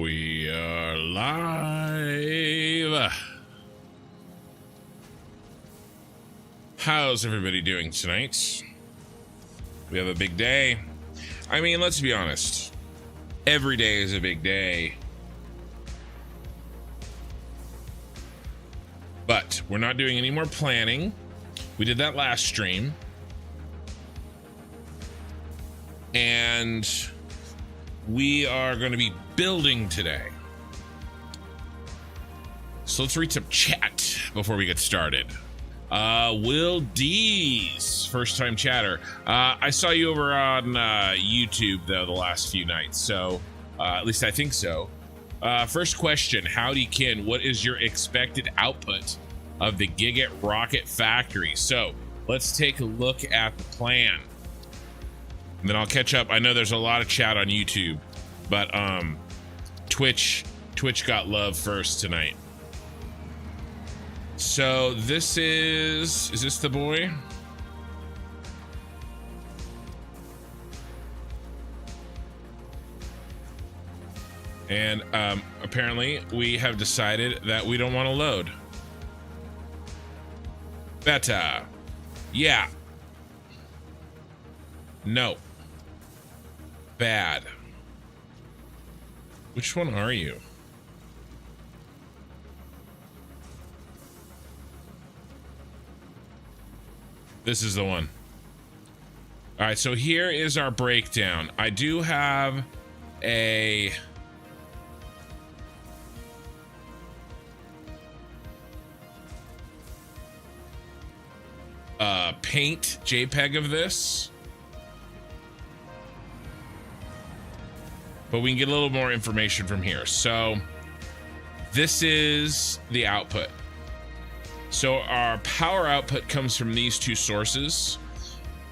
We are live. How's everybody doing tonight? We have a big day. I mean, let's be honest. Every day is a big day. But we're not doing any more planning. We did that last stream. And we are going to be building today. So let's read some chat before we get started. Will D's, first time chatter. I saw you over on YouTube though the last few nights, so at least I think so. First question, howdy Ken, what is your expected output of the Gigat Rocket Factory? So let's take a look at the plan. And then I'll catch up. I know there's a lot of chat on YouTube, but Twitch got love first tonight. So this is this the boy? And apparently we have decided that we don't want to load. Beta. Yeah. No. Bad. Which one are you? This is the one. All right, so here is our breakdown. I do have a paint JPEG of this, but we can get a little more information from here. So this is the output. So our power output comes from these two sources.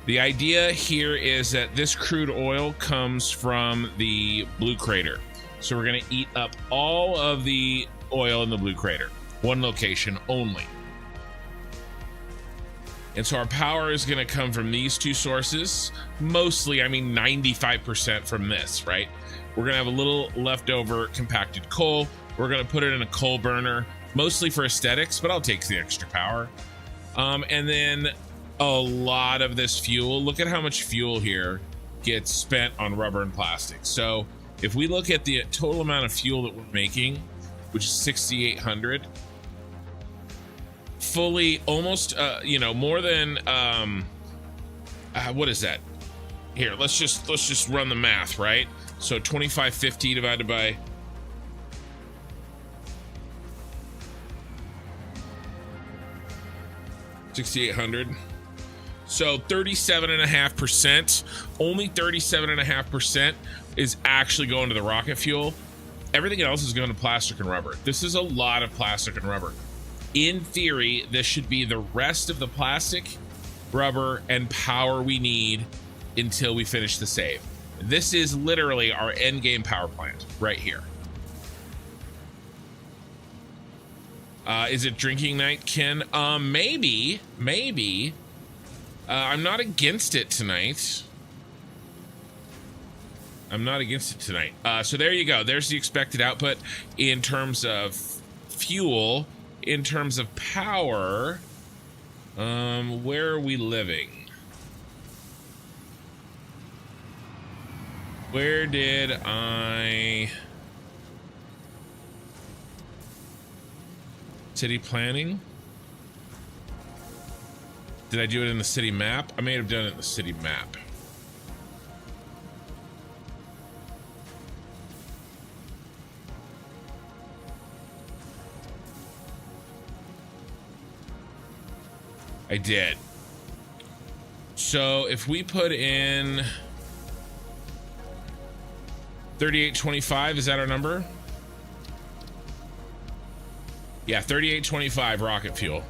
The idea here is that this crude oil comes from the blue crater. So we're going to eat up all of the oil in the blue crater, one location only. And so our power is going to come from these two sources. Mostly, I mean 95% from this, right? We're going to have a little leftover compacted coal. We're going to put it in a coal burner, mostly for aesthetics, but I'll take the extra power. And then a lot of this fuel, look at how much fuel here gets spent on rubber and plastic. So if we look at the total amount of fuel that we're making, which is 6,800, fully almost, more than, what is that? Here, let's just run the math, right? So 2550 divided by 6,800. So 37.5%, only 37.5% is actually going to the rocket fuel. Everything else is going to plastic and rubber. This is a lot of plastic and rubber. In theory, this should be the rest of the plastic, rubber, and power we need until we finish the save. This is literally our end game power plant right here. Is it drinking night, Ken? Maybe. I'm not against it tonight. So there you go. There's the expected output in terms of fuel. In terms of power, where are we living? Where did I... City planning? Did I do it in the city map? I may have done it in the city map. I did. So if we put in 3825, is that our number? Yeah, 3825 rocket fuel.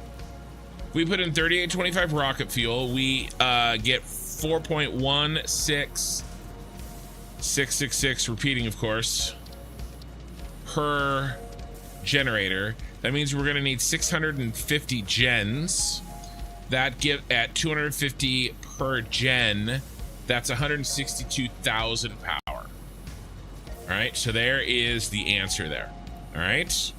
If we put in 3825 rocket fuel, we get 4.16666, repeating of course, per generator. That means we're gonna need 650 gens. That give at 250 per gen, that's 162,000 power. All right, so there is the answer there. All right.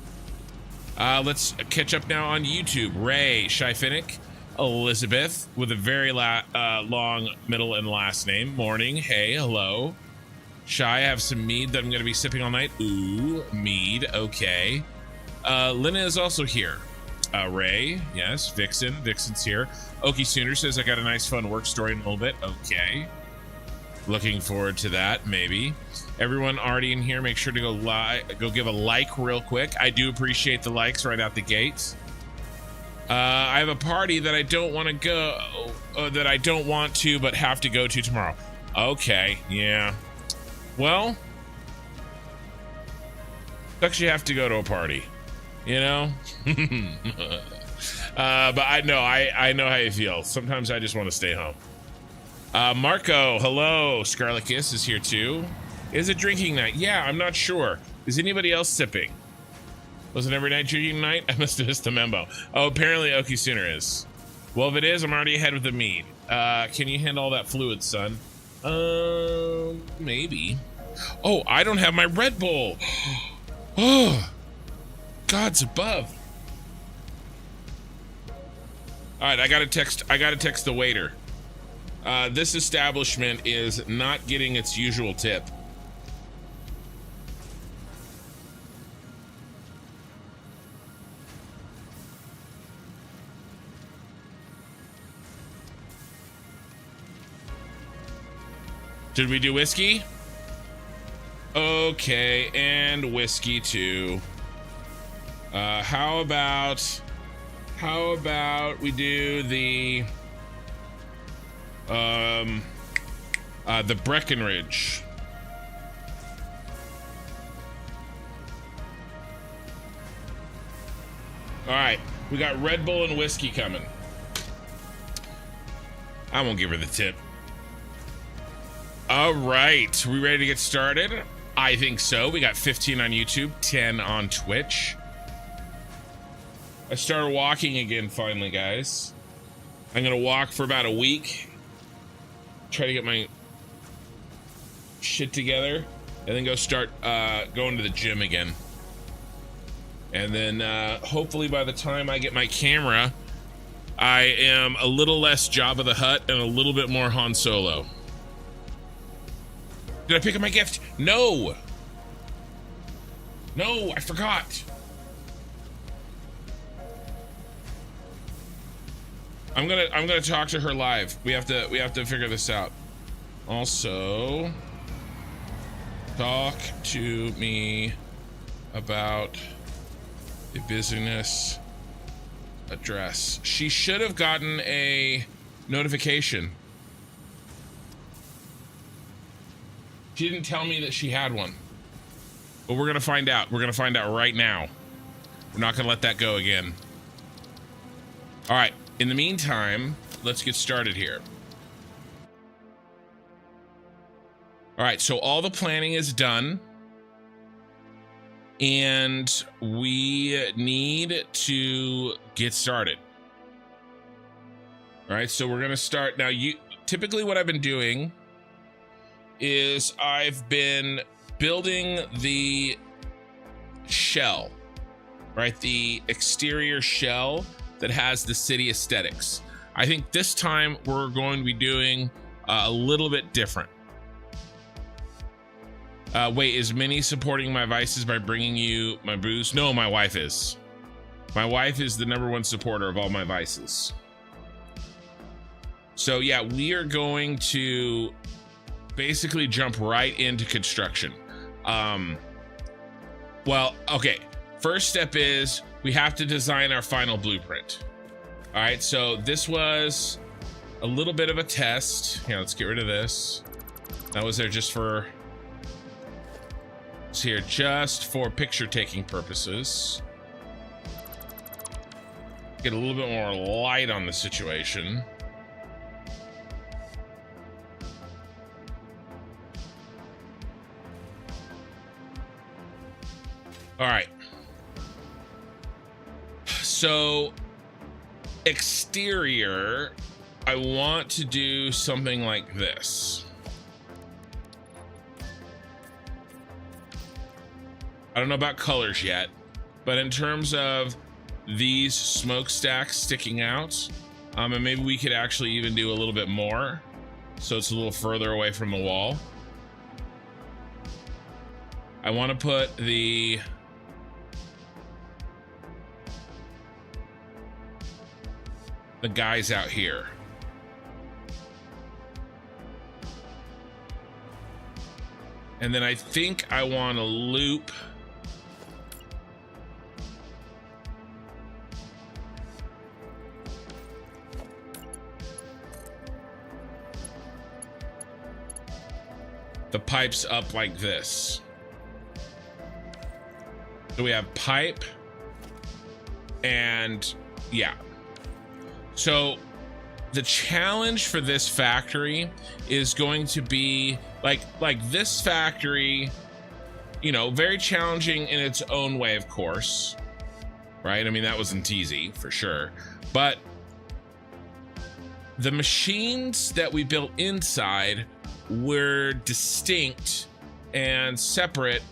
Let's catch up now on YouTube. Ray, Shy Finnick, Elizabeth with a very long middle and last name. Morning. Hey, hello. Shy, I have some mead that I'm going to be sipping all night. Ooh, mead. Okay. Lena is also here. Ray, yes. Vixen's here. Okie Sooner says, I got a nice fun work story in a little bit. Okay. Looking forward to that, maybe. Everyone already in here, make sure to go give a like real quick. I do appreciate the likes right out the gates. I have a party that I don't want to go, but have to go to tomorrow. Okay, yeah. Well, sucks you have to go to a party, you know? But I know how you feel. Sometimes I just want to stay home. Marco, hello. Scarlet Kiss is here too. Is it drinking night? Yeah, I'm not sure. Is anybody else sipping? Was it every night drinking night? I must have missed the memo. Oh, apparently Okie Sooner is. Well, if it is, I'm already ahead with the mead. Can you handle all that fluid, son? Maybe. Oh, I don't have my Red Bull. Oh, God's above. All right, I gotta text the waiter. This establishment is not getting its usual tip. Should we do whiskey? Okay, and whiskey too. How about we do the Breckenridge. All right, we got Red Bull and whiskey coming. I won't give her the tip. All right, we ready to get started? I think so. We got 15 on YouTube, 10 on Twitch. I started walking again finally, guys. I'm gonna walk for about a week. Try to get my shit together and then go start going to the gym again. And then hopefully by the time I get my camera, I am a little less Jabba the Hutt and a little bit more Han Solo. Did I pick up my gift? No! No, I forgot. I'm gonna talk to her live. We have to figure this out. Also, talk to me about the business address. She should have gotten a notification. She didn't tell me that she had one. But we're gonna find out. We're gonna find out right now. We're not gonna let that go again. All right. In the meantime, let's get started here. All right, so all the planning is done. And we need to get started. All right, so we're gonna start now. Typically what I've been doing is I've been building the shell, right? The exterior shell that has the city aesthetics. I think this time we're going to be doing a little bit different. Wait, is Minnie supporting my vices by bringing you my booze? No, my wife is. My wife is the #1 supporter of all my vices. So yeah, we are going to basically jump right into construction. Well, okay. First step is we have to design our final blueprint. All right, so this was a little bit of a test. Yeah, let's get rid of this. That was there just for, it's here just for picture taking purposes. Get a little bit more light on the situation. All right. So exterior, I want to do something like this. I don't know about colors yet, but in terms of these smokestacks sticking out, and maybe we could actually even do a little bit more, so it's a little further away from the wall. I want to put the guys out here. And then I think I want to loop the pipes up like this. So we have pipe and yeah. So the challenge for this factory is going to be like this factory, you know, very challenging in its own way, of course, right? I mean, that wasn't easy for sure, but the machines that we built inside were distinct and separate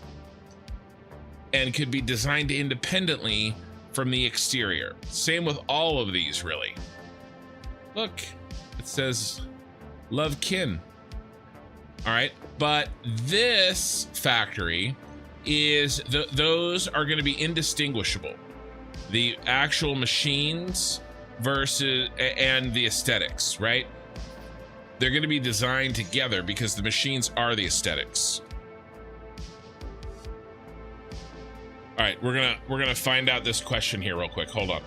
and could be designed independently from the exterior. Same with all of these, really. Look, it says love kin. All right, but this factory is those are going to be indistinguishable. The actual machines versus and the aesthetics, right? They're going to be designed together because the machines are the aesthetics. All right, we're gonna find out this question here real quick. Hold on.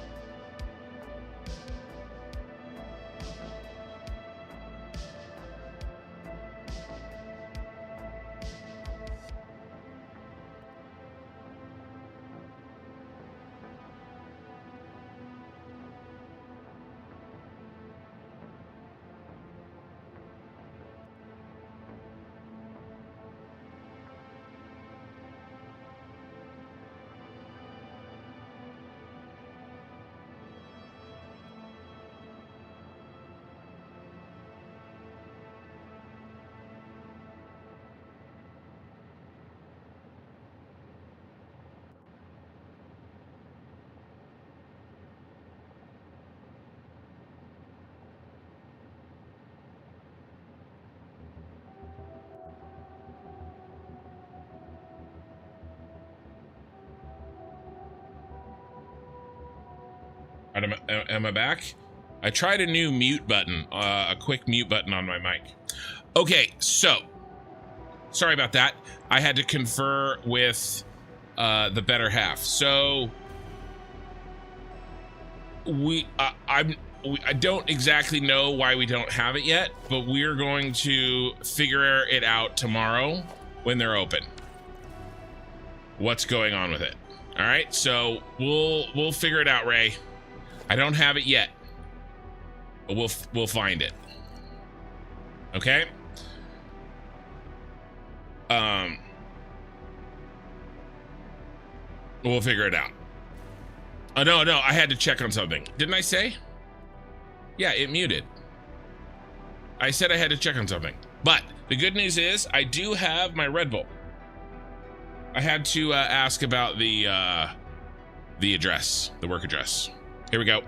Am I back? I tried a new mute button, a quick mute button on my mic. Okay, so sorry about that. I had to confer with the better half. So I don't exactly know why we don't have it yet, but we're going to figure it out tomorrow when they're open. What's going on with it? All right, so we'll figure it out, Ray. I don't have it yet, but we'll find it. Okay. We'll figure it out. Oh no, I had to check on something. Didn't I say? Yeah, it muted. I said I had to check on something. But the good news is I do have my Red Bull. I had to ask about the address, the work address. Here we go.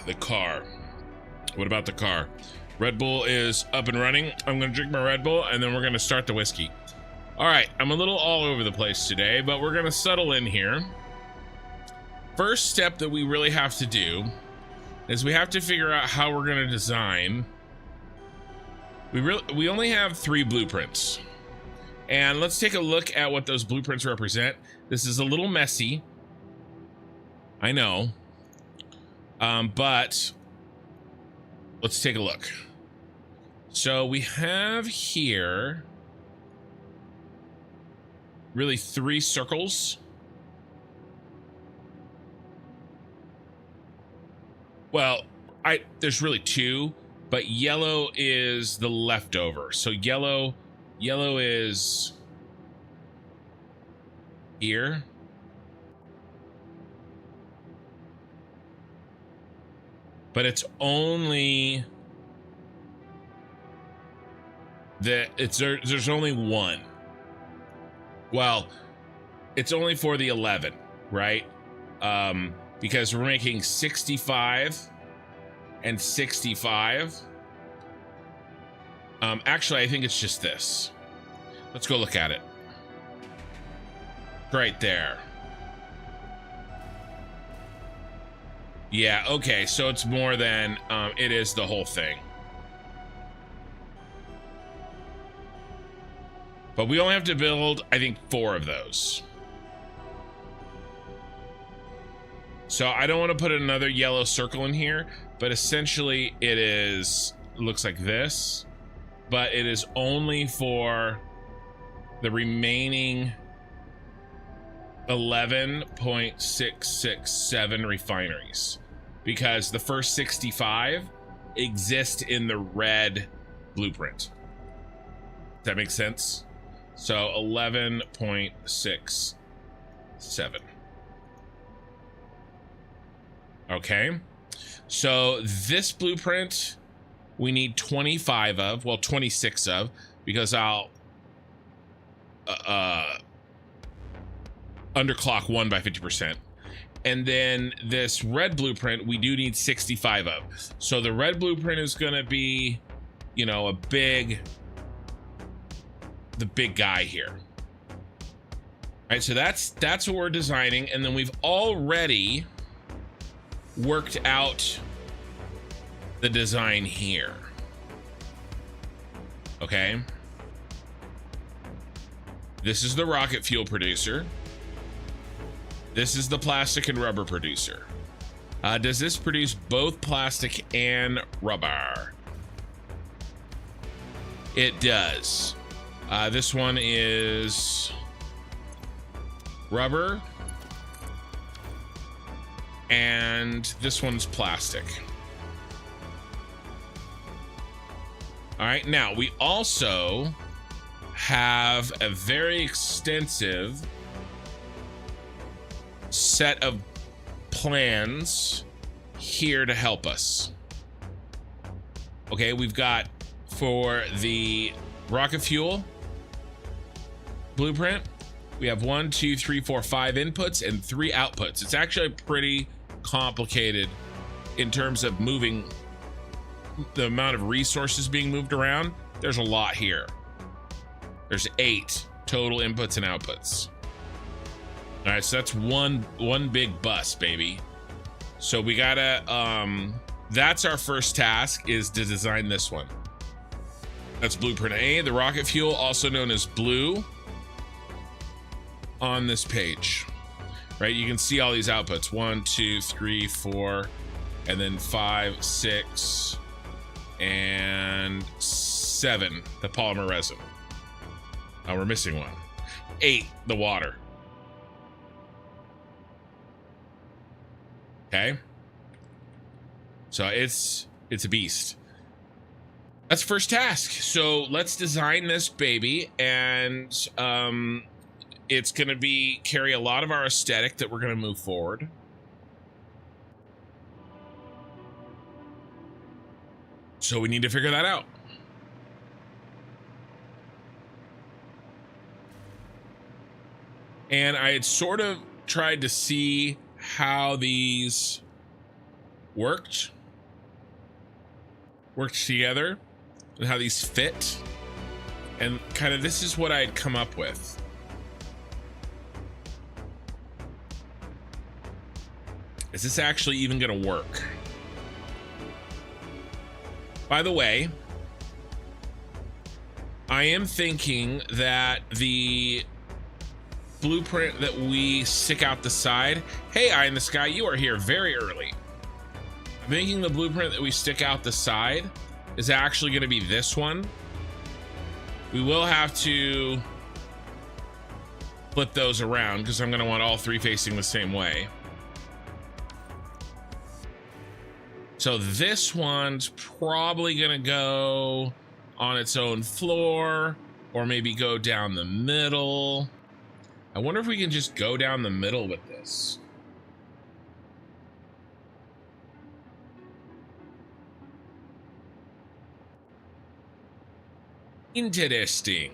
The car. What about the car? Red Bull is up and running. I'm gonna drink my Red Bull and then we're gonna start the whiskey. All right, I'm a little all over the place today, but we're gonna settle in here. First step that we really have to do is we have to figure out how we're gonna design. We only have 3 blueprints. And let's take a look at what those blueprints represent. This is a little messy, I know, but let's take a look. So we have here really 3 circles. Well, there's really 2, but yellow is the leftover. So yellow is here. but it's only there's only one. Well, it's only for the 11, right? Because we're making 65 and 65. Actually, I think it's just this. Let's go look at it. Right there. Yeah, okay, so it's more than it is the whole thing. But we only have to build, I think, 4 of those. So I don't want to put another yellow circle in here, but essentially it looks like this, but it is only for the remaining 11.667 refineries, because the first 65 exist in the red blueprint. Does that make sense? So 11.67. Okay. So this blueprint we need 25 of, well, 26 of, because I'll underclock one by 50%. And then this red blueprint we do need 65 of. So the red blueprint is going to be, you know, the big guy here. All right, so that's what we're designing, and then we've already worked out the design here. Okay. This is the rocket fuel producer. This is the plastic and rubber producer. Does this produce both plastic and rubber? It does. This one is rubber, and this one's plastic. All right, now we also have a very extensive set of plans here to help us. Okay, we've got for the rocket fuel blueprint, we have 1, 2, 3, 4, 5 inputs and 3 outputs. It's actually pretty complicated in terms of moving the amount of resources being moved around. There's a lot here. There's 8 total inputs and outputs. All right, so that's one big bus, baby. So we gotta that's our first task, is to design this one. That's blueprint A, the rocket fuel, also known as blue, on this page. Right, you can see all these outputs: 1, 2, 3, 4, and then 5, 6, and 7, the polymer resin. Oh, we're missing one. 8, the water. Okay, so it's a beast. That's first task. So let's design this baby, and it's gonna carry a lot of our aesthetic that we're gonna move forward. So we need to figure that out. And I had sort of tried to see how these worked together and how these fit, and kind of this is what I had come up with. Is this actually even gonna work? By the way, I am thinking that the blueprint that we stick out the side, hey, eye in the sky, you are here very early. I'm thinking the blueprint that we stick out the side is actually going to be this one. We will have to flip those around because I'm going to want all 3 facing the same way. So this one's probably going to go on its own floor, or maybe go down the middle. I wonder if we can just go down the middle with this. Interesting.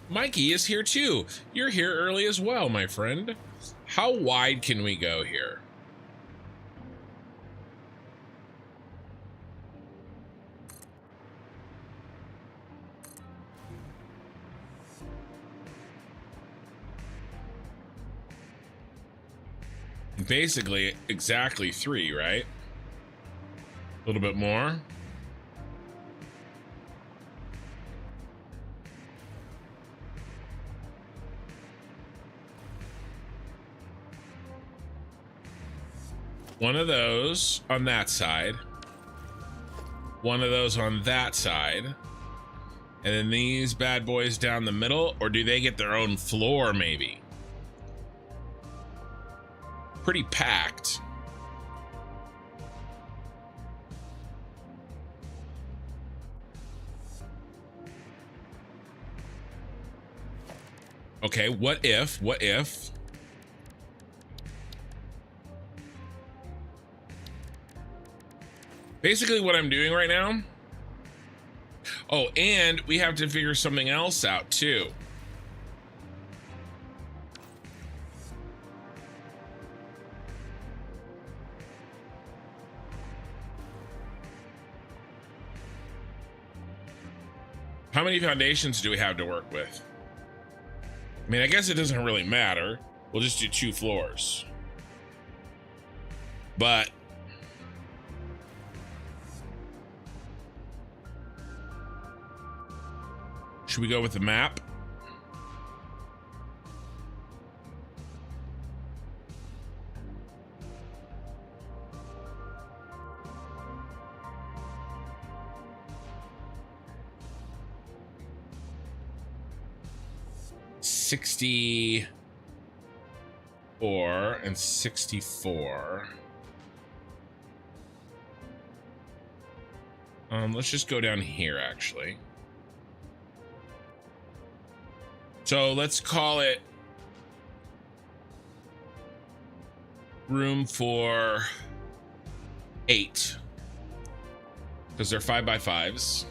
Mikey is here too. You're here early as well, my friend. How wide can we go here? Basically, exactly 3, right? A little bit more. One of those on that side. One of those on that side. And then these bad boys down the middle, or do they get their own floor maybe? Pretty packed. Okay, what if? Basically what I'm doing right now. Oh, and we have to figure something else out too. How many foundations do we have to work with? I mean, I guess it doesn't really matter. We'll just do 2 floors. But should we go with the map? $64 and 64. Let's just go down here actually. So let's call it room for 8 because they're 5x5s.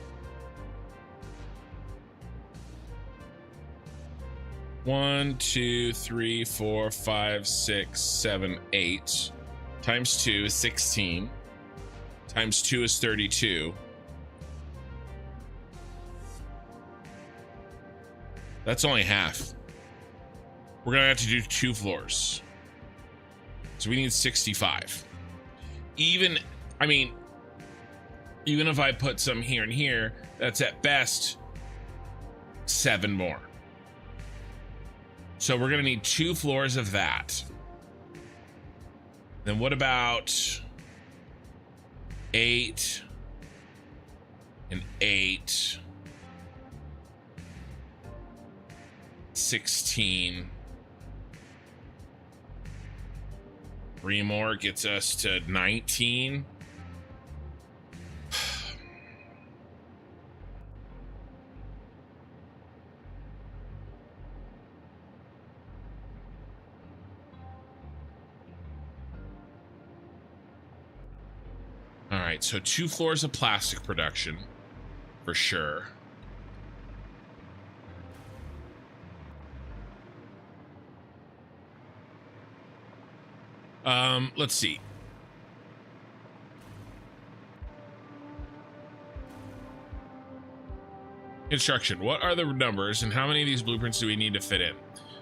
1, 2, 3, 4, 5, 6, 7, 8 times 2 is 16 times 2 is 32. That's only half. We're gonna have to do 2 floors, so we need 65. Even if I put some here and here, that's at best 7 more. So we're gonna need 2 floors of that. Then what about 8 and 8, 16. 3 more gets us to 19. All right, so 2 floors of plastic production for sure. Let's see. Construction. What are the numbers and how many of these blueprints do we need to fit in?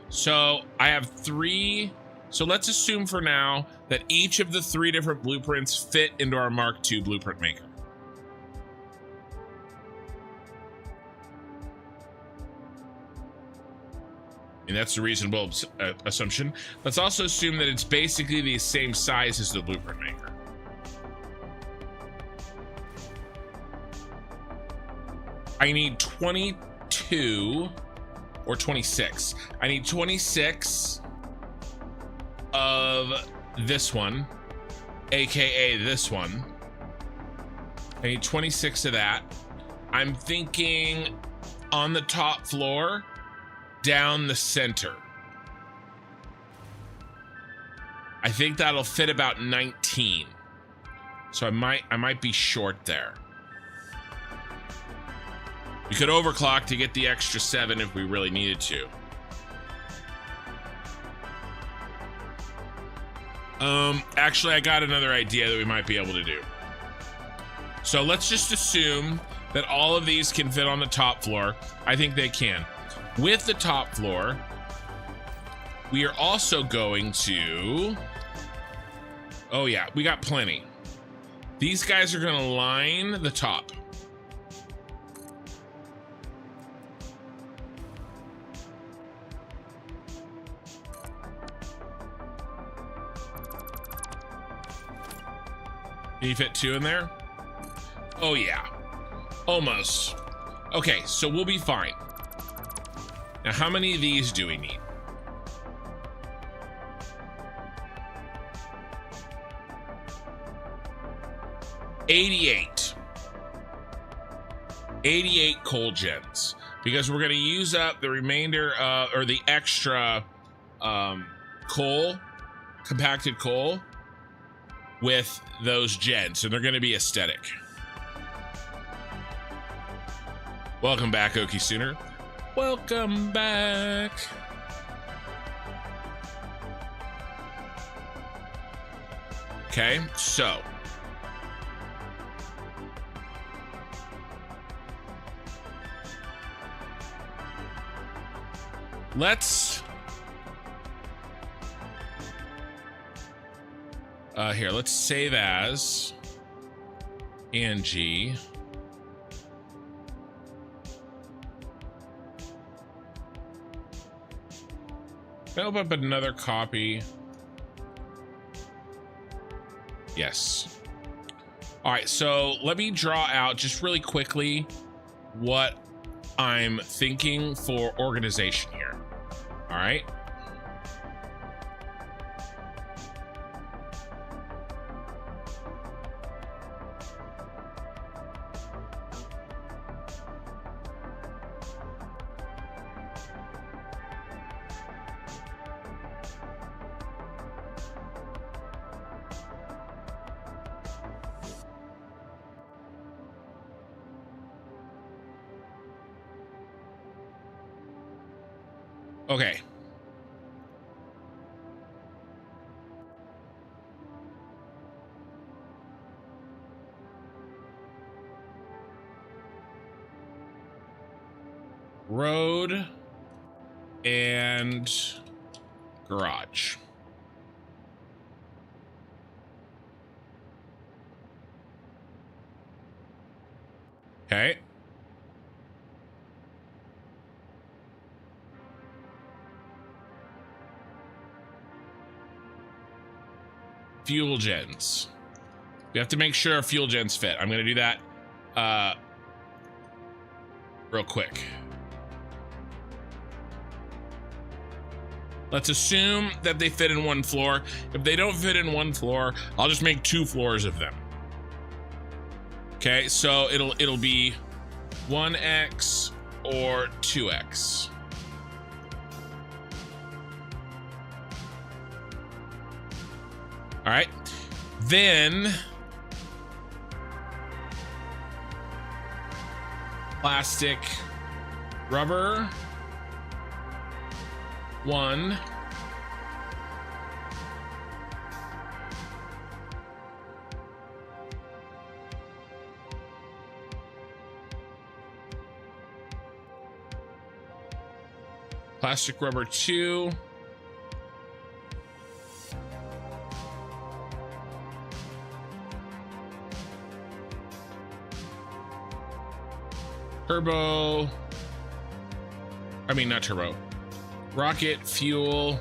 So I have 3. So let's assume for now that each of the 3 different blueprints fit into our Mark II blueprint maker. And that's a reasonable assumption. Let's also assume that it's basically the same size as the blueprint maker. I need 22 or 26. I need 26 of this one, aka this one. I need 26 of that. I'm thinking on the top floor, down the center. I think that'll fit about 19. So I might be short there. We could overclock to get the extra 7 if we really needed to. Actually, I got another idea that we might be able to do. So let's just assume that all of these can fit on the top floor. I think they can. With the top floor, we are also going to... Oh yeah, we got plenty. These guys are gonna line the top. Can you fit 2 in there? Oh yeah, almost. Okay, so we'll be fine. Now, how many of these do we need? $88 coal gens, because we're going to use up the remainder or the extra coal, compacted coal, with those gens, and they're going to be aesthetic. Welcome back, Okie Sooner. Welcome back. Okay, so let's here, let's save as Angie. Can I open up another copy? Yes. All right, so let me draw out just really quickly what I'm thinking for organization here. All right. Okay. Road and garage. Okay. Fuel gens. We have to make sure our fuel gens fit. I'm going to do that real quick. Let's assume that they fit in one floor. If they don't fit in one floor, I'll just make 2 floors of them. Okay, so it'll be 1x or 2x. All right, then plastic, rubber, 1. Plastic, rubber, 2. Turbo, I mean, not turbo, rocket, fuel,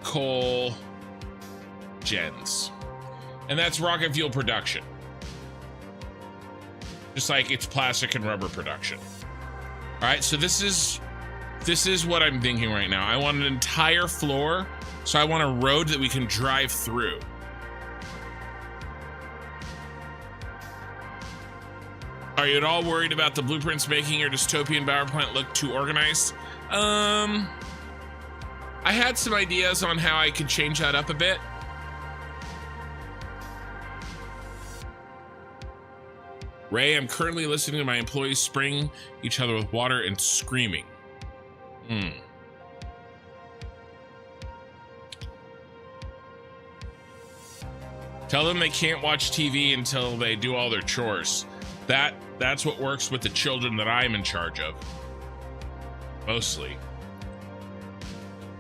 coal, gens. And that's rocket fuel production. Just like it's plastic and rubber production. All right, so this is what I'm thinking right now. I want an entire floor, so I want a road that we can drive through. Are you at all worried about the blueprints making your dystopian power plant look too organized? I had some ideas on how I could change that up a bit. Ray, I'm currently listening to my employees spraying each other with water and screaming. Tell them they can't watch TV until they do all their chores. That's what works with the children that I'm in charge of. Mostly.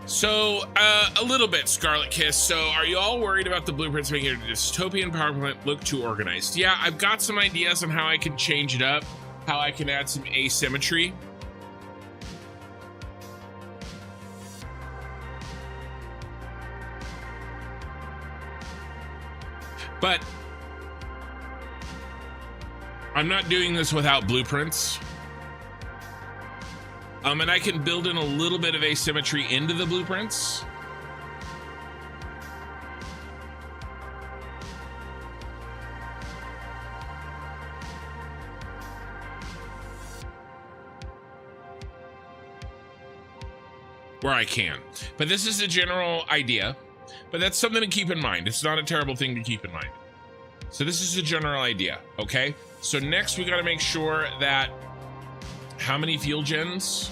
So, a little bit, Scarlet Kiss. So, are you all worried about the blueprints making your dystopian power plant look too organized? Yeah, I've got some ideas on how I can change it up, how I can add some asymmetry. But I'm not doing this without blueprints. And I can build in a little bit of asymmetry into the blueprints. Where I can. But this is a general idea. But that's something to keep in mind. It's not a terrible thing to keep in mind. So this is a general idea, okay? So next we gotta make sure that how many fuel gens?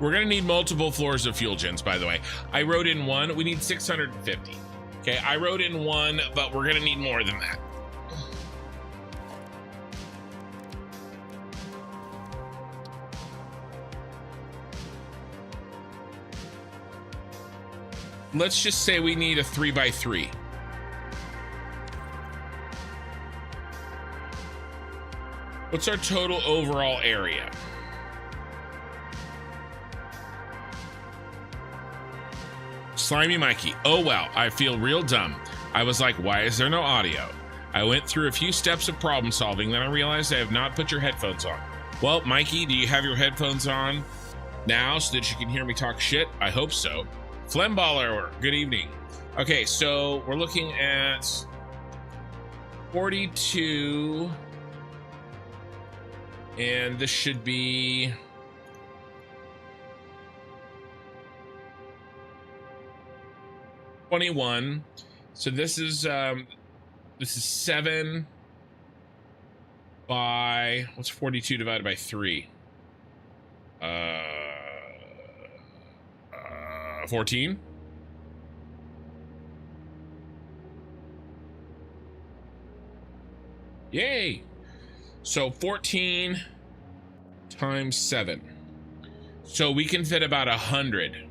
We're gonna need multiple floors of fuel gens, by the way. I wrote in one, we need 650. Okay, I wrote in one, but we're gonna need more than that. Let's just say we need a 3x3. What's our total overall area? Slimy Mikey. Oh, wow. I feel real dumb. I was like, why is there no audio? I went through a few steps of problem solving, then I realized I have not put your headphones on. Well, Mikey, do you have your headphones on now so that you can hear me talk shit? I hope so. Flemballer, good evening. Okay, so we're looking at 42. And this should be 21. So this is 7 by, what's 42 divided by 3? 14. Yay. So 14 times 7. So we can fit about 100.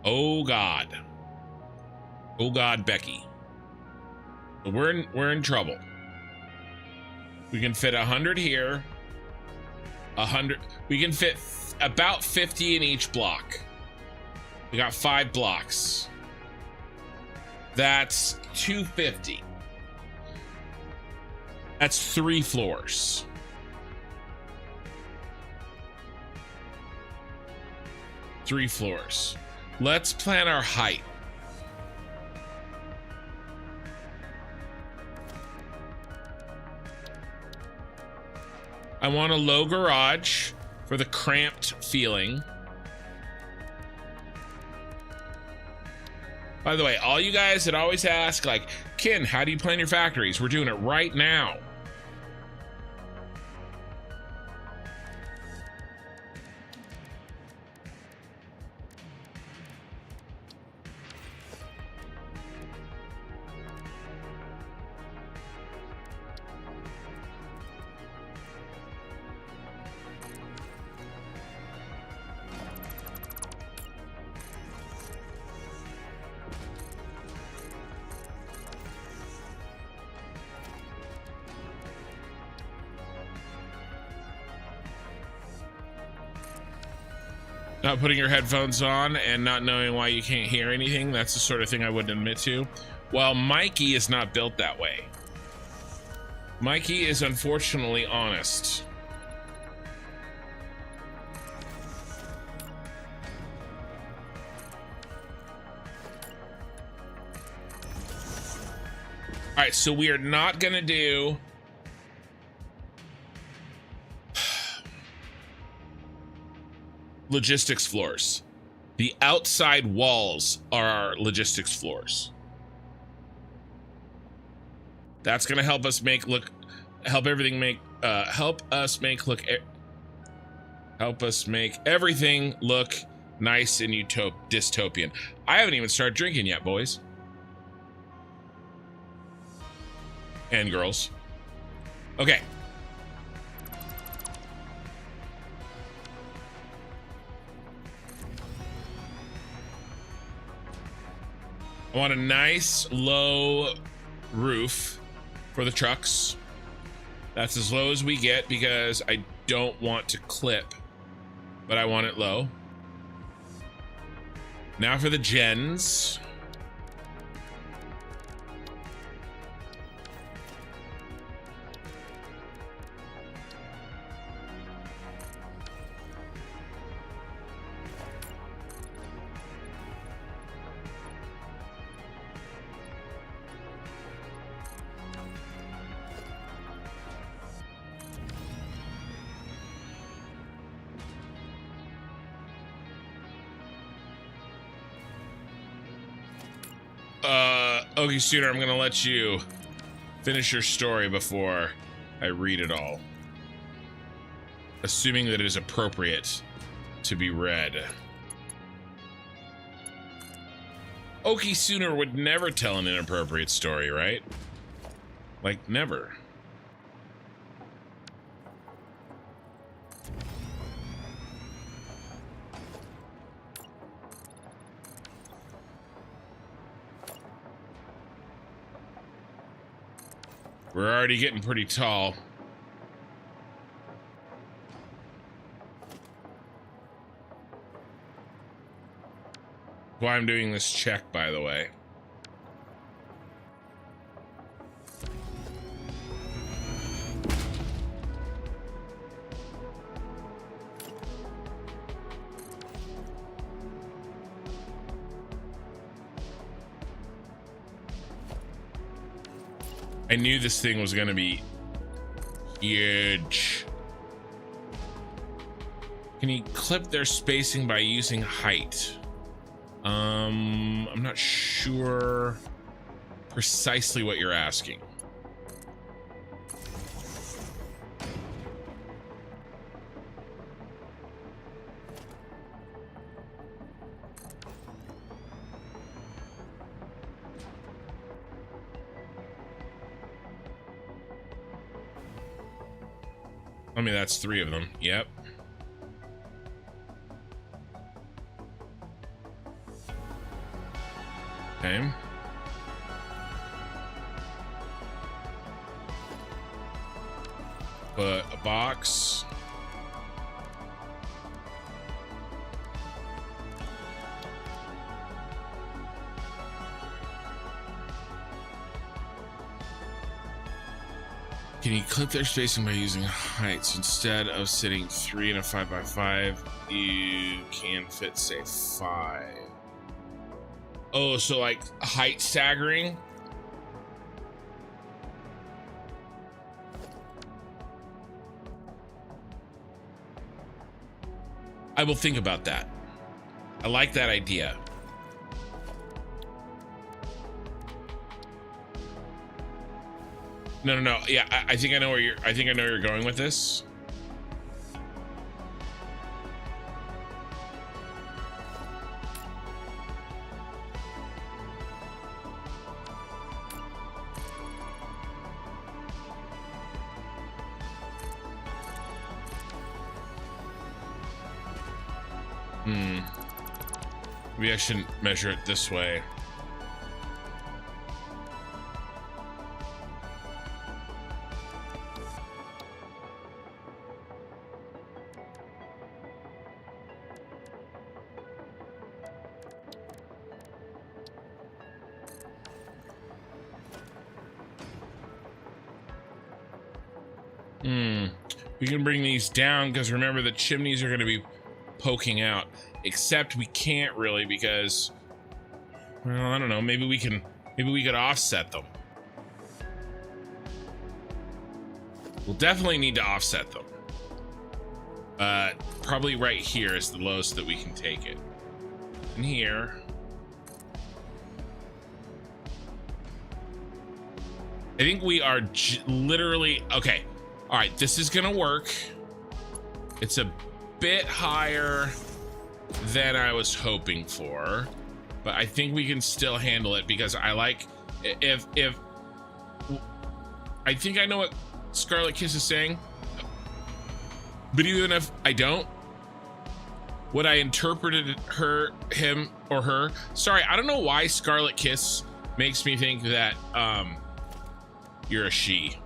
Oh God. Oh God, Becky. We're in trouble. We can fit 100 here. 100. We can fit about 50 in each block. We got 5 blocks. That's 250. That's 3 floors. Three floors. Let's plan our height. I want a low garage for the cramped feeling. By the way, all you guys that always ask, like, Ken, how do you plan your factories? We're doing it right now. Not putting your headphones on and not knowing why you can't hear anything, that's the sort of thing I wouldn't admit to. Well, Mikey is not built that way. Mikey is unfortunately honest. All right, so we are not gonna do logistics floors. The outside walls are our logistics floors. That's gonna help us make everything look nice and dystopian. I haven't even started drinking yet, boys and girls. Okay. I want a nice low roof for the trucks. That's as low as we get because I don't want to clip, but I want it low. Now for the gens. Okay, Sooner, I'm gonna let you finish your story before I read it all. Assuming that it is appropriate to be read. Okie Sooner would never tell an inappropriate story, right? Like, never. We're already getting pretty tall. Why I'm doing this check, by the way. I knew this thing was gonna be huge. Can you clip their spacing by using height? I'm not sure precisely what you're asking. I mean, that's 3 of them. Yep. Okay. Put a box. Can you clip their spacing by using heights? Instead of sitting 3 in a 5x5, you can fit, say, 5. Oh, so like height staggering? I will think about that. I like that idea. No. Yeah, I think I know where you're going with this. Maybe I shouldn't measure it this way. We can bring these down because remember the chimneys are going to be poking out. Except we can't really because, well, I don't know. Maybe we could offset them. We'll definitely need to offset them. Probably right here is the lowest that we can take it. And here. I think we are literally, okay. All right, this is gonna work. It's a bit higher than I was hoping for, but I think we can still handle it because I like, if I think I know what Scarlet Kiss is saying, but even if I don't, what I interpreted him or her, sorry, I don't know why Scarlet Kiss makes me think that you're a she,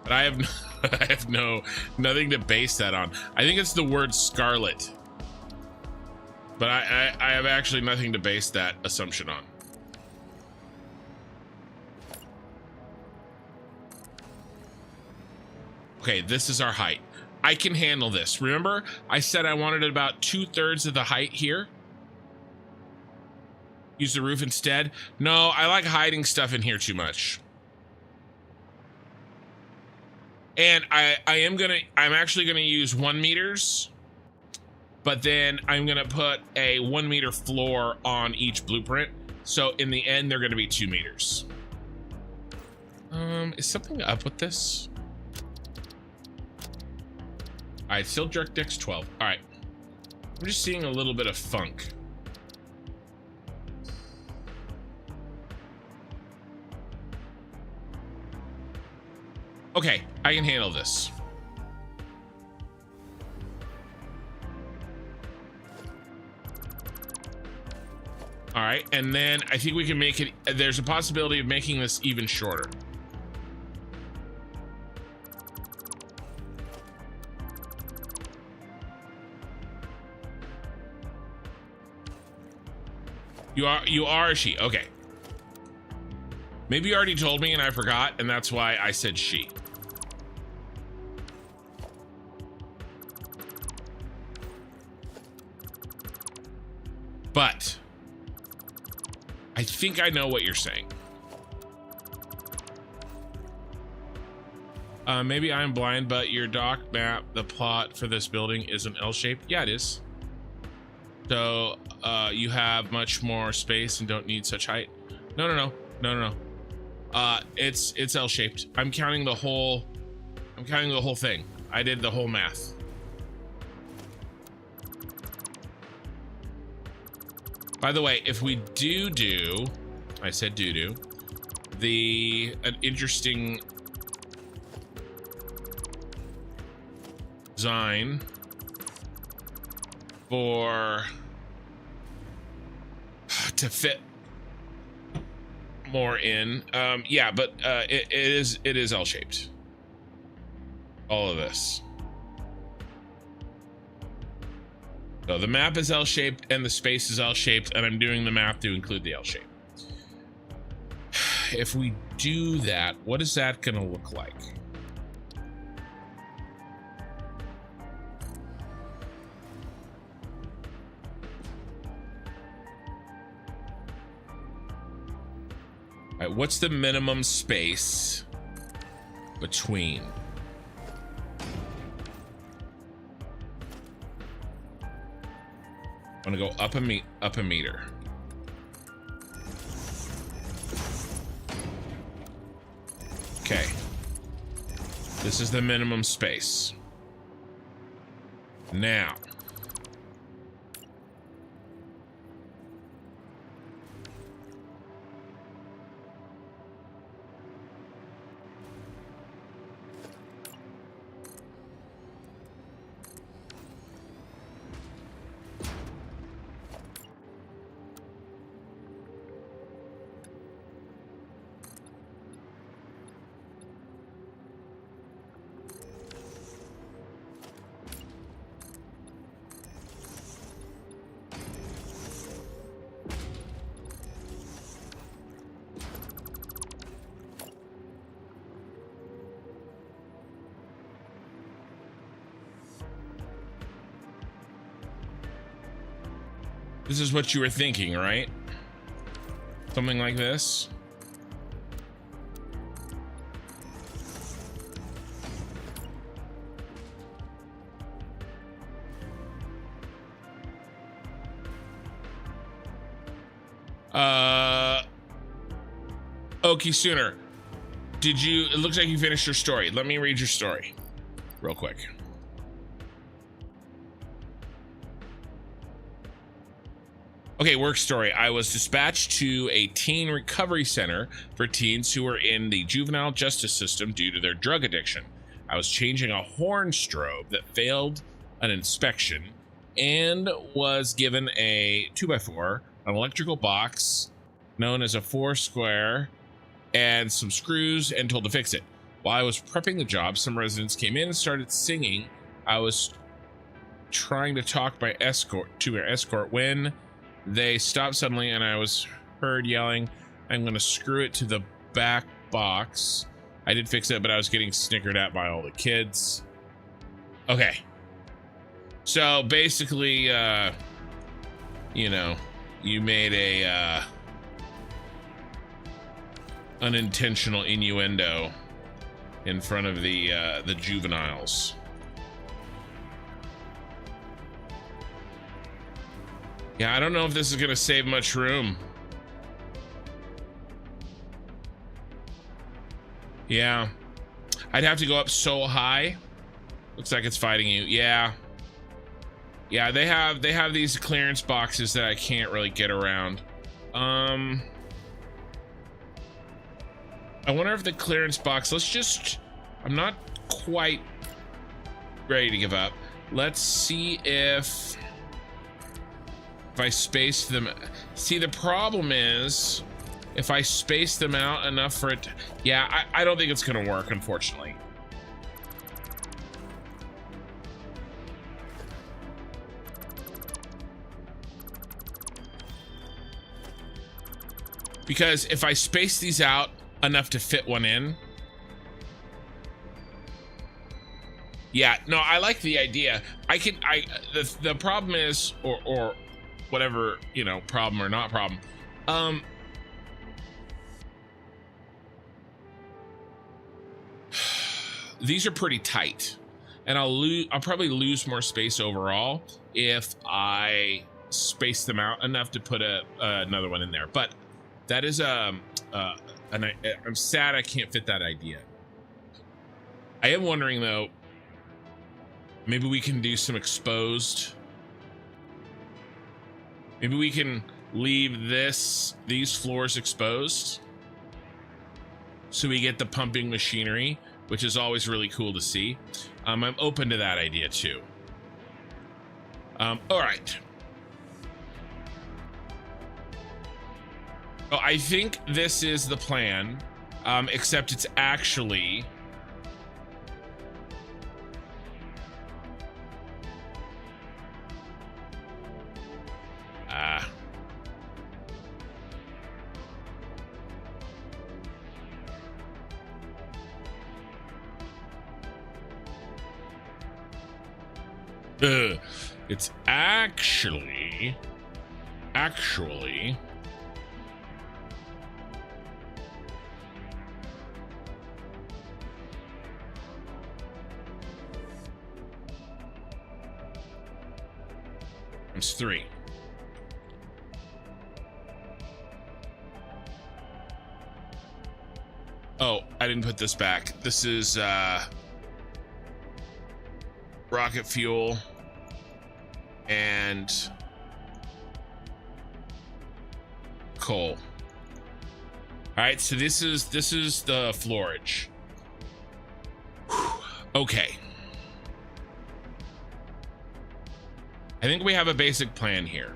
but I have nothing to base that on. I think it's the word scarlet, but I have actually nothing to base that assumption on. Okay, this is our height. I can handle this. Remember, I said I wanted about 2/3 of the height here. Use the roof instead. No, I like hiding stuff in here too much. And I'm actually gonna use 1 meters, but then I'm gonna put a 1 meter floor on each blueprint. So in the end, they're gonna be 2 meters. Is something up with this? All right, still jerk dex 12. All right, I'm just seeing a little bit of funk. Okay, I can handle this. All right, and then I think we can make it, there's a possibility of making this even shorter. You are a she. Okay. Maybe you already told me and I forgot, and that's why I said she. But I think I know what you're saying. Maybe I'm blind, but your doc map, the plot for this building is an L-shaped. Yeah, it is. So you have much more space and don't need such height. No. It's L-shaped. I'm counting the whole thing. I did the whole math. By the way, if we do, I said do, an interesting design to fit more in, yeah, but it is L-shaped. All of this. So the map is L-shaped and the space is L-shaped, and I'm doing the math to include the L-shape. If we do that, what is that gonna look like? All right, what's the minimum space between? I'm gonna go up a meter. Okay. This is the minimum space. Now. This is what you were thinking, right? Something like this. Okie Sooner. did you, it looks like you finished your story. Let me read your story real quick. Okay, work story. I was dispatched to a teen recovery center for teens who were in the juvenile justice system due to their drug addiction. I was changing a horn strobe that failed an inspection and was given a 2x4, an electrical box known as a 4-square, and some screws, and told to fix it. While I was prepping the job, some residents came in and started singing. I was trying to talk to my escort when they stopped suddenly, and I was heard yelling, "I'm going to screw it to the back box." I did fix it, but I was getting snickered at by all the kids. Okay. So basically, you know, you made a unintentional innuendo in front of the juveniles. Yeah, I don't know if this is gonna save much room. Yeah, I'd have to go up so high. Looks like it's fighting you. Yeah, they have these clearance boxes that I can't really get around. I wonder if the clearance box, I'm not quite ready to give up. Let's see if I space them. See, the problem is if I space them out enough for it. Yeah, I don't think it's gonna work, unfortunately. Because if I space these out enough to fit one in. Yeah, no, I like the idea. The problem is, or whatever, you know, problem or not problem. These are pretty tight, and I'll probably lose more space overall if I space them out enough to put another one in there. But that is I'm sad I can't fit that idea. I am wondering though, maybe we can do some exposed. Maybe we can leave these floors exposed so we get the pumping machinery, which is always really cool to see. I'm open to that idea too. All right. Oh, I think this is the plan, except it's actually it's actually it's 3. Oh, I didn't put this back. This is rocket fuel and coal. All right, so this is the floorage. Whew. Okay. I think we have a basic plan here.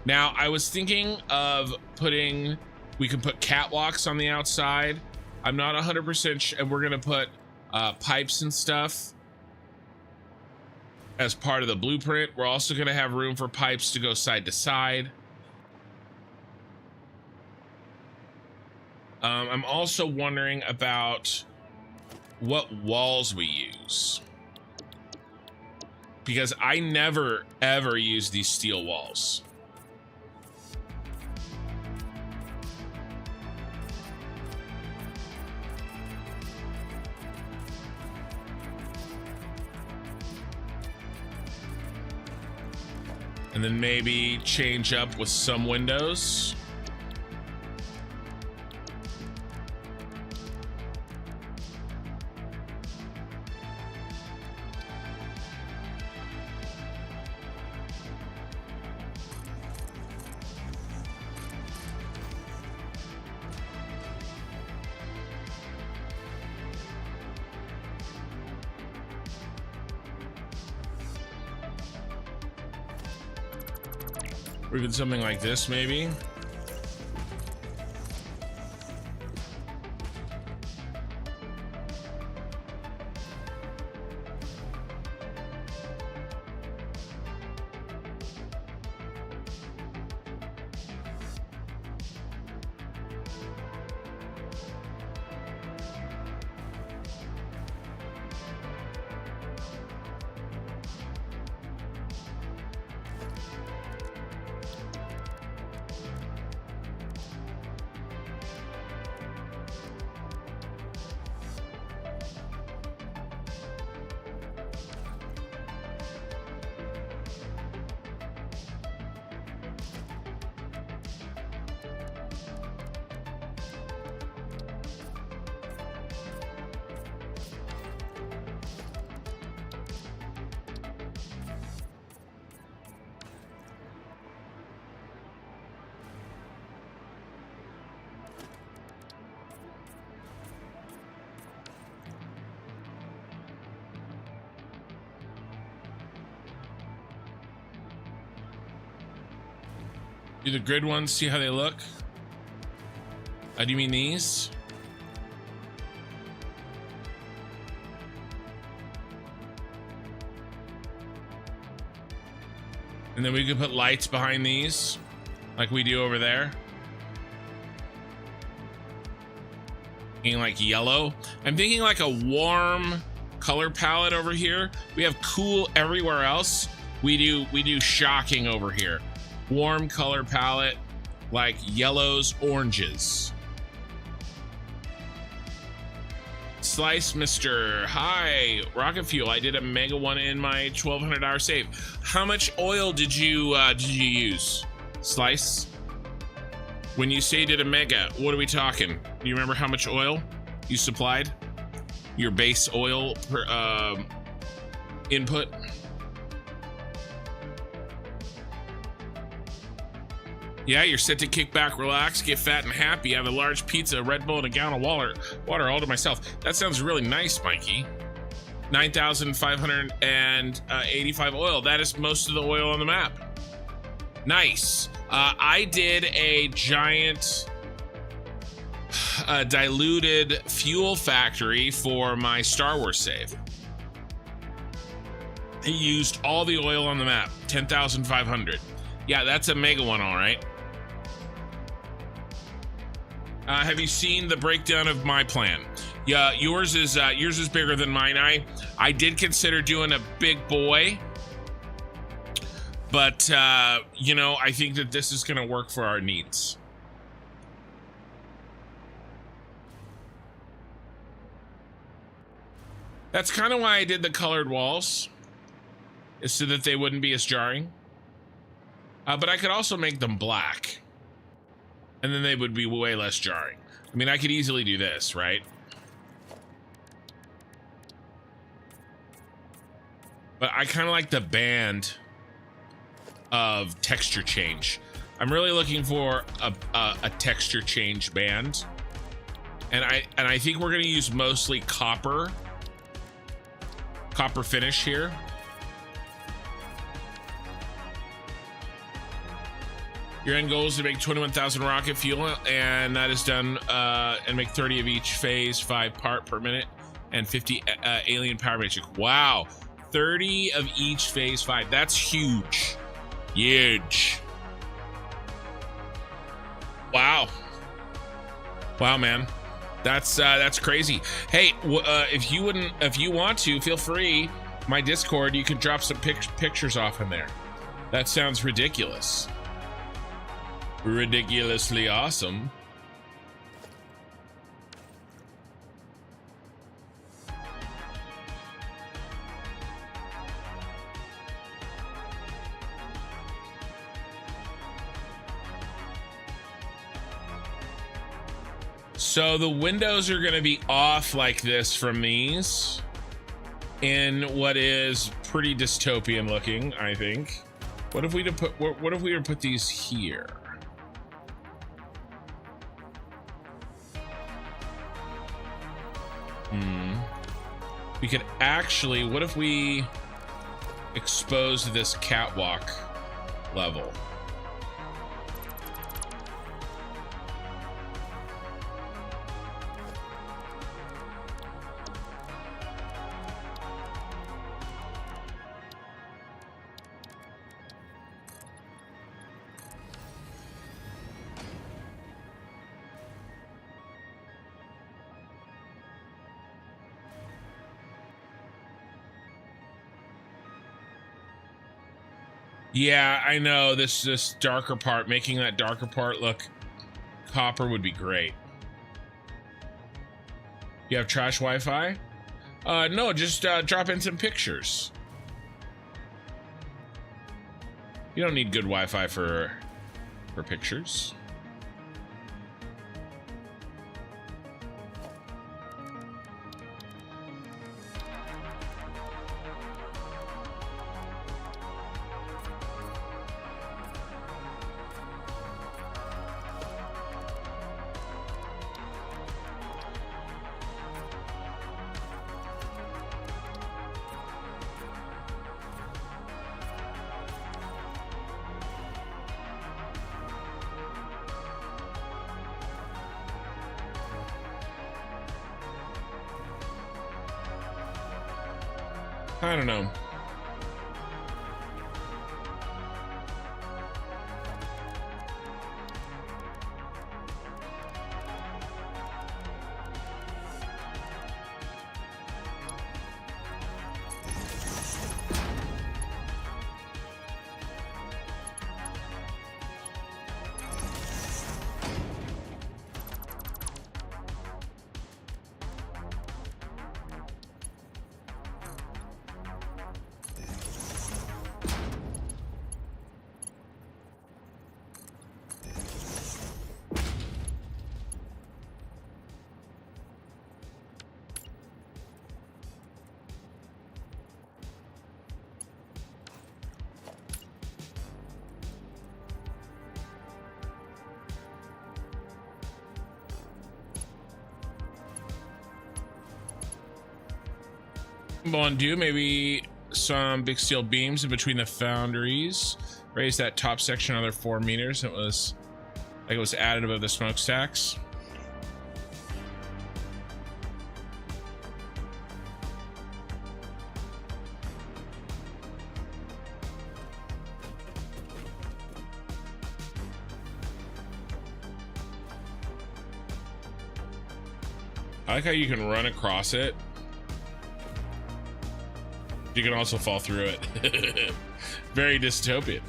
Now, I was thinking of we can put catwalks on the outside. I'm not 100% sure, and we're gonna put pipes and stuff as part of the blueprint. We're also gonna have room for pipes to go side to side. I'm also wondering about what walls we use, because I never ever use these steel walls. And then maybe change up with some windows. Or even something like this, maybe. Do the grid ones, see how they look? Do you mean these? And then we could put lights behind these, like we do over there. Thinking like yellow. I'm thinking like a warm color palette over here. We have cool everywhere else. We do shocking over here. Warm color palette, like yellows, oranges. Slice Mr. Hi, Rocket Fuel. I did a mega one in my 1200 hour save. How much oil did you use? Slice. When you say did a mega, what are we talking? Do you remember how much oil you supplied? Your base oil per, input? Yeah, you're set to kick back, relax, get fat and happy, have a large pizza, a Red Bull, and a gallon of water all to myself. That sounds really nice, Mikey. 9,585 oil. That is most of the oil on the map. Nice. I did a giant diluted fuel factory for my Star Wars save. He used all the oil on the map, 10,500. Yeah, that's a mega one, all right. Have you seen the breakdown of my plan? Yeah, yours is bigger than mine. I did consider doing a big boy, but you know, I think that this is gonna work for our needs. That's kind of why I did the colored walls, is so that they wouldn't be as jarring. But I could also make them black, and then they would be way less jarring. I mean, I could easily do this, right? But I kind of like the band of texture change. I'm really looking for a texture change band, and I think we're gonna use mostly copper finish here. Your end goal is to make 21,000 rocket fuel, and that is done, and make 30 of each phase 5 part per minute, and 50 alien power matrix. Wow, 30 of each phase 5. That's huge, huge. Wow, wow, man, that's crazy. Hey, if you want to, feel free. My Discord, you could drop some pictures off in there. That sounds ridiculous. Ridiculously awesome. So the windows are going to be off like this from these in what is pretty dystopian looking, I think. What if we to put what if we were to put these here? We could actually, what if we expose this catwalk level? Yeah, I know this darker part, making that darker part look copper would be great. You have trash Wi-Fi? No, just drop in some pictures. You don't need good Wi-Fi for pictures. I don't know. On do maybe some big steel beams in between the foundries. Raise that top section another 4 meters. It was like it was added above the smokestacks. I like how you can run across it. You can also fall through it. Very dystopian.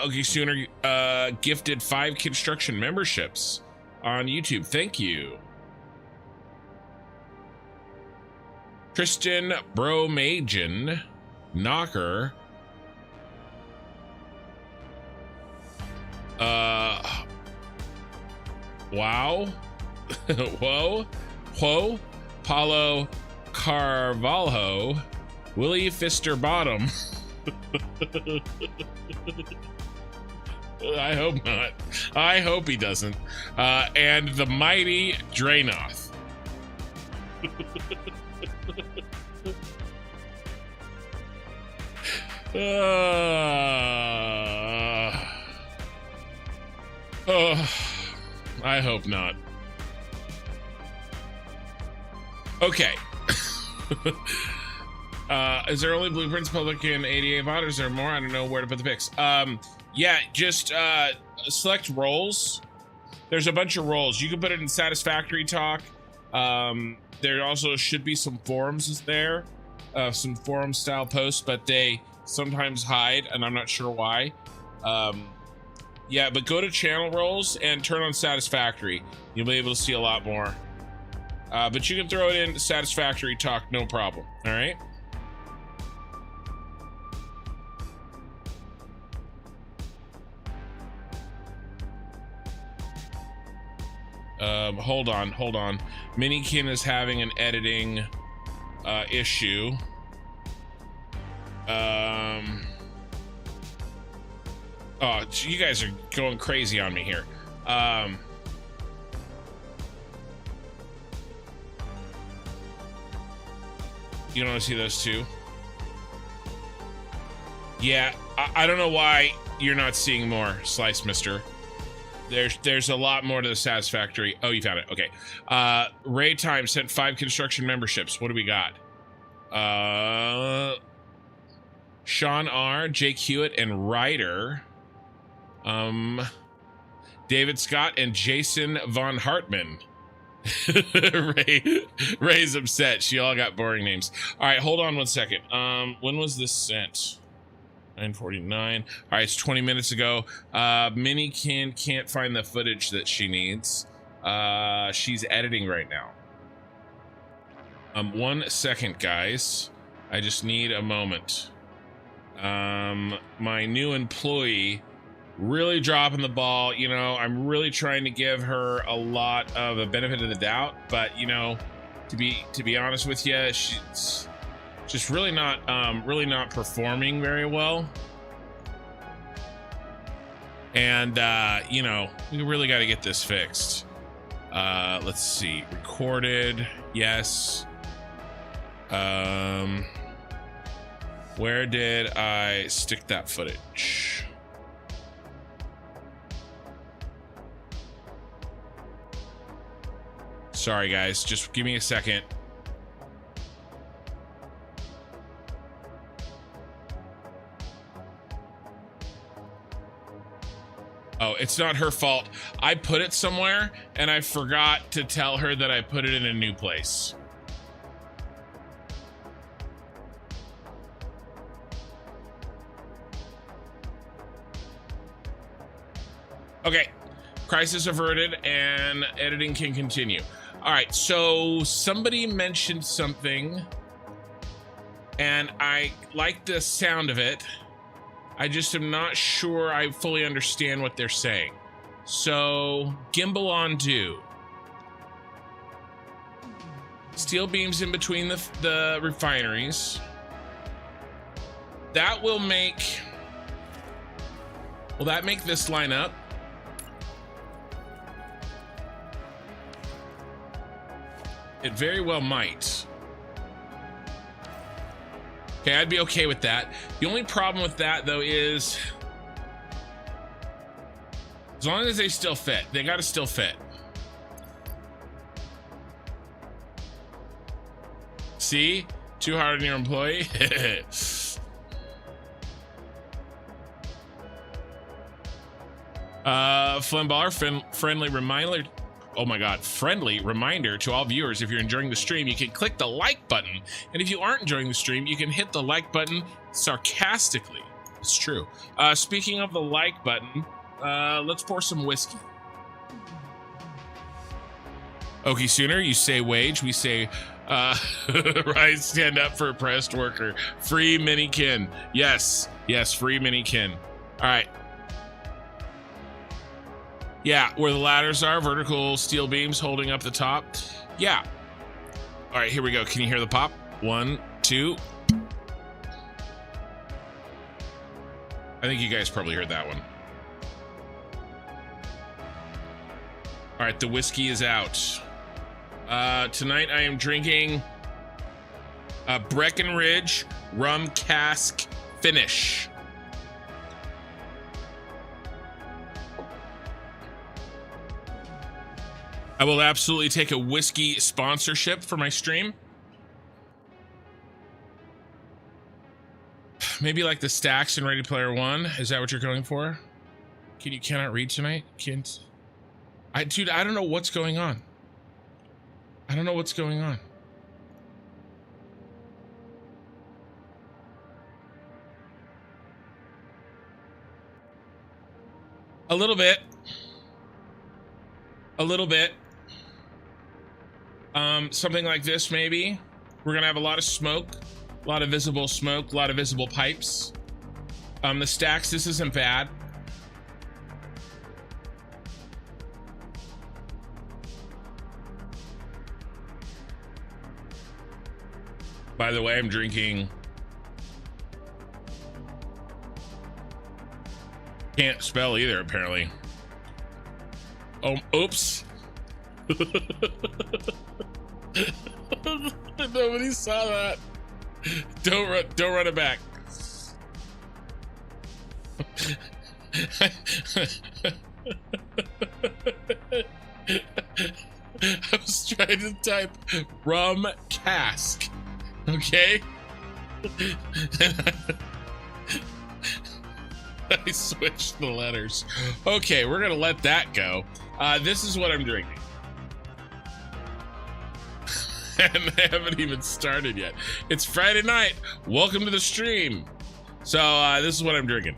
Okay, Sooner gifted 5 construction memberships on YouTube. Thank you. Tristan Bromagen Knocker. Wow. Whoa. Whoa. Paulo Carvalho. Willie Fister Bottom. I hope not. I hope he doesn't. And the mighty Dranoth. I hope not. Okay. Is there only blueprints public in ADA VOD, or is there more? I don't know where to put the pics. Yeah, just select roles. There's a bunch of roles. You can put it in Satisfactory talk. There also should be some forums there, some forum style posts, but they sometimes hide, and I'm not sure why. Yeah, but go to channel roles and turn on Satisfactory. You'll be able to see a lot more. But you can throw it in Satisfactory talk, no problem. All right. Hold on. Minikin is having an editing issue. Oh, you guys are going crazy on me here. You don't want to see those two? Yeah, I don't know why you're not seeing more, Slice Mister. There's a lot more to the Satisfactory. Oh, you found it. Okay. Ray Time sent 5 construction memberships. What do we got? Sean R, Jake Hewitt, and Ryder. David Scott and Jason Von Hartman. Ray's upset. She all got boring names. All right, hold on one second. When was this sent? 9:49. All right, it's 20 minutes ago. Minnie can't find the footage that she needs. She's editing right now. 1 second, guys. I just need a moment. My new employee really dropping the ball. You know, I'm really trying to give her a lot of a benefit of the doubt, but you know, to be honest with you, she's just really not performing very well. And you know, we really got to get this fixed. Let's see. Recorded, yes. Where did I stick that footage? Sorry guys, just give me a second. Oh, it's not her fault. I put it somewhere and I forgot to tell her that I put it in a new place. Okay, crisis averted and editing can continue. All right, so somebody mentioned something and I like the sound of it. I just am not sure I fully understand what they're saying. So, gimbal on do. Steel beams in between the refineries. That will make... Will that make this line up? It very well might. Okay, I'd be okay with that. The only problem with that, though, is as long as they still fit, they got to still fit. See? Too hard on your employee? Flambar, friendly reminder. Oh my God, friendly reminder to all viewers, if you're enjoying the stream, you can click the like button. And if you aren't enjoying the stream, you can hit the like button sarcastically. It's true. Speaking of the like button, let's pour some whiskey. Okay, Sooner, you say wage, we say rise, stand up for oppressed worker. Free Minikin. Yes, yes, free Minikin. All right. Yeah, where the ladders are, vertical steel beams holding up the top. Yeah. All right, here we go. Can you hear the pop? 1, 2. I think you guys probably heard that one. All right, the whiskey is out. Tonight I am drinking Breckenridge Rum Cask Finish. I will absolutely take a whiskey sponsorship for my stream. Maybe like the stacks in Ready Player One. Is that what you're going for? You cannot read tonight? Dude, I don't know what's going on. I don't know what's going on. A little bit. A little bit. Something like this, maybe. We're gonna have a lot of smoke, a lot of visible smoke, a lot of visible pipes. The stacks, this isn't bad. By the way, I'm drinking. Can't spell either, apparently. Oh, oops. Nobody saw that. Don't run it back. I was trying to type rum cask. Okay? I switched the letters. Okay, we're gonna let that go. This is what I'm drinking. And I haven't even started yet. It's Friday night. Welcome to the stream. So this is what I'm drinking.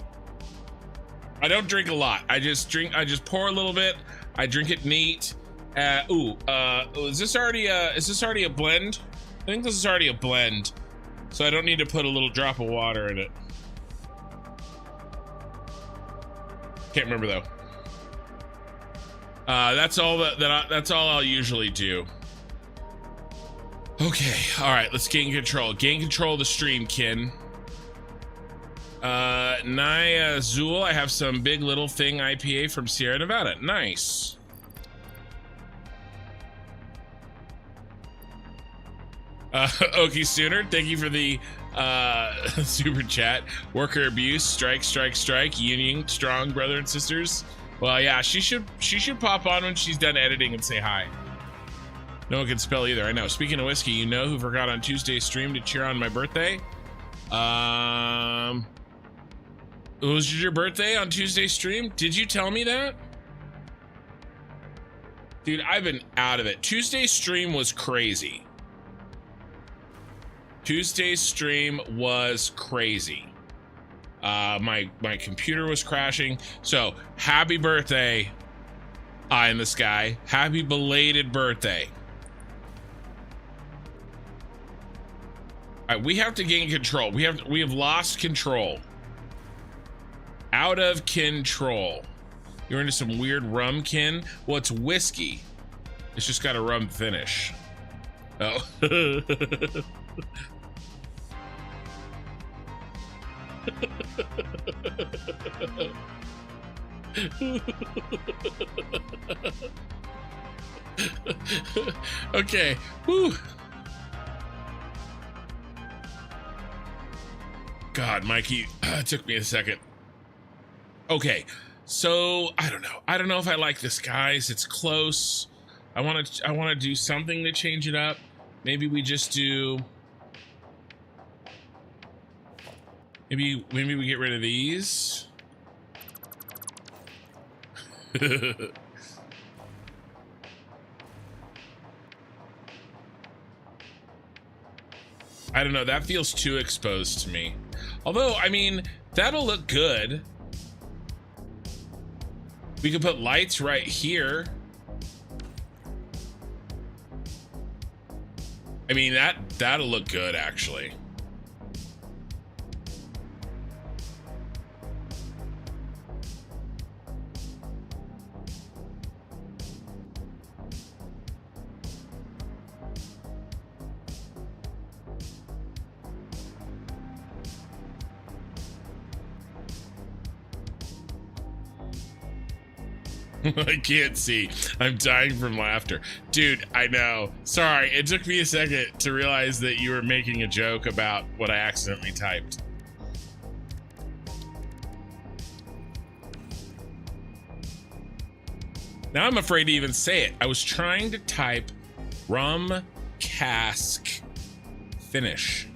I don't drink a lot. I just pour a little bit. I drink it neat. Is this already a blend? I think this is already a blend. So I don't need to put a little drop of water in it. Can't remember though. That's all that's all I'll usually do. Okay, all right, let's gain control. Gain control of the stream, kin. Naya Zool, I have some Big Little Thing IPA from Sierra Nevada. Nice. Okie Sooner, thank you for the super chat. Worker abuse, strike, strike, strike. Union strong, brother and sisters. Well, yeah, she should pop on when she's done editing and say hi. No one can spell either. I know. Speaking of whiskey, you know who forgot on Tuesday's stream to cheer on my birthday? Was your birthday on Tuesday's stream? Did you tell me that? Dude, I've been out of it. Tuesday's stream was crazy. Tuesday's stream was crazy. My computer was crashing. So happy birthday, Eye in the Sky. Happy belated birthday. All right, we have to gain control. We have lost control. Out of control. You're into some weird rum, kin. Well, it's whiskey. It's just got a rum finish. Oh. Okay. Whew. God, Mikey, it took me a second. Okay, so I don't know if I like this, guys. It's close. I want to do something to change it up. Maybe we just do. Maybe we get rid of these. I don't know. That feels too exposed to me. Although, I mean, that'll look good. We could put lights right here. I mean, that'll look good, actually. I can't see. I'm dying from laughter. Dude, I know. Sorry, it took me a second to realize that you were making a joke about what I accidentally typed. Now I'm afraid to even say it. I was trying to type rum cask finish.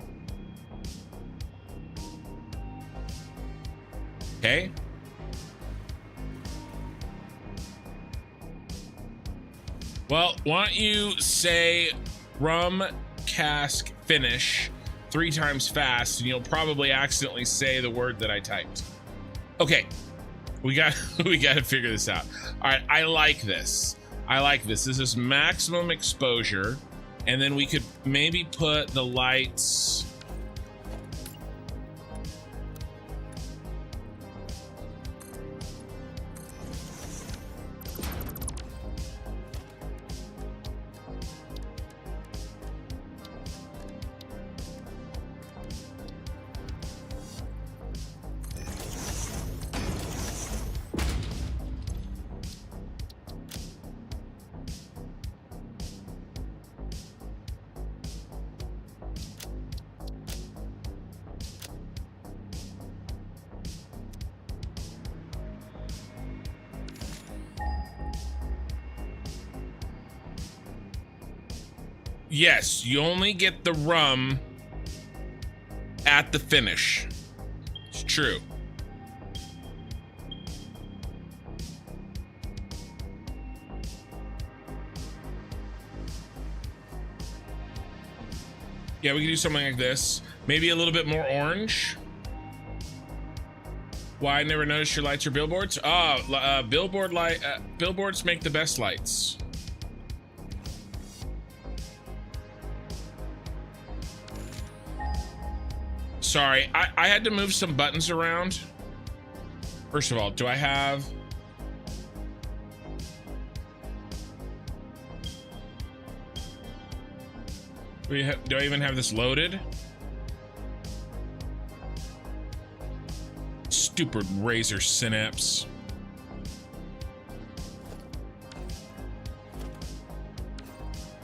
Okay. Well, why don't you say rum cask finish 3 times fast, and you'll probably accidentally say the word that I typed. Okay, we got to figure this out. All right, I like this. This is maximum exposure, and then we could maybe put the lights. Yes, you only get the rum at the finish. It's true. Yeah, we can do something like this. Maybe a little bit more orange. Why I never noticed your lights or billboards? Billboards make the best lights. Sorry, I had to move some buttons around. First of all, do I have... Do I even have this loaded? Stupid Razer Synapse.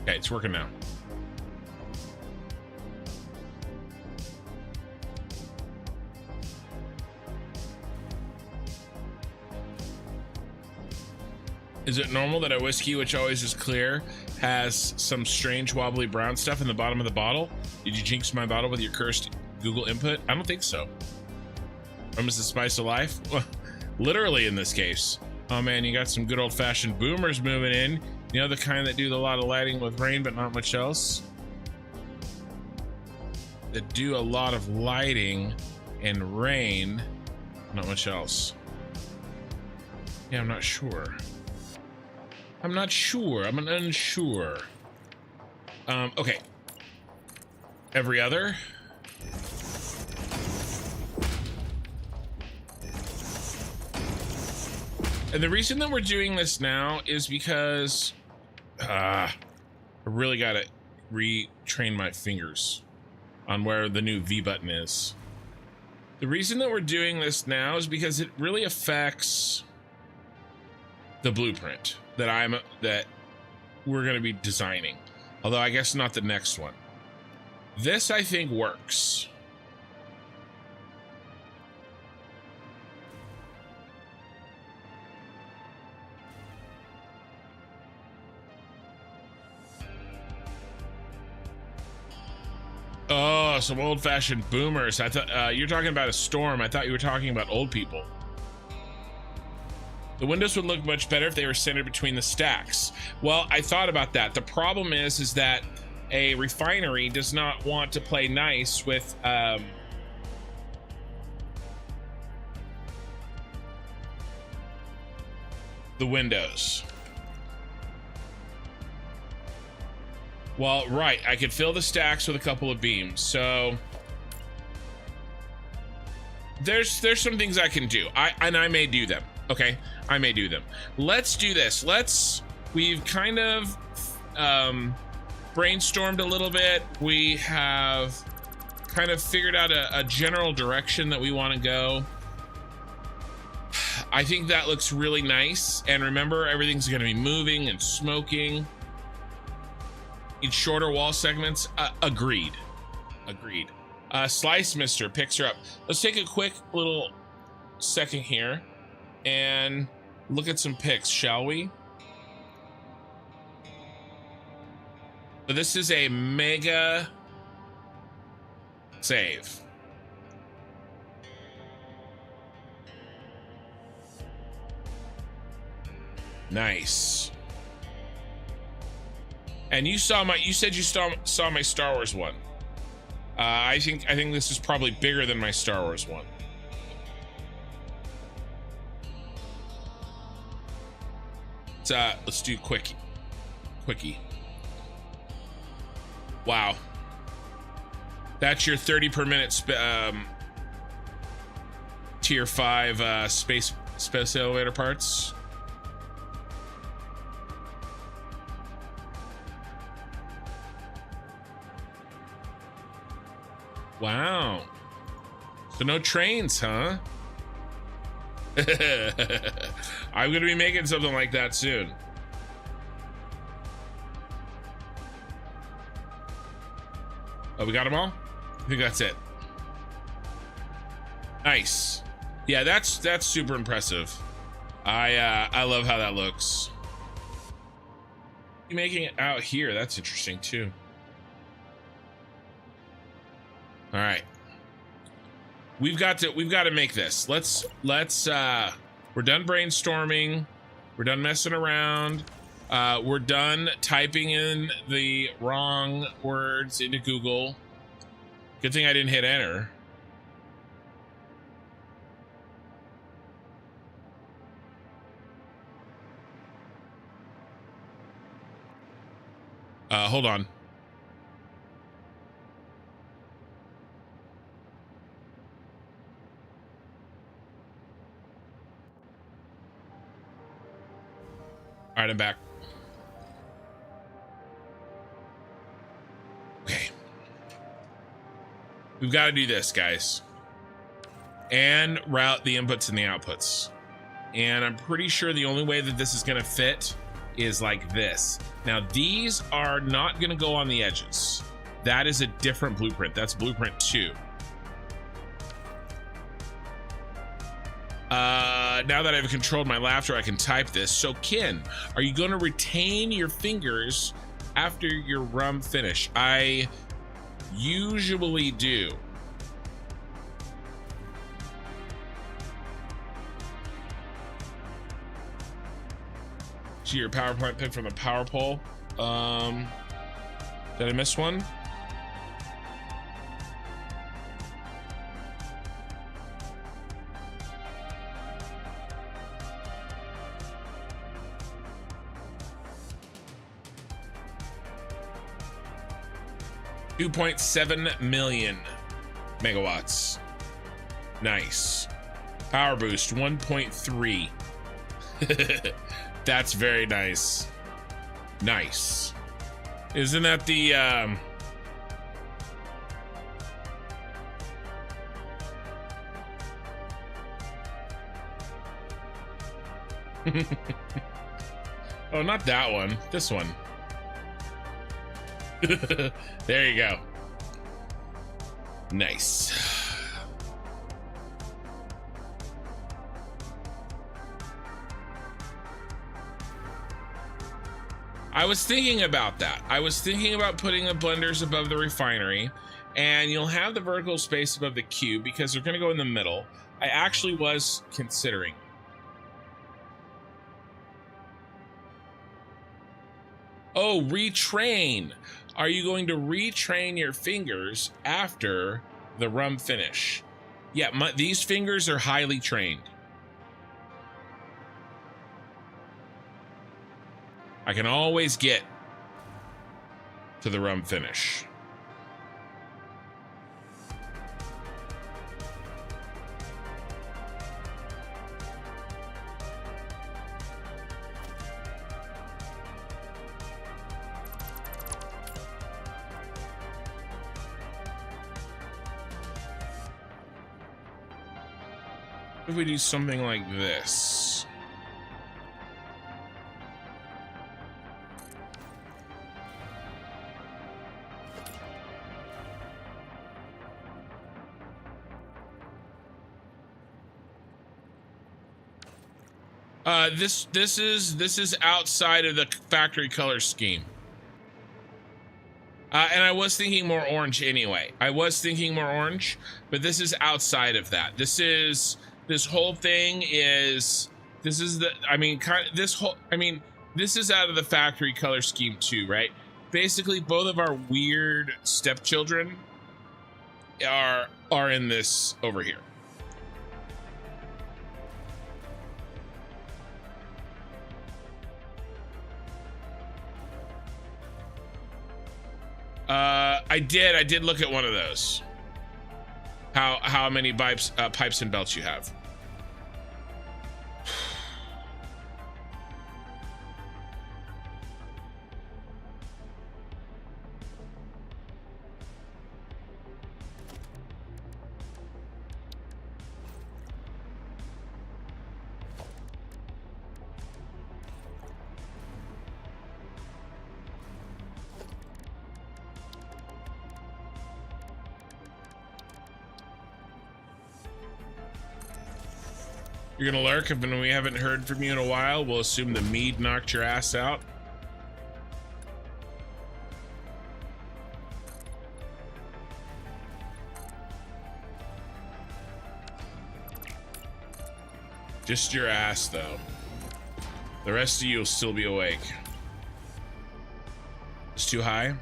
Okay, it's working now. Is it normal that a whiskey, which always is clear, has some strange wobbly brown stuff in the bottom of the bottle? Did you jinx my bottle with your cursed Google input? I don't think so. Rum is the spice of life? Well, literally in this case. Oh man, you got some good old-fashioned boomers moving in. You know, the kind that do a lot of lighting with rain but not much else? That do a lot of lighting and rain, not much else. Yeah, I'm not sure. I'm not sure. I'm unsure. Okay. Every other. And the reason that we're doing this now is because I really gotta retrain my fingers on where the new V button is. The reason that we're doing this now is because it really affects the blueprint that we're going to be designing, although I guess not the next one. This I think works. Oh, some old-fashioned boomers. I thought you're talking about a storm. I thought you were talking about old people. The windows would look much better if they were centered between the stacks. Well, I thought about that. The problem is that a refinery does not want to play nice with the windows. Well, right, I could fill the stacks with a couple of beams, so there's some things I can do. I may do them. Okay, I may do them. Let's do this. We've kind of brainstormed a little bit. We have kind of figured out a general direction that we want to go. I think that looks really nice. And remember, everything's going to be moving and smoking. Need shorter wall segments. Agreed. Slice Mister picks her up. Let's take a quick little second here and look at some pics, shall we? So this is a mega save. Nice. And you said you saw my Star Wars one. I think this is probably bigger than my Star Wars one. Let's do quickie. Wow. That's your 30 per minute tier 5 space elevator parts. Wow. So no trains, huh? I'm gonna be making something like that soon. Oh, we got them all? I think that's it. Nice. Yeah, that's super impressive. I love how that looks. You making it out here? That's interesting too. All right. We've got to make this. Let's we're done brainstorming. We're done messing around. We're done typing in the wrong words into Google. Good thing I didn't hit enter. Hold on. All right, I'm back. Okay. We've got to do this, guys. And route the inputs and the outputs. And I'm pretty sure the only way that this is going to fit is like this. Now, these are not going to go on the edges. That is a different blueprint. That's blueprint 2. Now that I've controlled my laughter, I can type this. So, Ken, are you going to retain your fingers after your rum finish? I usually do. See your PowerPoint pick from the power pole. Did I miss one? $2.7 million megawatts. Nice. Power boost 1.3. That's very nice. Nice. Isn't that the oh, not that one. This one. There you go. Nice. I was thinking about that. I was thinking about putting the blenders above the refinery, and you'll have the vertical space above the cube because they're going to go in the middle. I actually was considering. Oh, retrain. Are you going to retrain your fingers after the rum finish? Yeah, these fingers are highly trained. I can always get to the rum finish. If we do something like this. This is outside of the factory color scheme. And I was thinking more orange anyway. I was thinking more orange, but this is outside of that. This whole thing is, this is out of the factory color scheme too, right? Basically, both of our weird stepchildren are in this over here. I did look at one of those. How many pipes and belts you have. You're gonna lurk, and when we haven't heard from you in a while, we'll assume the mead knocked your ass out. Just your ass, though. The rest of you will still be awake. It's too high?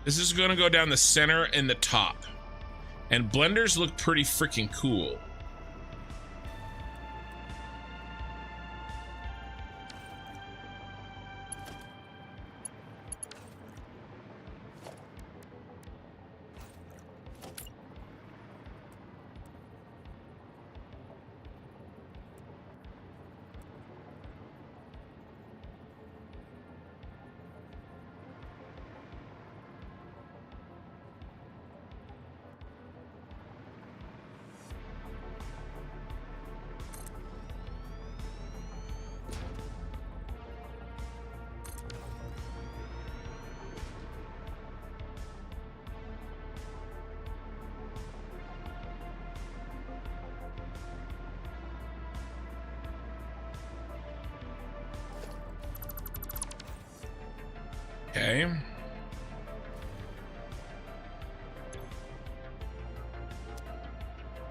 This is gonna go down the center and the top. And blenders look pretty freaking cool. Okay.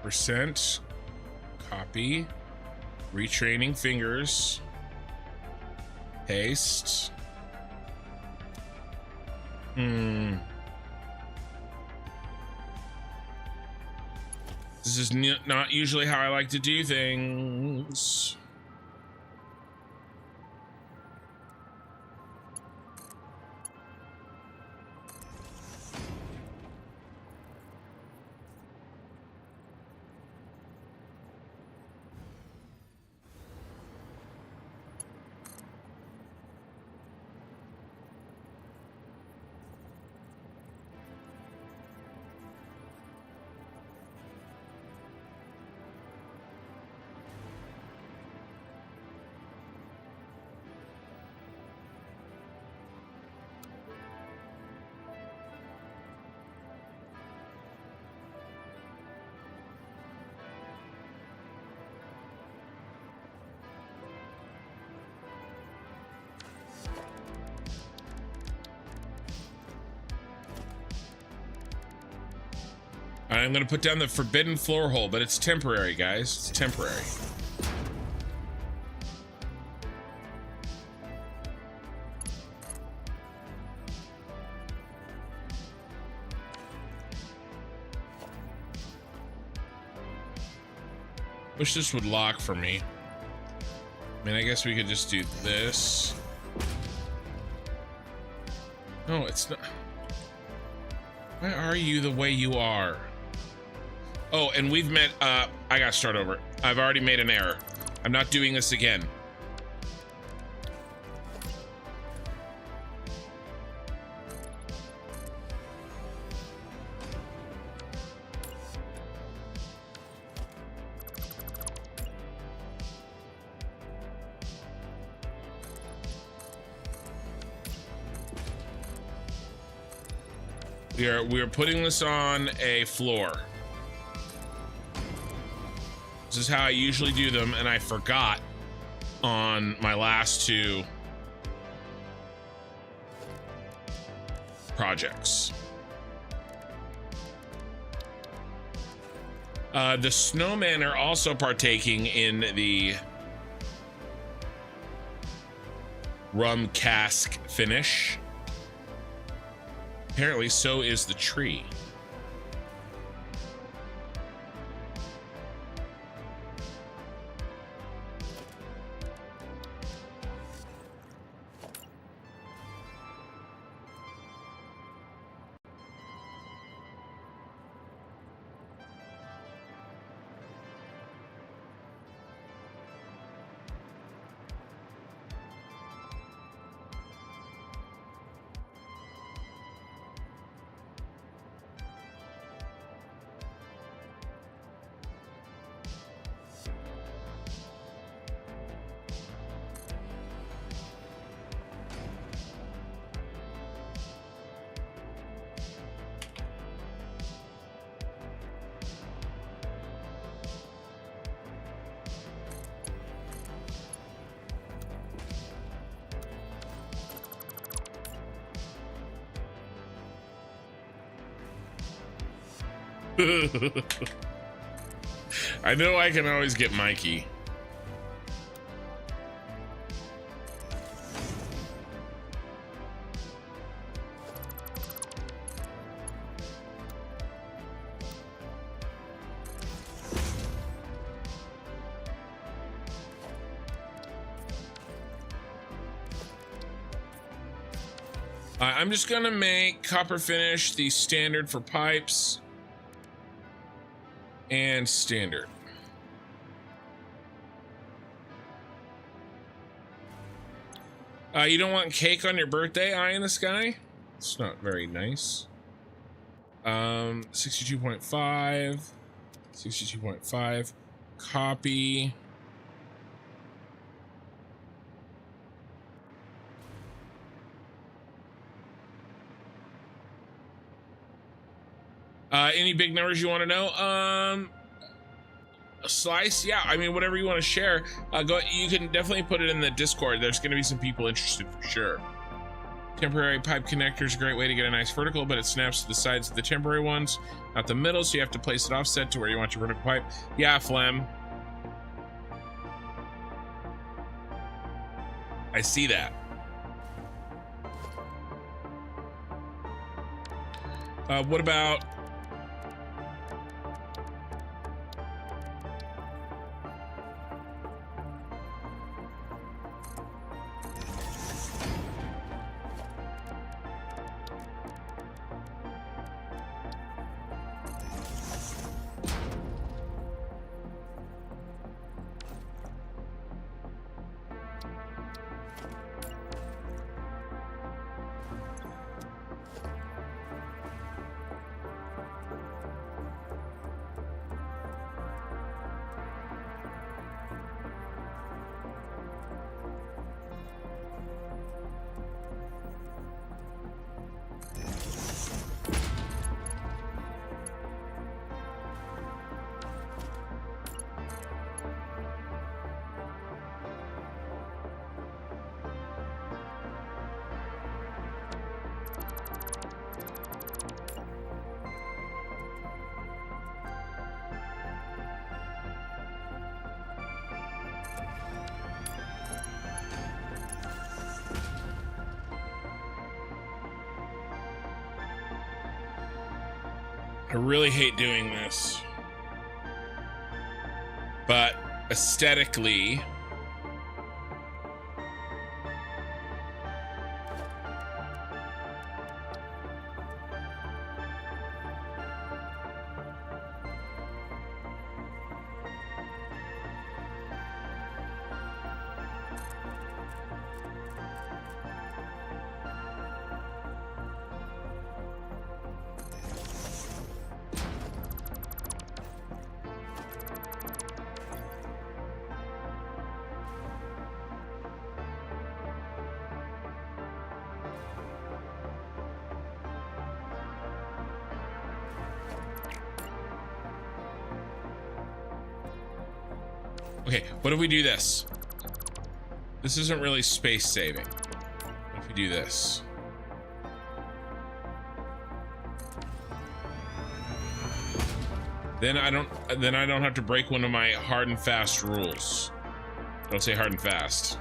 Percent. Copy. Retraining fingers. Paste. This is not usually how I like to do things. I'm gonna put down the forbidden floor hole, but it's temporary, guys. It's temporary. Wish this would lock for me. I mean, I guess we could just do this. No, it's not. Why are you the way you are? Oh, and we've met, I gotta start over. I've already made an error. I'm not doing this again. We are putting this on a floor. This is how I usually do them, and I forgot on my last two projects. The snowmen are also partaking in the rum cask finish. Apparently, so is the tree. I know I can always get Mikey. I'm just gonna make copper finish the standard for pipes and standard. You don't want cake on your birthday, eye in the sky? It's not very nice. 62.5, 62.5, copy. Any big numbers you want to know? A slice? Yeah, I mean, whatever you want to share. You can definitely put it in the Discord. There's going to be some people interested for sure. Temporary pipe connector is a great way to get a nice vertical, but it snaps to the sides of the temporary ones, not the middle, so you have to place it offset to where you want your vertical pipe. Yeah, Flem. I see that. What about... I really hate doing this, but aesthetically, okay, what if we do this? This isn't really space saving. What if we do this? Then I don't have to break one of my hard and fast rules. Don't say hard and fast.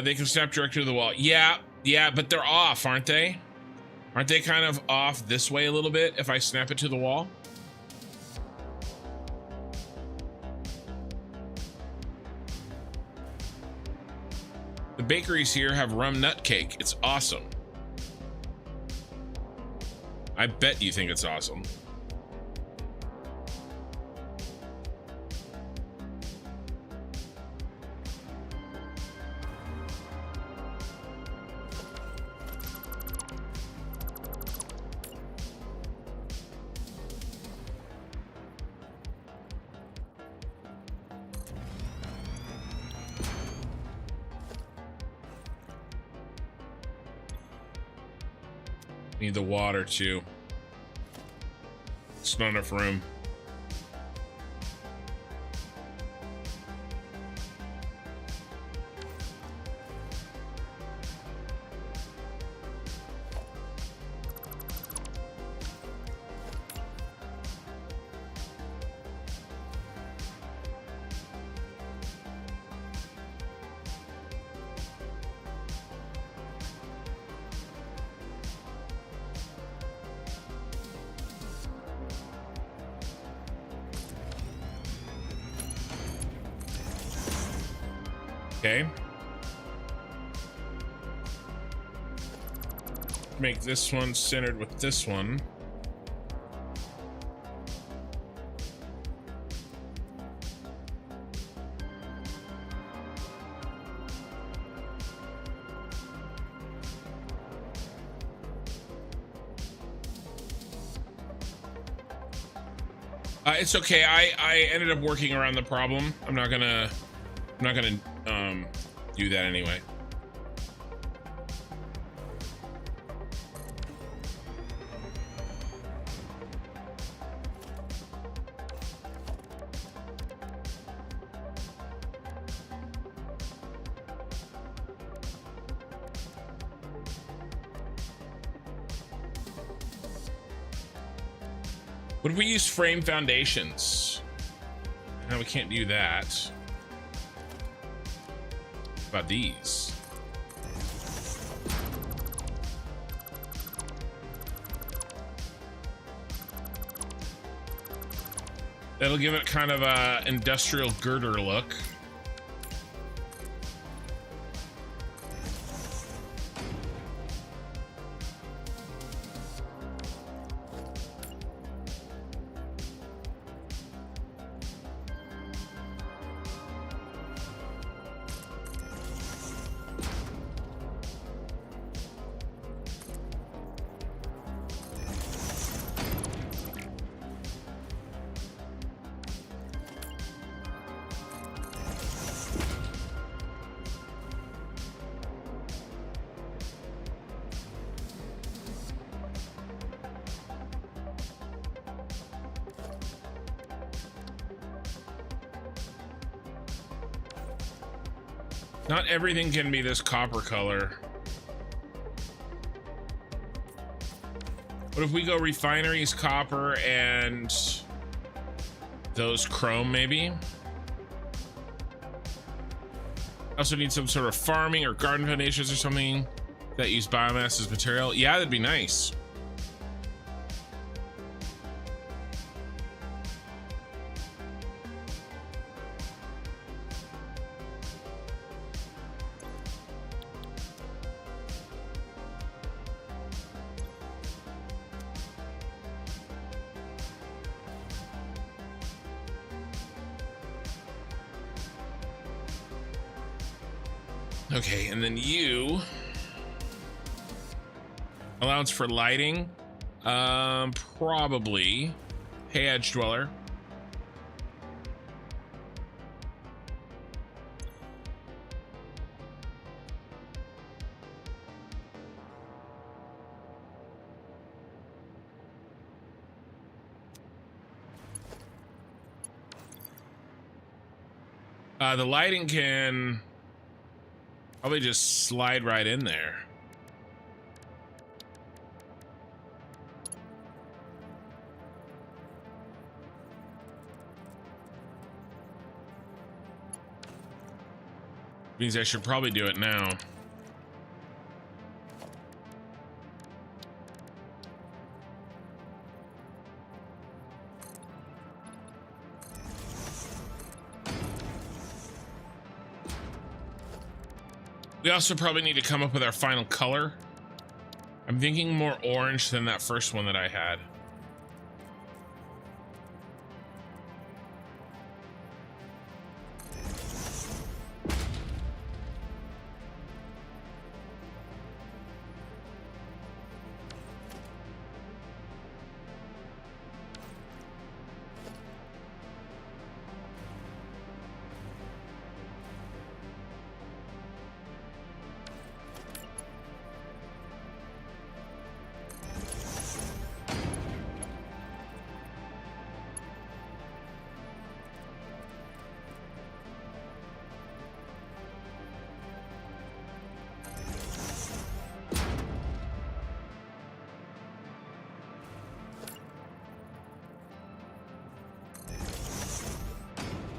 They can snap directly to the wall. Yeah, but they're off, aren't they? Aren't they kind of off this way a little bit if I snap it to the wall? The bakeries here have rum nut cake. It's awesome. I bet you think it's awesome. Need the water too. It's not enough room. Okay. Make this one centered with this one. It's okay. I ended up working around the problem. I'm not gonna do that anyway. What if we use frame foundations? No, we can't do that. What about these? That'll give it kind of a industrial girder look. Not everything can be this copper color. What if we go refineries copper and those chrome maybe? Also need some sort of farming or garden foundations or something that use biomass as material. Yeah, that'd be nice. Okay, and then you allowance for lighting, probably Hey Edge Dweller. The lighting can probably just slide right in there. Means I should probably do it now. We also probably need to come up with our final color. I'm thinking more orange than that first one that I had.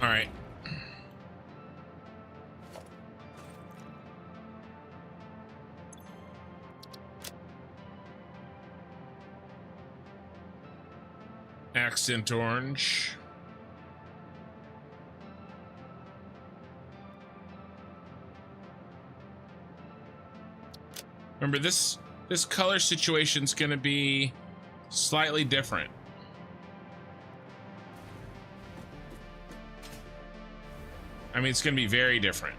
All right. Accent orange. Remember, this color situation is going to be slightly different. I mean, it's going to be very different.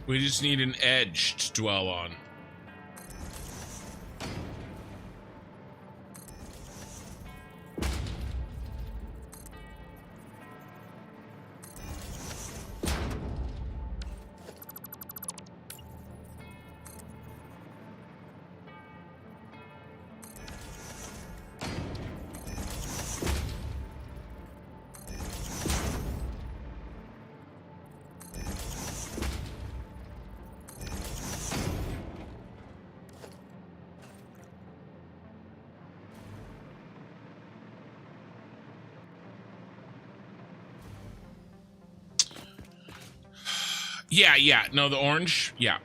We just need an edge to dwell on. Yeah. No, the orange. Yeah.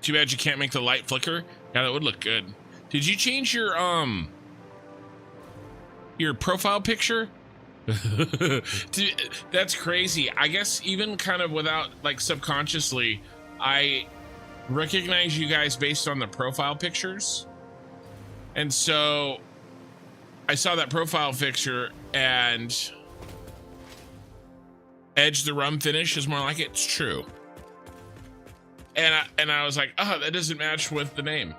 Too bad you can't make the light flicker. Yeah, that would look good. Did you change your profile picture? That's crazy. I guess even kind of without, like, subconsciously, I recognize you guys based on the profile pictures. And so I saw that profile picture and Edge the rum finish is more like it. It's true. And I was like, oh, that doesn't match with the name.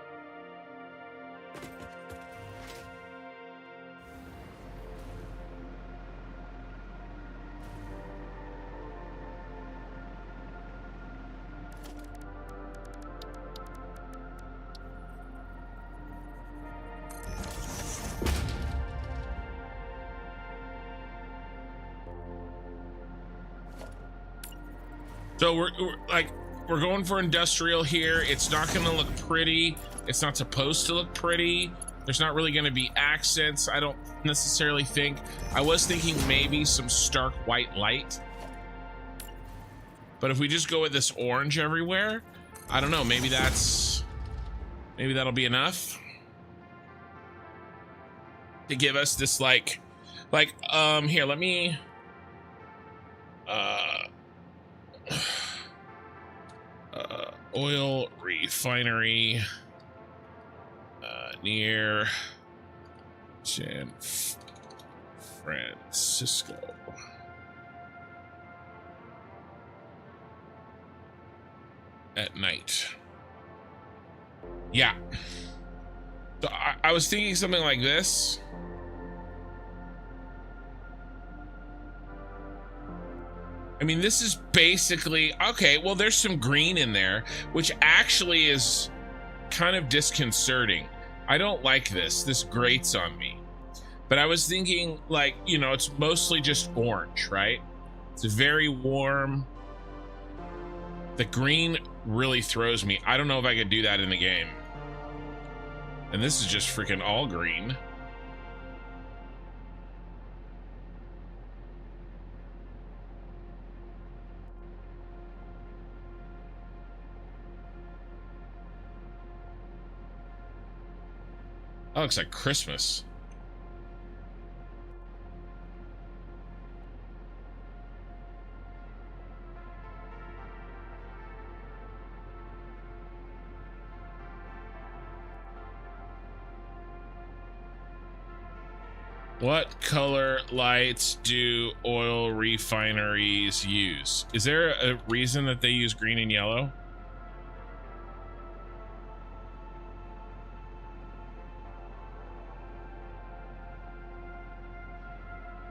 So we're going for industrial here. It's not going to look pretty. It's not supposed to look pretty. There's not really going to be accents, I don't necessarily think. I was thinking maybe some stark white light. But if we just go with this orange everywhere, I don't know, maybe that'll be enough to give us this here, let me oil refinery near San Francisco. At night. Yeah. So I was thinking something like this. I mean, this is basically, okay, well, there's some green in there, which actually is kind of disconcerting. I don't like this. This grates on me. But I was thinking, like, you know, it's mostly just orange, right? It's very warm. The green really throws me. I don't know if I could do that in the game. And this is just freaking all green. That looks like Christmas. What color lights do oil refineries use? Is there a reason that they use green and yellow?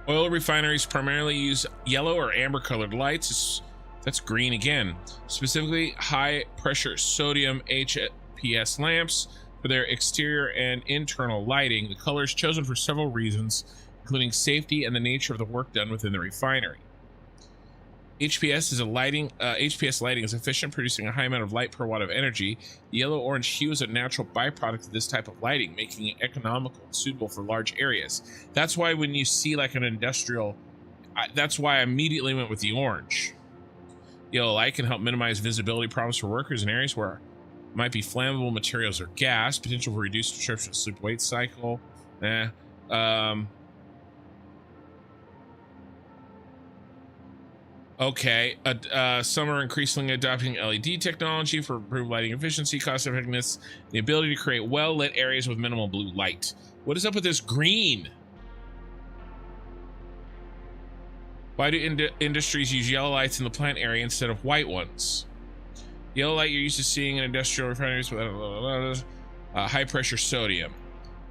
Oil refineries primarily use yellow or amber colored lights. That's green again. Specifically, high pressure sodium HPS lamps for their exterior and internal lighting. The color is chosen for several reasons, including safety and the nature of the work done within the refinery. HPS lighting is efficient, producing a high amount of light per watt of energy. The yellow-orange hue is a natural byproduct of this type of lighting, making it economical and suitable for large areas. That's why when you see like an industrial, that's why I immediately went with the orange. Yellow light can help minimize visibility problems for workers in areas where might be flammable materials or gas. Potential for reduced disruption of sleep wait cycle. Okay, some are increasingly adopting LED technology for improved lighting efficiency, cost effectiveness, the ability to create well-lit areas with minimal blue light. What is up with this green? Why do industries use yellow lights in the plant area instead of white ones? Yellow light you're used to seeing in industrial refineries with high pressure sodium.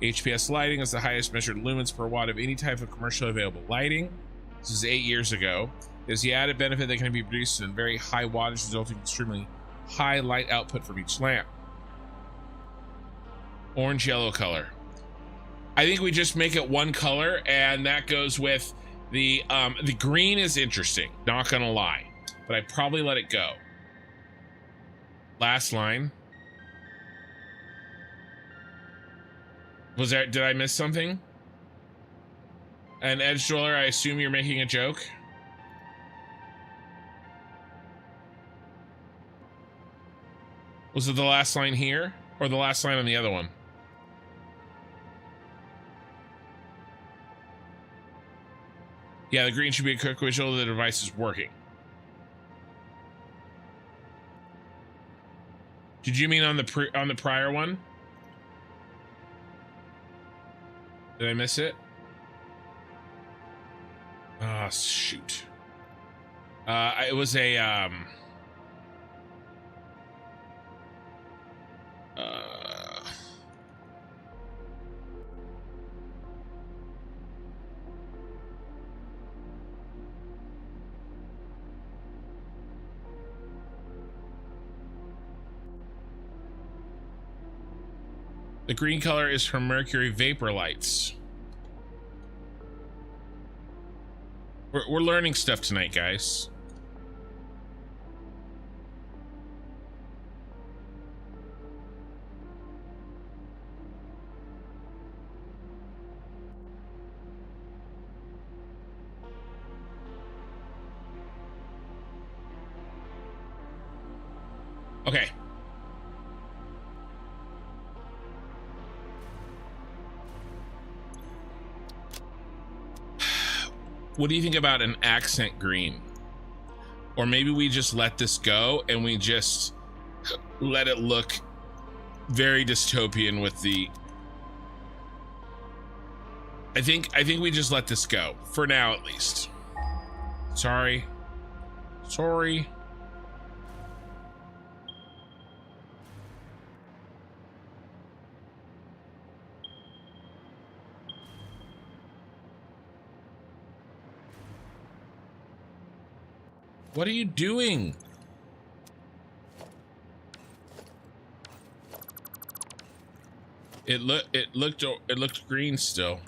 HPS lighting is the highest measured lumens per watt of any type of commercially available lighting. This is 8 years ago. There's the added benefit that can be produced in very high wattage, resulting in extremely high light output from each lamp. Orange yellow color. I think we just make it one color, and that goes with the green is interesting, not gonna lie, but I'd probably let it go. Last line. Did I miss something? An edge driller, I assume you're making a joke. Was it the last line here or the last line on the other one? Yeah, the green should be a quick visual the device is working. Did you mean on the prior one? Did I miss it? Ah, shoot. It was a the green color is from mercury vapor lights. We're learning stuff tonight, guys. Okay. What do you think about an accent green? Or maybe we just let this go and we just let it look very dystopian with the... I think we just let this go for now, at least. Sorry. What are you doing? It looked green still.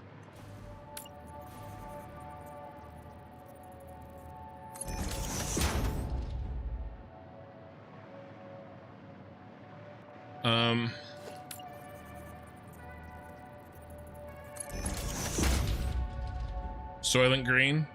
Soylent Green.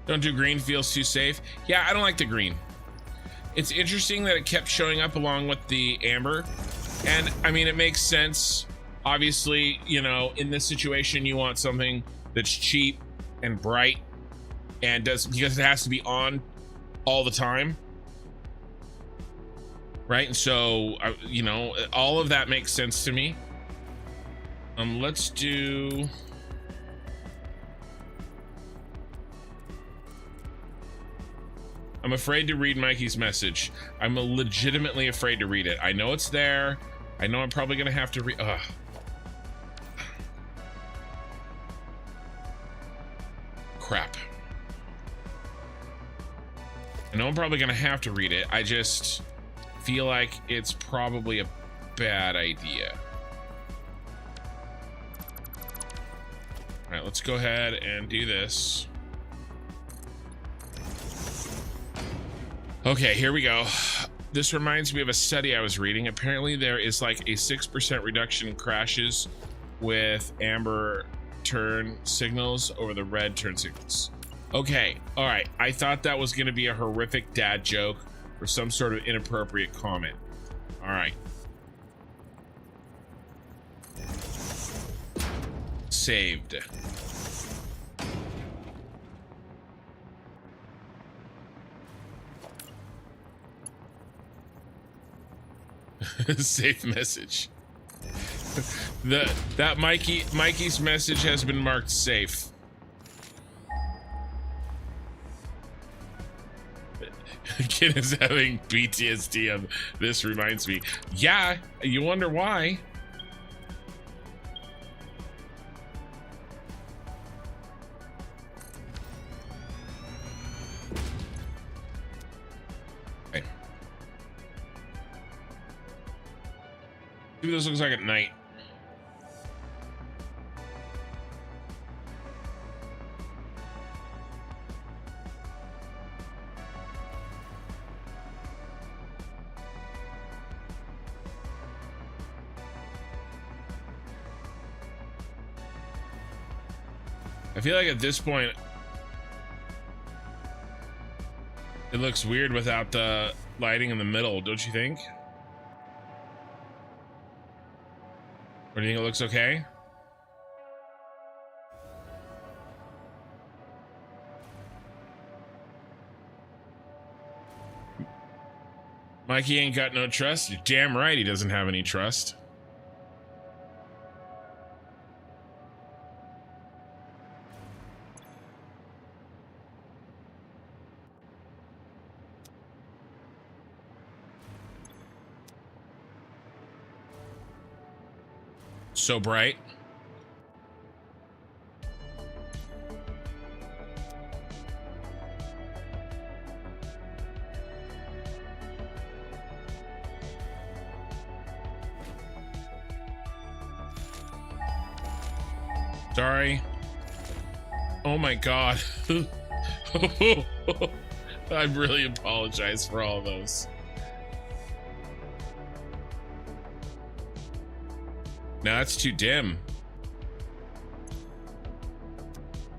Don't do green, feels too safe. Yeah, I don't like the green. It's interesting that it kept showing up along with the amber. And I mean, it makes sense. Obviously, you know, in this situation, you want something that's cheap and bright and because it has to be on all the time. Right. And so, you know, all of that makes sense to me. Let's do. I'm afraid to read Mikey's message. I'm legitimately afraid to read it. I know it's there. I know I'm probably gonna have to read. Crap. I know I'm probably gonna have to read it. I just feel like it's probably a bad idea. All right, let's go ahead and do this. Okay, here we go. This reminds me of a study I was reading. Apparently there is like a 6% reduction in crashes with amber turn signals over the red turn signals. Okay, all right. I thought that was gonna be a horrific dad joke or some sort of inappropriate comment. All right. Saved. Safe message. That Mikey's message has been marked safe. Kid is having PTSD on this reminds me. Yeah, you wonder why. Okay. See what this looks like at night. I feel like at this point it looks weird without the lighting in the middle, don't you think? Or do you think it looks okay? Mikey ain't got no trust. You're damn right he doesn't have any trust. So bright. Sorry. Oh my God. I really apologize for all those. No, that's too dim.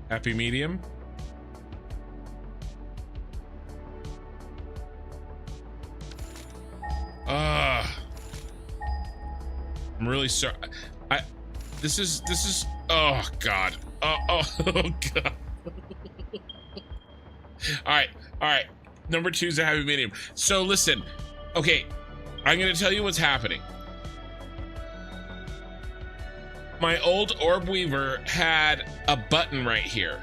Happy medium. I'm really sorry. This is oh God. Oh God. All right. Number 2 is a happy medium. So listen, okay, I'm gonna tell you what's happening. My old orb weaver had a button right here.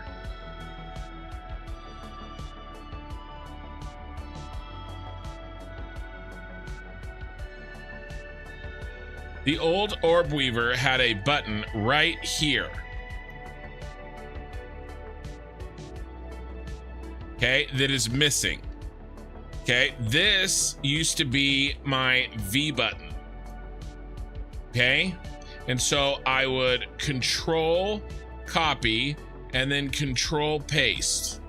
The old orb weaver had a button right here. Okay, that is missing. Okay, this used to be my V button. Okay, and so I would control copy and then control paste.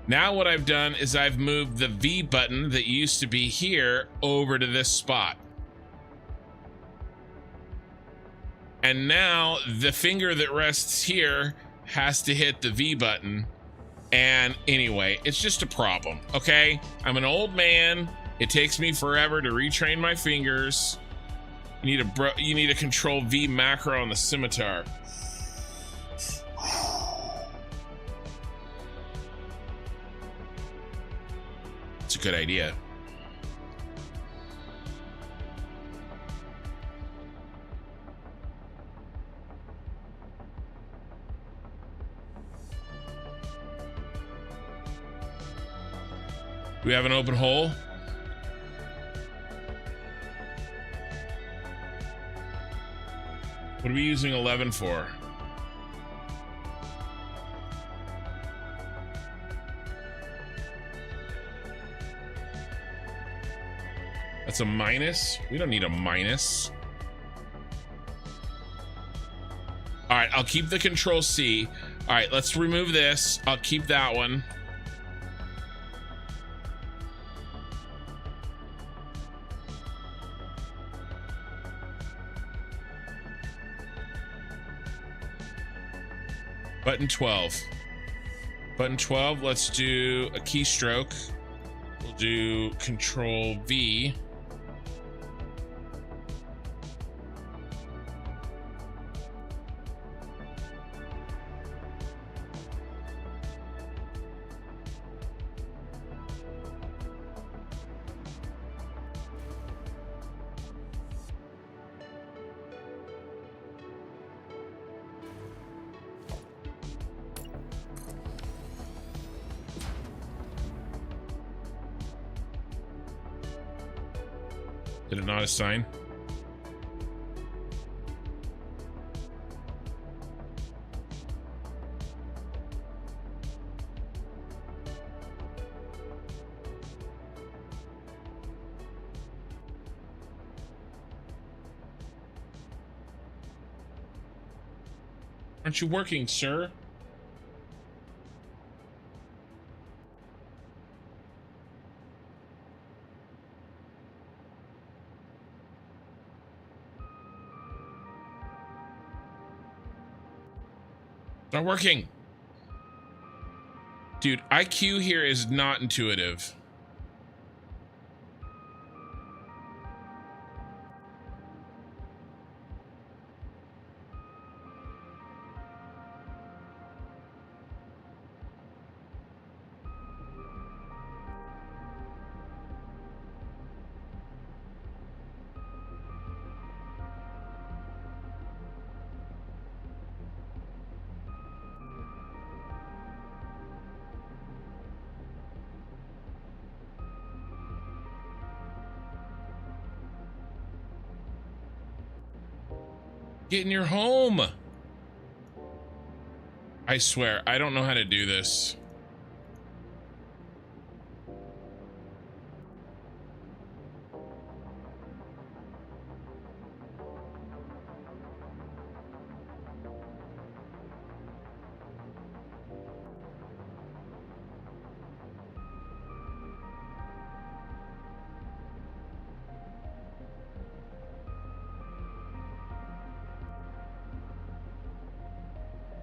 Now what I've done is I've moved the V button that used to be here over to this spot. And now the finger that rests here has to hit the V button. And anyway, it's just a problem, okay? I'm an old man. It takes me forever to retrain my fingers. You need a Control V macro on the scimitar. It's a good idea. Do we have an open hole? What are we using 11 for? That's a minus. We don't need a minus. All right, I'll keep the Control C. All right, let's remove this. I'll keep that one. Button 12. Button 12, let's do a keystroke. We'll do Control V. Did it not assign? Aren't you working, sir? Not working. Dude, IQ here is not intuitive. Get in your home. I swear, I don't know how to do this.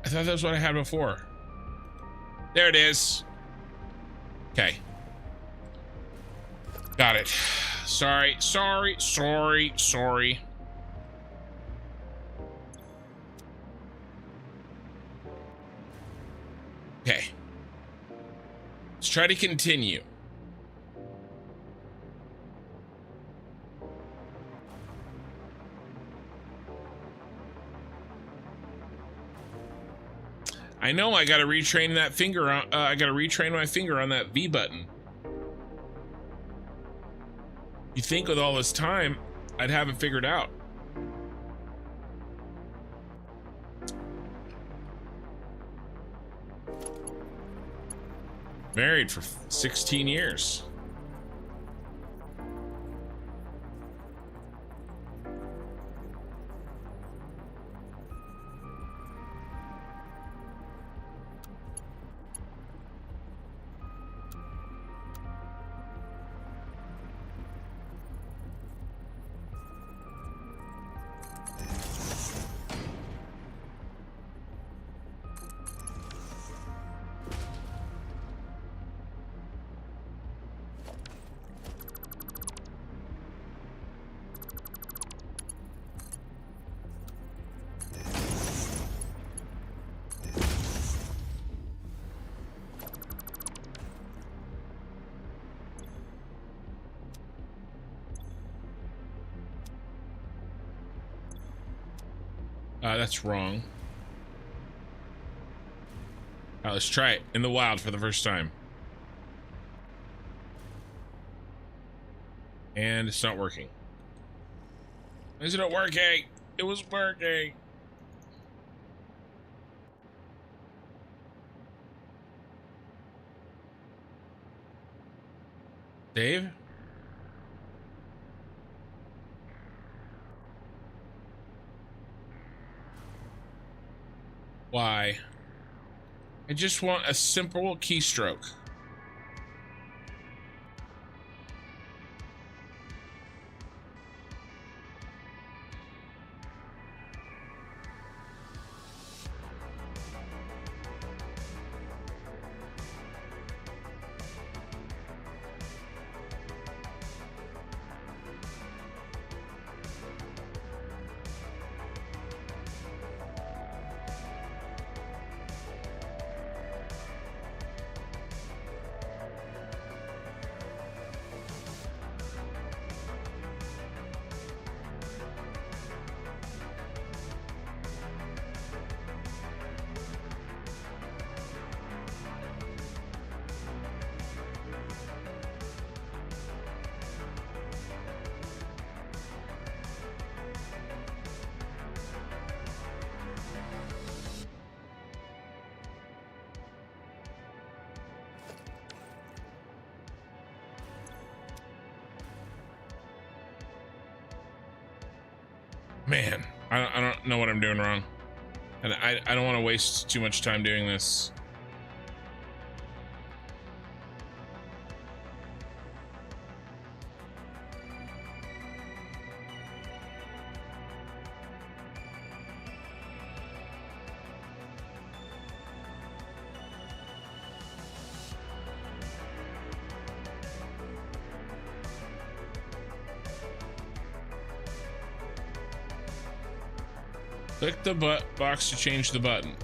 I thought that was what I had before. There it is. Okay. Got it. Sorry. Okay. Let's try to continue. I know I gotta retrain that finger on, I gotta retrain my finger on that V button. You think with all this time, I'd have it figured out. Married for 16 years. That's wrong. All right, let's try it in the wild for the first time. And it's not working. Is it not working? It was working. Dave? Why? I just want a simple keystroke. Man, I don't know what I'm doing wrong. And I don't want to waste too much time doing this. Click the box to change the button.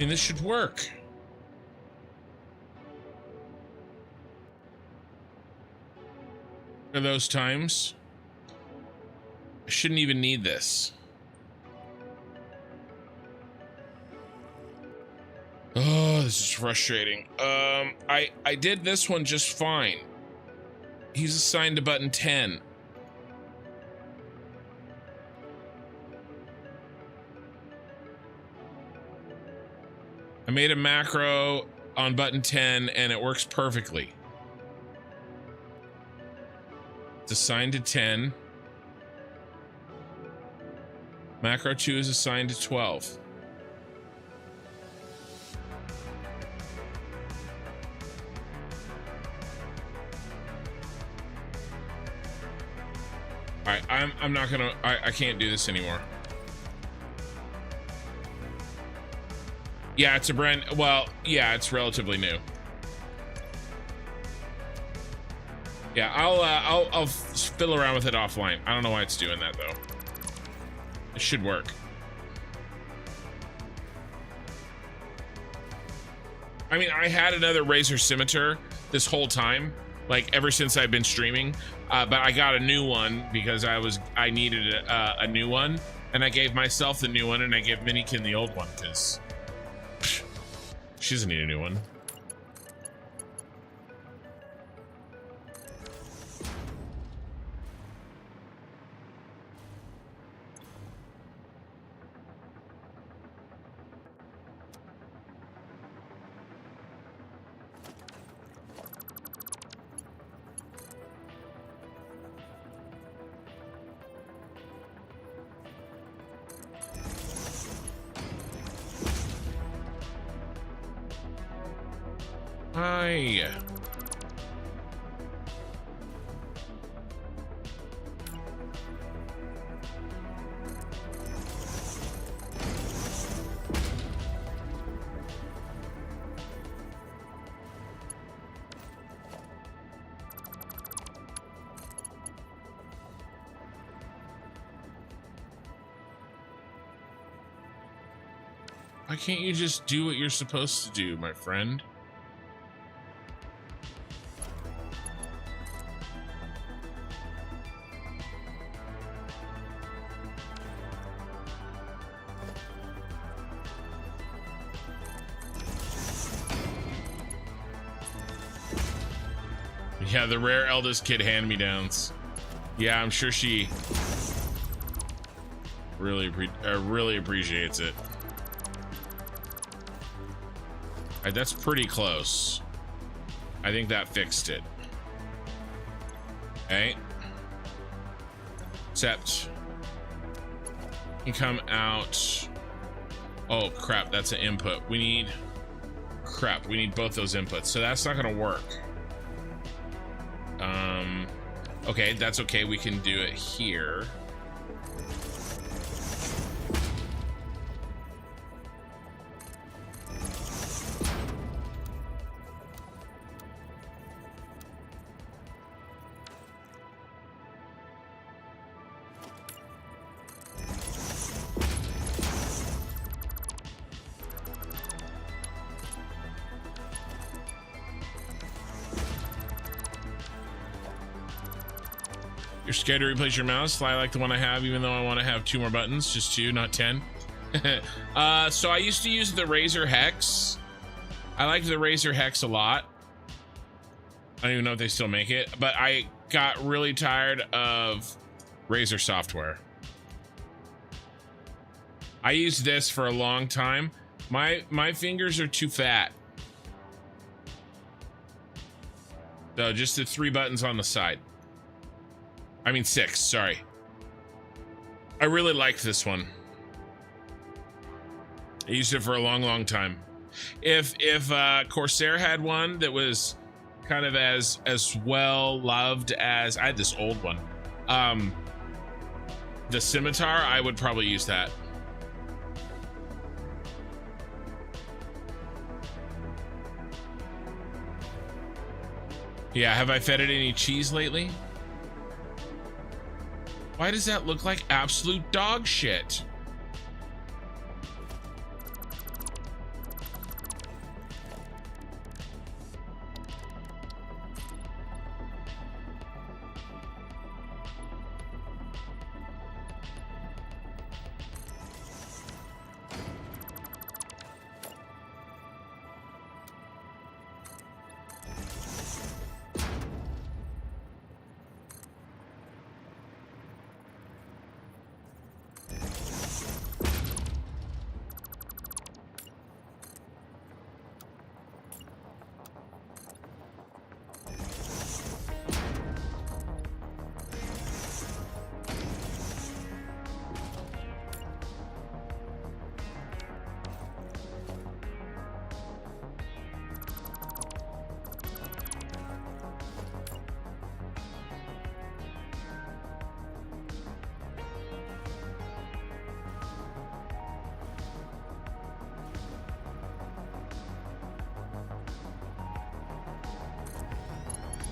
And this should work. For those times, I shouldn't even need this. Oh, this is frustrating. I did this one just fine. He's assigned to button 10. I made a macro on button 10 and it works perfectly. It's assigned to 10. Macro 2 is assigned to 12. Alright, I'm not gonna, I can't do this anymore. Yeah, it's a brand, well, yeah, it's relatively new. Yeah, I'll fiddle around with it offline. I don't know why it's doing that though. It should work. I mean, I had another Razer Scimitar this whole time, like ever since I've been streaming, but I got a new one because I needed a new one, and I gave myself the new one, and I gave Minikin the old one because she doesn't need a new one. Hi. Why can't you just do what you're supposed to do, my friend? Yeah, the rare eldest kid hand-me-downs. Yeah, I'm sure she really appreciates it. All right, that's pretty close. I think that fixed it. Okay. Except you come out. Oh crap, that's an input. We need both those inputs, so that's not gonna work. Okay, that's okay, we can do it here. You're scared to replace your mouse? I like the one I have, even though I want to have 2 more buttons, just 2, not 10. So I used to use the Razer Hex. I liked the Razer Hex a lot. I don't even know if they still make it, but I got really tired of Razer software. I used this for a long time. My fingers are too fat. So just the 3 buttons on the side. I mean 6, sorry. I really liked this one. I used it for a long time. If Corsair had one that was kind of as well loved as, I had this old one, the Scimitar, I would probably use that. Yeah, have I fed it any cheese lately? Why does that look like absolute dog shit?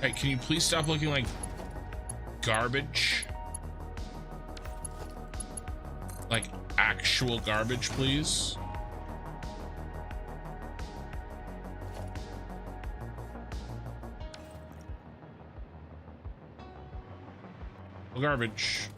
Hey, can you please stop looking like garbage? Like actual garbage, please? Garbage.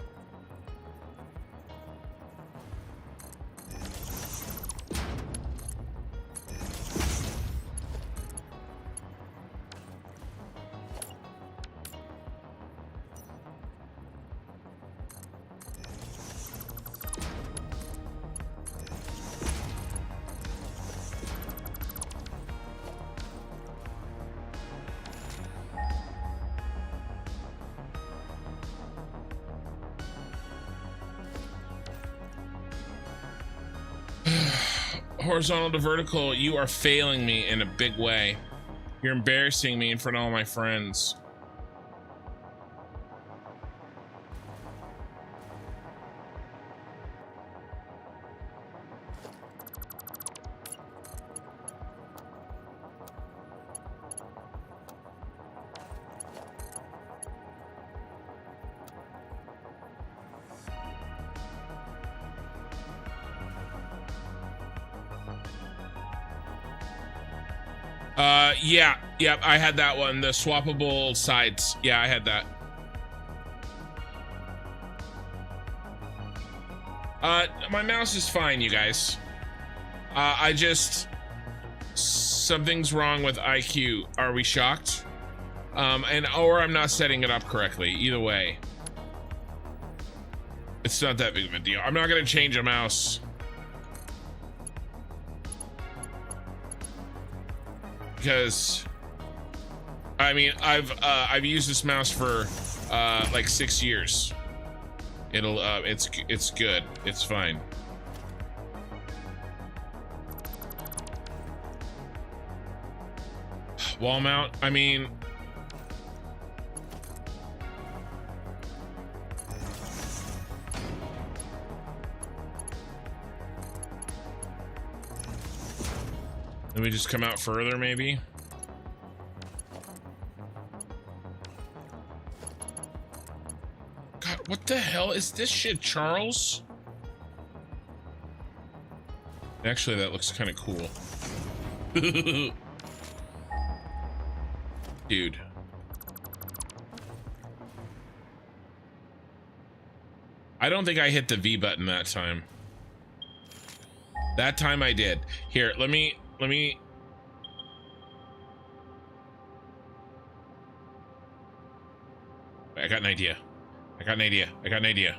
Horizontal to vertical, you are failing me in a big way. You're embarrassing me in front of all my friends. Yeah, I had that one, the swappable sides. Yeah, I had that. My mouse is fine, you guys. Something's wrong with IQ. Are we shocked? Or I'm not setting it up correctly. Either way, it's not that big of a deal. I'm not gonna change a mouse because I mean I've used this mouse for like 6 years. It'll it's good. It's fine. Wall mount, I mean, let me just come out further, maybe. God, what the hell is this shit, Charles? Actually, that looks kind of cool. Dude. I don't think I hit the V button that time. That time I did. Here, let me I got an idea. I got an idea.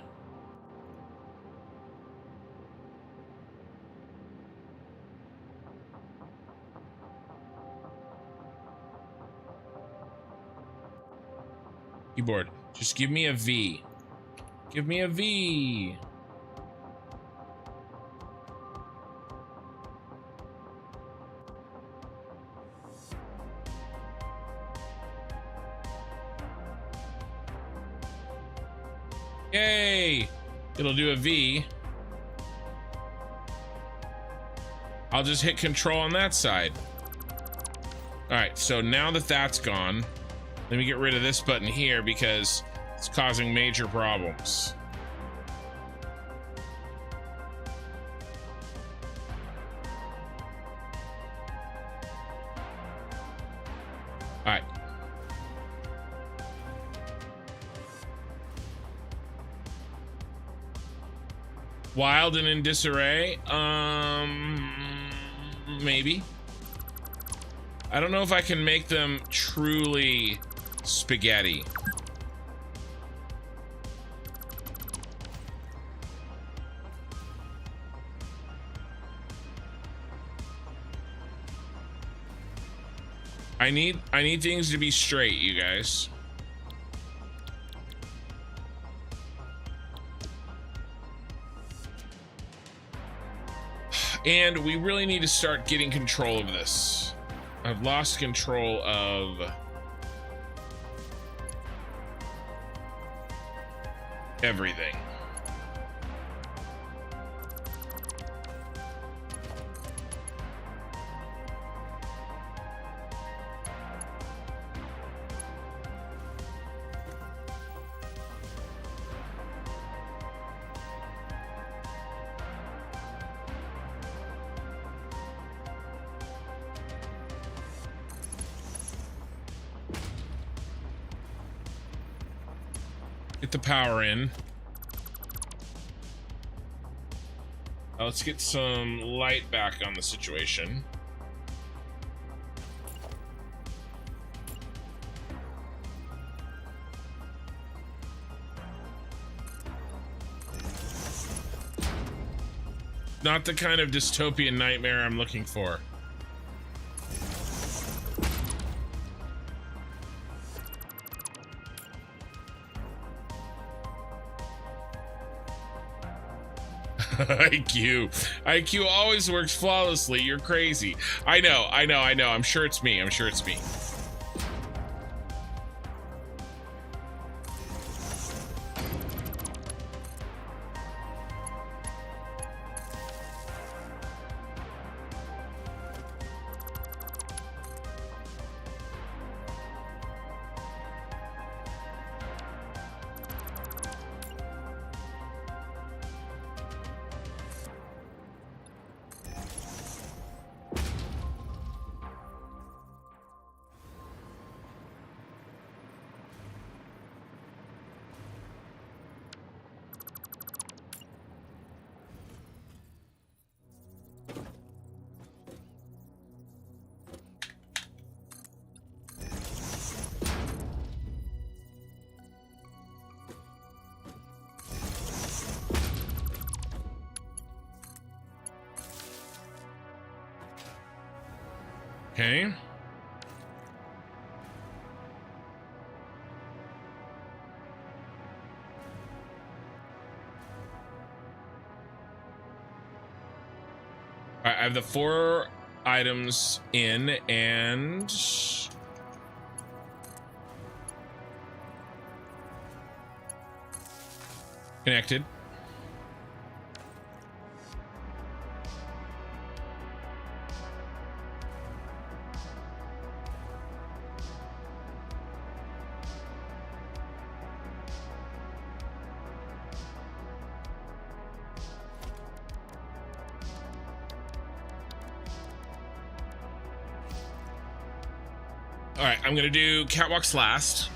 Keyboard, just give me a V. Give me a V. Yay! It'll do a V. I'll just hit control on that side. All right, so now that that's gone, let me get rid of this button here because it's causing major problems. All right. Wild and in disarray? Maybe. I don't know if I can make them truly spaghetti. I need things to be straight, you guys. And we really need to start getting control of this. I've lost control of everything. Get the power in. Let's get some light back on the situation. Not the kind of dystopian nightmare I'm looking for. IQ always works flawlessly. You're crazy. I know. I'm sure it's me. Okay. All right, I have the 4 items in and connected. All right, I'm gonna do catwalks last.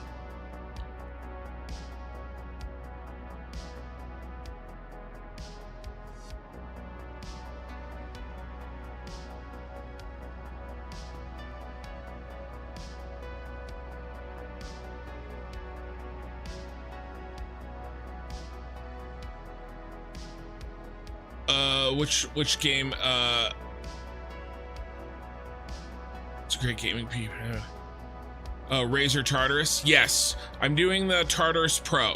Which game? It's a great gaming piece. Razer Tartarus. Yes, I'm doing the Tartarus Pro.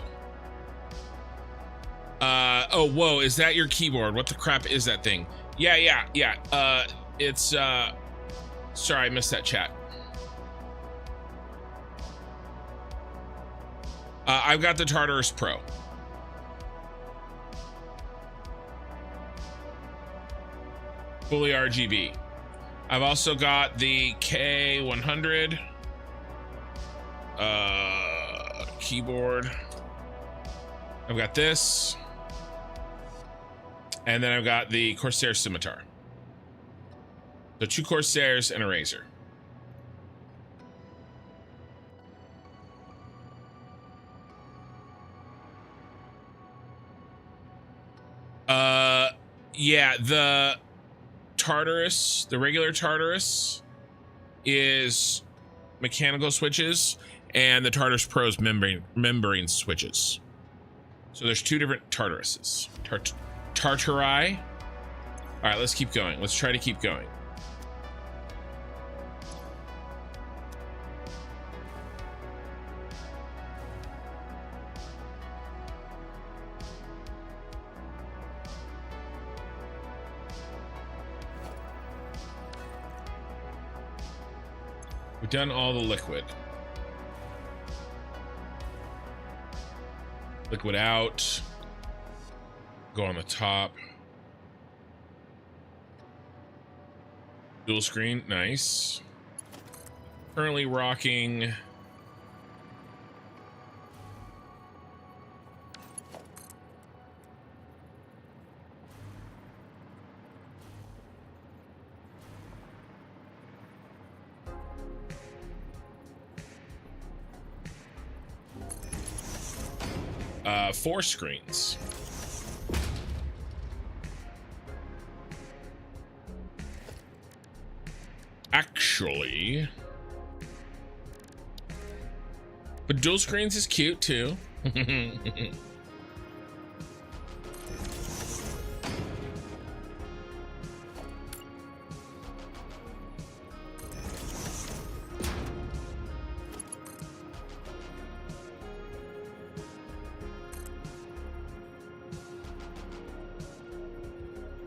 Oh, whoa, is that your keyboard? What the crap is that thing? Yeah. It's sorry, I missed that chat. I've got the Tartarus Pro. Fully RGB. I've also got the K100 keyboard. I've got this, and then I've got the Corsair Scimitar. So 2 Corsairs and a Razer. Yeah, the Tartarus, the regular Tartarus is mechanical switches, and the Tartarus Pro is membrane switches. So there's 2 different Tartaruses. Tartari. All right, let's keep going. Let's try to keep going. We've done all the liquid. Liquid out. Go on the top. Dual screen, nice. Currently rocking four screens. Actually, but dual screens is cute too.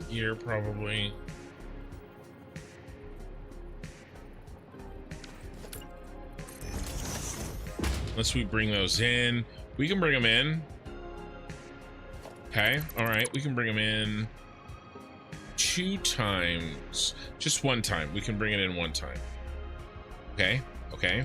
Here probably. Unless we bring those in. We can bring them in. Okay, all right, we can bring them in 2 times. Just 1 time. We can bring it in 1 time. Okay, okay.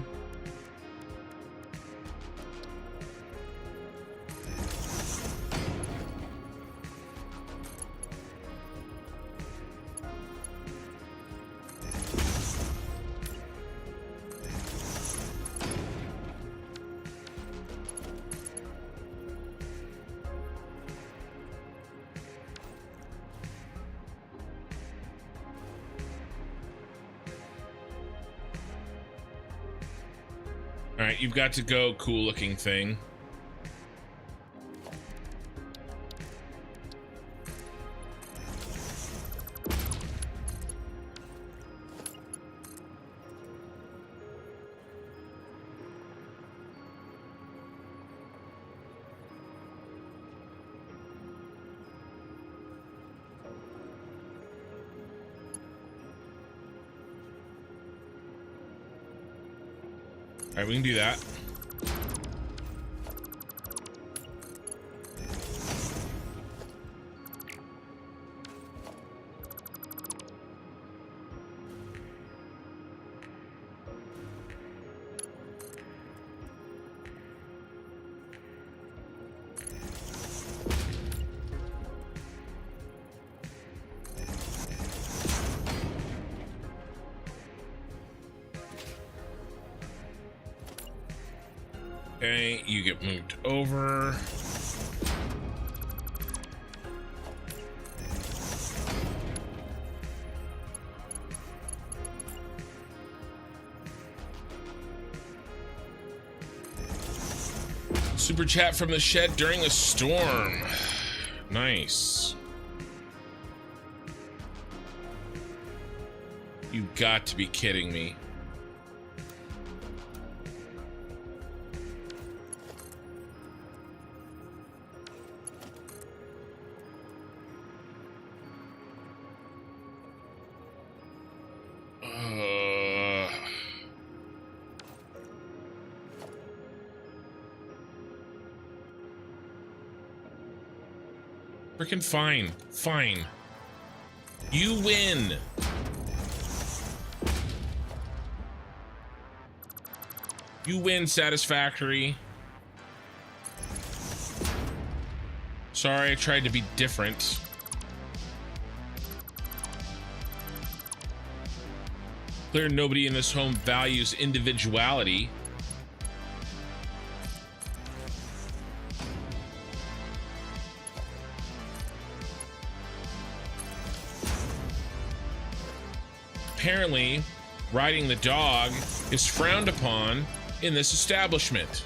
All right, you've got to go, cool looking thing. All right, we can do that. Okay, you get moved over. Super chat from the shed during a storm. Nice. You got to be kidding me. Freaking fine. Fine. You win. You win, Satisfactory. Sorry, I tried to be different. Clear, nobody in this home values individuality. Apparently, riding the dog is frowned upon in this establishment.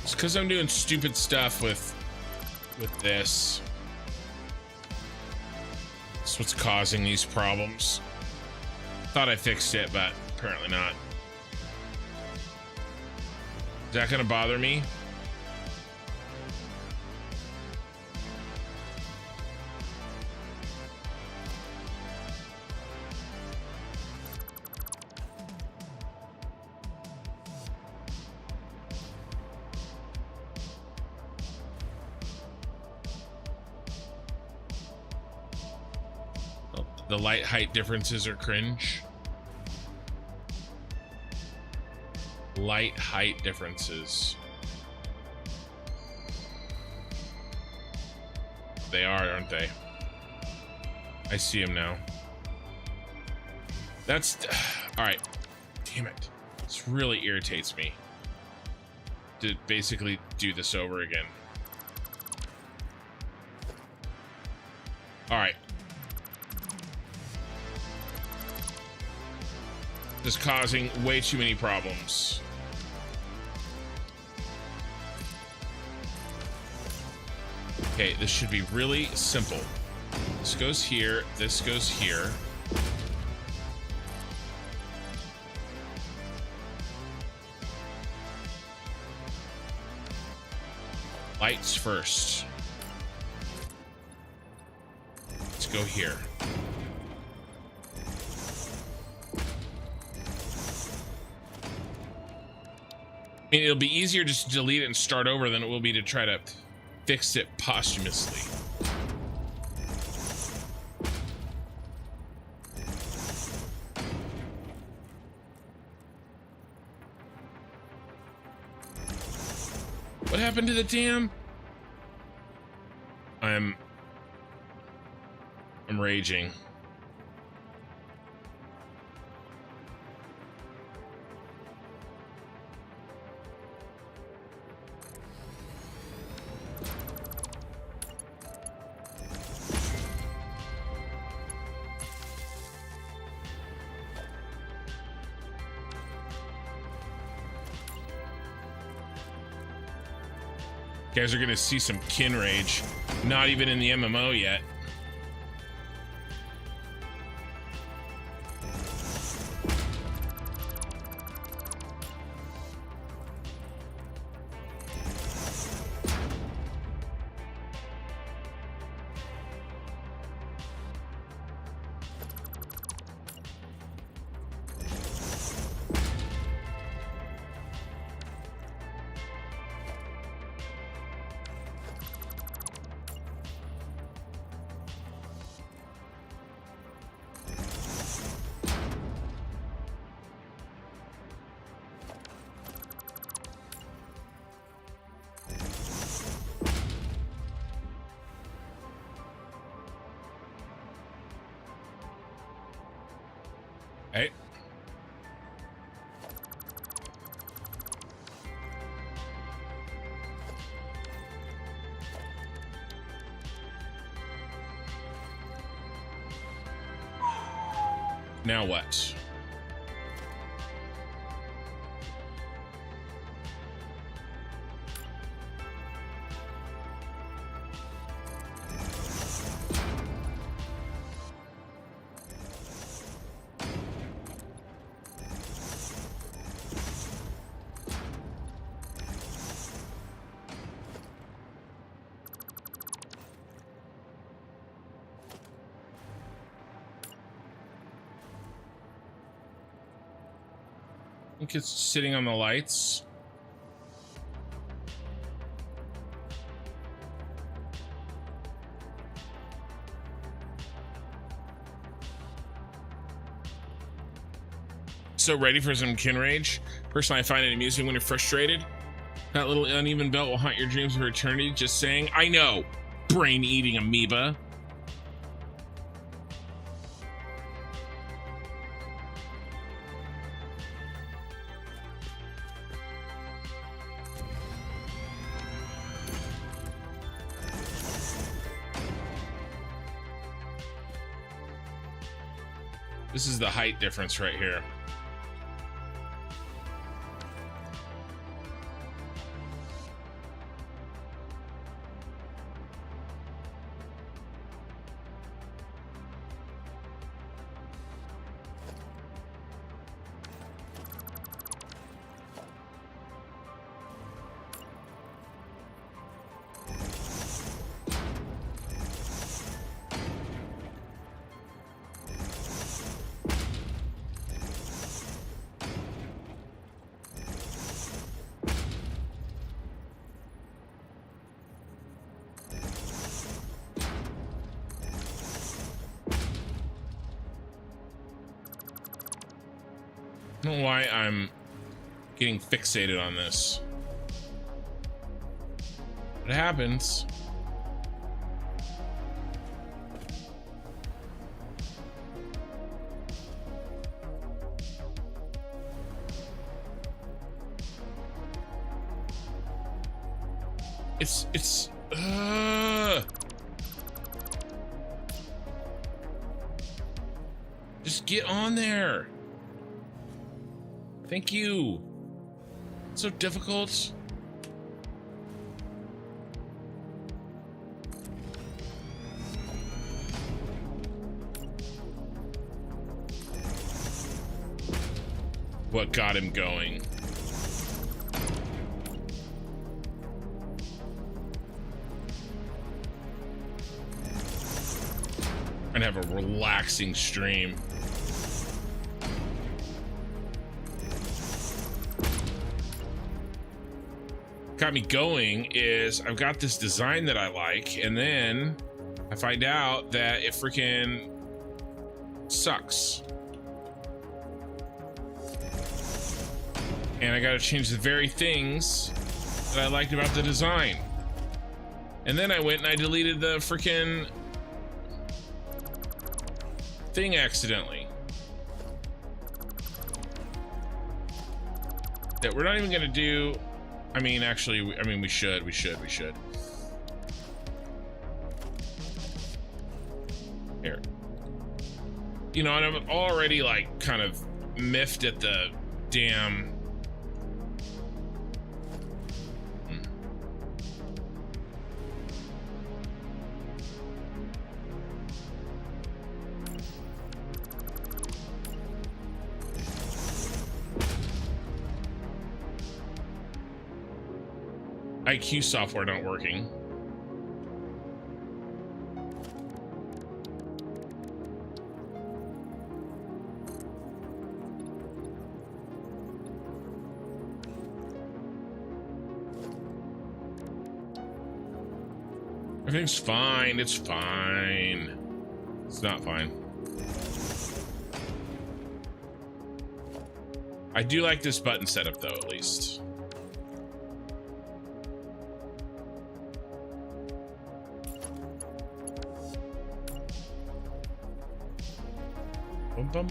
It's because I'm doing stupid stuff with this. That's what's causing these problems. Thought I fixed it, but apparently not. Is that gonna bother me? The light height differences are cringe. Light height differences. They are, aren't they? I see them now. That's all right. Damn it. This really irritates me to basically do this over again. All right. Is causing way too many problems. Okay, this should be really simple. This goes here, this goes here. Lights first. Let's go here. I mean, it'll be easier just to delete it and start over than it will be to try to fix it posthumously. What happened to the dam? I'm raging. guys are gonna see some kin rage. Not even in the MMO yet. Hey. Now what? I think it's sitting on the lights. So ready for some kin rage? Personally, I find it amusing when you're frustrated. That little uneven belt will haunt your dreams for eternity. Just saying. I know. Brain-eating amoeba. This is the height difference right here. I don't know why I'm getting fixated on this. It happens. It's just get on there. Thank you. It's so difficult. What got him going? And have a relaxing stream. Got me going is I've got this design that I like, and then I find out that it freaking sucks. And I gotta change the very things that I liked about the design. And then I went and I deleted the freaking thing accidentally. That we're not even gonna do. I mean, actually, I mean, we should. Here. You know, and I'm already like kind of miffed at the damn IQ software not working. Everything's fine. It's fine. It's not fine. I do like this button setup, though, at least. Bum, bum.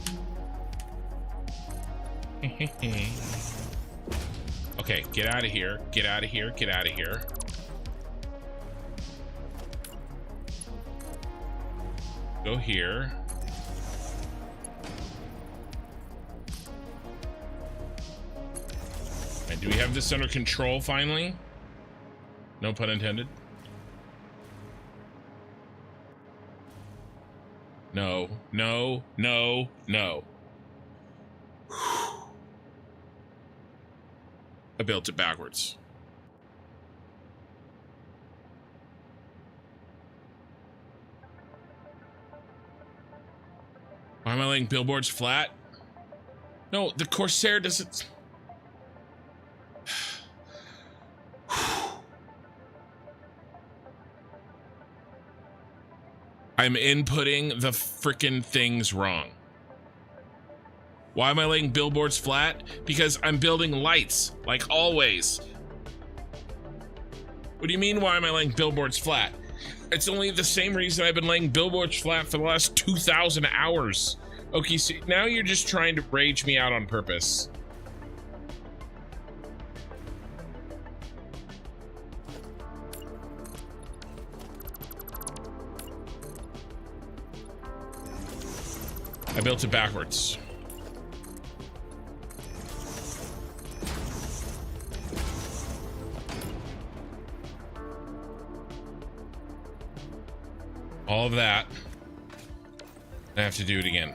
Okay, get out of here. Get out of here. Get out of here. Go here. And do we have this under control finally? No pun intended. No, no, no, no. I built it backwards. Why am I laying billboards flat? No, the Corsair doesn't. I'm inputting the frickin' things wrong. Why am I laying billboards flat? Because I'm building lights, like always. What do you mean, why am I laying billboards flat? It's only the same reason I've been laying billboards flat for the last 2,000 hours. Okay, so now you're just trying to rage me out on purpose. I built it backwards. All of that. I have to do it again.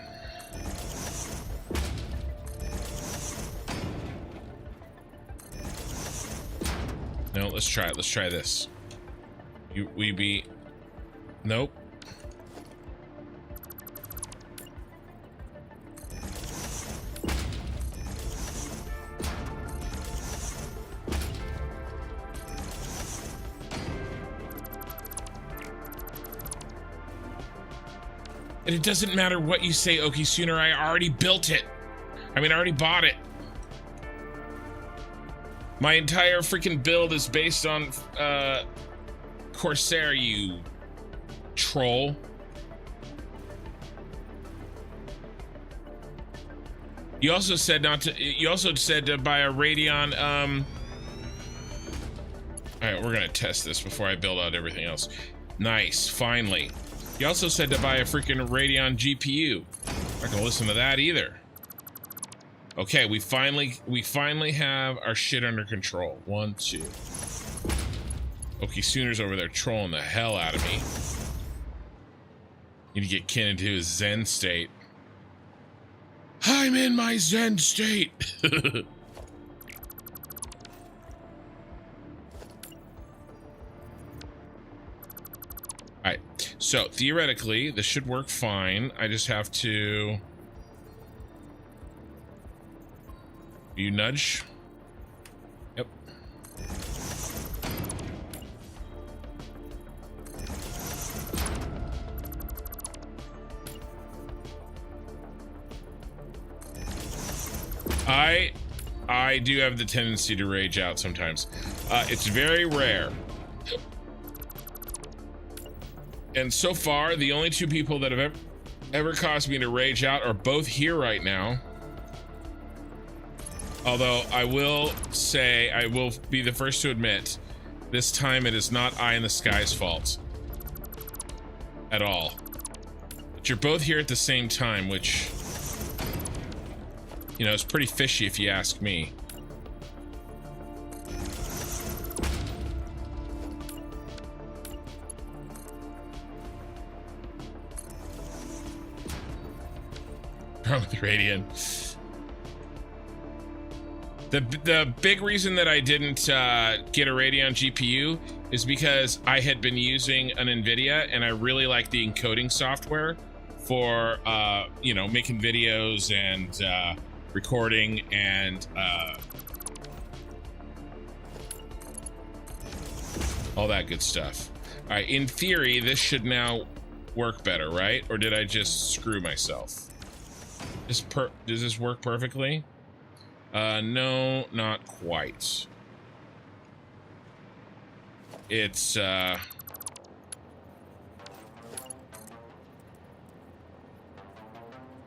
No, let's try it. Let's try this. We be... Nope. And it doesn't matter what you say, Okie Sooner. I already built it. I mean, I already bought it. My entire freaking build is based on Corsair, you troll. You also said not to. You also said to buy a Radeon. All right, we're gonna test this before I build out everything else. Nice, finally. You also said to buy a freaking Radeon GPU. I'm not gonna listen to that either. Okay, we finally have our shit under control. 1, 2. Okay, Sooner's over there trolling the hell out of me. Need to get Ken into his Zen state. I'm in my Zen state. Alright, so theoretically, this should work fine. I just have to... You nudge? Yep. I do have the tendency to rage out sometimes. It's very rare. And so far, the only two people that have ever caused me to rage out are both here right now. Although I will say, I will be the first to admit, this time it is not Eye in the Sky's fault. At all. But you're both here at the same time, which, you know, is pretty fishy if you ask me. Wrong with the Radiant. The big reason that I didn't get a Radeon GPU is because I had been using an NVIDIA, and I really like the encoding software for you know, making videos and recording and all that good stuff. All right, in theory, this should now work better, right? Or did I just screw myself? Does this work perfectly? No, not quite. It's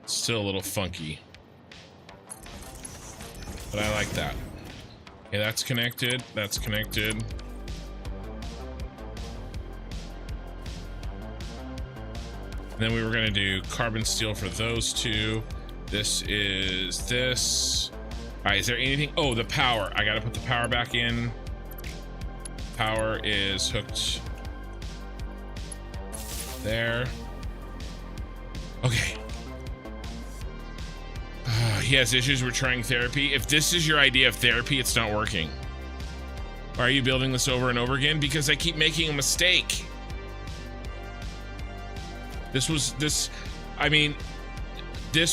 still a little funky, but I like that. Okay, that's connected. That's connected. And then we were gonna do carbon steel for those two. This is this. All right, is there anything? Oh, the power. I gotta put the power back in. Power is hooked there. Okay. He has issues with trying therapy. If this is your idea of therapy, it's not working. Why are you building this over and over again? Because I keep making a mistake. This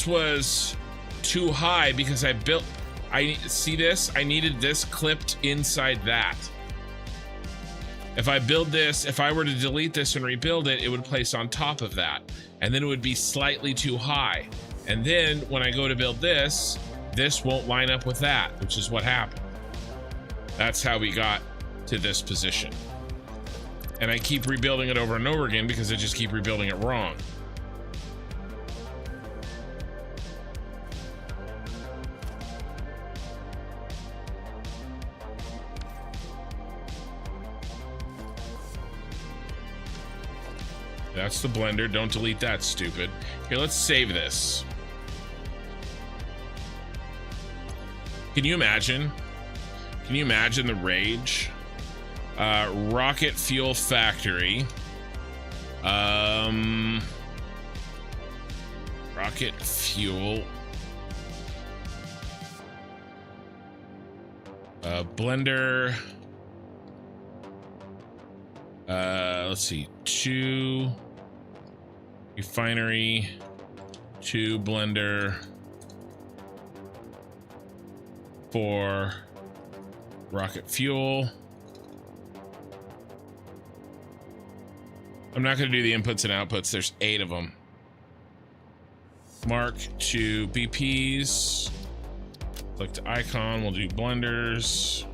was too high because I see this, I needed this clipped inside that. If I build this, if I were to delete this and rebuild it, it would place on top of that. And then it would be slightly too high. And then when I go to build this, this won't line up with that, which is what happened. That's how we got to this position. And I keep rebuilding it over and over again because I just keep rebuilding it wrong. That's the blender. Don't delete that, stupid. Here, let's save this. Can you imagine? Can you imagine the rage? Rocket fuel factory. Rocket fuel. Blender. Let's see. 2 refinery, 2 blender, 4 rocket fuel. I'm not going to do the inputs and outputs. There's 8 of them. Mark 2 BPs. Click the icon. We'll do blenders.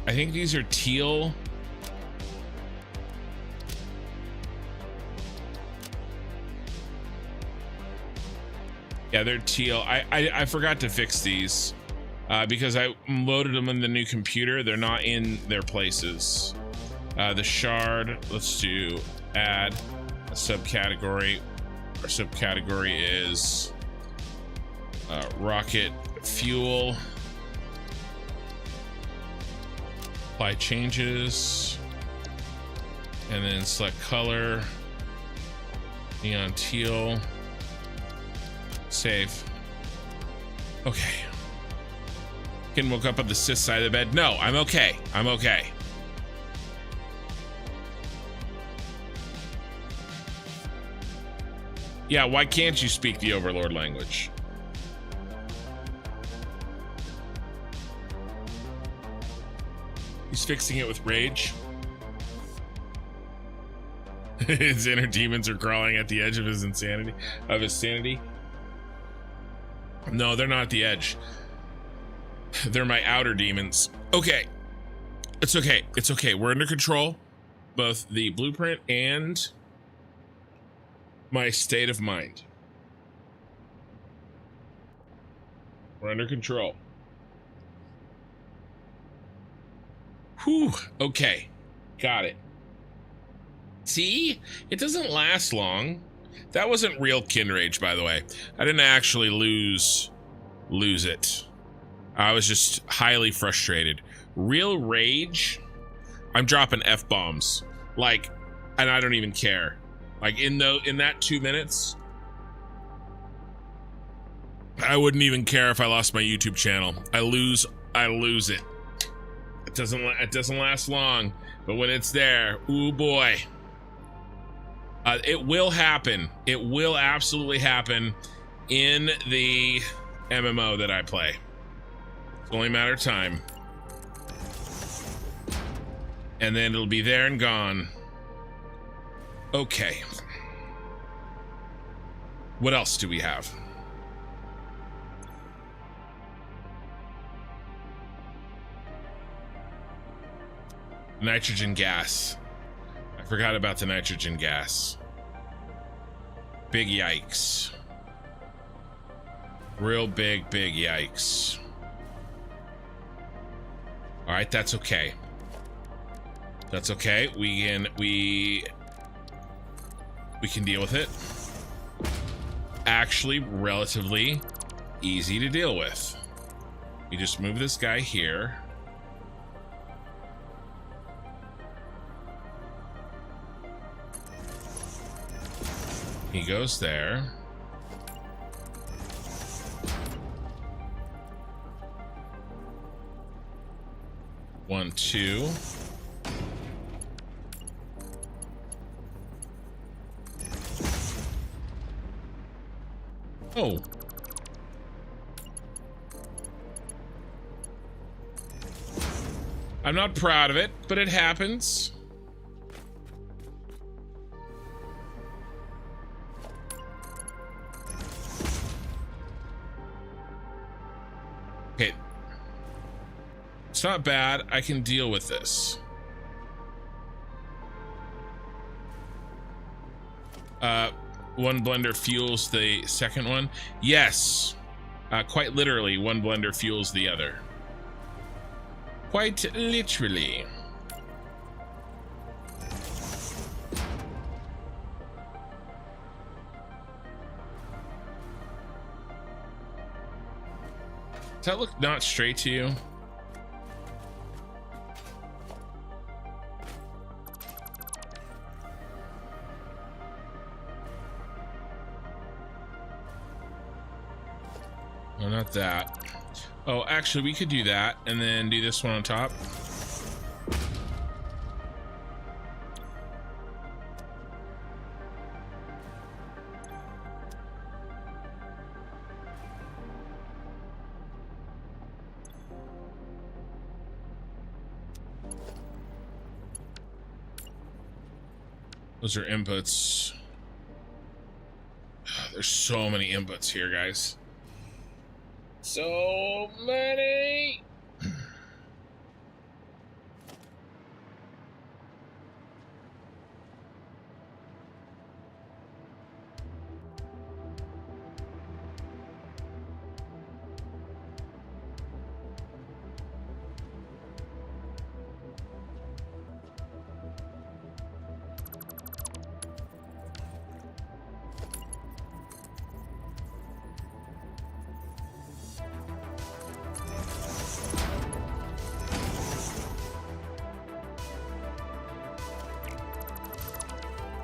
I think these are teal. Yeah, they're teal. I forgot to fix these because I loaded them in the new computer. They're not in their places. The shard, let's do add a subcategory. Our subcategory is rocket fuel. Apply changes, and then select color, neon teal, save. Okay. Ken woke up on the cis side of the bed. No, I'm okay. I'm okay. Yeah, why can't you speak the Overlord language? He's fixing it with rage. His inner demons are crawling at the edge of his insanity, of his sanity. No, they're not at the edge. They're my outer demons. Okay. It's okay. It's okay. We're under control. Both the blueprint and my state of mind. We're under control. Whew. Okay. Got it. See? It doesn't last long. That wasn't real kin rage, by the way. I didn't actually lose it. I was just highly frustrated. Real rage, I'm dropping F-bombs. Like, and I don't even care. Like in that 2 minutes, I wouldn't even care if I lost my YouTube channel. I lose it. It doesn't last long, but when it's there, ooh boy. It will happen. It will absolutely happen in the MMO that I play. It's only a matter of time. And then it'll be there and gone. Okay. What else do we have? Nitrogen gas. I forgot about the nitrogen gas. Big yikes. Real big yikes. All right, that's okay. That's okay. We can deal with it. Actually, relatively easy to deal with. We just move this guy here. He goes there. One, two. Oh. I'm not proud of it, but it happens. Okay. It's not bad. I can deal with this. One blender fuels the second one. Yes. Quite literally, one blender fuels the other. Quite literally. Does that look not straight to you? No, not that. Oh, actually, we could do that and then do this one on top. Those are inputs. There's so many inputs here, guys. So many.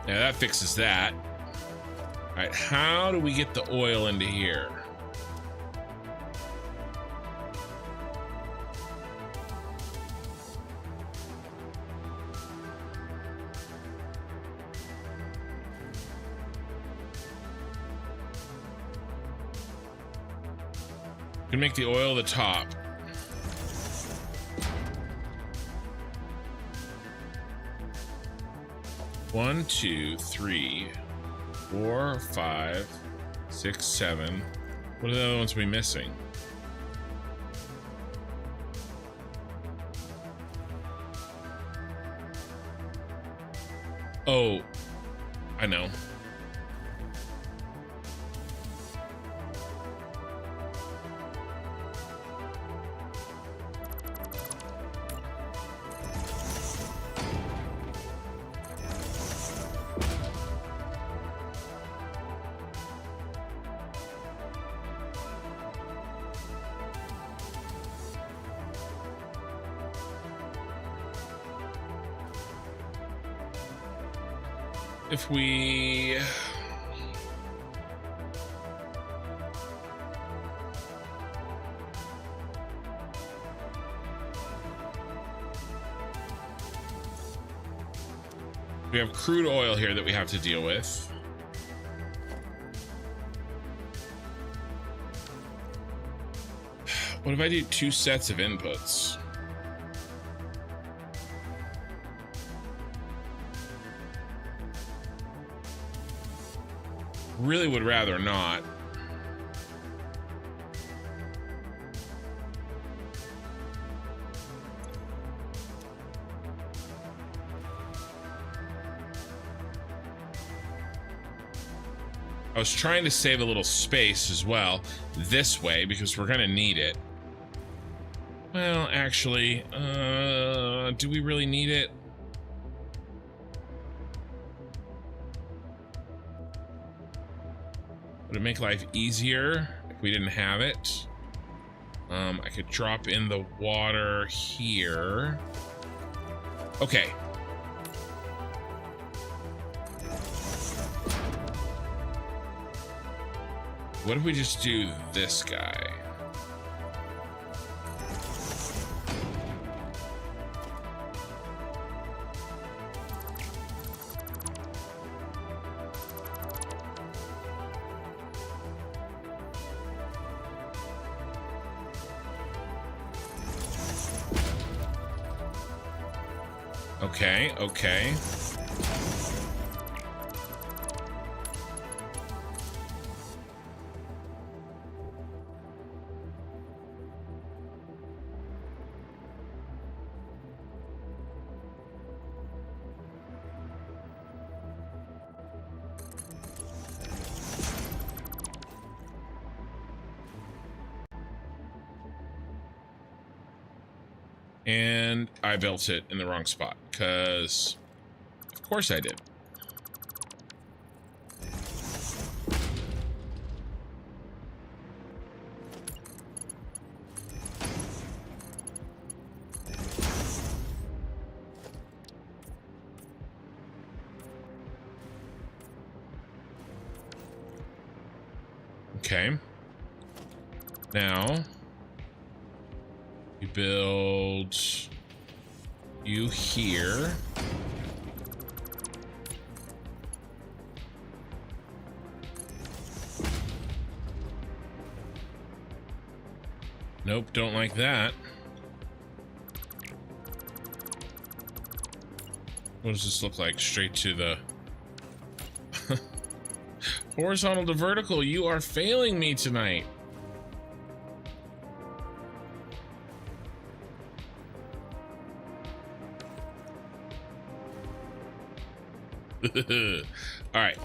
Yeah, that fixes that. All right, how do we get the oil into here? You can make the oil the top. One, two, three, 4, 5, 6, 7. What are the other ones we missing? Oh, I know. If we We have crude oil here that we have to deal with. What if I do 2 sets of inputs? Really would rather not. I was trying to save a little space as well this way because we're gonna need it. Well, actually, do we really need it? Would it make life easier if we didn't have it? I could drop in the water here. Okay. What if we just do this guy? Okay, okay. And I built it in the wrong spot, because of course I did. Okay. Now you build you here. Nope, don't like that. What does this look like? Straight to the horizontal to vertical. You are failing me tonight. All right.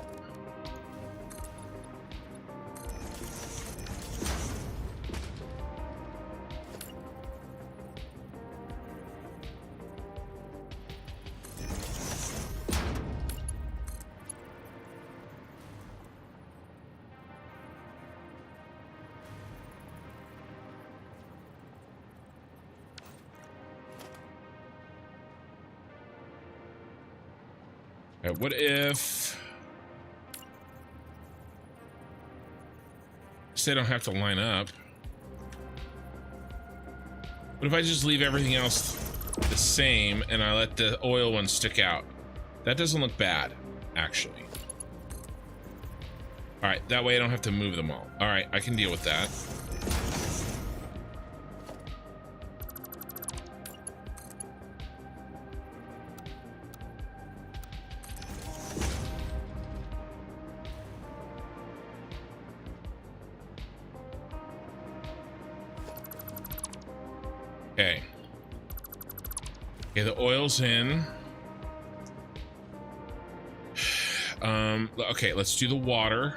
What if they don't have to line up? What if I just leave everything else the same and I let the oil one stick out? That doesn't look bad, actually. All right, that way I don't have to move them all. All right, I can deal with that. Okay. Okay, the oil's in. Okay, let's do the water.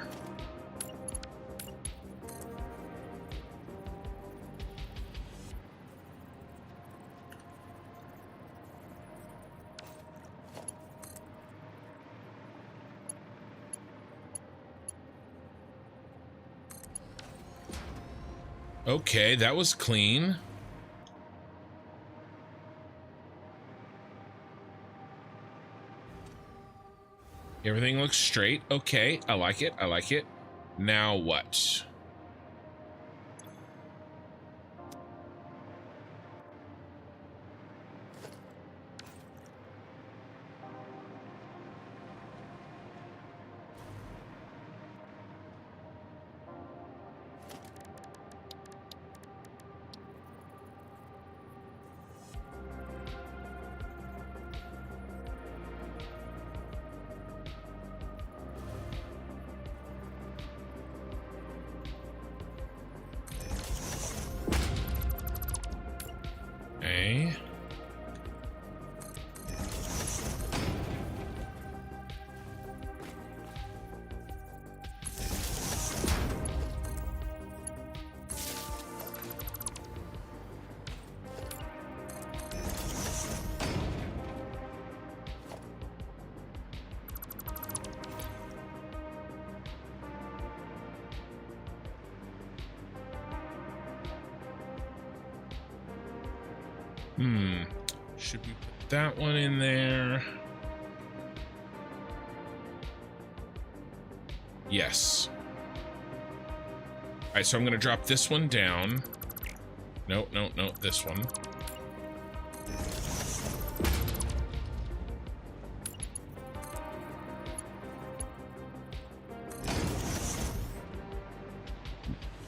Okay, that was clean. Everything looks straight. Okay, I like it. I like it. Now what? Should we put that one in there? Yes. All right, so I'm gonna drop this one down. No, this one.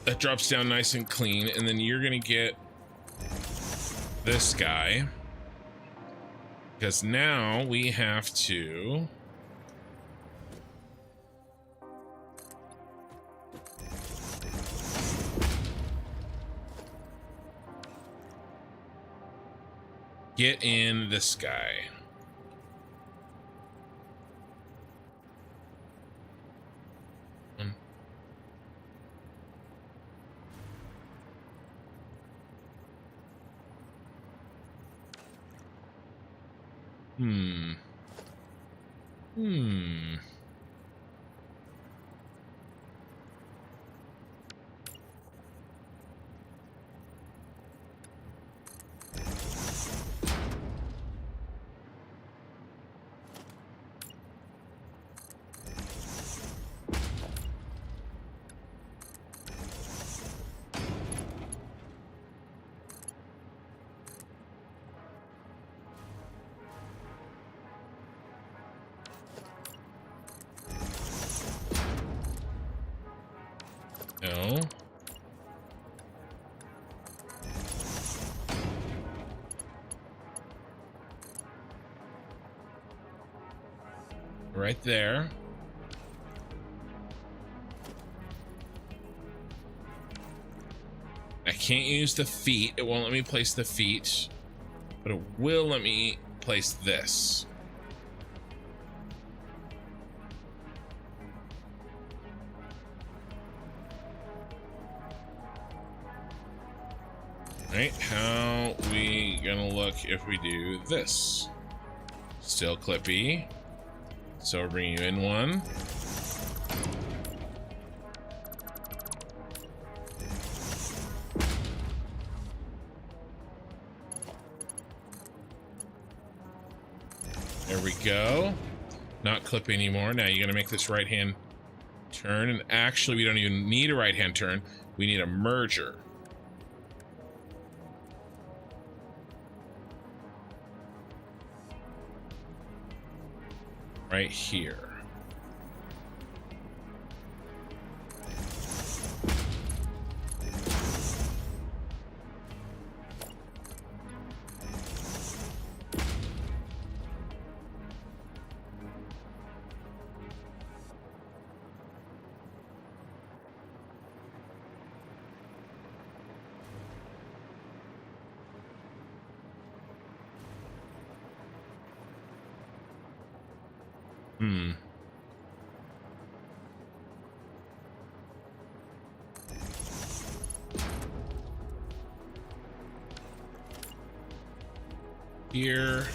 That drops down nice and clean, and then you're gonna get this guy, because now we have to get in this guy. No. Right there. I can't use the feet. It won't let me place the feet, but it will let me place this. Right, how we gonna look if we do this? Still clippy. So we're bringing you in one. There we go. Not clippy anymore. Now you're gonna make this right hand turn, and actually we don't even need a right hand turn. We need a merger. Right here. Here.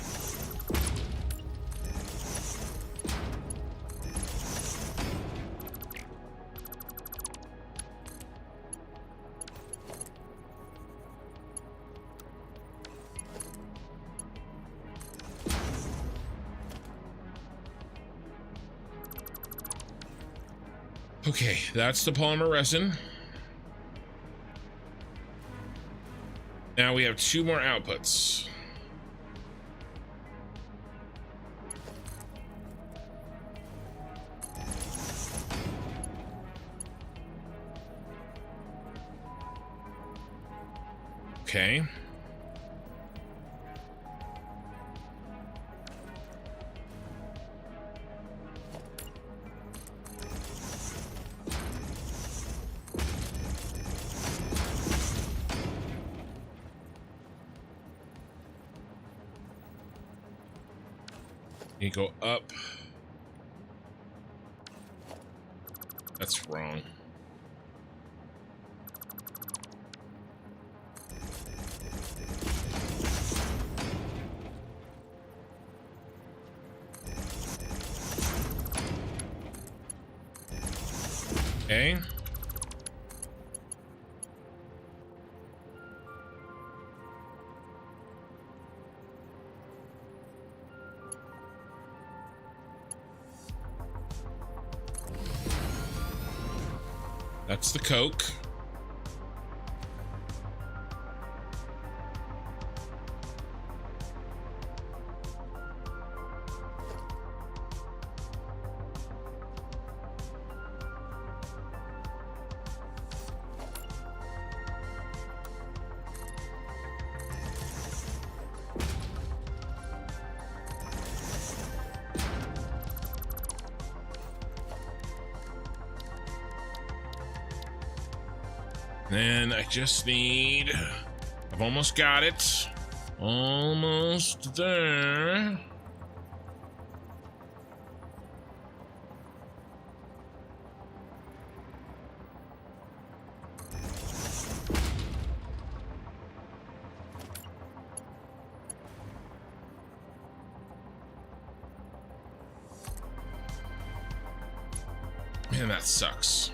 Okay, that's the polymer resin. Now we have two more outputs. Okay. You go up. That's wrong. Okay. That's the Coke. Then I just need... I've almost got it. Almost there. Man, that sucks.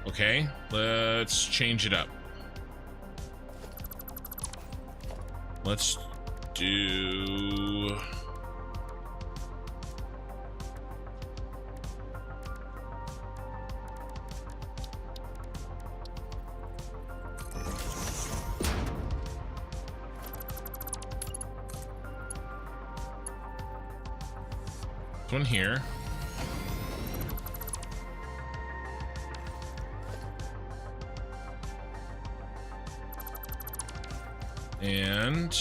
Okay, let's change it up. Let's do... this one here. And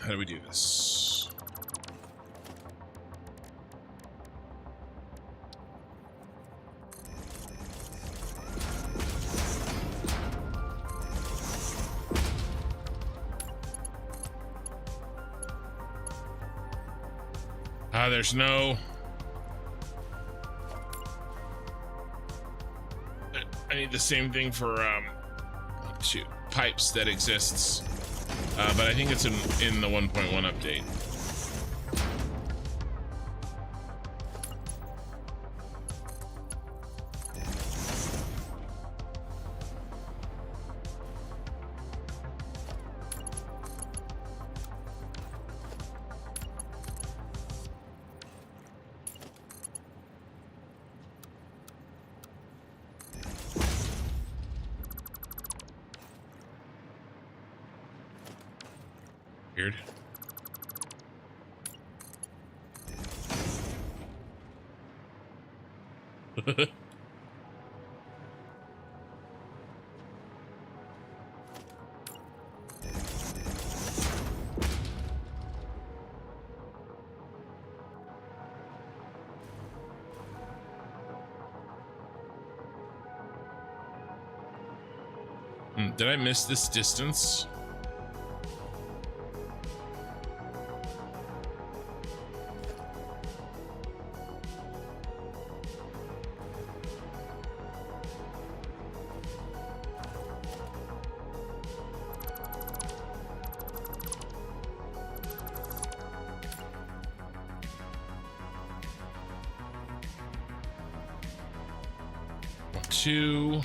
how do we do this? There's no... I need the same thing for pipes that exists, but I think it's in the 1.1 update. Weird. Did I miss this distance? Two.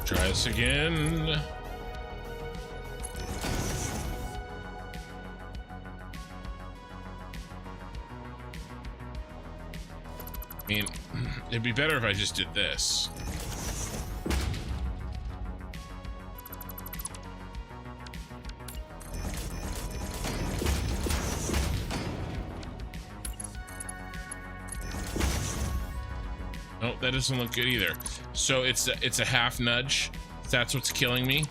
Try this again. I mean, it'd be better if I just did this. Oh, that doesn't look good either. So it's a half nudge. That's what's killing me.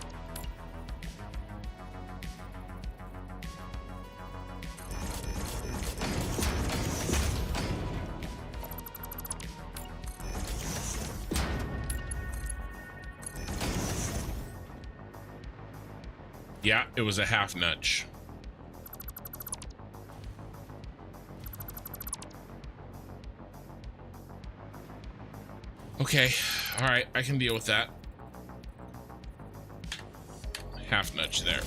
Yeah, it was a half nudge. Okay, all right, I can deal with that. Half nudge there.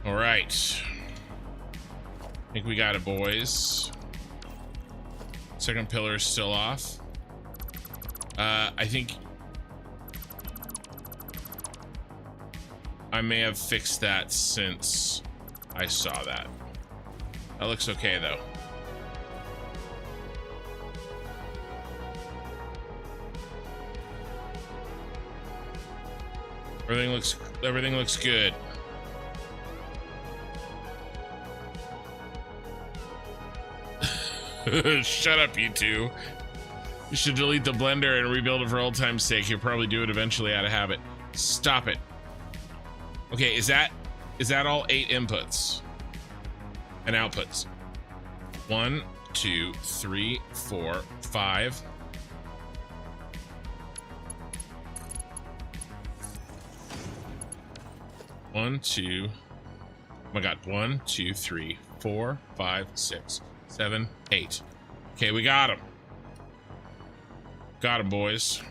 All right. I think we got it, boys. Second pillar is still off. I think I may have fixed that since I saw that. That looks okay though. Everything looks good. Shut up, you two. You should delete the blender and rebuild it for old time's sake. You'll probably do it eventually out of habit. Stop it. Okay, is that all 8 inputs and outputs? 1, 2, 3, 4, 5. One, two. Oh my god. 1, 2, 3, 4, 5, 6, 7, 8. Okay, we got him. Got him, boys.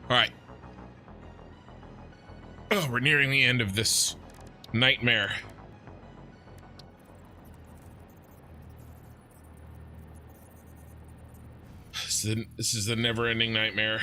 All right. Oh, we're nearing the end of this nightmare. This is the never-ending nightmare.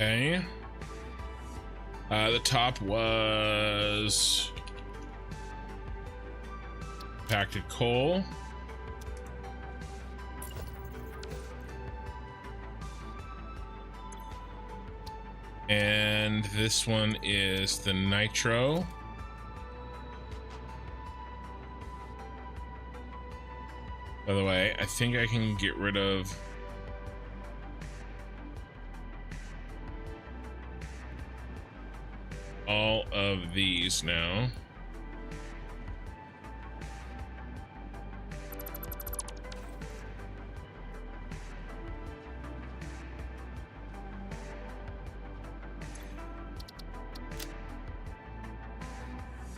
Okay. The top was compacted coal. And this one is the nitro. By the way, I think I can get rid of all of these now.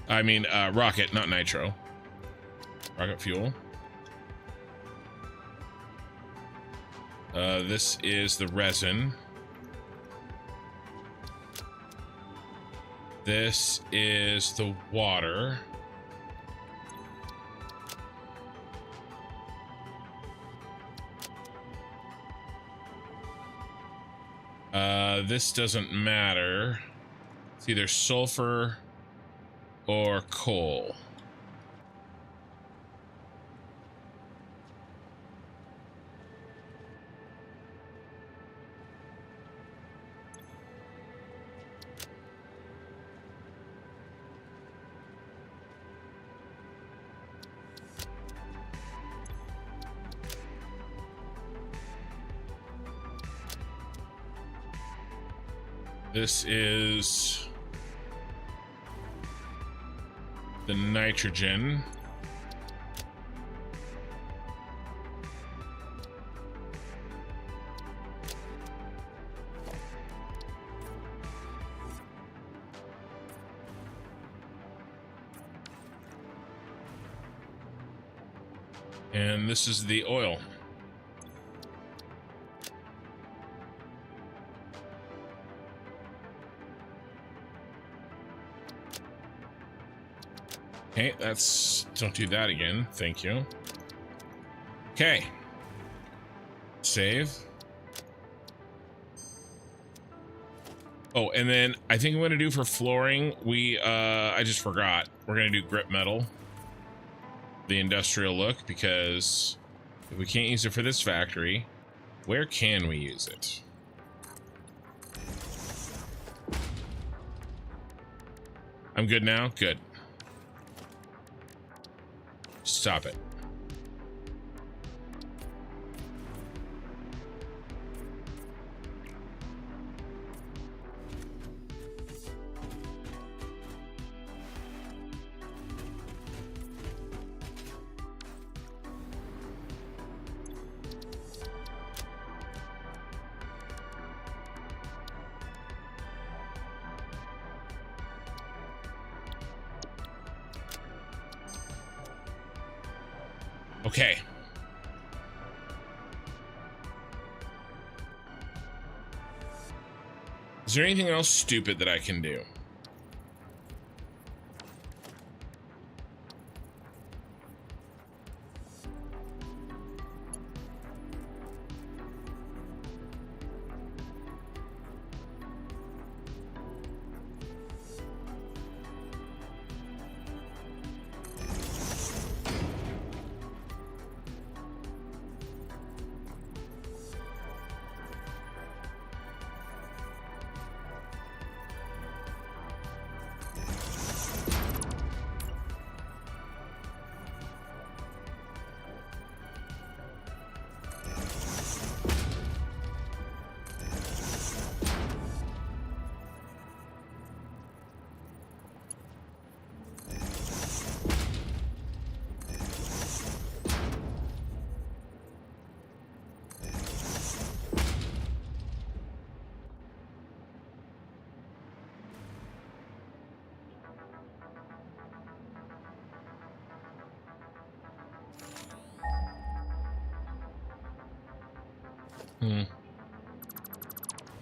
I mean, rocket, not nitro. Rocket fuel. This is the resin. This is the water. This doesn't matter. It's either sulfur or coal. This is the nitrogen. And this is the oil. Okay, don't do that again. Thank you. Okay. Save. Oh, and then I think I'm gonna do for flooring, I just forgot. We're gonna do grip metal. The industrial look, because if we can't use it for this factory, where can we use it? I'm good now? Good. Stop it. Okay. Is there anything else stupid that I can do?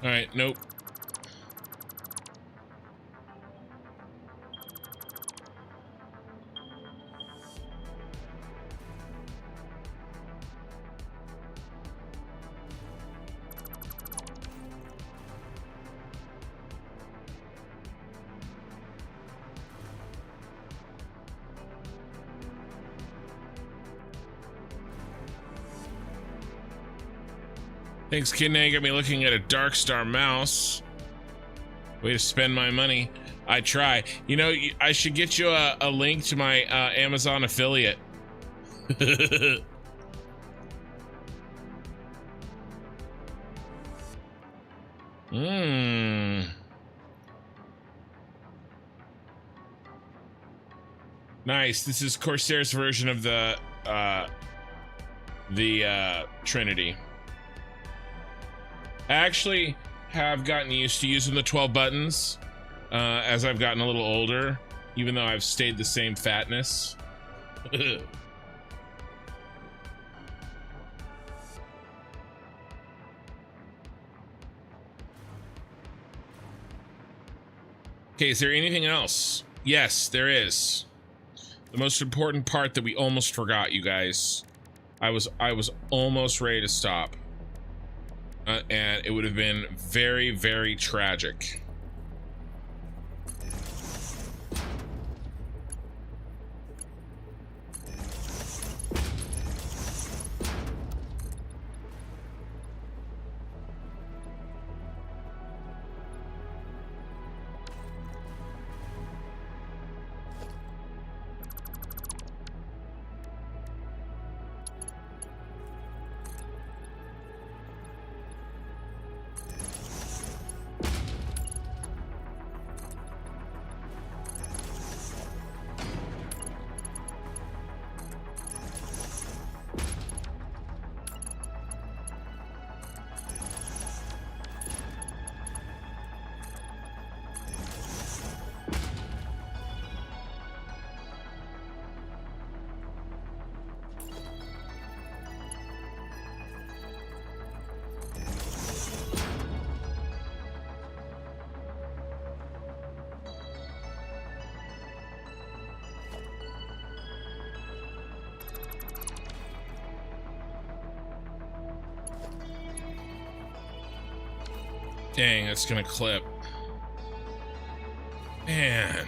All right, nope. Thanks, Kidney. Got me looking at a Dark Star mouse. Way to spend my money. I try. You know, I should get you a link to my Amazon affiliate. Nice. This is Corsair's version of the Trinity. I actually have gotten used to using the 12 buttons as I've gotten a little older, even though I've stayed the same fatness. Okay, is there anything else? Yes, there is. The most important part that we almost forgot, you guys. I was almost ready to stop. And it would have been very, very tragic. Dang, that's gonna clip. Man.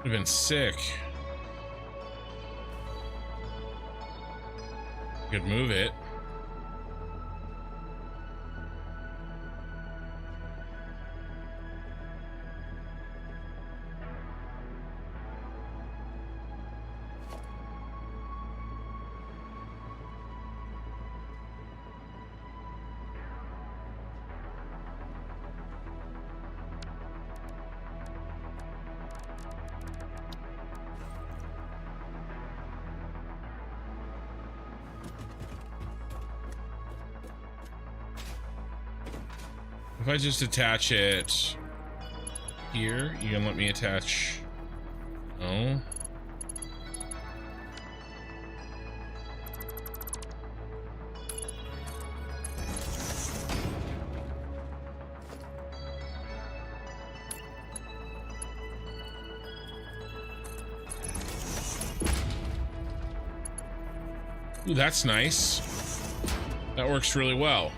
Would have been sick. Could move it. If I just attach it here, you can let me attach. No. Ooh, that's nice. That works really well.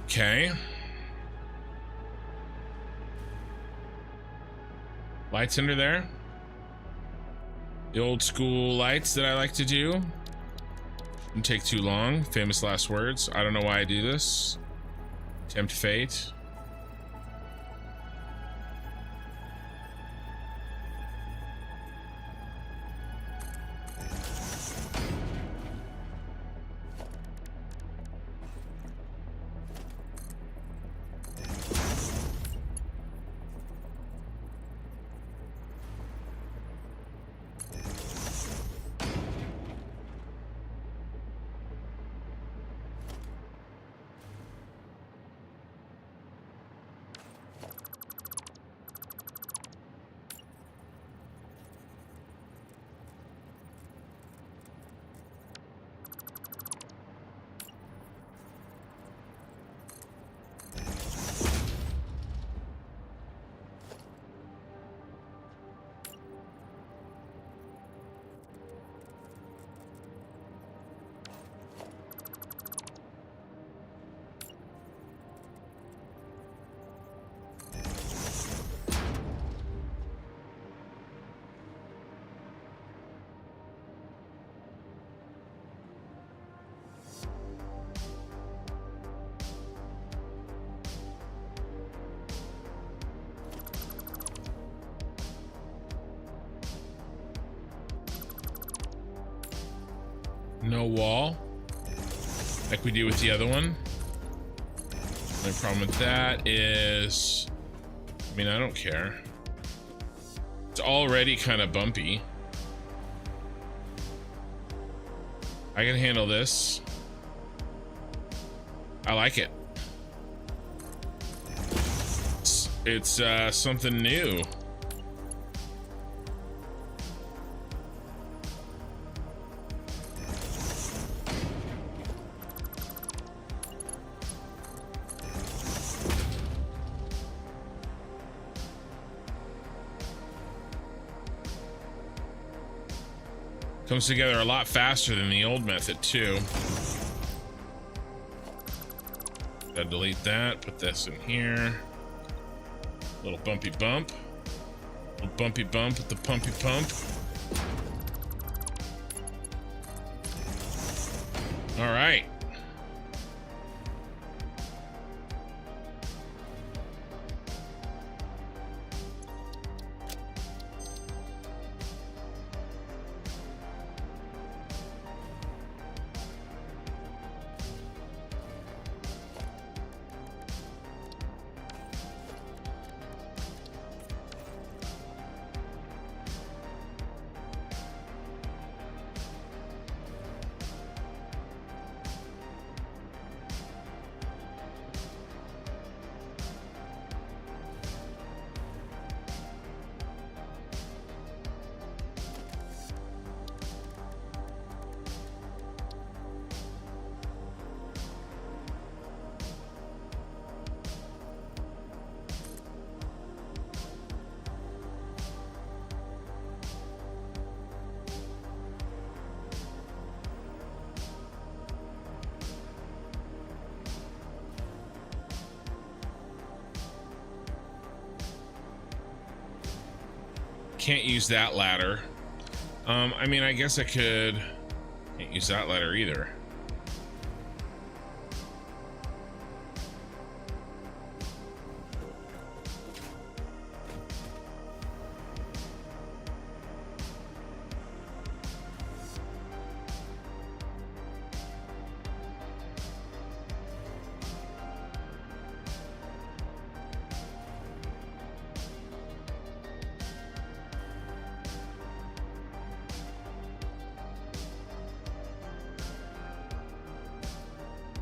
Okay. Lights under there. The old school lights that I like to do. Didn't take too long. Famous last words. I don't know why I do this. Tempt fate. No wall, like we do with the other one. The only problem with that is, I mean, I don't care. It's already kind of bumpy. I can handle this. I like it. It's something new. Comes together a lot faster than the old method too. Gotta delete that, put this in here. Little bumpy bump. Little bumpy bump with the pumpy pump. All right. can't use that ladder. I mean, I guess I could. Can't use that ladder either.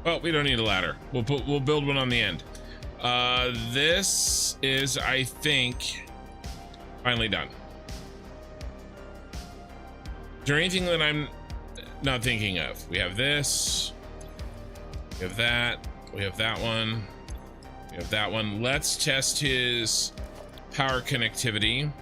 Oh, we don't need a ladder. We'll build one on the end. This is, I think, finally done. Is there anything that I'm not thinking of? We have this. We have that. We have that one. We have that one. Let's test his power connectivity.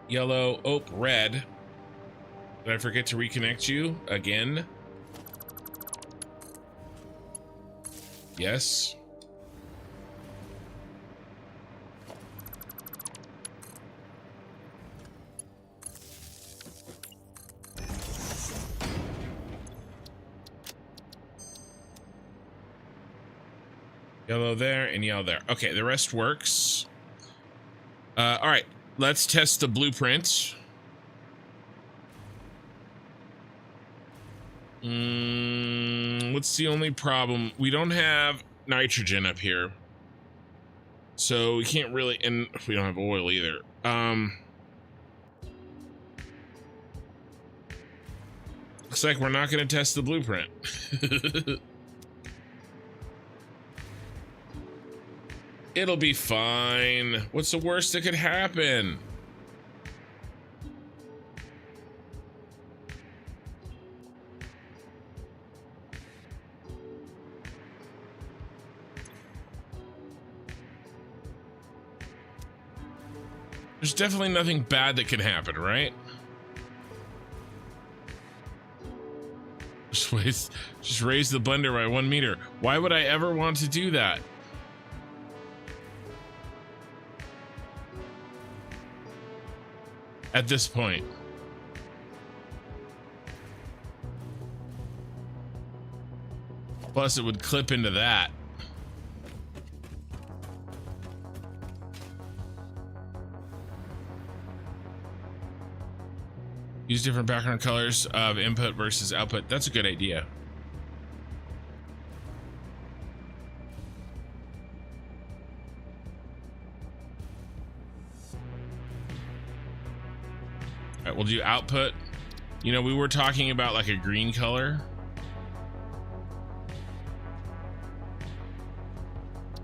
Yellow, oh, red. Did I forget to reconnect you again? Yes. Yellow there and yellow there. Okay, the rest works. All right. Let's test the blueprint. What's the only problem? We don't have nitrogen up here. So we can't really, and we don't have oil either. Looks like we're not going to test the blueprint. It'll be fine. What's the worst that could happen? There's definitely nothing bad that can happen, right? Just raise the blender by 1 meter. Why would I ever want to do that? At this point. Plus it would clip into that. Use different background colors of input versus output. That's a good idea. All right, we'll do output. You know, we were talking about like a green color.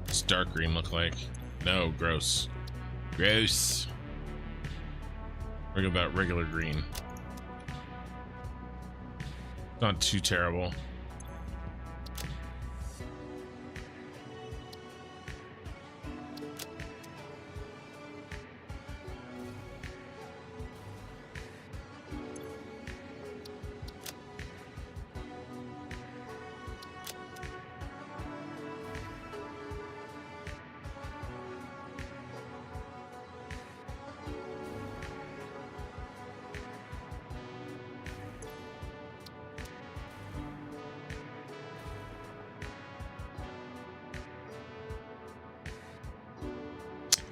What's dark green look like? No, gross. Gross. We're about regular green. Not too terrible.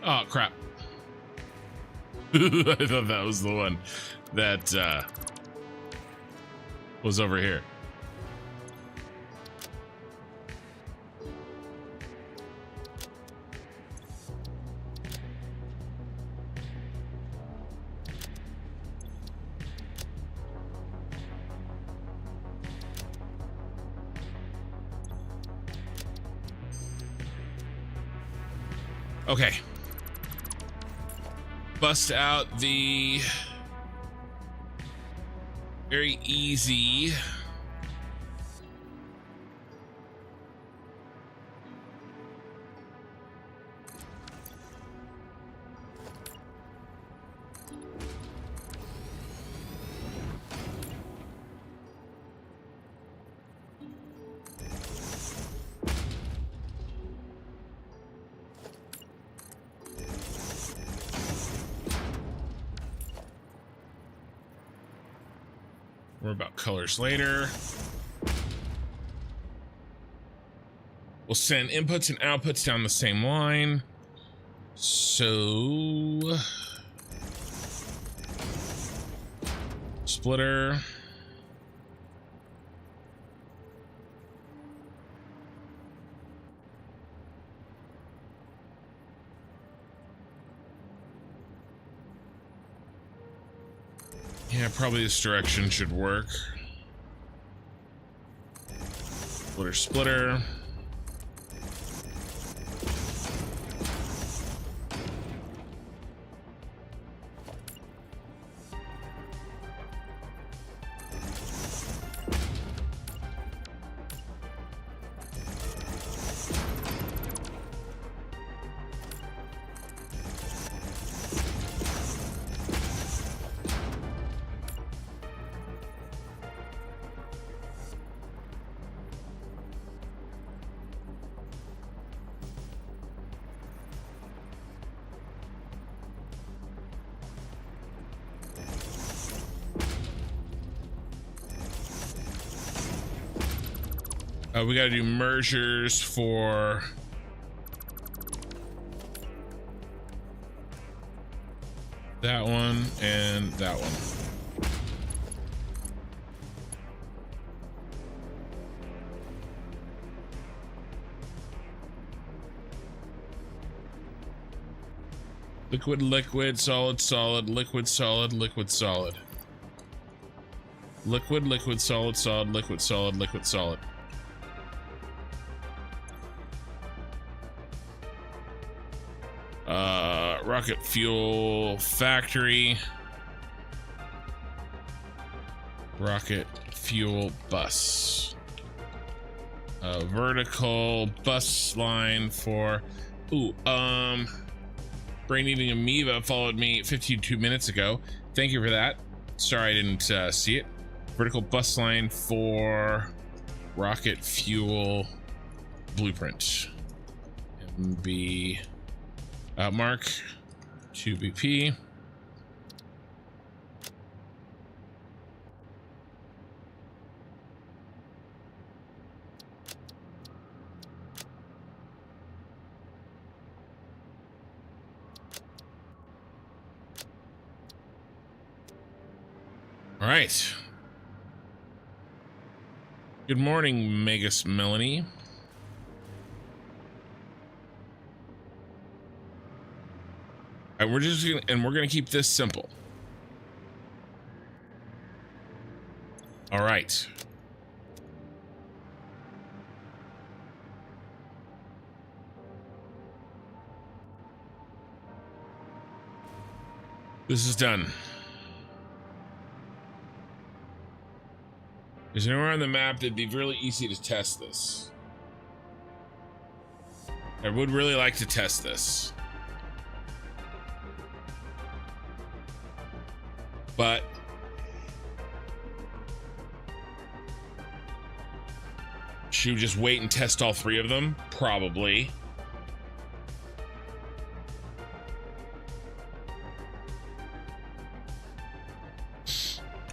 Oh, crap. I thought that was the one that was over here. Okay. Bust out the very easy We're about colors later. We'll send inputs and outputs down the same line. So splitter. Yeah, probably this direction should work. Splitter, splitter. We got to do mergers for that one and that one. Liquid, liquid, solid, solid, liquid, solid, liquid, solid. Liquid, liquid, solid, solid, liquid, solid, liquid, solid. Rocket fuel factory. Rocket fuel bus. Vertical bus line for... Ooh, Brain Eating Amoeba followed me 52 minutes ago. Thank you for that. Sorry I didn't see it. Vertical bus line for rocket fuel blueprint. MB Mark 2BP. All right. Good morning, Megas Melanie. And we're gonna keep this simple. All right. This is done. Is there anywhere on the map that'd be really easy to test this? I would really like to test this. But should we just wait and test all three of them? Probably.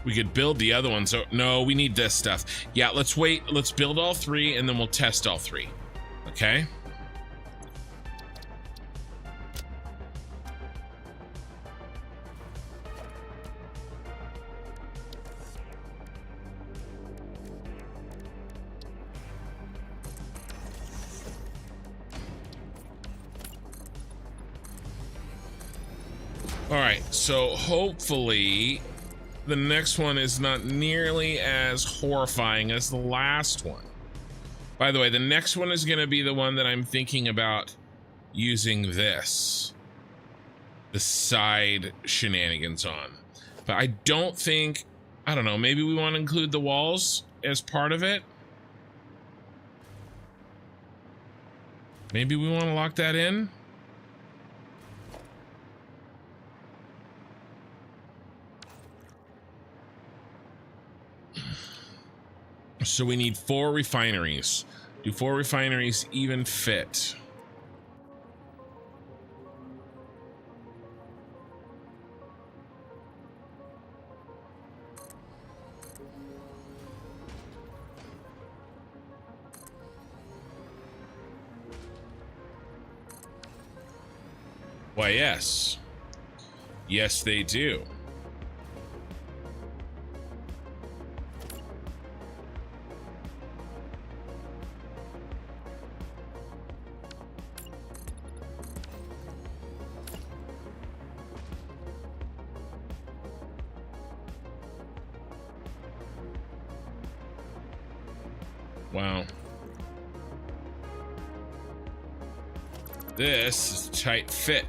We could build the other one. So no, we need this stuff. Yeah, let's wait. Let's build all three and then we'll test all three. Okay. All right, so hopefully the next one is not nearly as horrifying as the last one. By the way, the next one is going to be the one that I'm thinking about using the side shenanigans on. But I don't think, I don't know, maybe we want to include the walls as part of it. Maybe we want to lock that in. So we need 4 refineries. Do 4 refineries even fit? Why, yes. Yes, they do. Wow. This is a tight fit.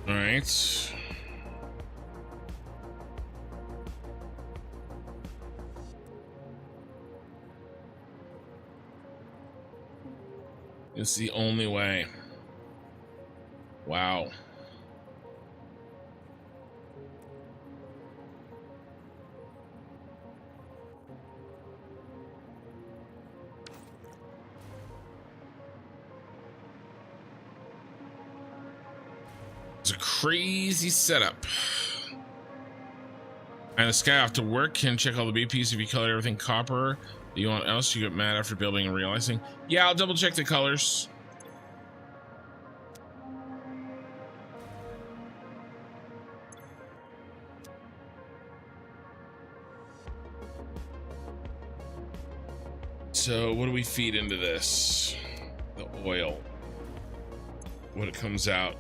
All right. It's the only way. Wow. It's a crazy setup. And this guy off to work can check all the BPs if you color everything copper. Do you want else? You get mad after building and realizing. Yeah, I'll double check the colors. So what do we feed into this? The oil. When it comes out.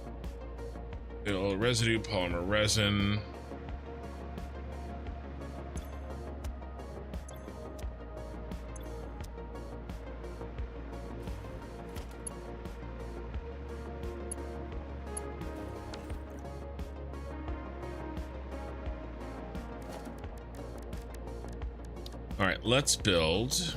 Oil residue, polymer resin. All right, let's build.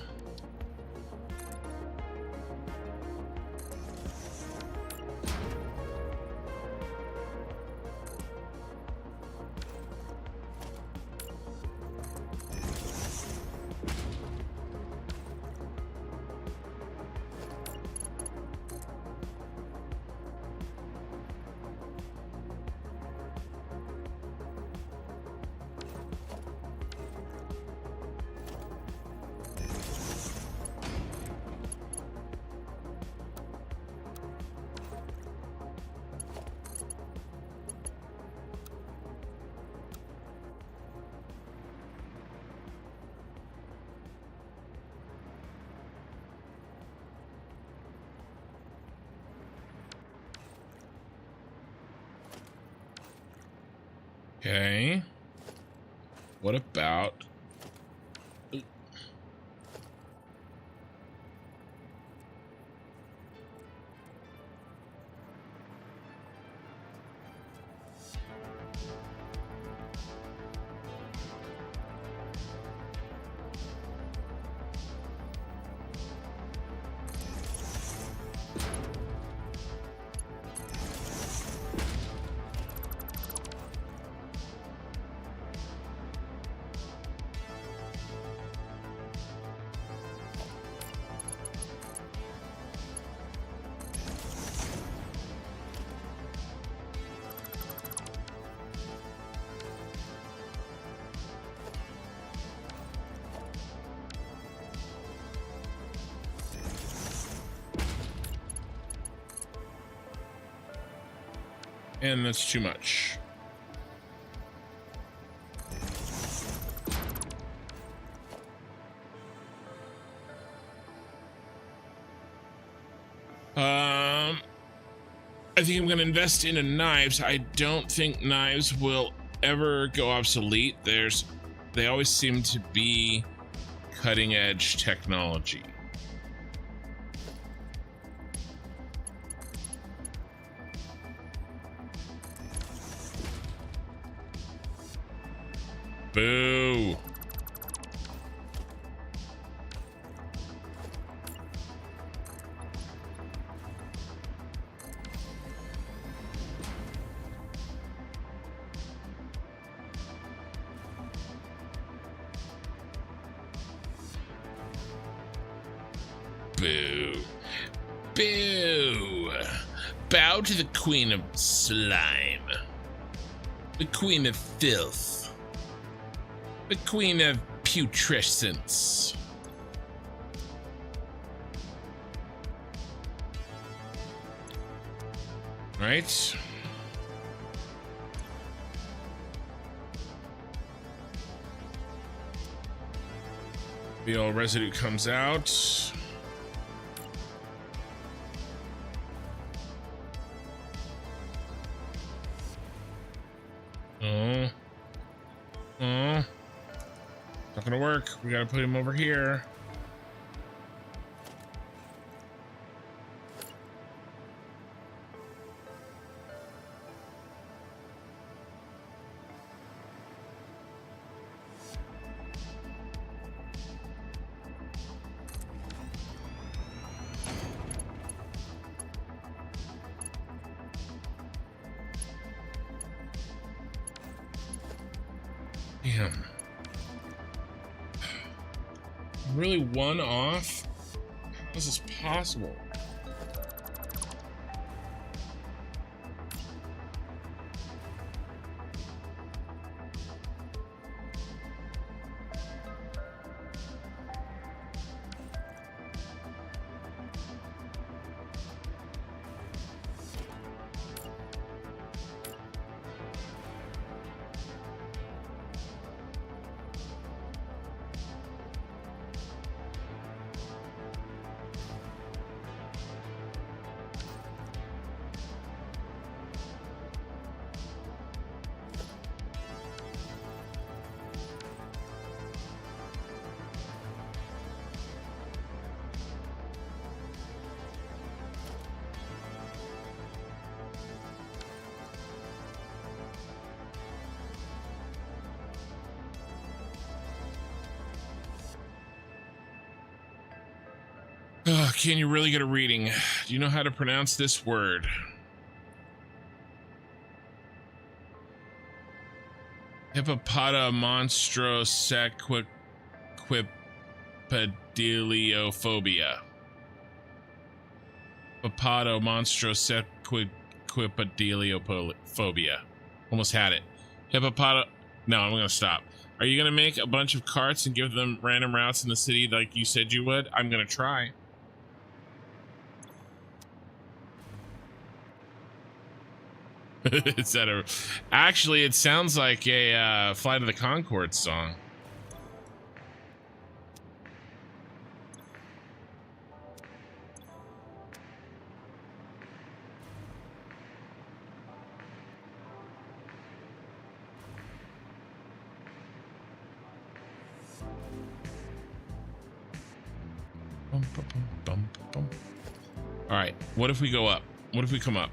Okay. What about... And that's too much. I think I'm going to invest into knives. I don't think knives will ever go obsolete. There's they always seem to be cutting edge technology. Boo. Boo. Boo. Bow to the queen of slime. The queen of filth. The queen of putrescence. Right? The old residue comes out. Not gonna work. We gotta put him over here. Damn. Really one off? How is this possible? Can you really get a reading? Do you know how to pronounce this word? Hippopota monstrosequipediliophobia. Hippopota monstrosequipediliophobia. Almost had it. Hippopota. No, I'm gonna stop. Are you gonna make a bunch of carts and give them random routes in the city like you said you would? I'm gonna try. Is that a... Actually, it sounds like a Flight of the Conchords song. All right, what if we go up? What if we come up?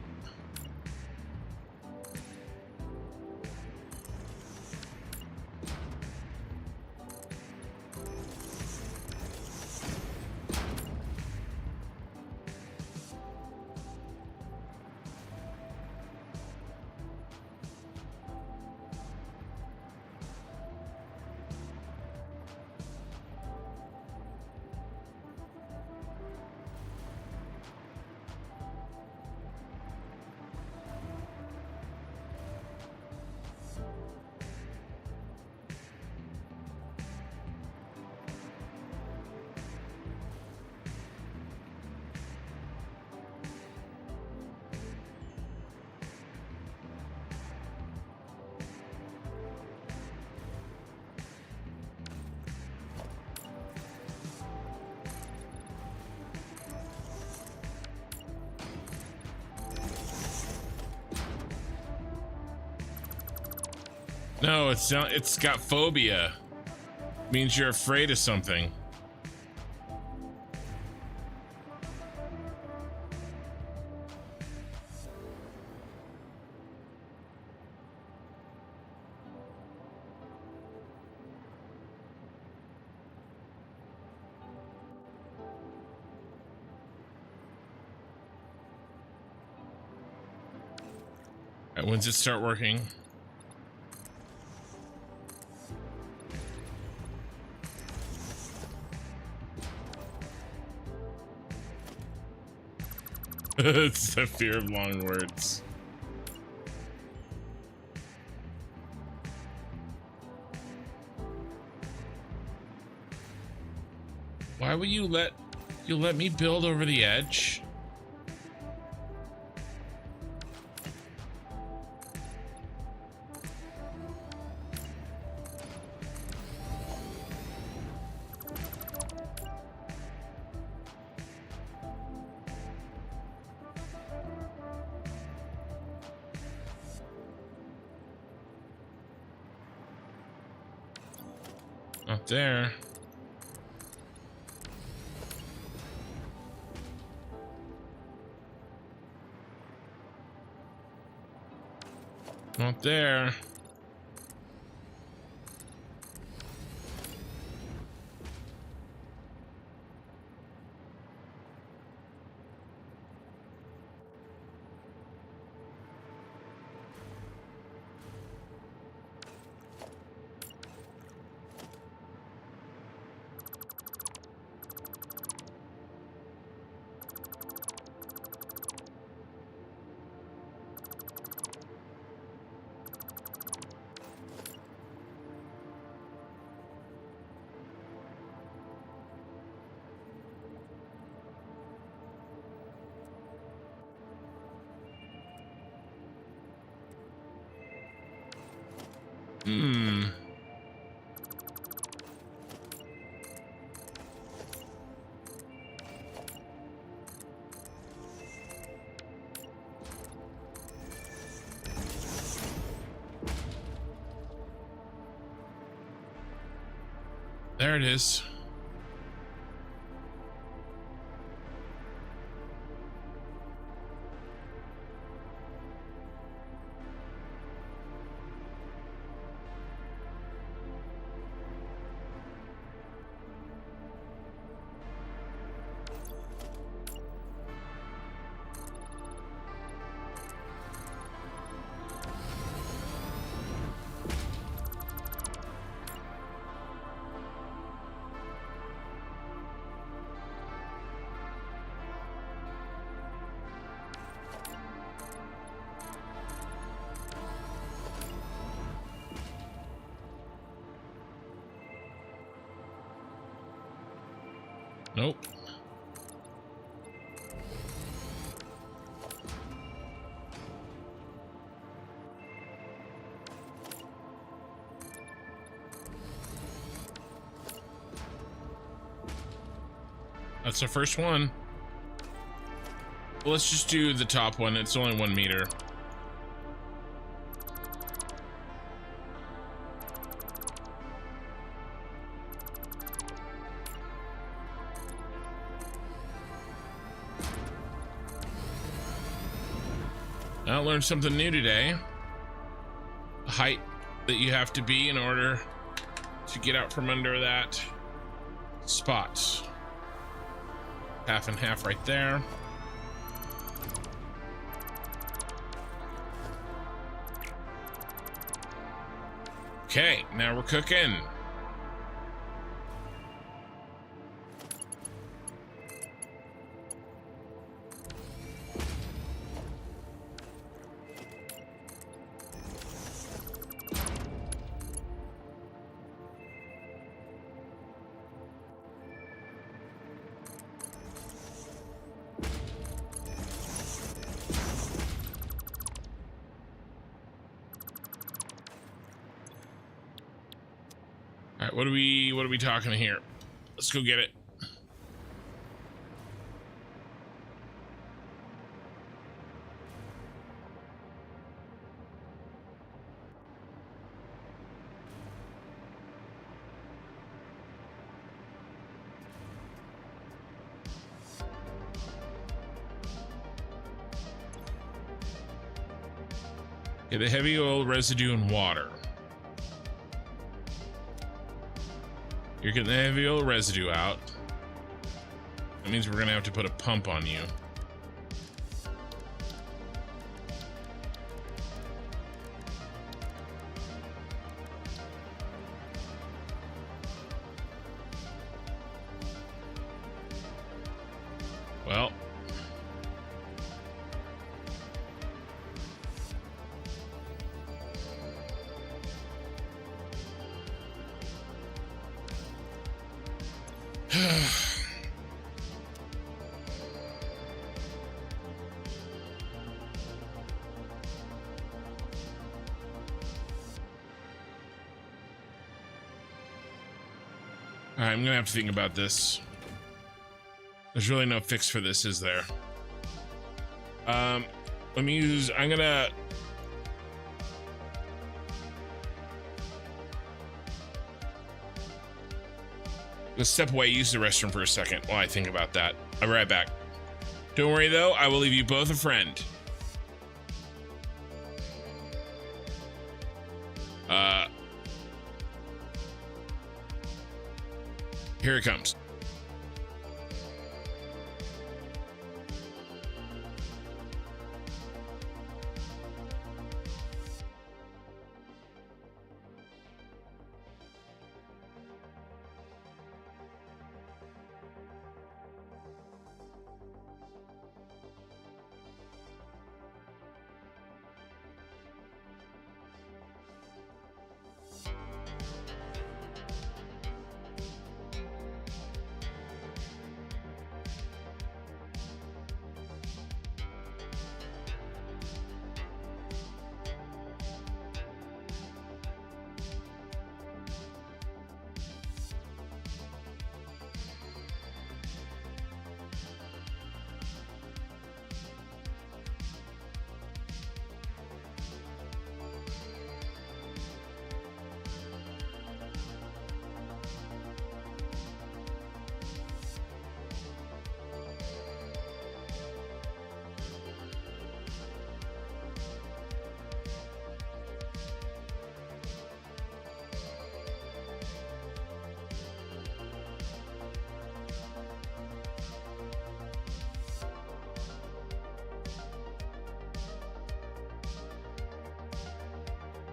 No, it's not. It's got phobia. Means you're afraid of something. All right, when's it start working? It's the fear of long words. Why would you let me build over the edge? Not there. Not there. There it is. Nope. That's the first one. Well, let's just do the top one. It's only 1 meter. I learned something new today. The height that you have to be in order to get out from under that spot. Half and half right there. Okay, now we're cooking. All right, what are we talking here? Let's go get it. Get the heavy oil residue and water. You're getting the heavy oil residue out. That means we're gonna have to put a pump on you. Well. Alright, I'm gonna have to think about this. There's really no fix for this, is there? Let me use, I'm gonna... Let's step away, use the restroom for a second while I think about that. I'll be right back. Don't worry though, I will leave you both a friend. Here it comes.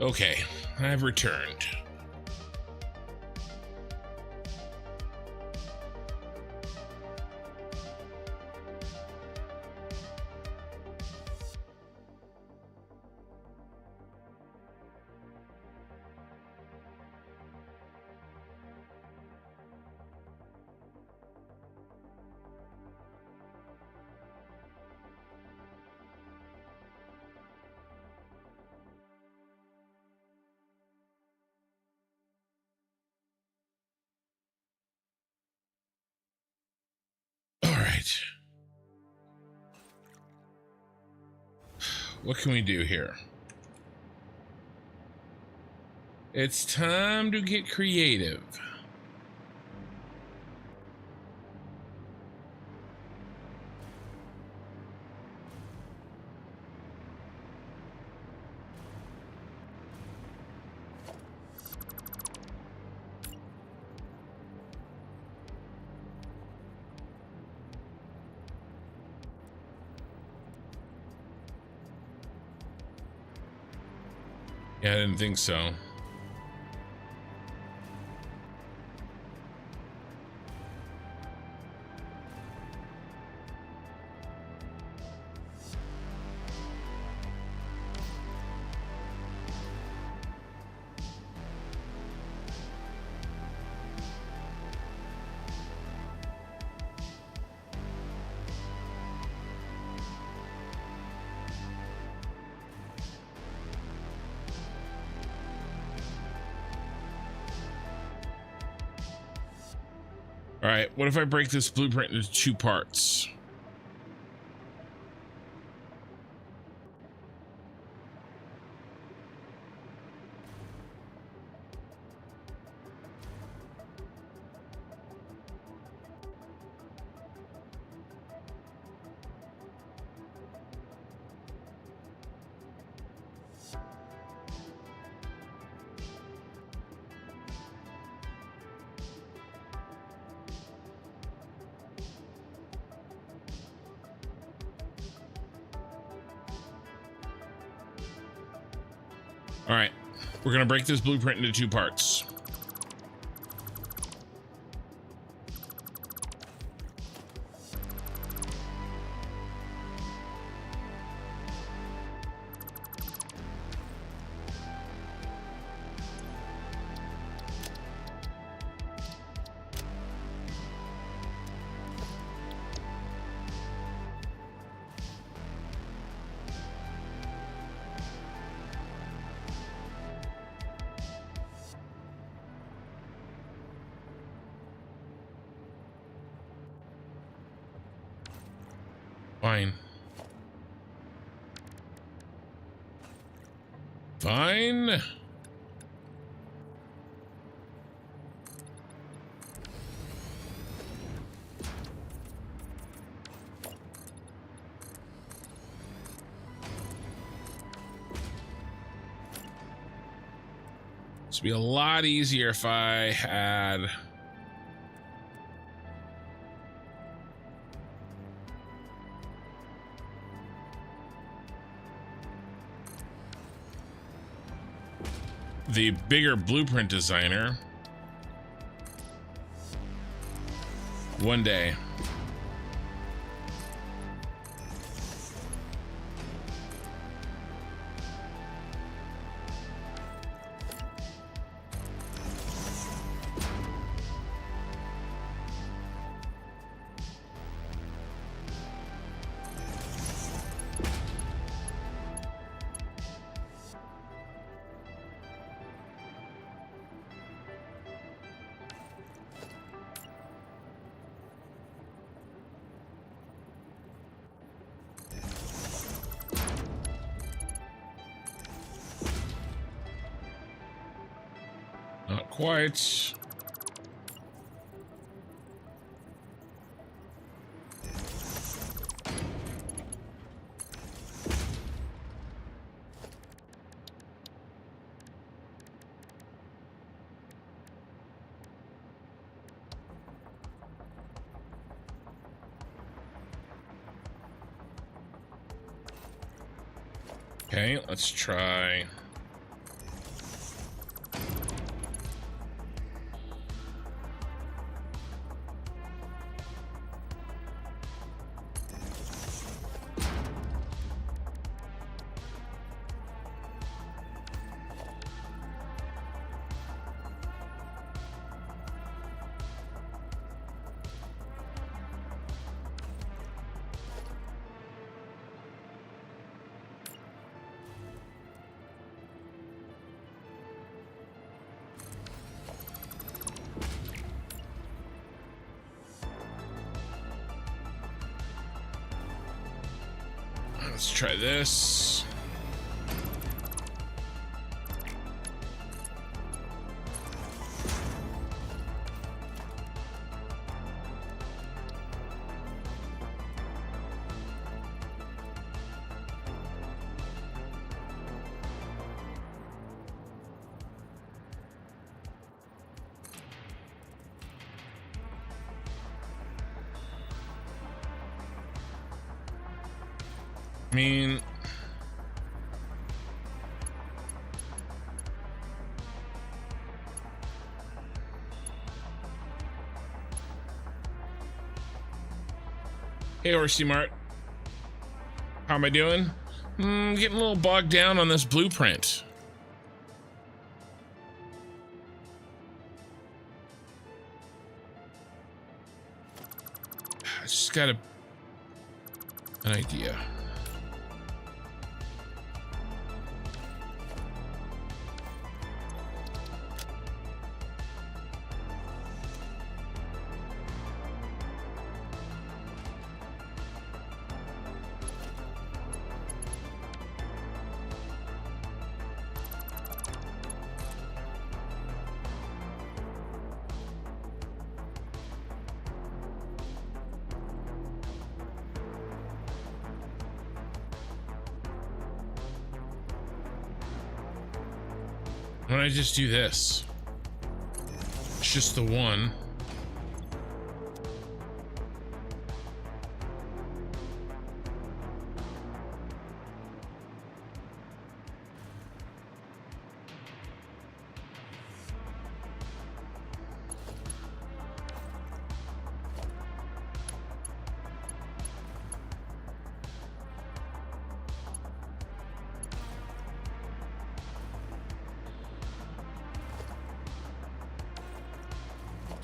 Okay, I've returned. What can we do here? It's time to get creative. Yeah, I didn't think so. All right, what if I break this blueprint into two parts? All right, we're gonna break this blueprint into 2 parts. Fine. Fine. This would be a lot easier if I had the bigger blueprint designer. One day. Not quite. Okay, let's try. Let's try this. I mean, hey, Horsey Mart. How am I doing? Getting a little bogged down on this blueprint. I just got an idea. Why don't I just do this? It's just the one.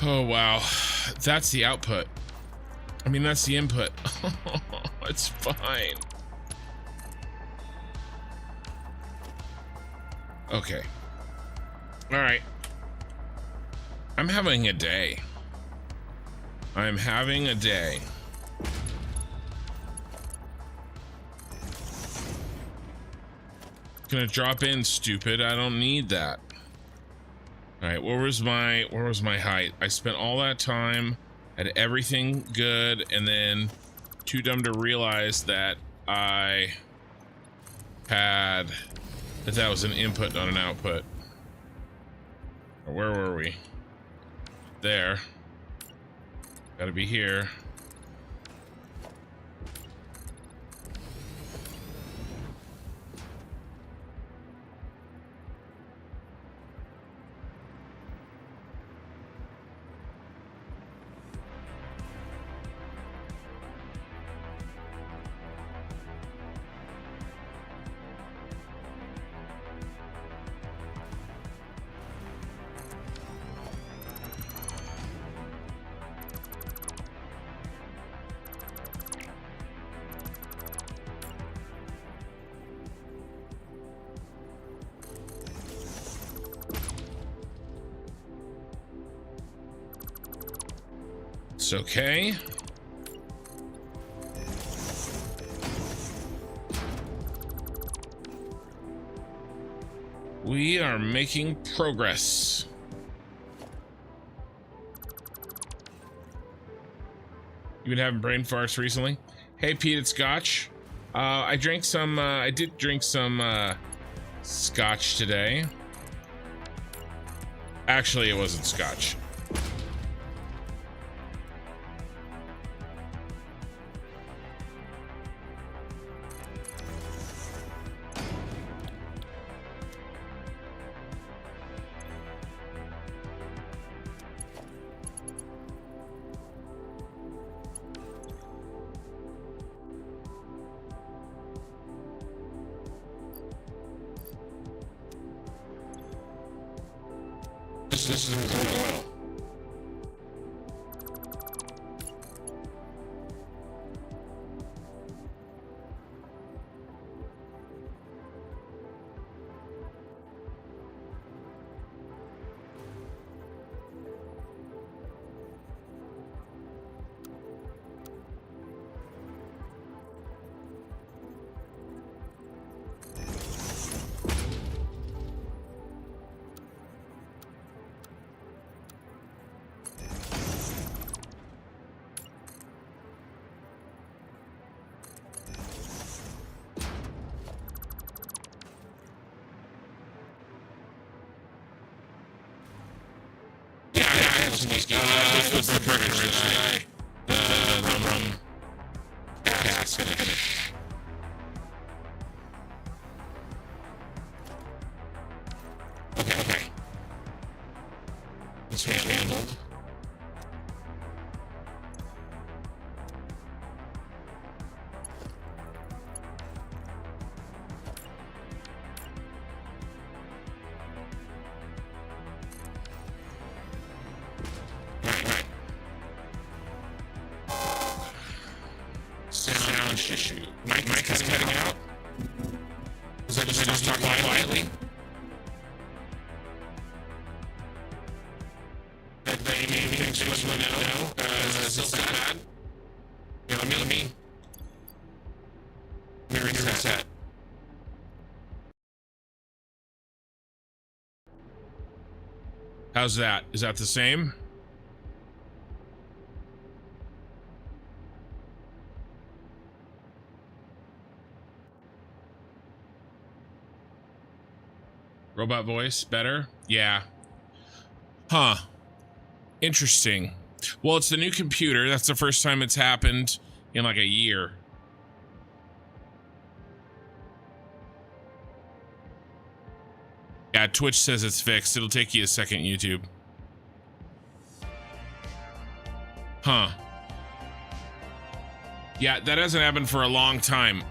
Oh, wow. That's the output. I mean, that's the input. It's fine. Okay. All right. I'm having a day. I'm having a day. Gonna drop in, stupid. I don't need that. All right, where was my height? I spent all that time, had everything good, and then too dumb to realize that I had that was an input, not an output. Where were we? There. Gotta be here. It's okay. We are making progress. You been having brain farts recently? Hey Pete, it's Scotch. I did drink some Scotch today. Actually, it wasn't Scotch. This is going well. This was the British the rum cask finish. Okay. This was handled. Issue. Mike is cutting out. Was I just talking quietly? That they maybe think she was no. Is it still bad? Yeah, let me reset. How's that? Is that the same? Robot voice, better? Yeah. Huh. Interesting. Well, it's the new computer. That's the first time it's happened in like a year. Yeah, Twitch says it's fixed. It'll take you a second, YouTube. Huh. Yeah, that hasn't happened for a long time.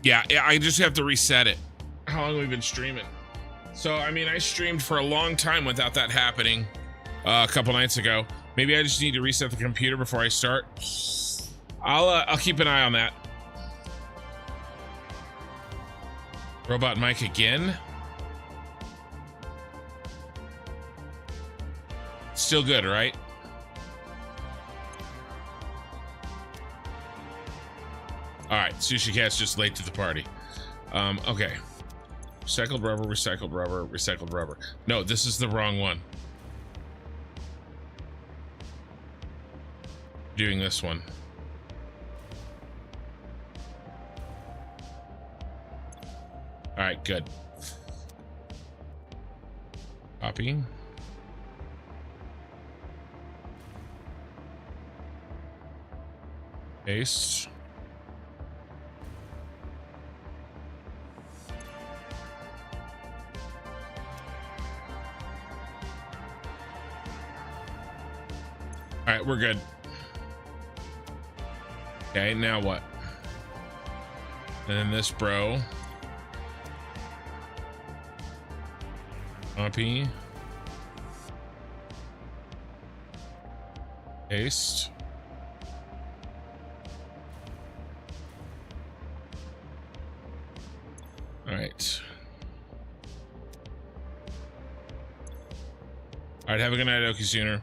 Yeah, I just have to reset it. How long have we been streaming? So, I mean, I streamed for a long time without that happening. a couple nights ago. Maybe I just need to reset the computer before I start. I'll keep an eye on that. Robot mic again. Still good, right? All right, Sushi Cat's just late to the party. Okay. Recycled rubber, recycled rubber, recycled rubber. No, this is the wrong one. Doing this one. All right, good. Copy. Paste. All right, we're good. Okay, now what? And then this bro. Copy. Paste. All right. All right, have a good night, Okie Sooner.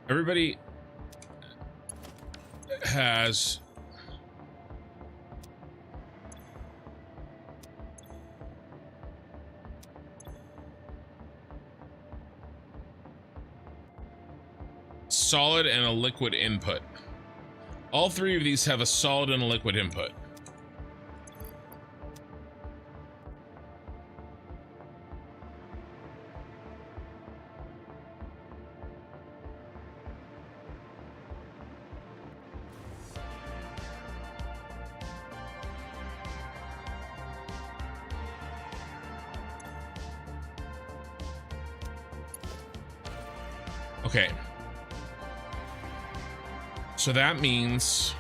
Everybody has solid and a liquid input. All three of these have a solid and a liquid input. Okay. So that means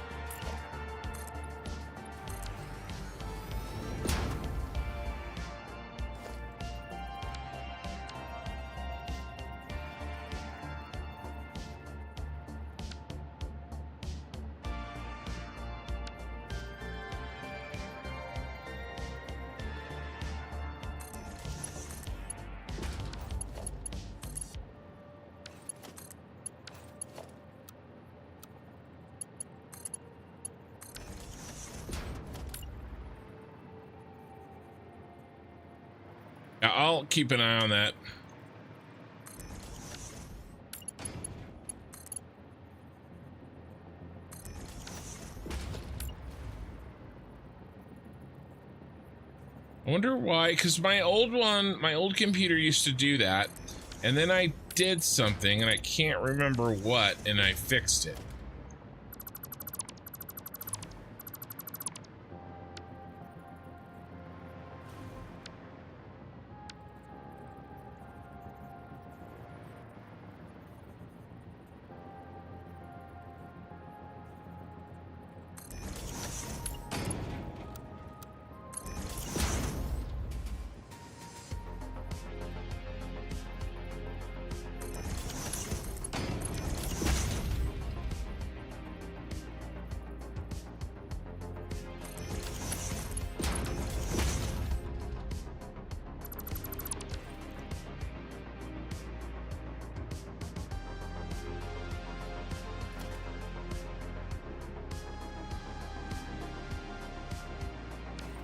I'll keep an eye on that. I wonder why, because my old computer used to do that, and then I did something, and I can't remember what, and I fixed it.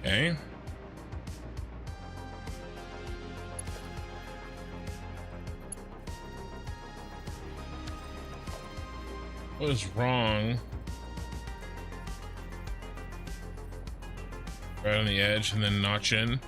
Okay. What is wrong? Right on the edge and then notch in.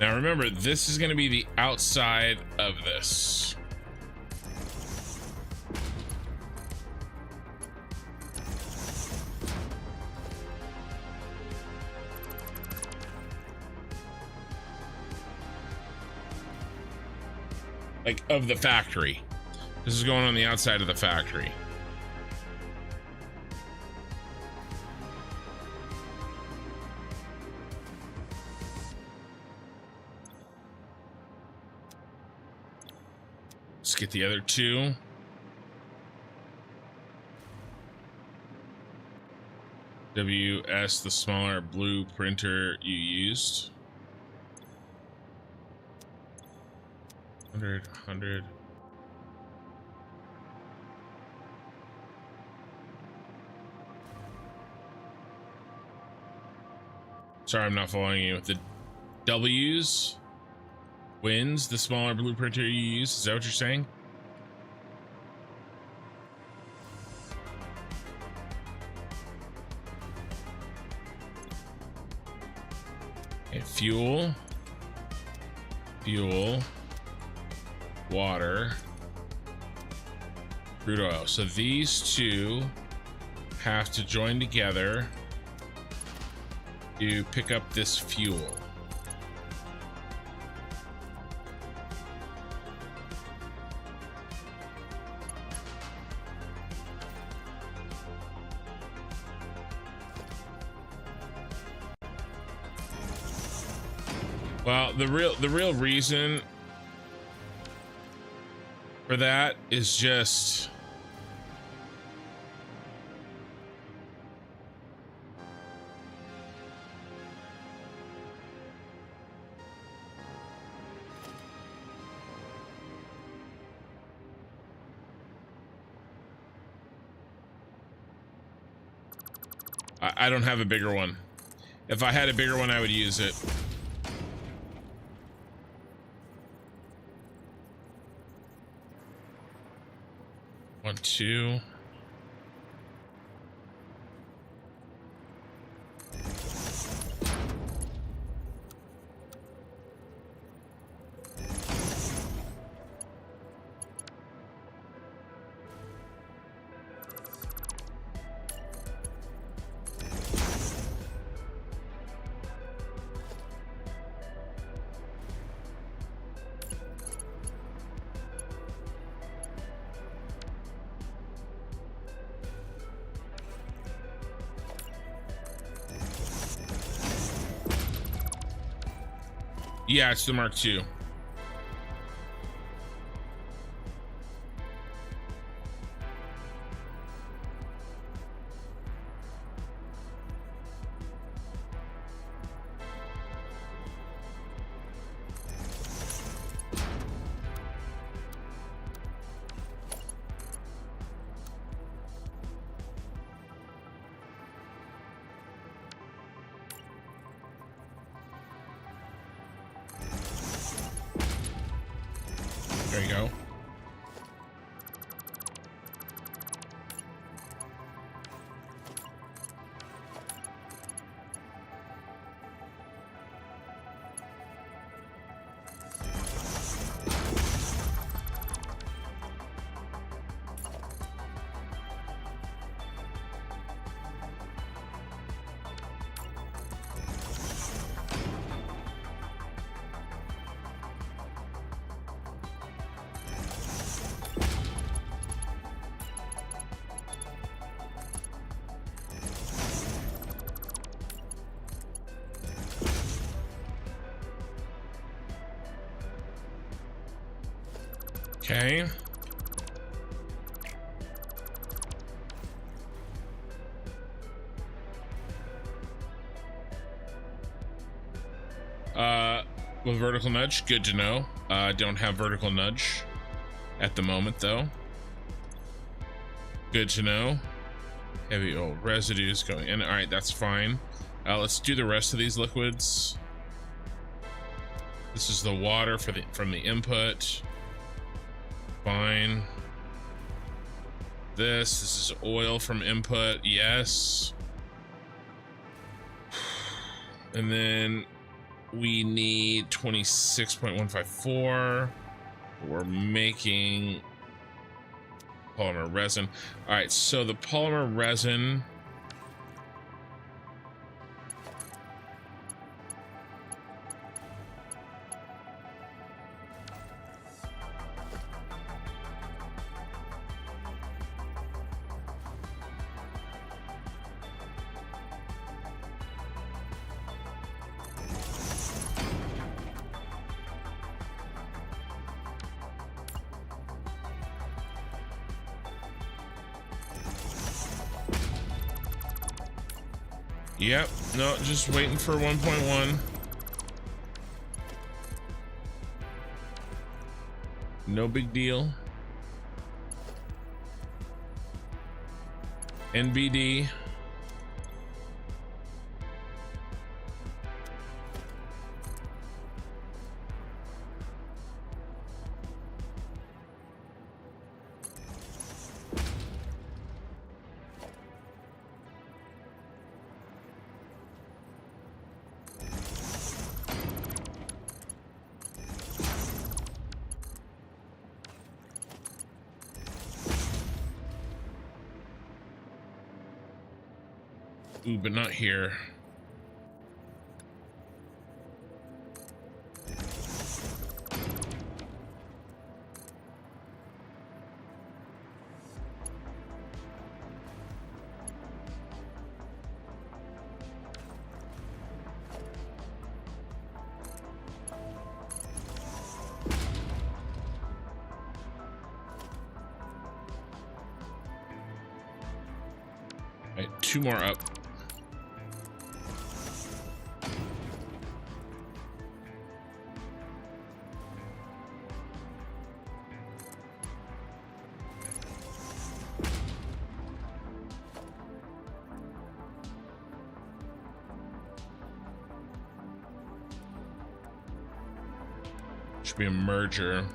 Now remember, this is going to be the outside of this. Like, of the factory. This is going on the outside of the factory. Let's get the other two. WS, the smaller blue printer you used. 100. Sorry, I'm not following you. With the W's wins, the smaller blue printer you use. Is that what you're saying? Okay, fuel, water, crude oil. So these two have to join together to pick up this fuel. Well, the real reason for that is just I don't have a bigger one. If I had a bigger one, I would use it. One, two. Yeah, it's the Mark II. There you go. Okay. With vertical nudge, good to know. Don't have vertical nudge at the moment though. Good to know. Heavy old residues going in. All right, that's fine. Let's do the rest of these liquids. This is the water from the input. Fine. This is oil from input. Yes. And then we need 26.154. We're making polymer resin. All right, so the polymer resin. Yep, no, just waiting for 1.1. No big deal. NBD. Ooh, but not here. All right, 2 more up. Should be a merger.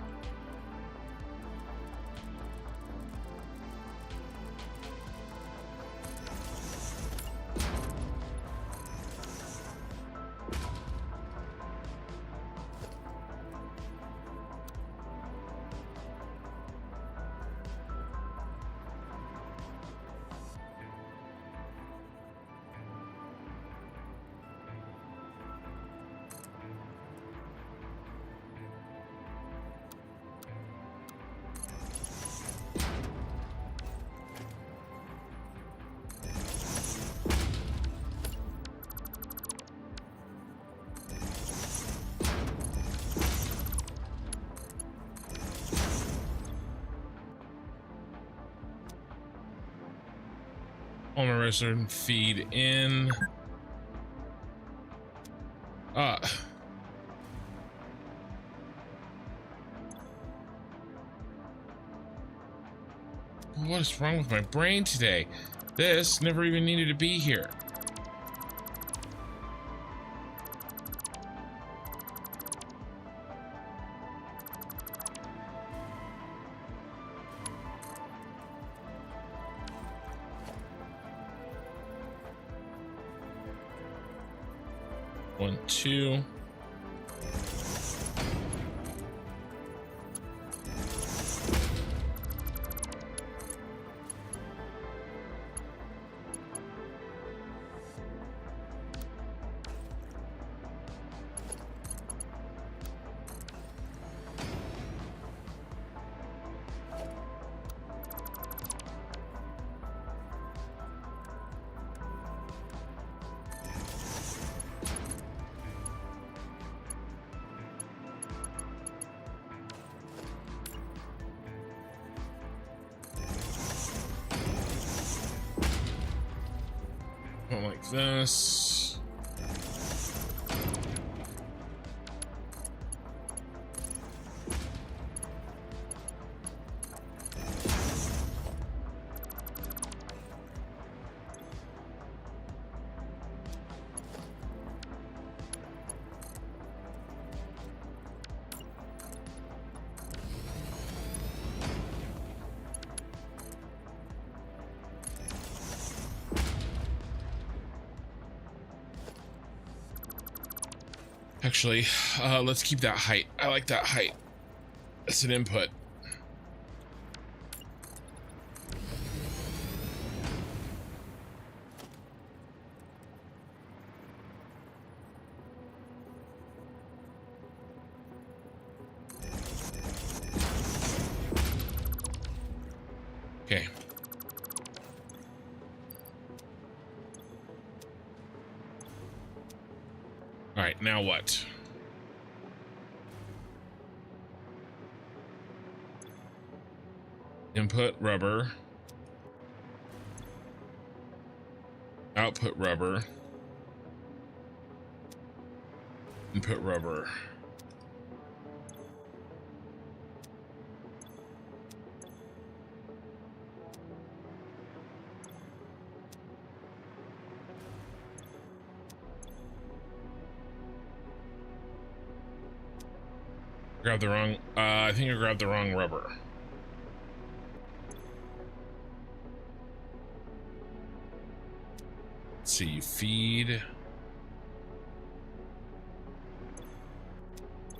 Polymer resin feed in. What is wrong with my brain today? This never even needed to be here. One, two. Like this. Actually, let's keep that height. I like that height. It's an input. Okay. All right, now what? Input rubber. Output rubber. Input rubber. Grabbed the wrong, I think I grabbed the wrong rubber. Let's see, you feed.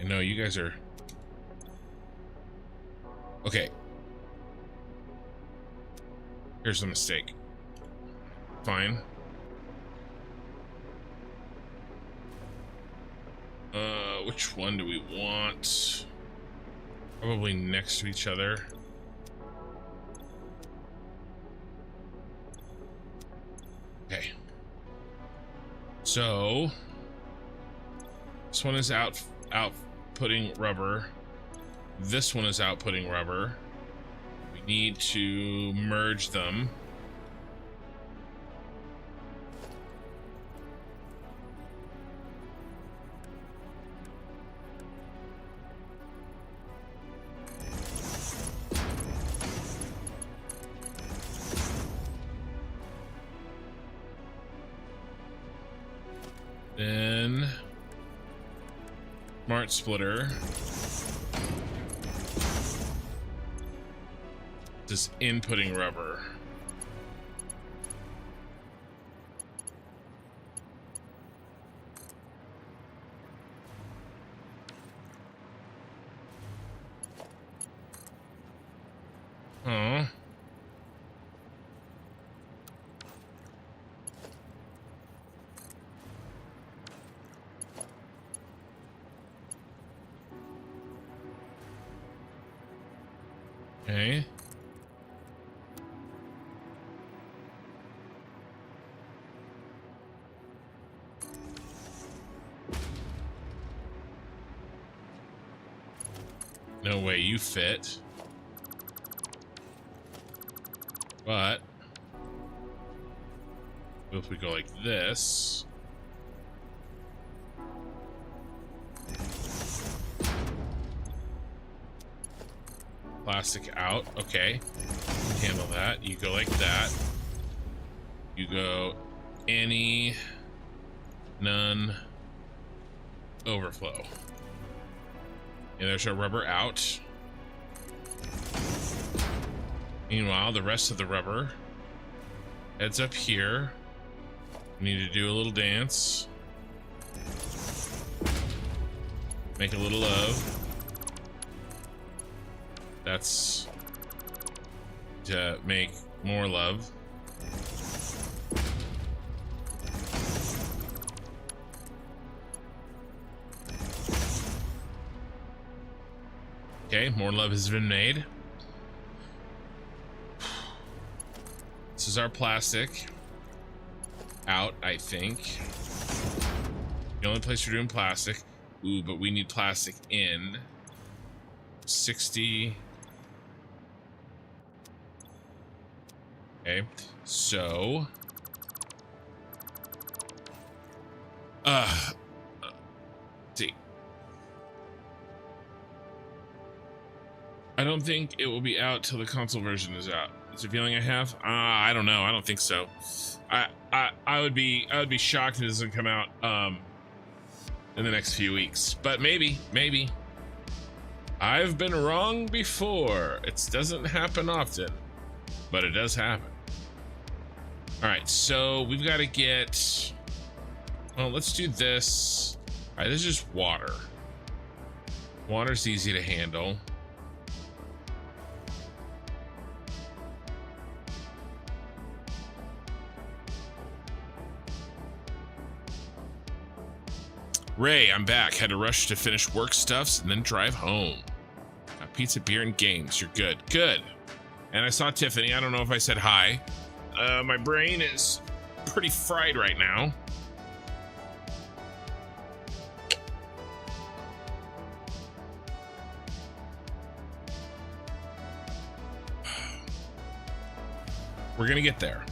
And no, you guys are... Okay. Here's the mistake. Fine. Which one do we want? Probably next to each other. Okay. So this one is outputting rubber. This one is outputting rubber. We need to merge them. Then smart splitter. This inputting rubber. Huh. Okay. No way you fit. But if we go like this, plastic out, okay, handle that. You go like that. You go any, none, overflow. And there's our rubber out. Meanwhile, the rest of the rubber heads up here. We need to do a little dance. Make a little love. That's to make more love. Okay, more love has been made. This is our plastic out, I think. The only place we're doing plastic. Ooh, but we need plastic in 60. Okay, so see. I don't think it will be out till the console version is out. It's a feeling I have. I don't know. I don't think so. I would be shocked if it doesn't come out in the next few weeks. But maybe. I've been wrong before. It doesn't happen often, but it does happen. All right, so we've got to get. Well, let's do this. All right, this is just water. Water's easy to handle. Ray, I'm back. Had to rush to finish work stuffs and then drive home. Got pizza, beer, and games. You're good. Good. And I saw Tiffany. I don't know if I said hi. My brain is pretty fried right now. We're gonna get there.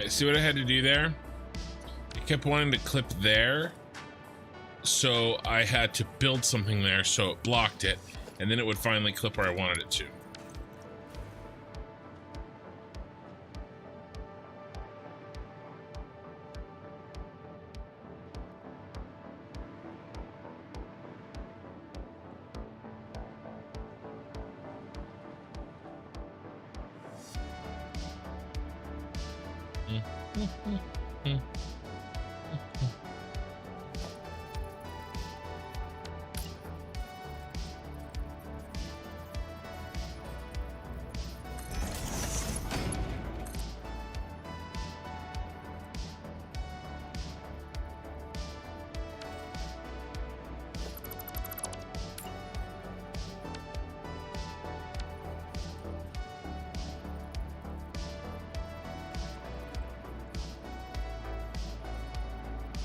See what I had to do there? It kept wanting to clip there, so I had to build something there so it blocked it, and then it would finally clip where I wanted it to.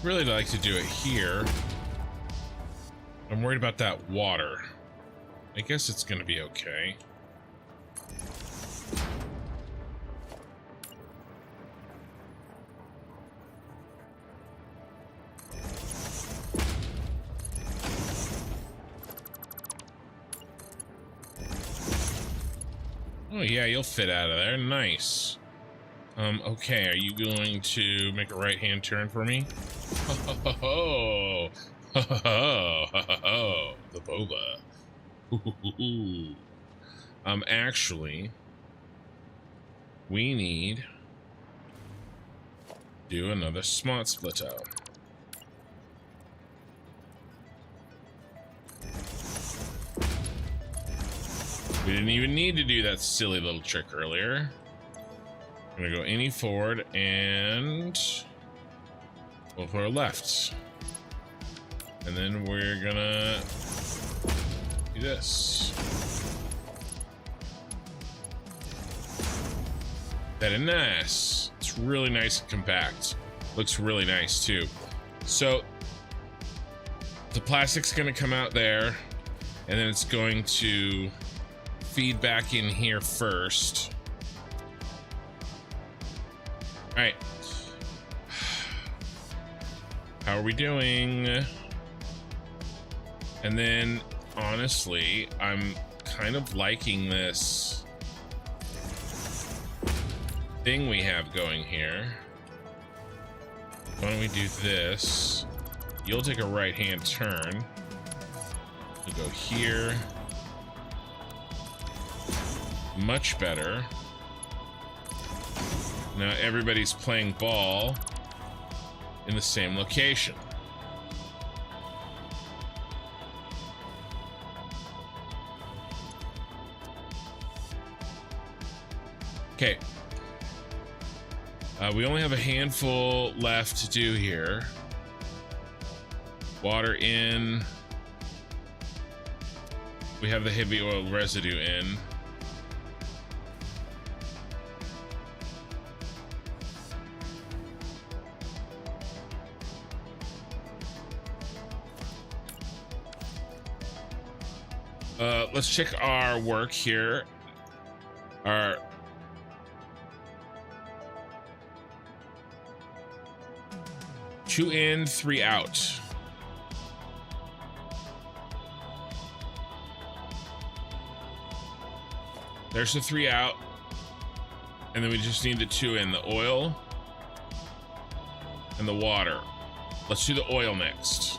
Really like to do it here. I'm worried about that water. I guess it's gonna be okay. Oh yeah, you'll fit out of there. Nice. Okay, are you going to make a right-hand turn for me? The boba. Actually, we need to do another smart splitter. We didn't even need to do that silly little trick earlier. I'm gonna go any forward and we'll go left. And then we're gonna do this. Very nice. It's really nice and compact. Looks really nice too. So the plastic's gonna come out there and then it's going to feed back in here first. All right. How are we doing? And then, honestly, I'm kind of liking this thing we have going here. Why don't we do this? You'll take a right-hand turn. We'll go here. Much better. Now everybody's playing ball in the same location. Okay. We only have a handful left to do here. Water in. We have the heavy oil residue in. Let's check our work here. Our two in, three out. There's the three out. And then we just need the two in, the oil and the water. Let's do the oil next.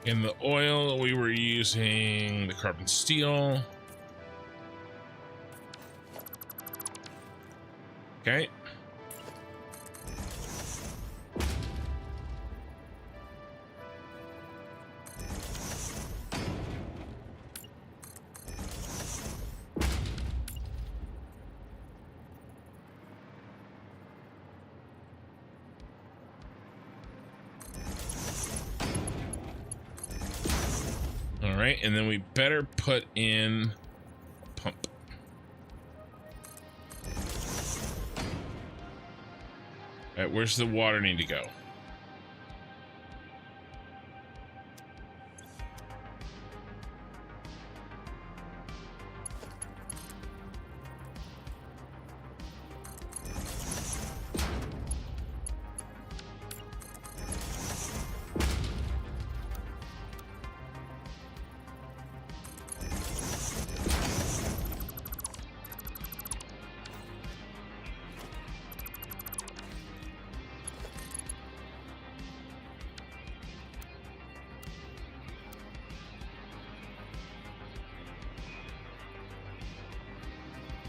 In the oil, we were using the carbon steel. Okay. All right, and then we better put in a pump. All right, where's the water need to go?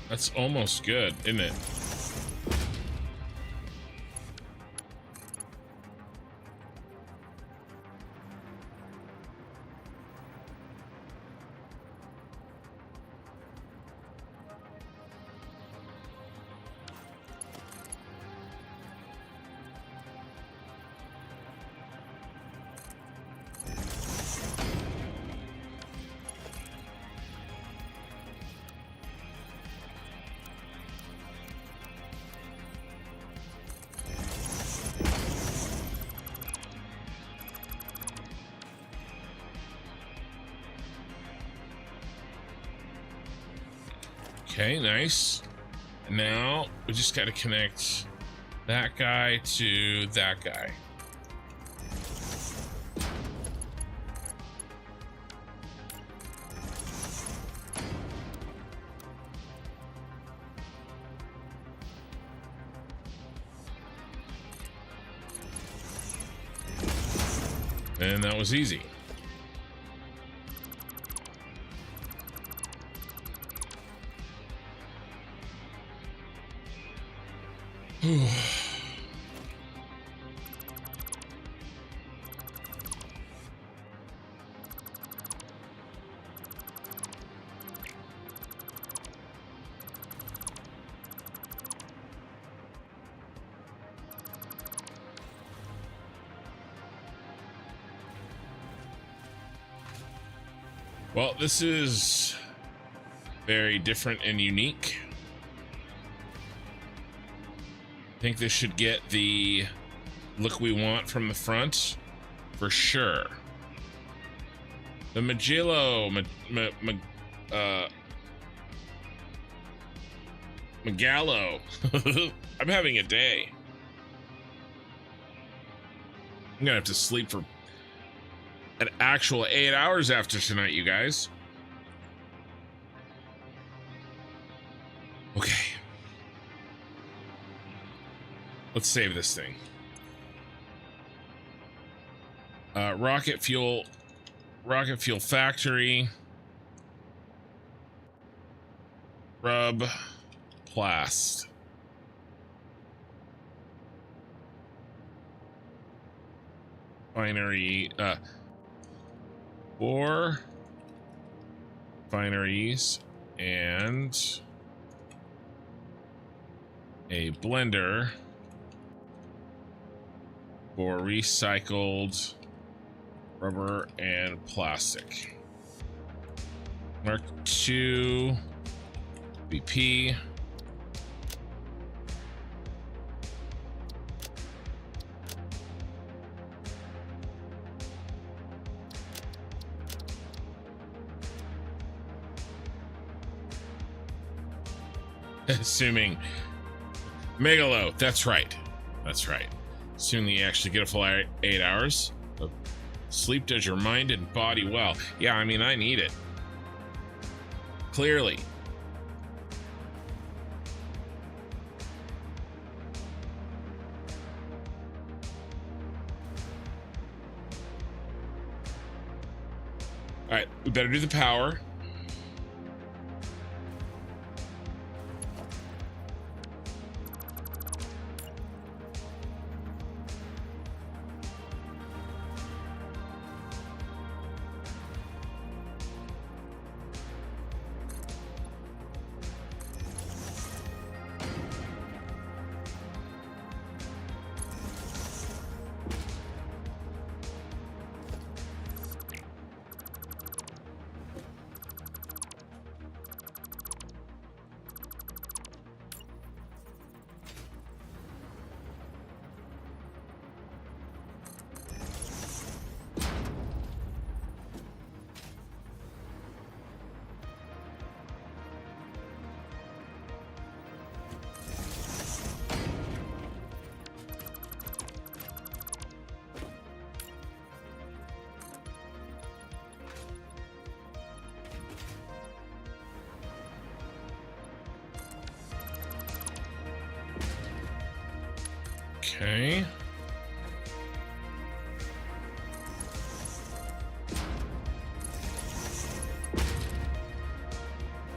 That's almost good, isn't it? Okay, nice. Now we just got to connect that guy to that guy. And that was easy. Well, this is very different and unique. I think this should get the look we want from the front for sure. The Magello, Magallo. I'm having a day. I'm gonna have to sleep for an actual 8 hours after tonight, you guys. Okay. Let's save this thing. Rocket fuel factory. Rub plast. Finery, 4 fineries and a blender for recycled rubber and plastic. Mark 2 BP. Assuming Megalo, that's right. That's right. Assuming you actually get a full 8 hours of sleep does your mind and body well. Yeah, I mean, I need it. Clearly. All right, we better do the power. Okay.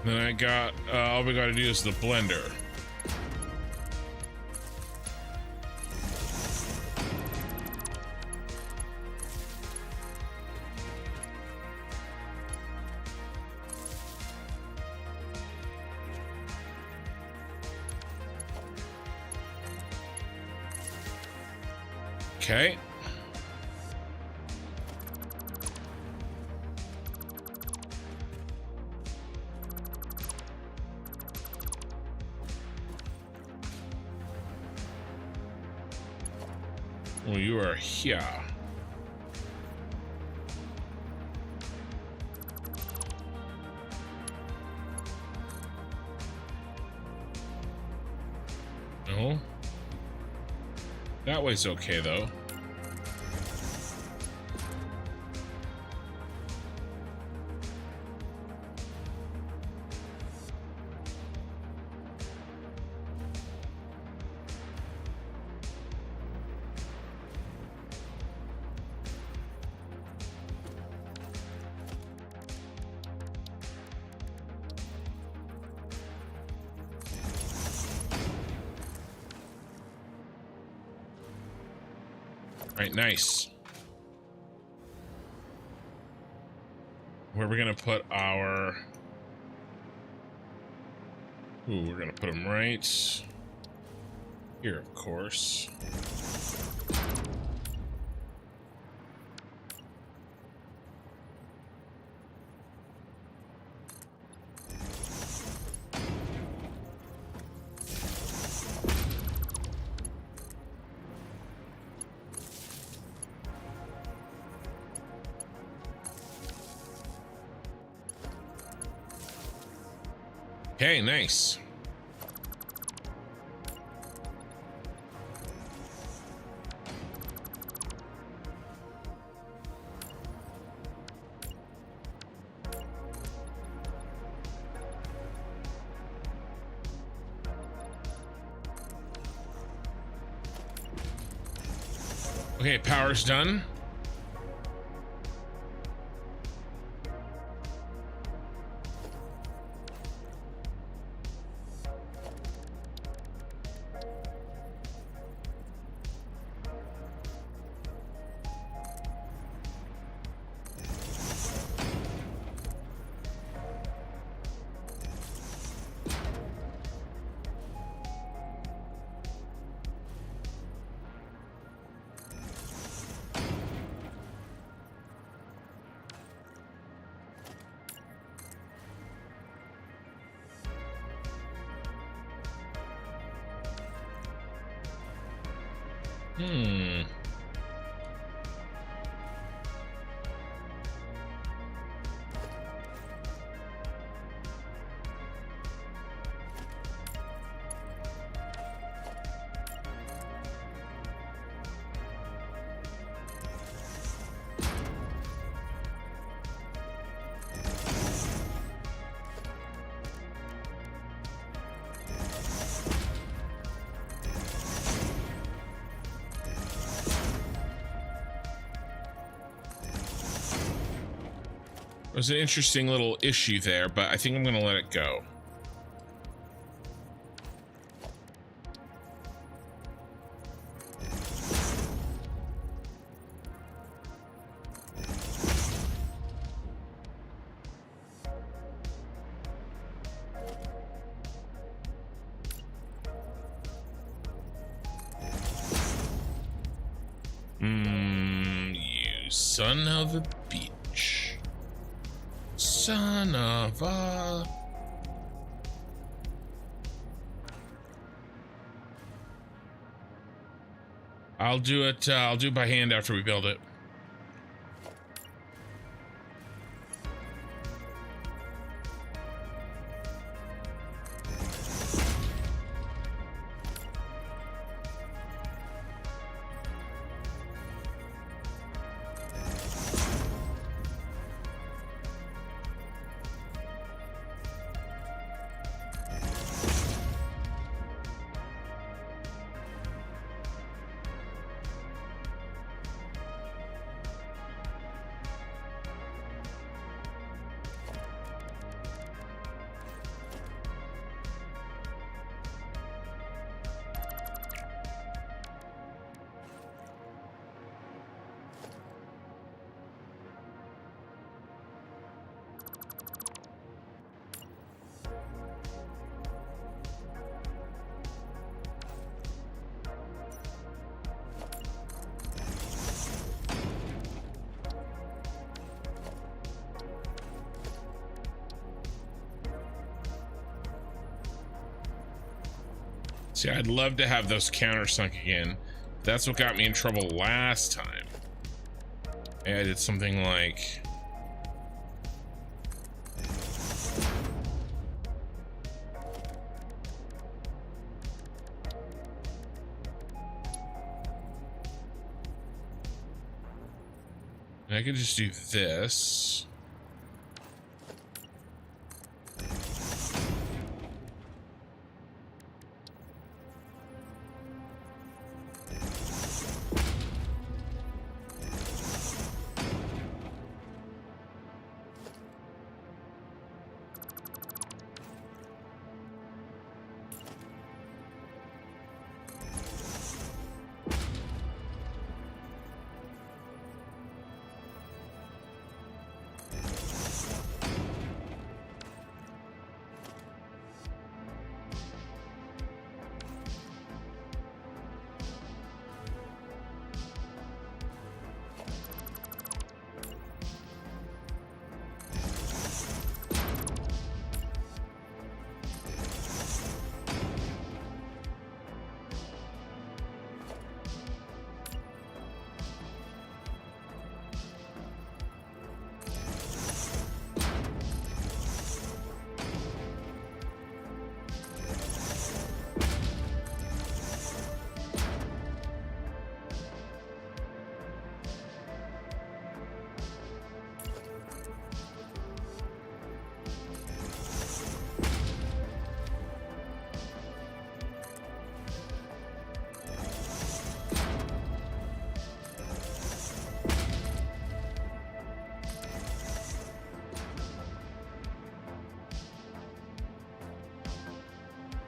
Then I got, all we gotta do is the blender. Okay. Well, you are here. No. That way's okay, though. Right, nice. Where are we gonna put our... Ooh, we're gonna put them right here, of course. Okay, nice. Okay, power's done. Hmm. There's an interesting little issue there, but I think I'm going to let it go. You son of a bitch. Son of a... I'll do it by hand after we build it. See, I'd love to have those countersunk again. That's what got me in trouble last time. I did something like... And I could just do this.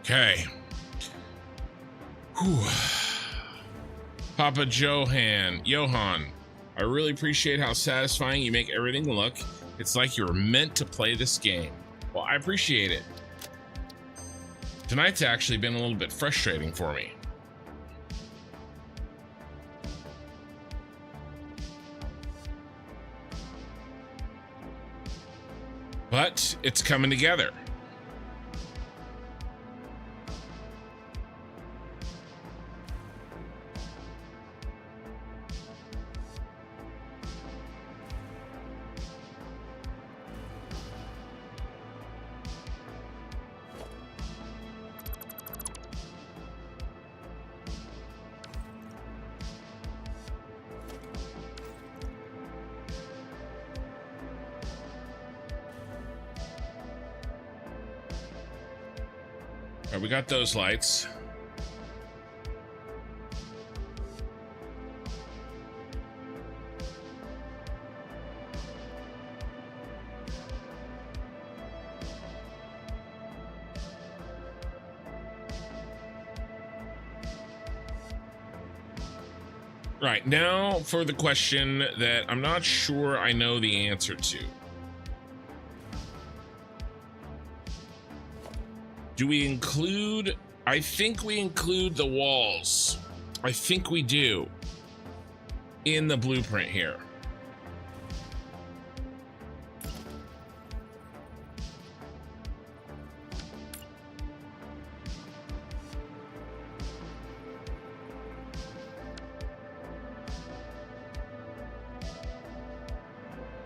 Okay. Whew. Papa Johan, I really appreciate how satisfying you make everything look. It's like you were meant to play this game. Well, I appreciate it. Tonight's actually been a little bit frustrating for me. But it's coming together. All right, we got those lights. Right, now for the question that I'm not sure I know the answer to. Do we include, I think we include the walls. I think we do in the blueprint here.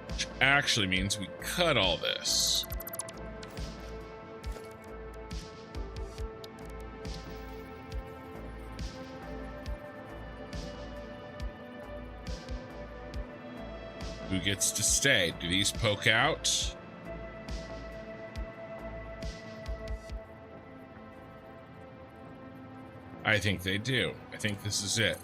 Which actually means we cut all this. Who gets to stay? Do these poke out? I think they do. I think this is it.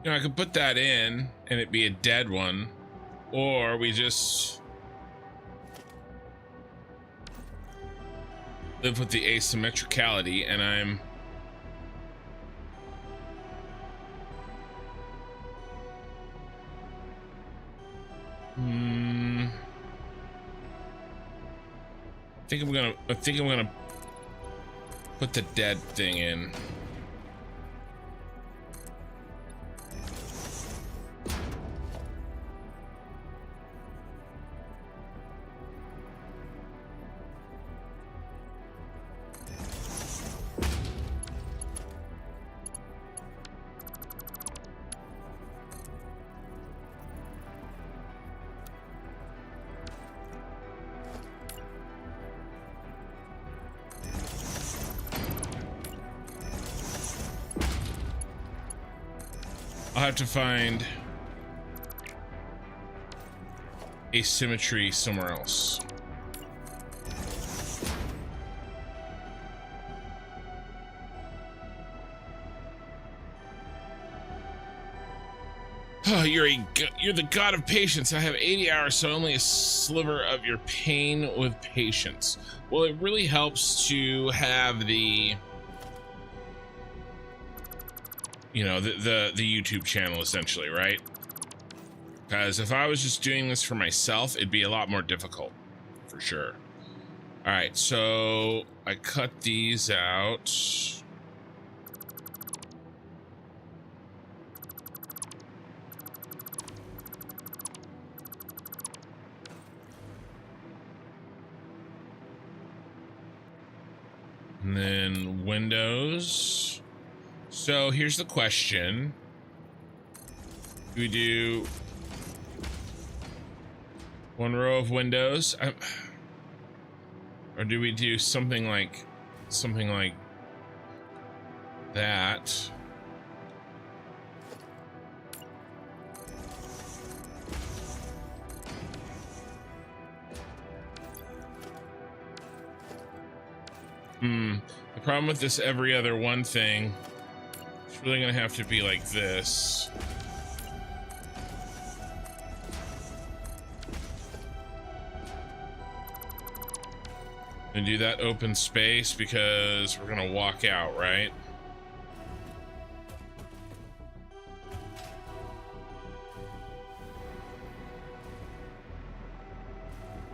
You know, I could put that in and it be a dead one, or we just live with the asymmetricality, and I'm I think I'm gonna put the dead thing in. I'll have to find asymmetry somewhere else. Oh, you're the god of patience. I have 80 hours, so only a sliver of your pain with patience. Well, it really helps to have the, you know, the YouTube channel essentially, right? Because if I was just doing this for myself, it'd be a lot more difficult, for sure. All right, so I cut these out. And then windows. So here's the question. Do we do one row of windows? Or do we do something like that? The problem with this every other one thing, it's really gonna have to be like this. And do that open space because we're gonna walk out, right?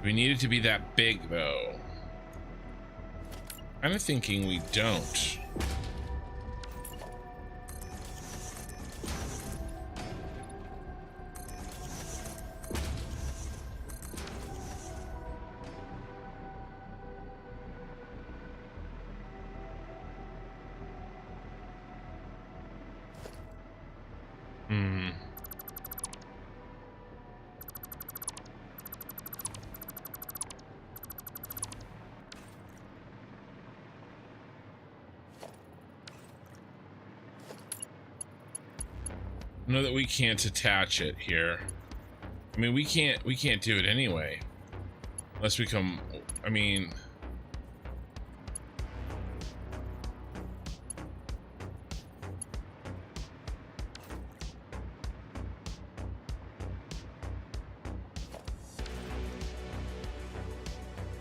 We need it to be that big though. I'm thinking we don't. Know that we can't attach it here. I mean, we can't do it anyway. Unless we come, I mean,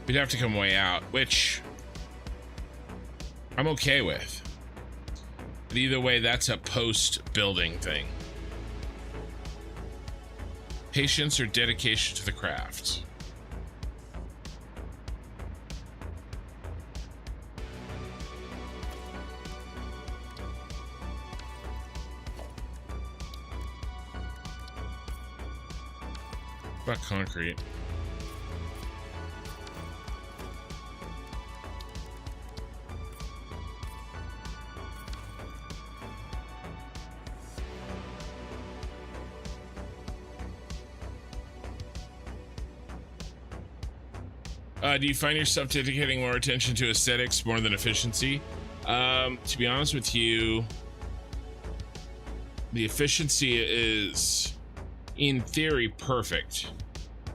we'd have to come way out, which I'm okay with. But either way, that's a post-building thing. Patience or dedication to the craft. What about concrete? Do you find yourself dedicating more attention to aesthetics more than efficiency? To be honest with you, the efficiency is, in theory, perfect.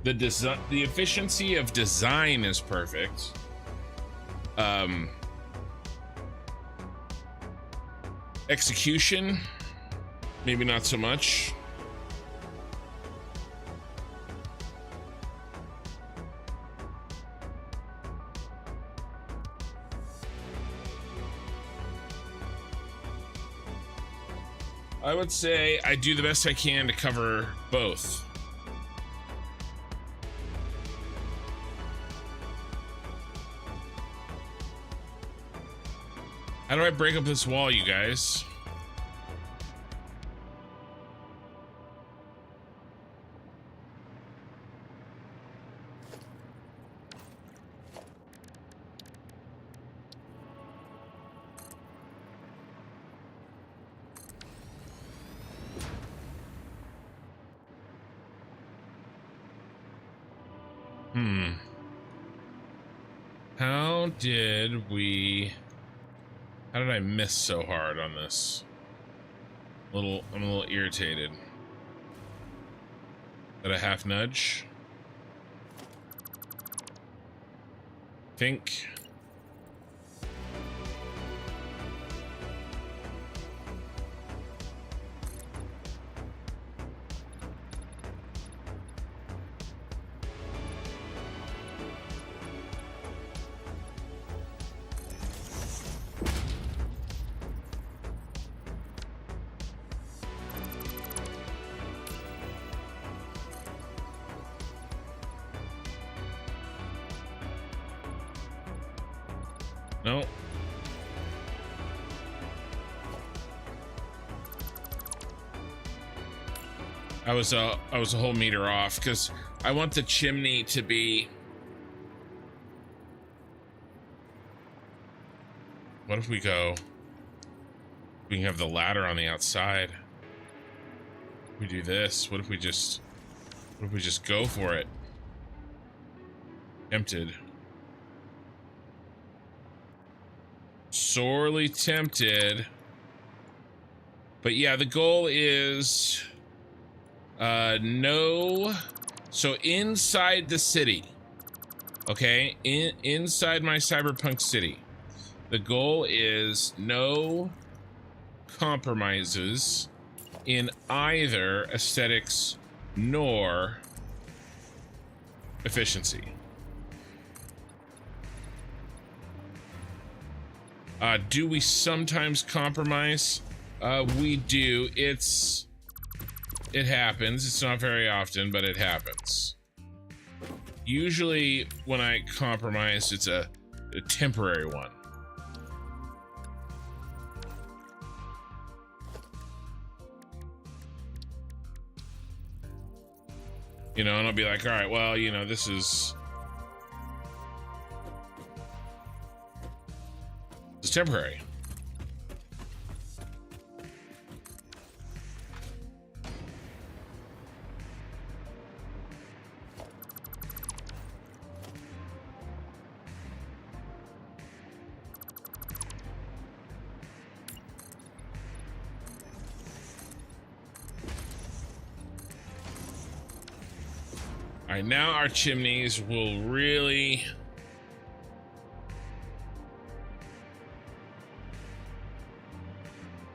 The efficiency of design is perfect. Execution, maybe not so much. I would say I do the best I can to cover both. How do I break up this wall, you guys? How did I miss so hard on this? I'm a little irritated. Is that a half nudge? Think. No. I was a whole meter off because I want the chimney to be What if we go? We can have the ladder on the outside. We do this. What if we just go for it? Tempted. Sorely tempted. But yeah, the goal is no. So inside the city, okay, inside my cyberpunk city, the goal is no compromises in either aesthetics nor efficiency. Do we sometimes compromise? We do. It happens. It's not very often, but it happens. Usually when I compromise, it's a temporary one. You know, and I'll be like, all right, well, you know, this is temporary. All right, now our chimneys will really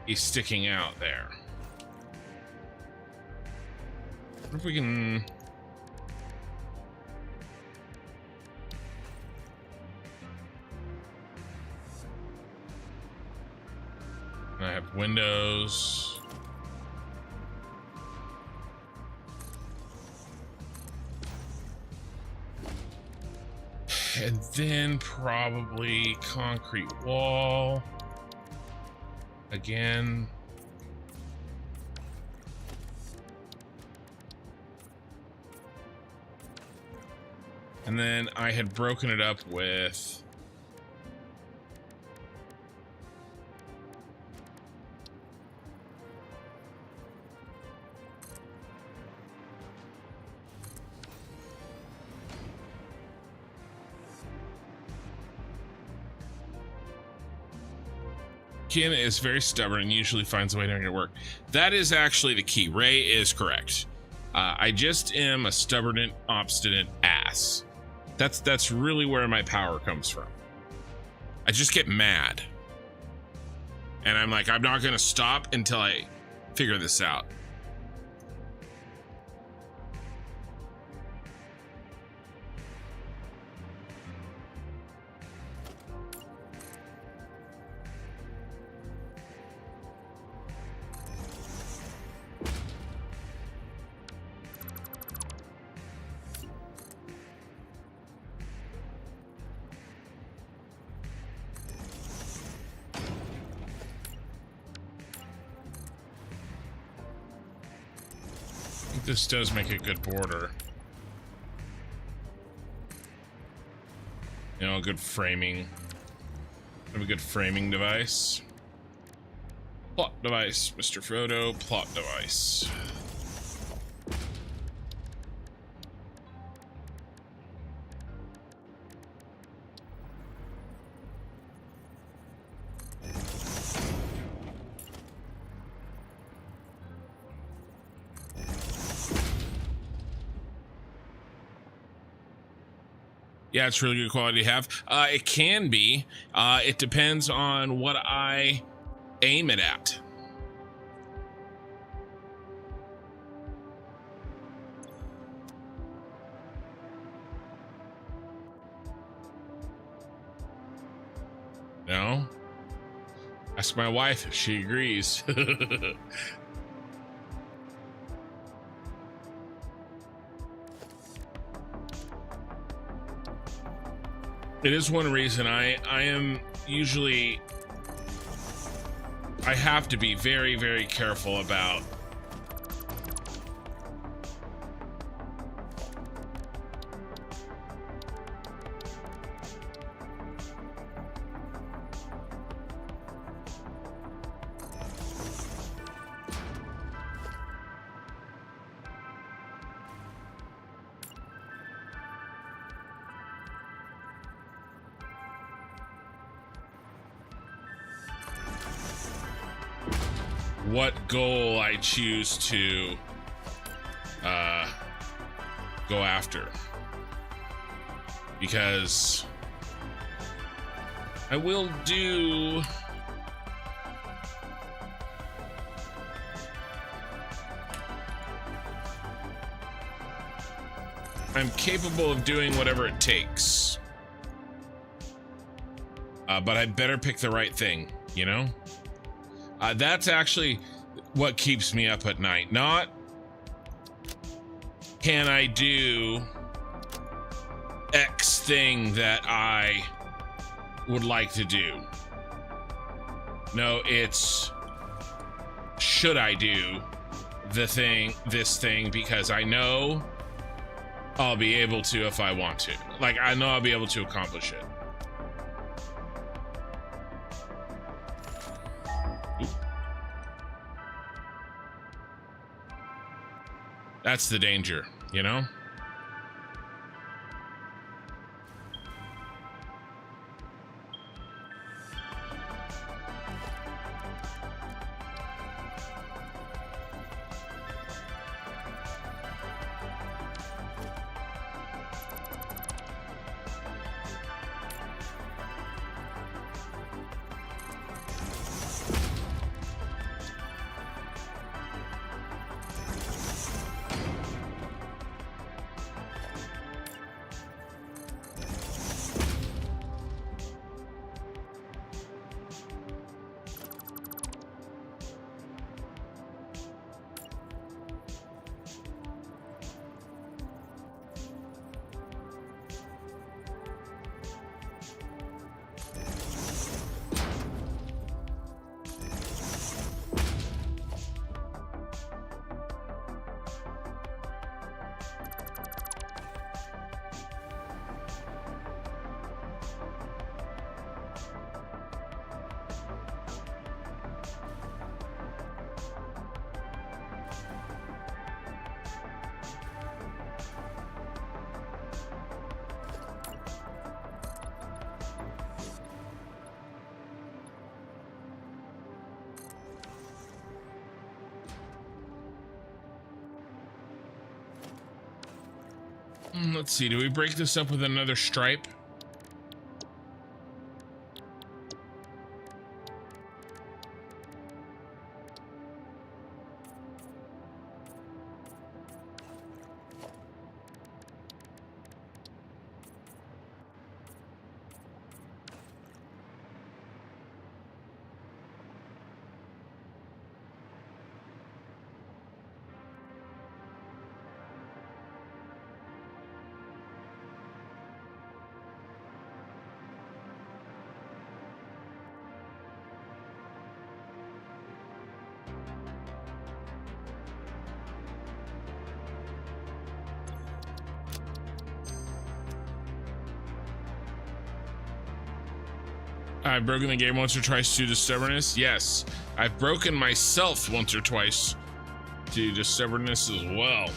be sticking out there. What if we can... I have windows. And then probably concrete wall. Again. And then I had broken it up with Kin is very stubborn and usually finds a way to make it work. That is actually the key. Ray is correct. I just am a stubborn and obstinate ass. That's really where my power comes from. I just get mad. And I'm like, I'm not gonna stop until I figure this out. This does make a good border. You know, a good framing. Have a good framing device. Plot device, Mr. Frodo, plot device. Yeah, it's really good quality to have. It can be. It depends on what I aim it at. No? Ask my wife if she agrees. It is one reason I am usually, I have to be very, very careful about what goal I choose to go after, because I will do I'm capable of doing whatever it takes, but I better pick the right thing, you know? That's actually what keeps me up at night. Not can I do X thing that I would like to do. No, it's should I do this thing, because I know I'll be able to if I want to. Like, I know I'll be able to accomplish it. That's the danger, you know? Let's see, do we break this up with another stripe? I've broken the game once or twice due to stubbornness. Yes, I've broken myself once or twice due to stubbornness as well.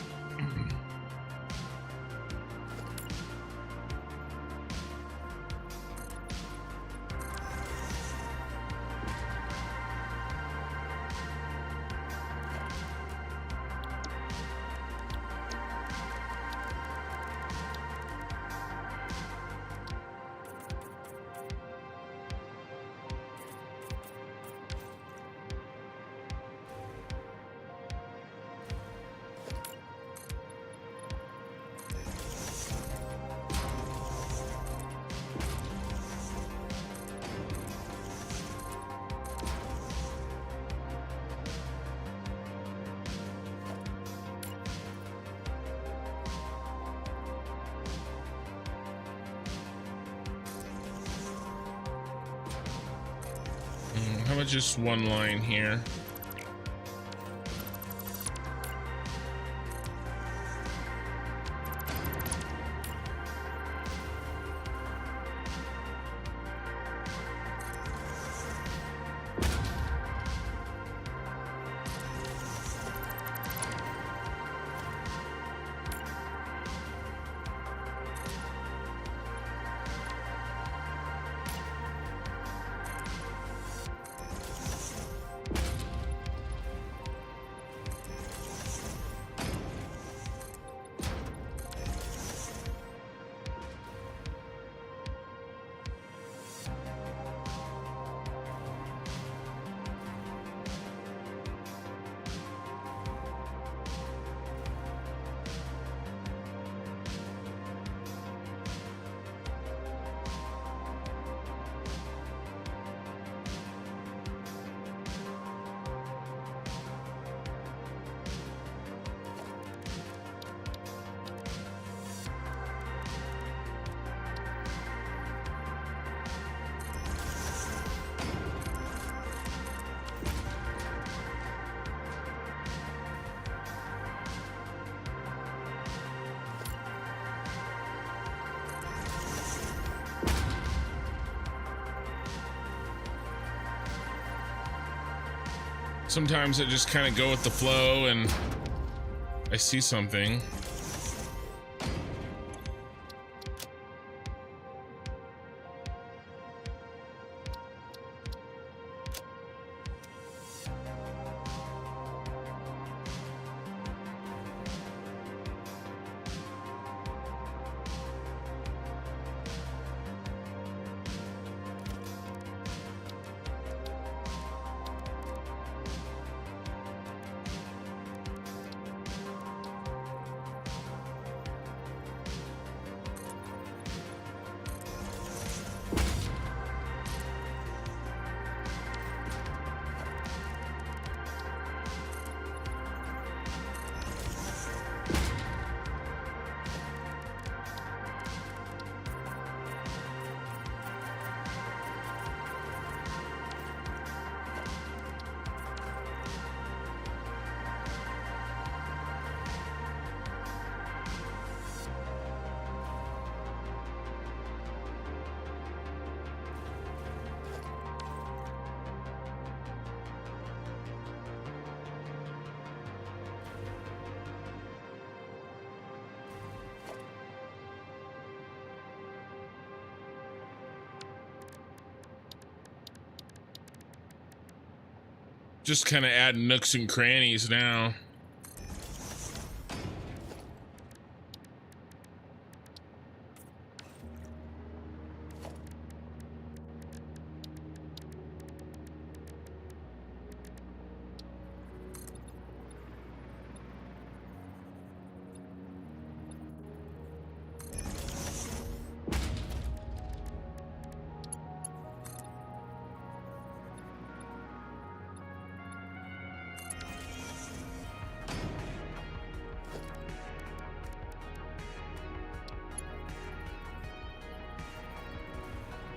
How about just one line here? Sometimes I just kind of go with the flow and I see something. Just kind of add nooks and crannies now.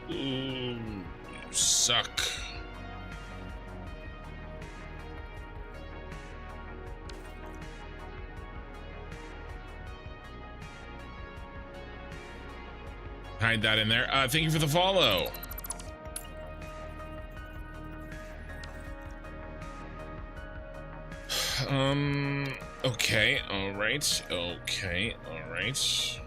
Ooh, you suck. Hide that in there. Thank you for the follow. Okay, all right. Okay, all right.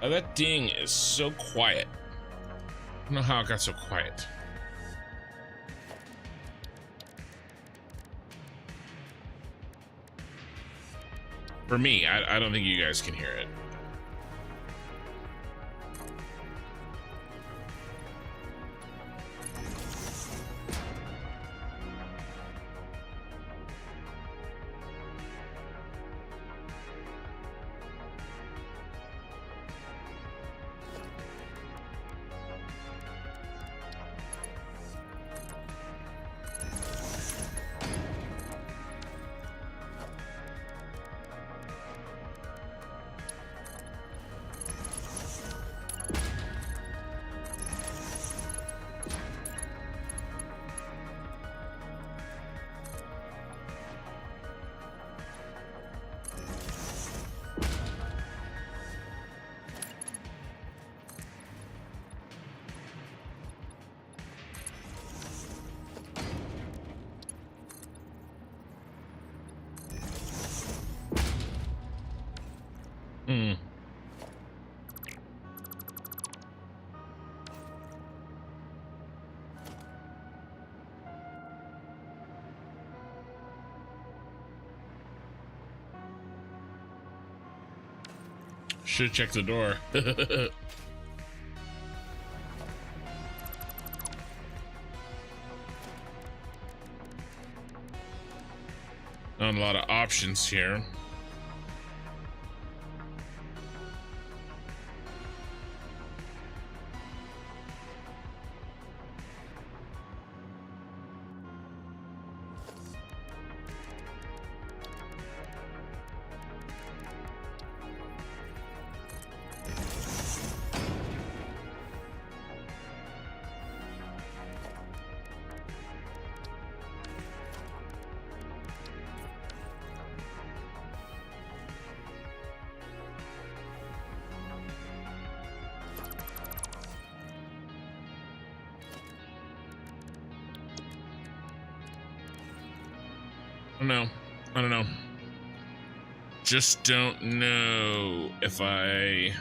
Oh, that ding is so quiet. I don't know how it got so quiet. For me, I don't think you guys can hear it. Should check the door. Not a lot of options here. don't know. I don't know. Just don't know if I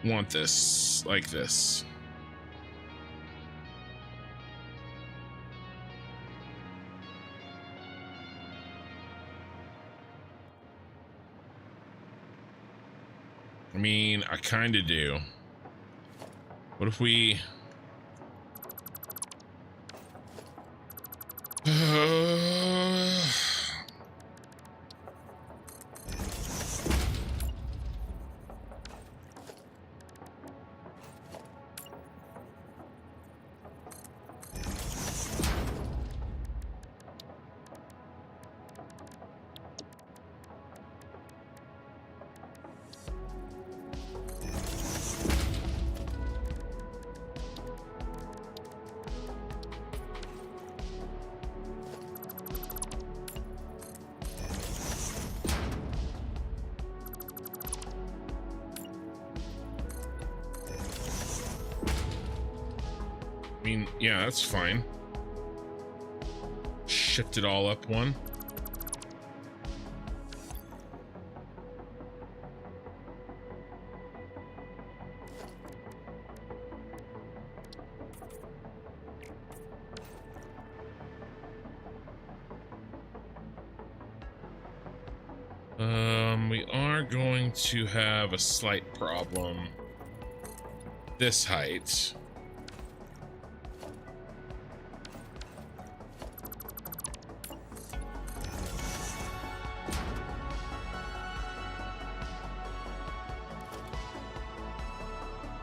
want this like this. I mean, I kind of do. What if we... I mean, yeah, that's fine. Shift it all up one. We are going to have a slight problem. This height.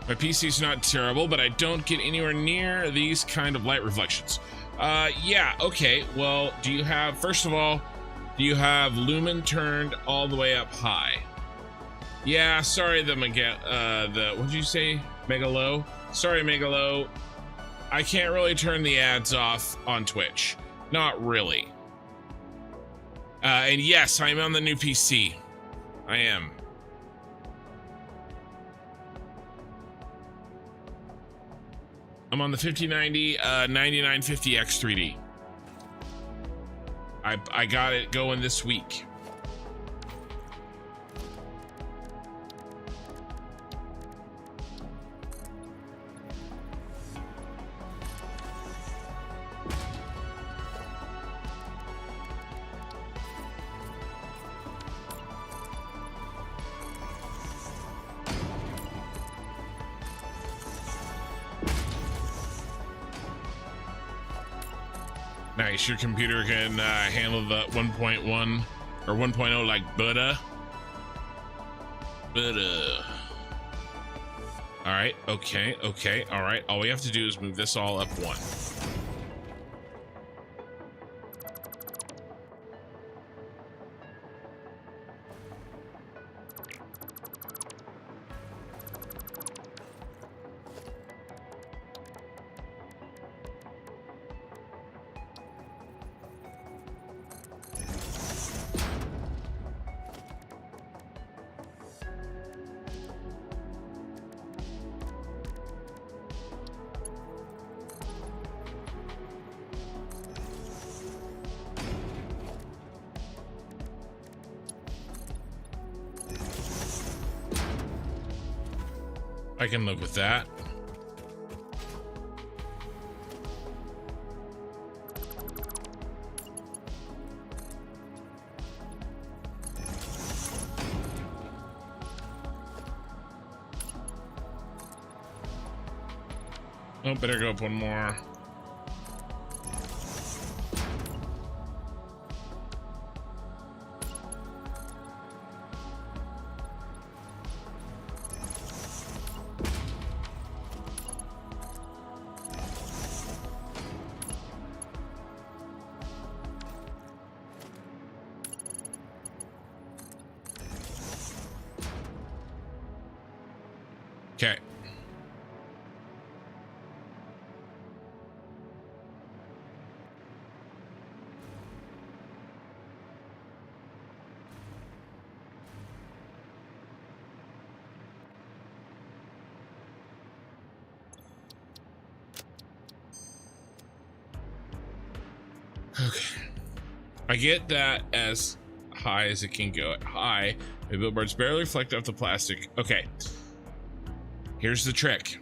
My PC's not terrible, but I don't get anywhere near these kind of light reflections. Yeah, okay. Well, do you have, first of all, do you have Lumen turned all the way up high? Yeah, sorry, what did you say? Mega low? Sorry, Mega low. I can't really turn the ads off on Twitch. Not really. And yes, I'm on the new PC. I am. I'm on the 5090 9950X 3D. I got it going this week. Nice, your computer can handle the 1.1 or 1.0 like butter. All right, okay, all right. All we have to do is move this all up one. I can live with that. Oh, better go up one more. Okay. Okay. I get that as high as it can go. High, the billboards barely reflect off the plastic. Okay, here's the trick.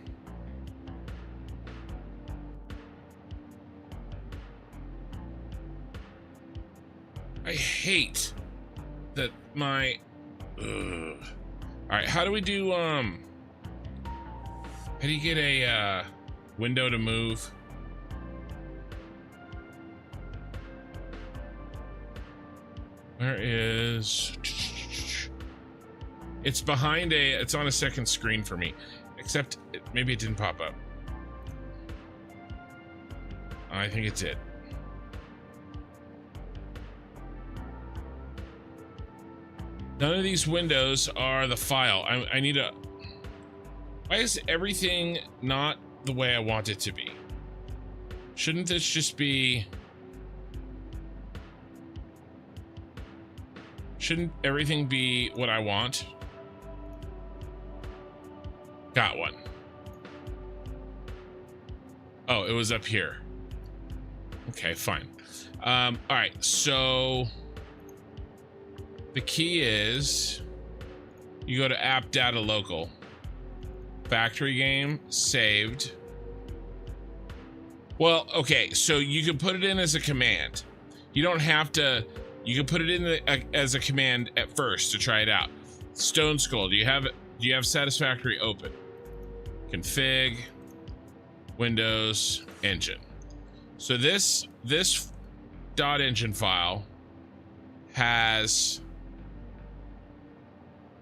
I hate that my all right, how do we do how do you get a window to move? Where is it's behind it's on a second screen for me, except maybe it didn't pop up. I think it's it. None of these windows are the file. I need a... Why is everything not the way I want it to be? Shouldn't this just be... Shouldn't everything be what I want? Got one. Oh, it was up here. Okay, fine. All right, so... The key is you go to app data local, factory game saved. Well, okay, so you can put it in as a command. You don't have to, you can put it in as a command at first to try it out. Stone Skull, do you have Satisfactory open? Config, Windows, engine. So this .engine file has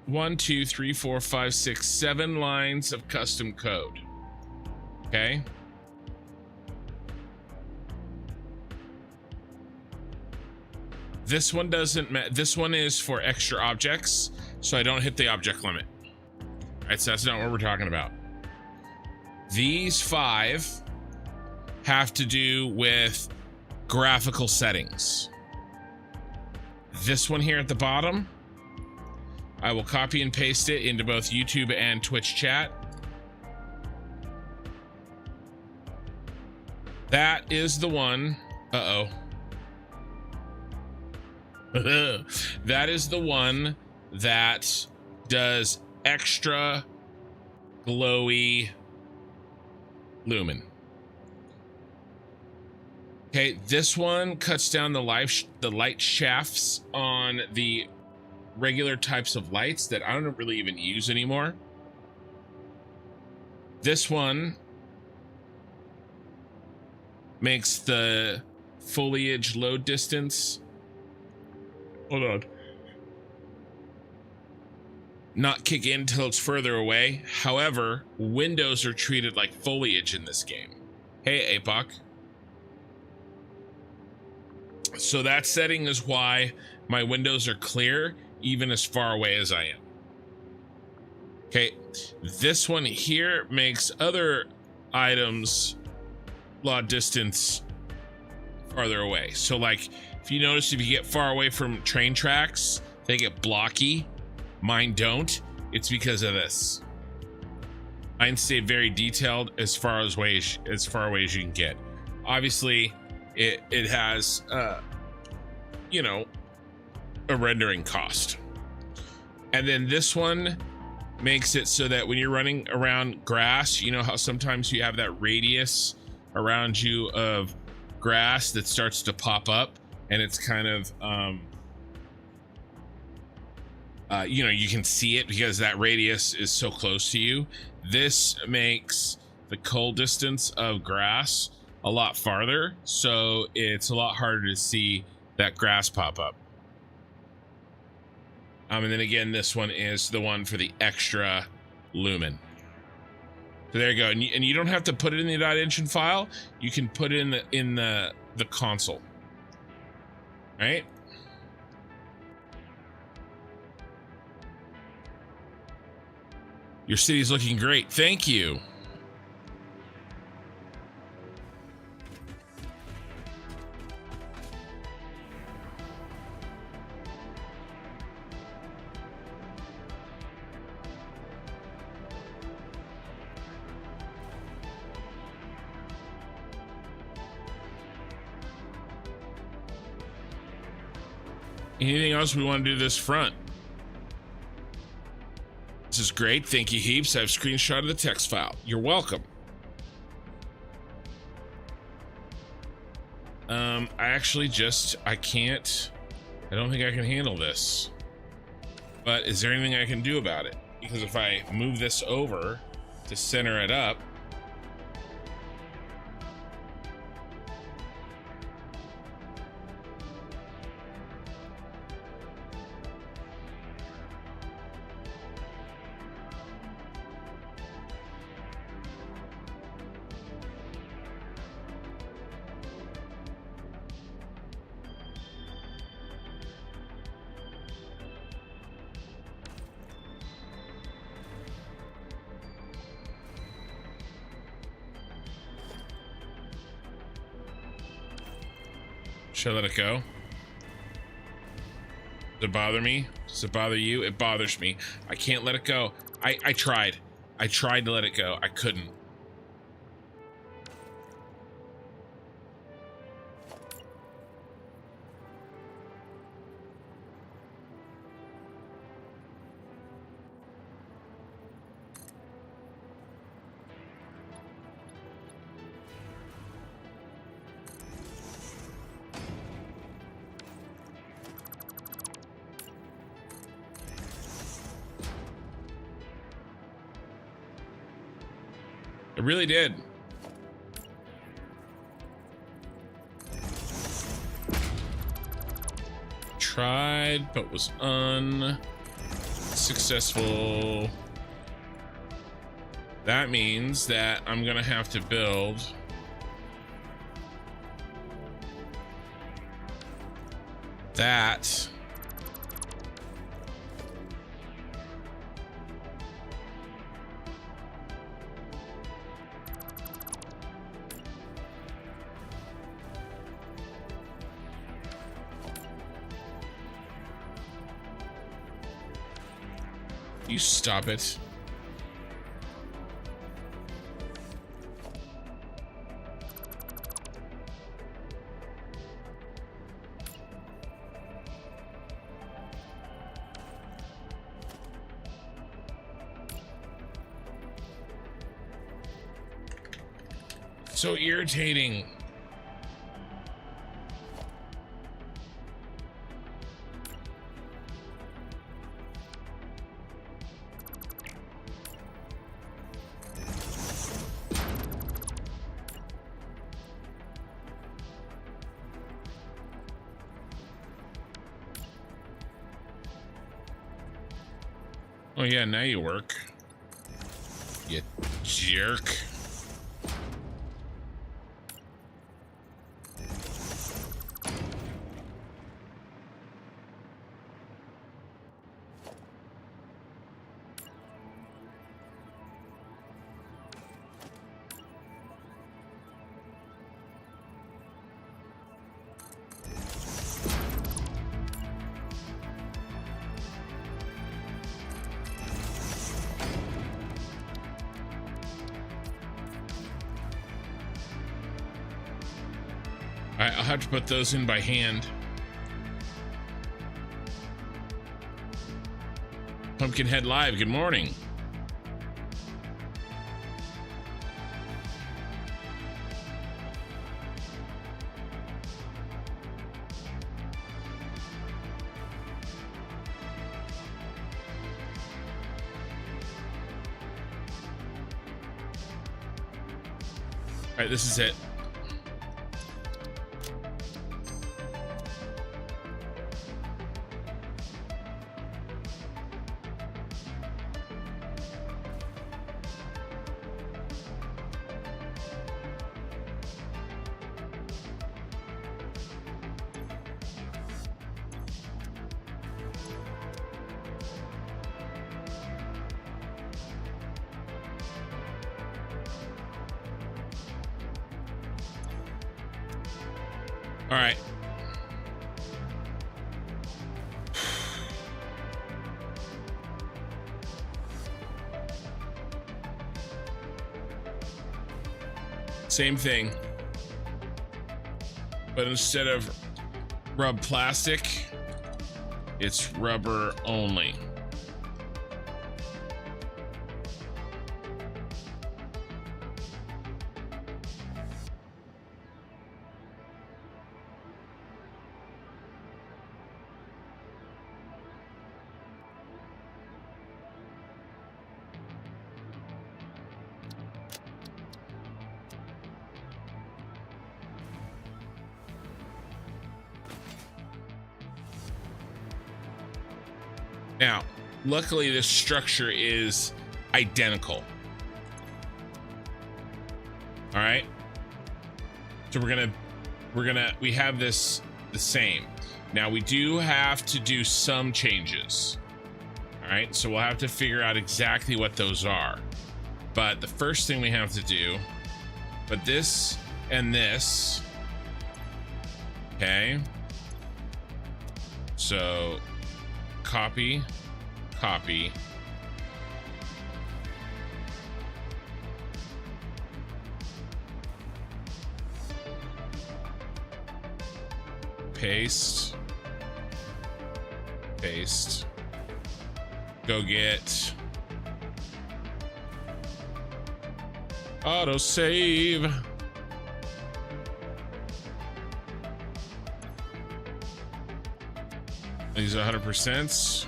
1, 2, 3, 4, 5, 6, 7 lines of custom code. Okay. This one doesn't, this one is for extra objects, so I don't hit the object limit. All right, so that's not what we're talking about. These 5 have to do with graphical settings. This one here at the bottom, I will copy and paste it into both YouTube and Twitch chat. That is the one. That is the one that does extra glowy Lumen. Okay, this one cuts down the light shafts on the regular types of lights that I don't really even use anymore. This one makes the foliage load distance, hold on, not kick in until it's further away. However, windows are treated like foliage in this game. Hey, APOC. So that setting is why my windows are clear even as far away as I am. Okay, this one here makes other items load distance farther away. So like, if you notice, if you get far away from train tracks, they get blocky. Mine don't. It's because of this. Mine stay very detailed as far away as you can get. Obviously, it has you know, a rendering cost. And then this one makes it so that when you're running around grass, you know how sometimes you have that radius around you of grass that starts to pop up, and it's kind of you know, you can see it because that radius is so close to you. This makes the cull distance of grass a lot farther, so it's a lot harder to see that grass pop up. And then again, this one is the one for the extra lumen. So there you go. And you don't have to put it in the .engine file. You can put it in the console. Right? Your city's looking great. Thank you. Anything else we want to do this front? This is great. Thank you heaps. I've screenshotted the text file. You're welcome. I can't. I don't think I can handle this. But is there anything I can do about it? Because if I move this over to center it up, should I let it go? Does it bother me? Does it bother you? It bothers me. I can't let it go. I tried. I tried to let it go. I couldn't. It really did. Tried, but was unsuccessful. That means that I'm gonna have to build that. You stop it. So irritating. Oh yeah, now you work. You jerk. I'll have to put those in by hand. Pumpkinhead Live, good morning. All right, this is it. All right. Same thing. But instead of rub plastic, It's rubber only. Now, luckily this structure is identical. All right. So we have this the same. Now we do have to do some changes. All right. So we'll have to figure out exactly what those are. But the first thing we have to do, but this and this. Okay. So copy. Paste. Go get auto save. These are 100%.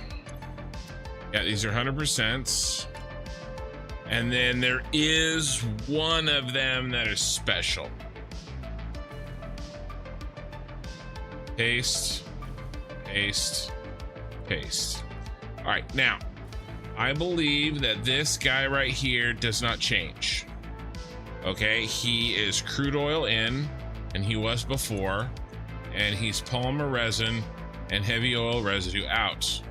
Yeah, these are 100%. And then there is one of them that is special. Paste. All right, now I believe that this guy right here does not change. Okay, he is crude oil in, and he was before, and he's polymer resin and heavy oil residue out.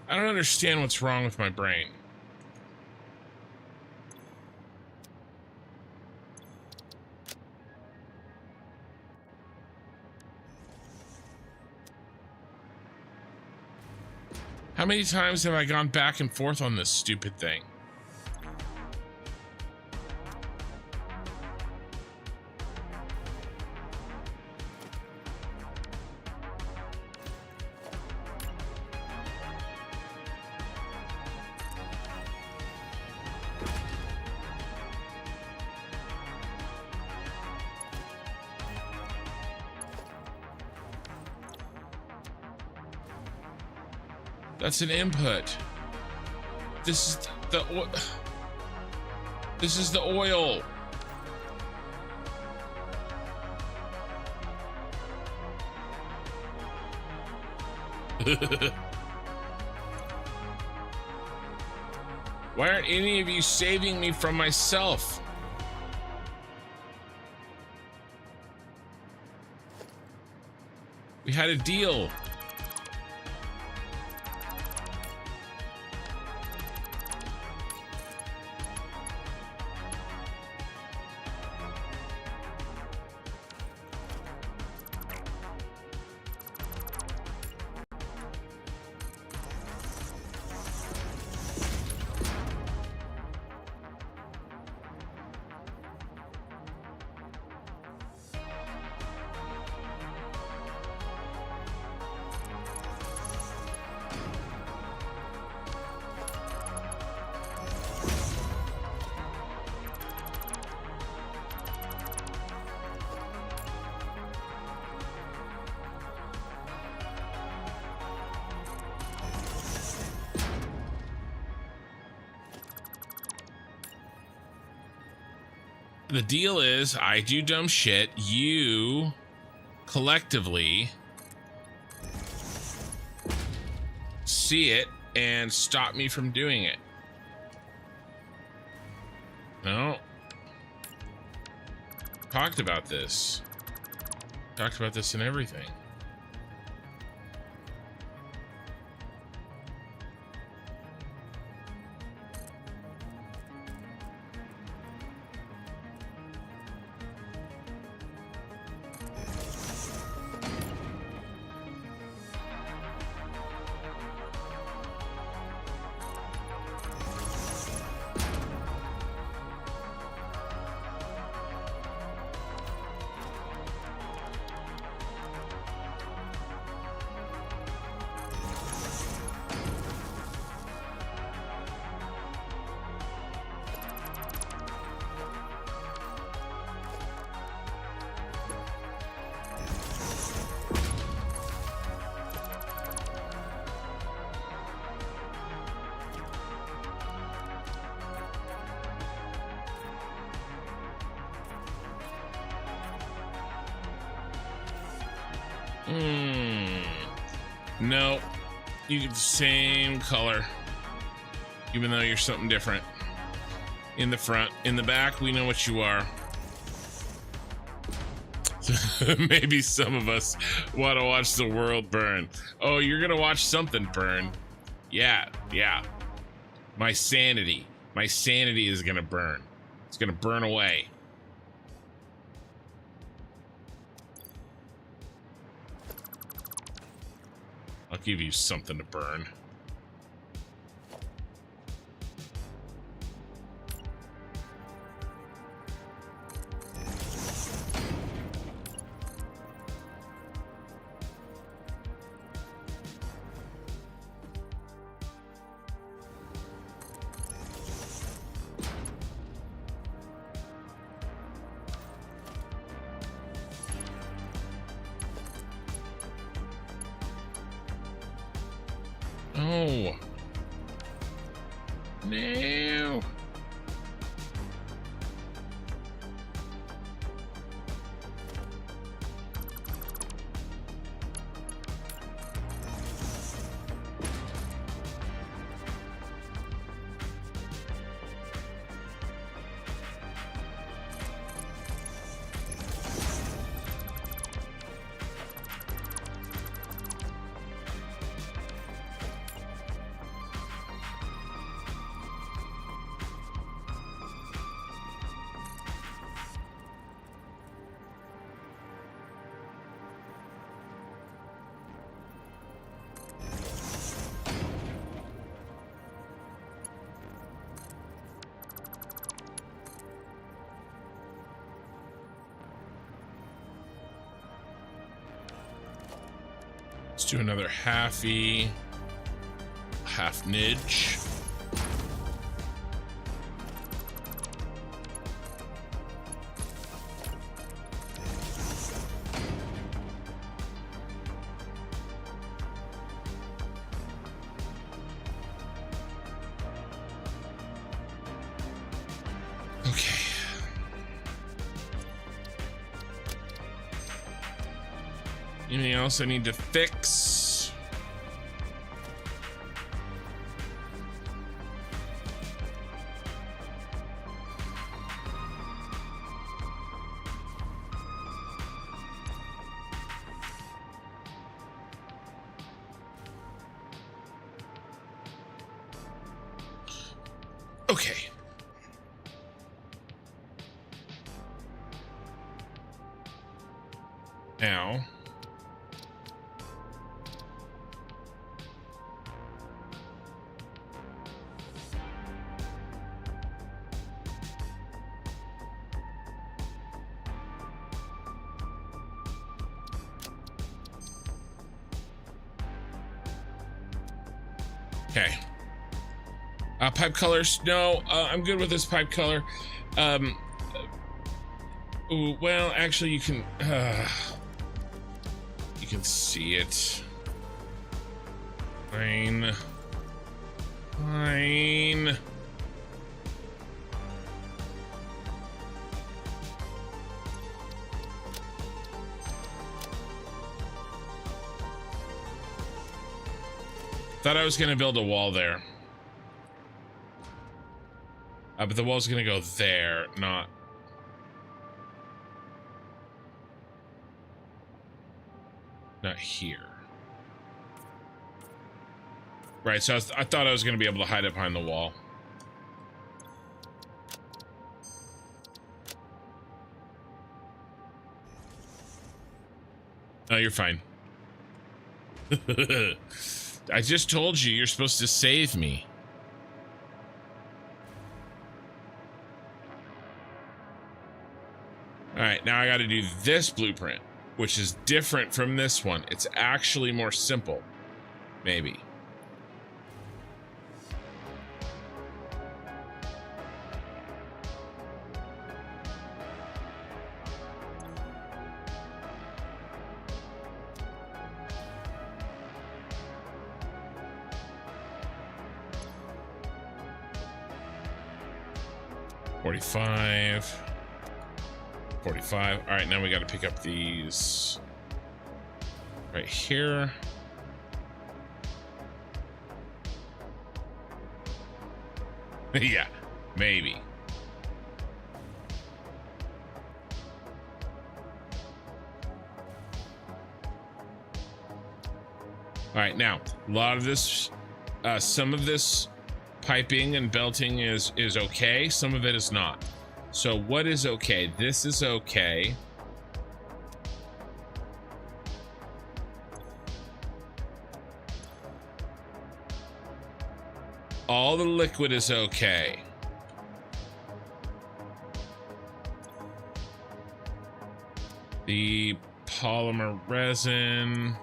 I don't understand what's wrong with my brain. How many times have I gone back and forth on this stupid thing? That's an input. This is the oil. Why aren't any of you saving me from myself? We had a deal. The deal is, I do dumb shit, you collectively see it and stop me from doing it. No. Talked about this and everything. No, you get the same color, even though you're something different. In the front, in the back, we know what you are. Maybe some of us want to watch the world burn. Oh, you're gonna watch something burn. Yeah. My sanity is gonna burn. It's gonna burn away. I'll give you something to burn. Oh. No. Let's do another halfy, half nidge. Anything else I need to fix? Okay. Now, okay. Pipe colors. No, I'm good with this pipe color. Ooh, well, actually, you can see it. Fine. Thought I was gonna build a wall there. But the wall's gonna go there, not here. Right, so I thought I was gonna be able to hide it behind the wall. No, you're fine. I just told you you're supposed to save me. All right, now I got to do this blueprint, which is different from this one. It's actually more simple, maybe. $45. All right, now we got to pick up these. Right here. Yeah, maybe. All right, now a lot of this, some of this piping and belting is okay. Some of it is not. So what is okay? This is okay. All the liquid is okay. The polymer resin.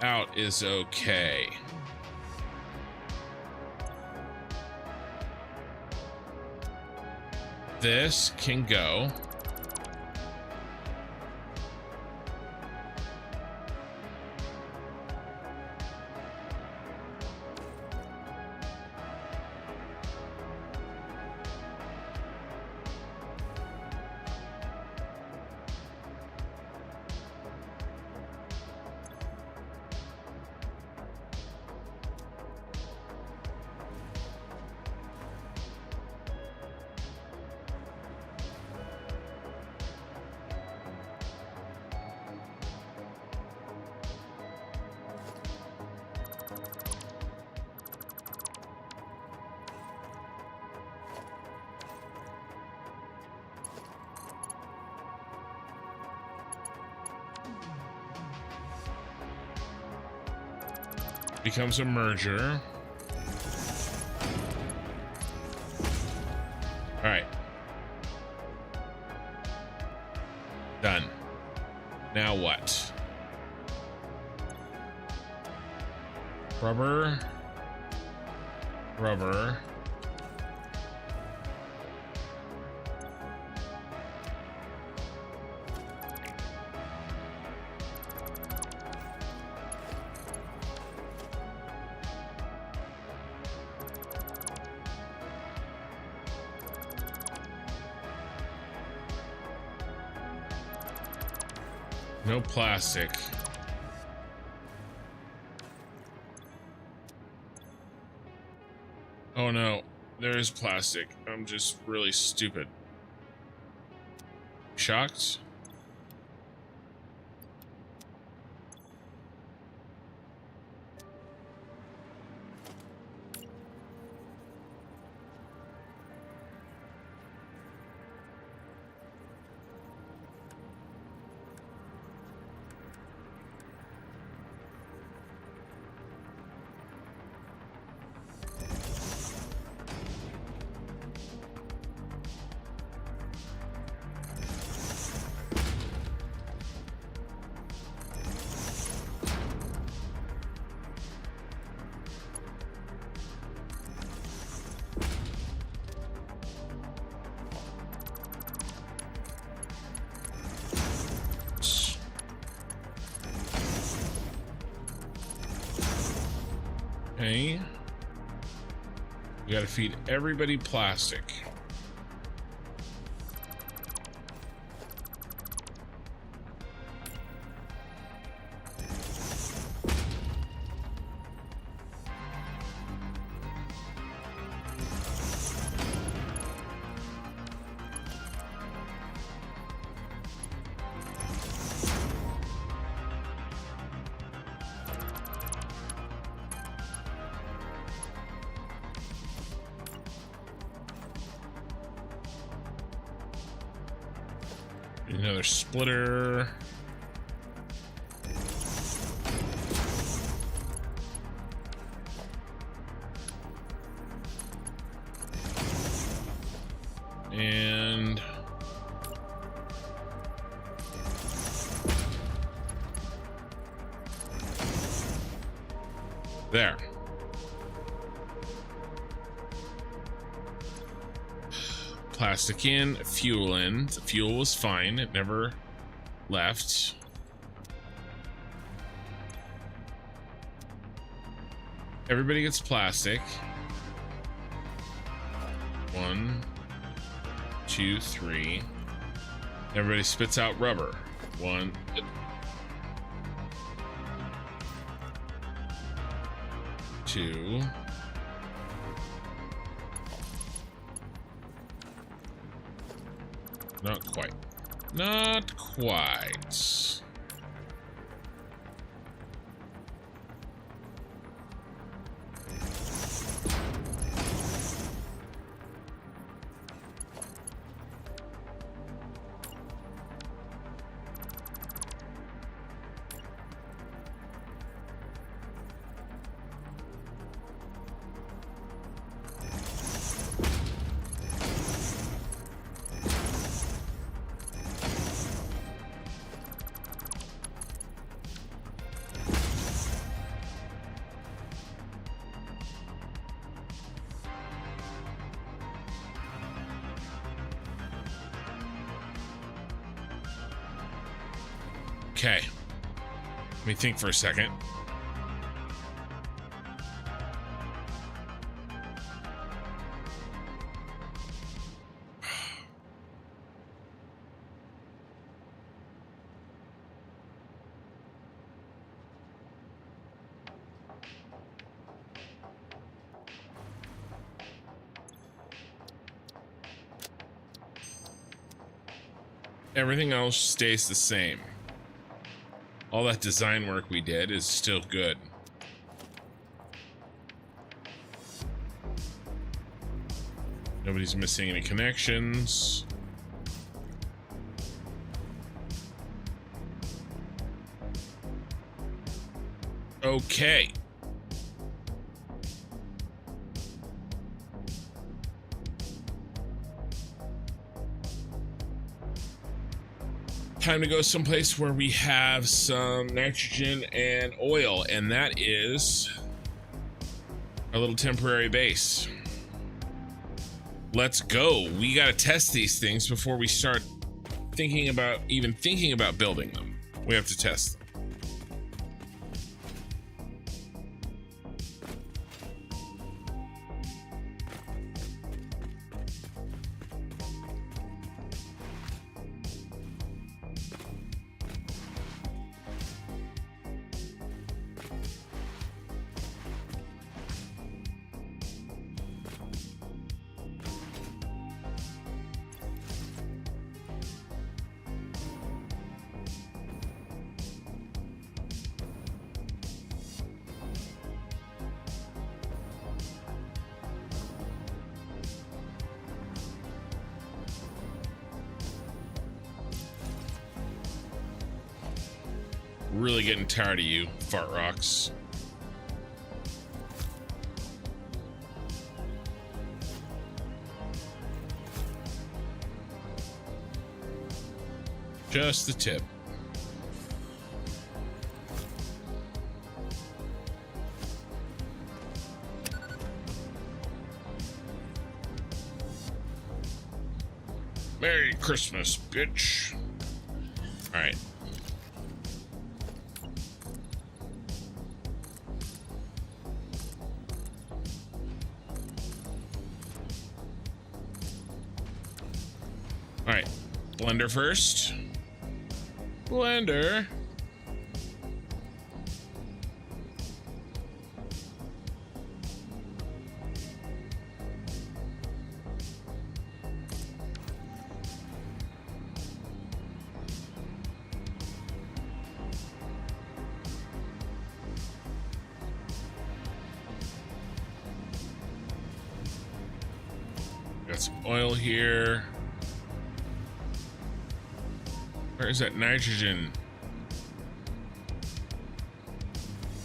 Out is okay. This can go. Becomes a merger. All right. Done. Now what? Rubber. Rubber. No plastic. Oh no, there is plastic. I'm just really stupid. Shocked? Okay. We gotta feed everybody plastic. Another splitter. And there. Plastic in, fuel in. The fuel was fine. It never left. Everybody gets plastic. 1, 2, 3. Everybody spits out rubber. 1, 2. Not quite. Not quite. Okay. Let me think for a second. Everything else stays the same. All that design work we did is still good. Nobody's missing any connections. Okay. Time to go someplace where we have some nitrogen and oil, and that is our little temporary base. Let's go. We got to test these things before we start thinking about building them. We have to test them. Really getting tired of you, fart rocks. Just the tip. Merry Christmas, bitch. All right. All right, blender first. Blender. Got some oil here. Where is that nitrogen?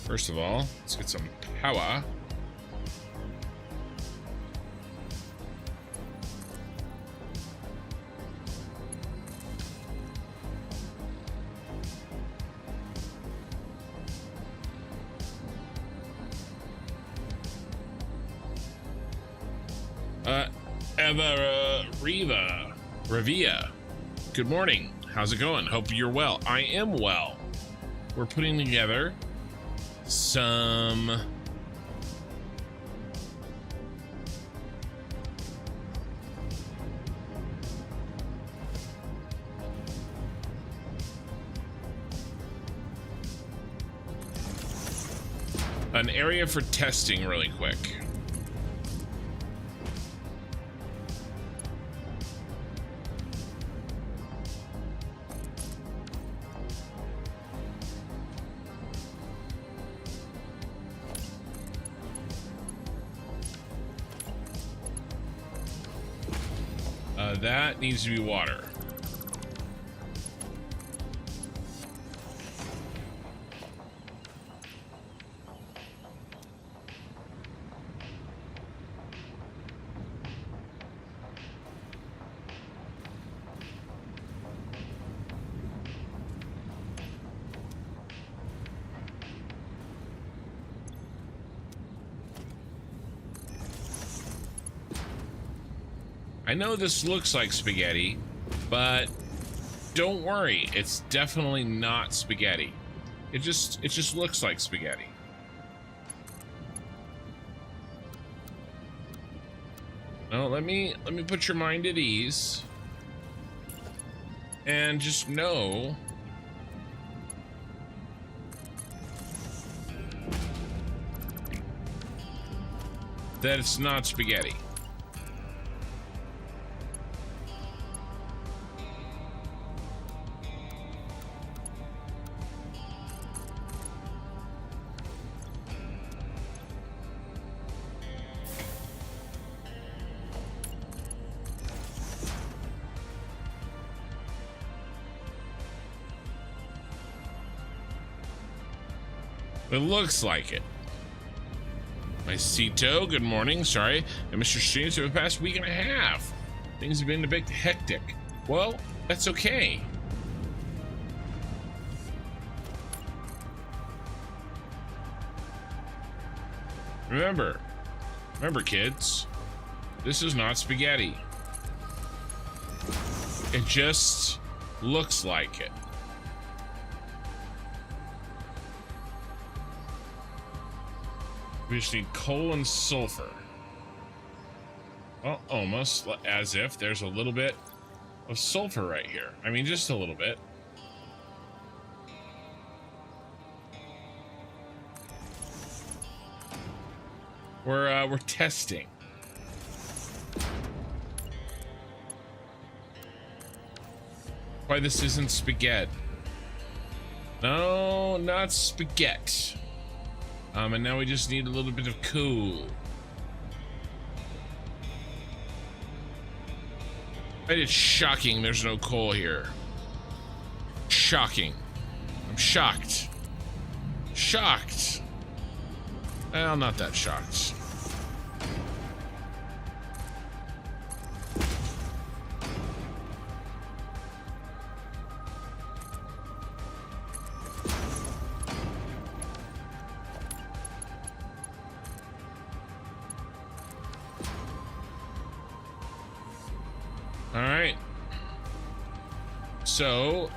First of all, let's get some power. Revia. Good morning. How's it going? Hope you're well. I am well. We're putting together some an area for testing really quick. That needs to be water. I know this looks like spaghetti, but don't worry, it's definitely not spaghetti. It just looks like spaghetti. No, let me put your mind at ease. And just know that it's not spaghetti. It looks like it. My Cito, good morning. Sorry, I missed your streams for the past week and a half. Things have been a bit hectic. Well, that's okay. Remember, kids, this is not spaghetti. It just looks like it. We just need coal and sulfur. Well, almost as if there's a little bit of sulfur right here. I mean, just a little bit. We're testing. Why this isn't spaghetti? No, not spaghetti. And now we just need a little bit of coal. It's shocking there's no coal here. Shocking. I'm shocked. Shocked. Well, not that shocked. All right. So,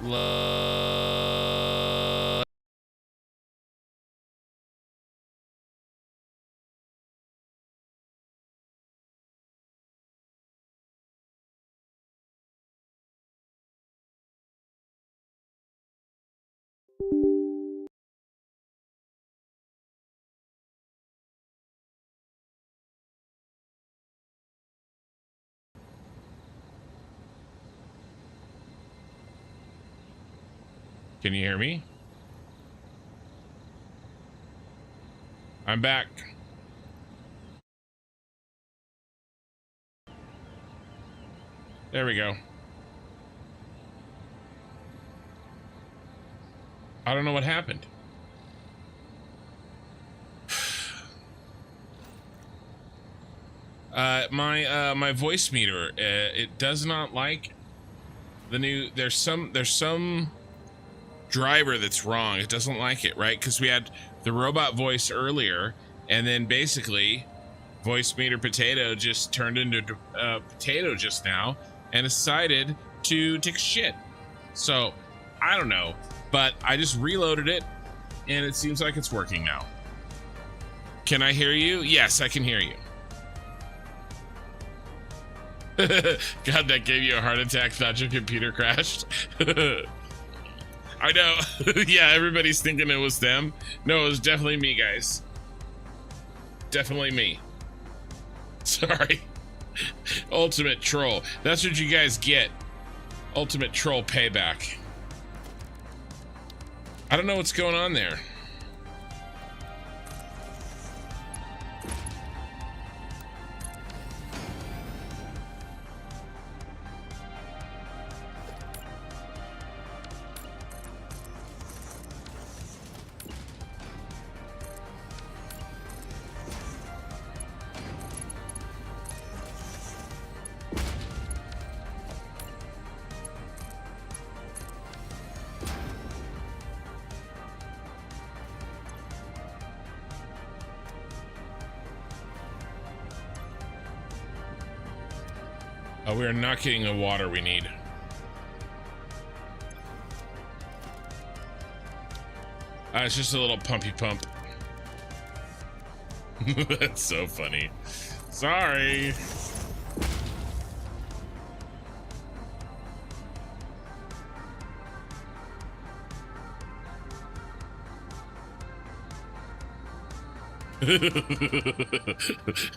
can you hear me? I'm back. There we go. I don't know what happened. My voice meter, it does not like the new. There's some driver that's wrong. It doesn't like it, right? Because we had the robot voice earlier, and then basically voice meter potato just turned into potato just now and decided to take a shit. So I don't know, but I just reloaded it and it seems like it's working now. Can I hear you? Yes, I can hear you. God, that gave you a heart attack. Thought your computer crashed. I know. Yeah, everybody's thinking it was them. No, it was definitely me, guys. definitely me. Sorry. Ultimate troll. That's what you guys get. Ultimate troll payback. I don't know what's going on there. We are not getting the water we need. It's just a little pumpy pump. That's so funny. Sorry.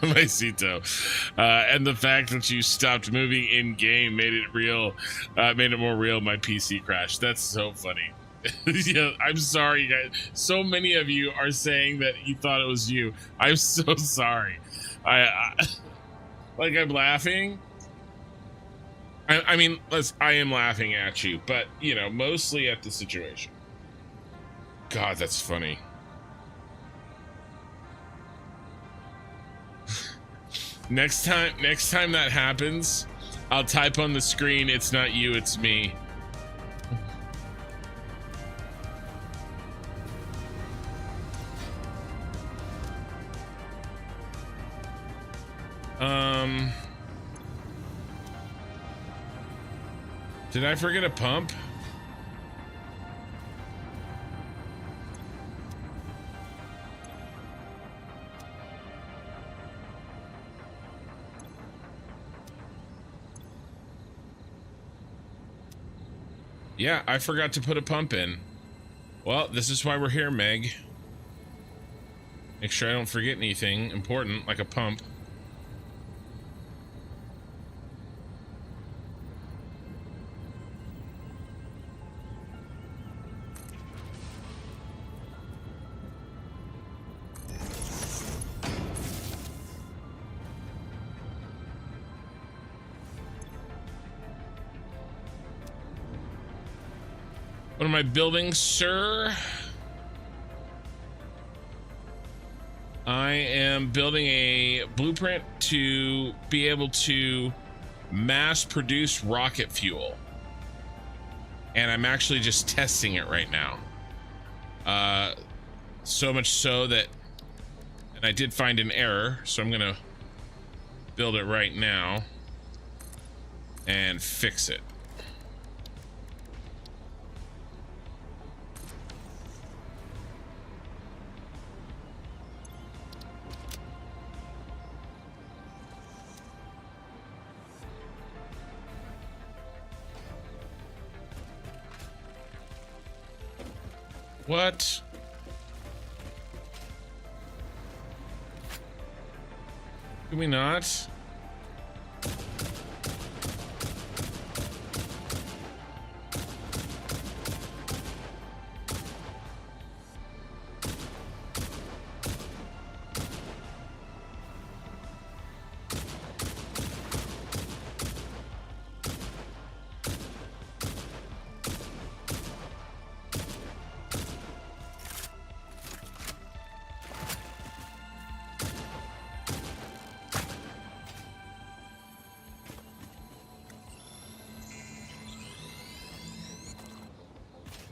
Maisito. And the fact that you stopped moving in game made it real, made it more real. My PC crashed. That's so funny. Yeah, I'm sorry, guys. So many of you are saying that you thought it was you. I'm so sorry. I like, I'm laughing. I mean, I am laughing at you, but you know, mostly at the situation. God, that's funny. Next time that happens, I'll type on the screen, it's not you, it's me. Did I forget a pump? Yeah, I forgot to put a pump in. Well, this is why we're here, Meg. Make sure I don't forget anything important, like a pump. What am I building, sir? I am building a blueprint to be able to mass produce rocket fuel. And I'm actually just testing it right now. So much so that, and I did find an error, so I'm gonna build it right now and fix it. What? Can we not?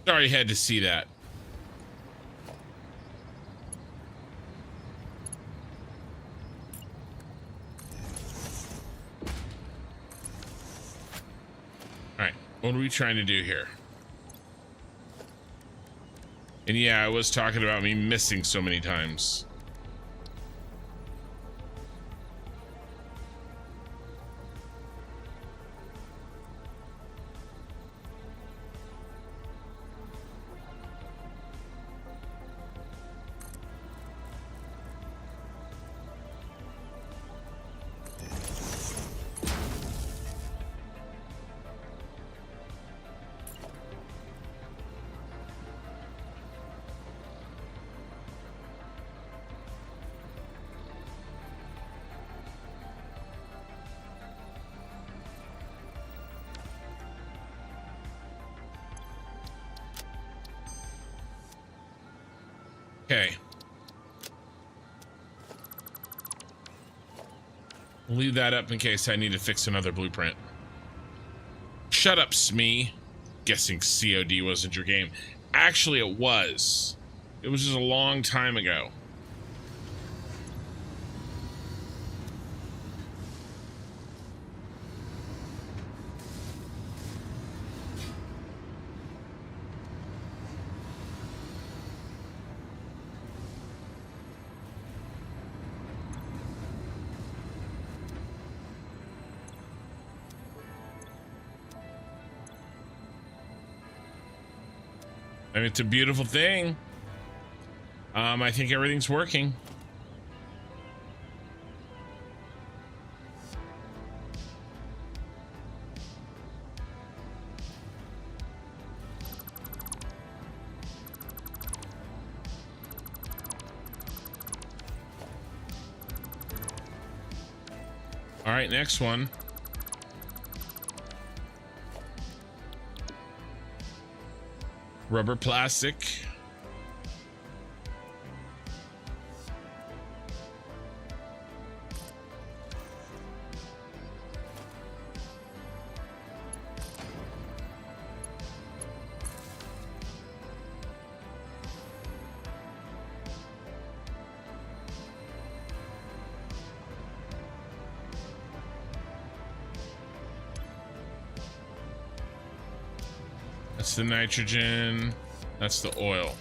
Sorry, had to see that. All right, what are we trying to do here? And yeah, I was talking about me missing so many times. Okay. Leave that up in case I need to fix another blueprint. Shut up, Smee. Guessing COD wasn't your game. Actually, it was. It was just a long time ago. I mean, it's a beautiful thing. I think everything's working. All right, next one. Rubber plastic. That's the nitrogen. That's the oil.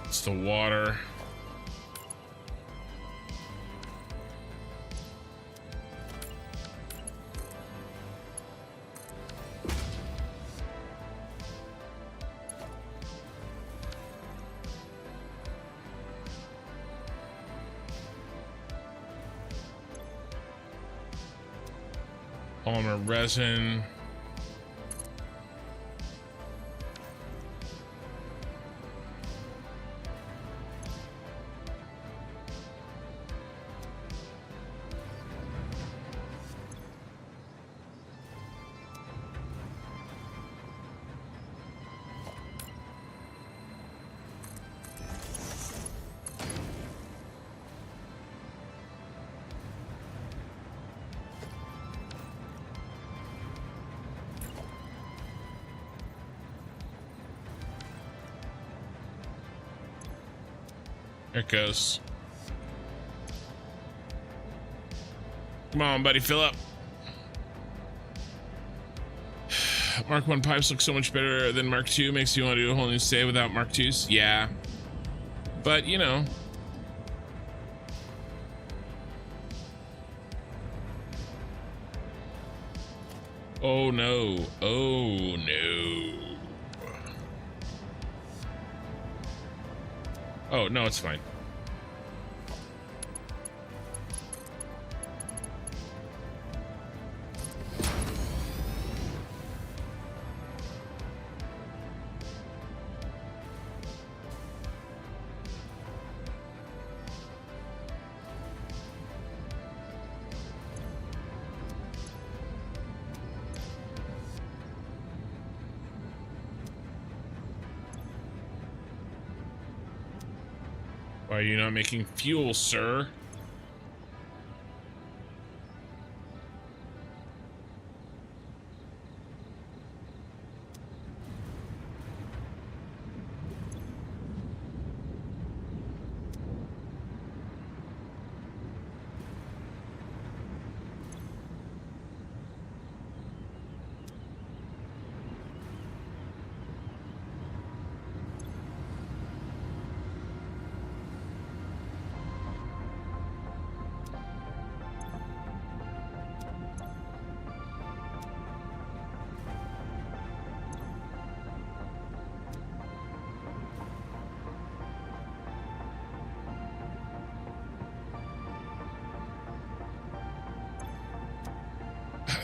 It's the water. Polymer resin. There it goes. Come on, buddy, fill up. Mark 1 pipes look so much better than Mark 2. Makes you want to do a whole new save without Mark 2s. Yeah. But, you know. Oh, no. Oh, no. Oh, no, it's fine. Why are you not making fuel, sir?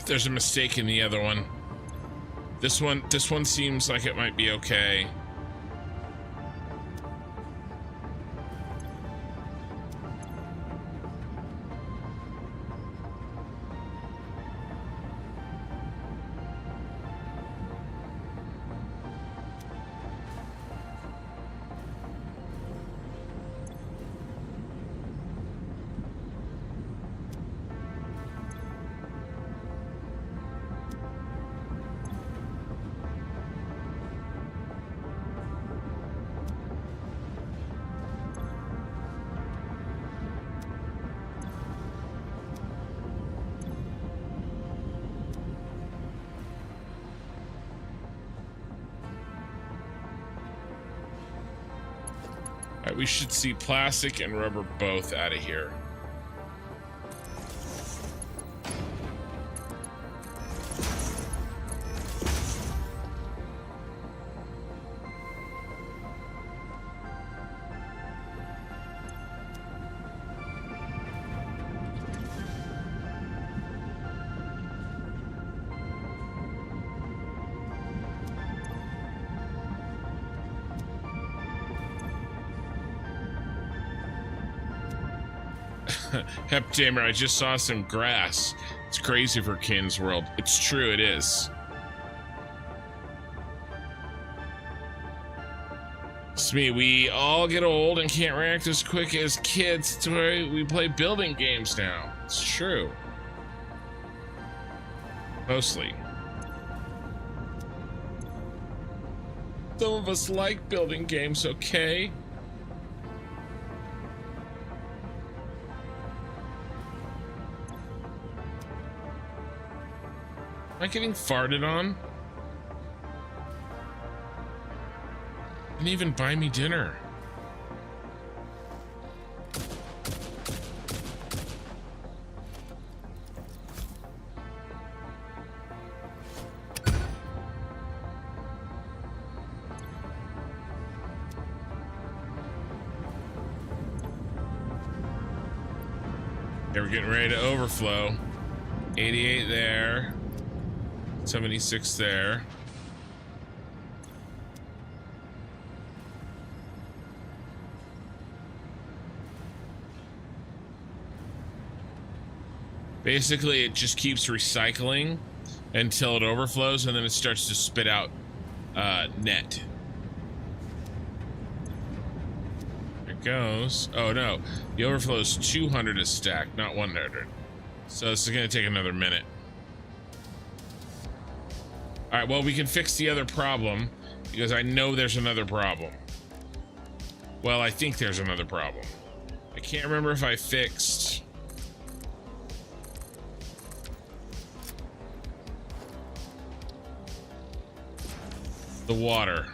There's a mistake in the other one. This one seems like it might be okay. we should see plastic and rubber both out of here. Heptamer, I just saw some grass. It's crazy for Kin's World. It's true, it is. It's me. We all get old and can't react as quick as kids. That's why we play building games now. It's true. Mostly. Some of us like building games, okay? Am I getting farted on? Didn't even buy me dinner. Okay, we're getting ready to overflow. 88 there. 76 there. Basically, it just keeps recycling until it overflows, and then it starts to spit out net. There it goes. Oh no, the overflow is 200 a stack, not 100. So this is going to take another minute. All right, well, we can fix the other problem because I know there's another problem. Well, I think there's another problem. I can't remember if I fixed... the water.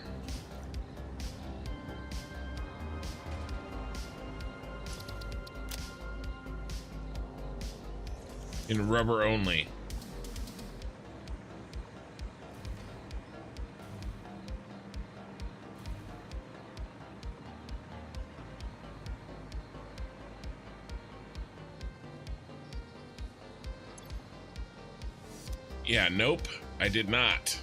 In rubber only. Yeah, nope, I did not.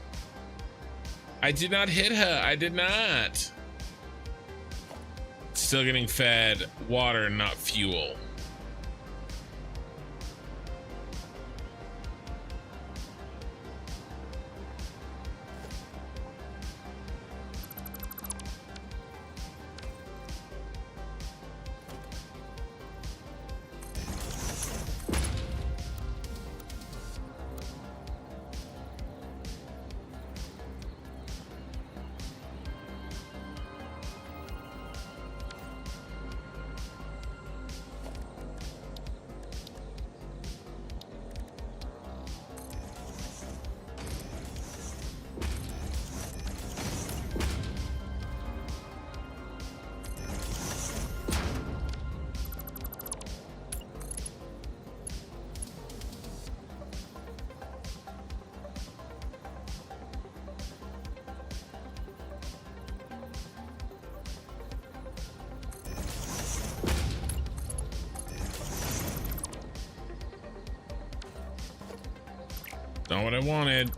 I did not hit her, I did not. Still getting fed water, not fuel. Not what I wanted.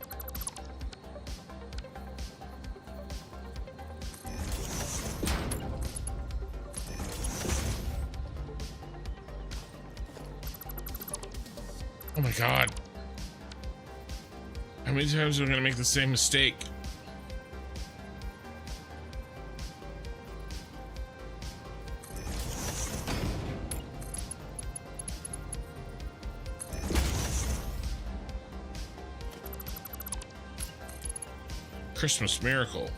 Oh my god. How many times are we gonna make the same mistake? Christmas miracle.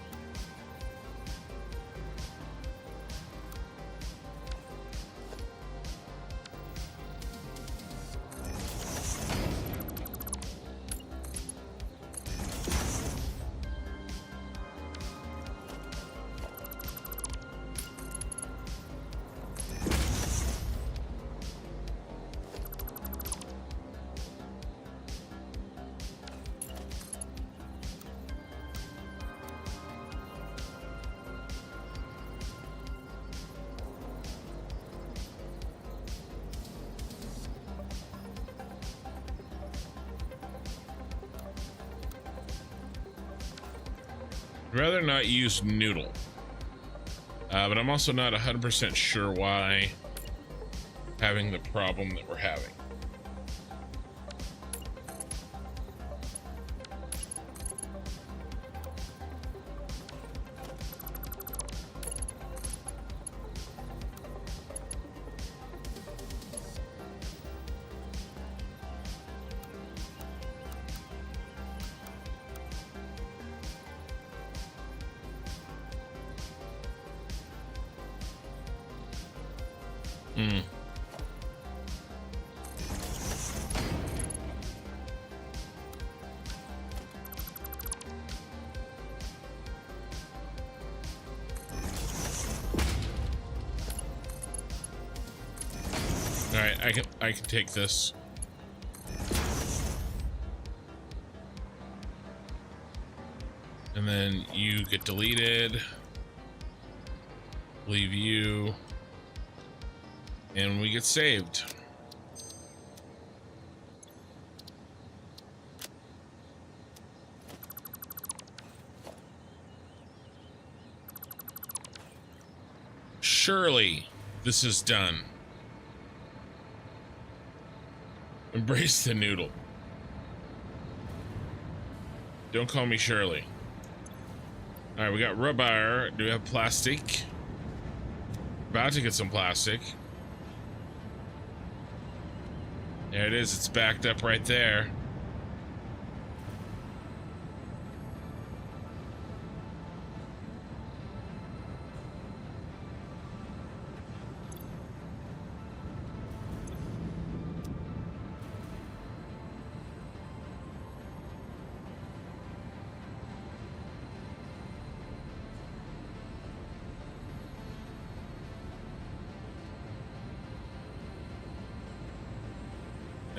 I'd rather not use noodle. But I'm also not 100% sure why having the problem that we're having. All right, I can take this. And then you get deleted. Leave you. And we get saved. Surely this is done. Embrace the noodle. Don't call me Shirley. All right, we got rubber. Do we have plastic? About to get some plastic. There it is. It's backed up right there.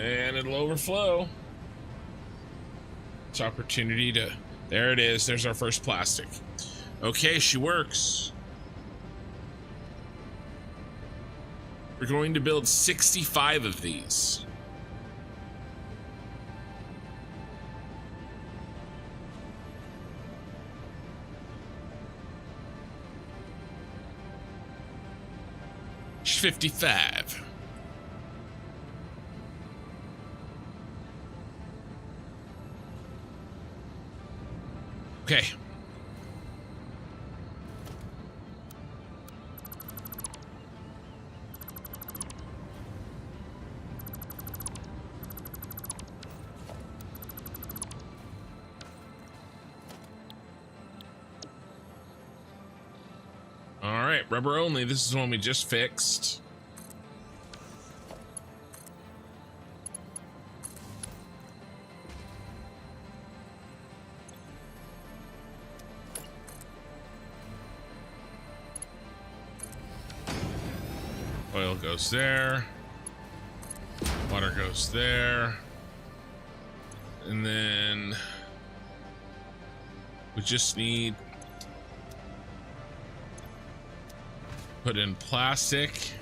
And it'll overflow. It's opportunity to... There it is. There's our first plastic. Okay, she works. We're going to build 65 of these. She's 55. Okay. All right, rubber only. This is one we just fixed. Oil goes there. Water goes there. And then we just need put in plastic.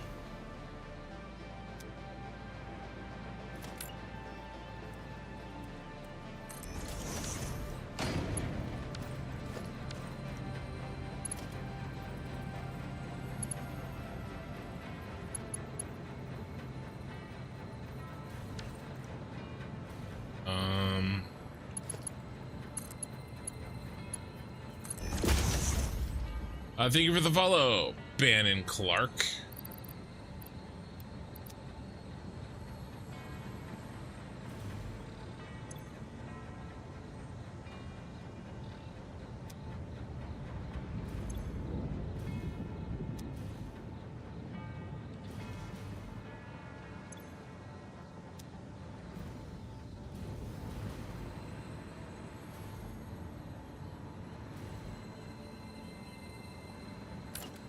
Thank you for the follow, Bannon Clark.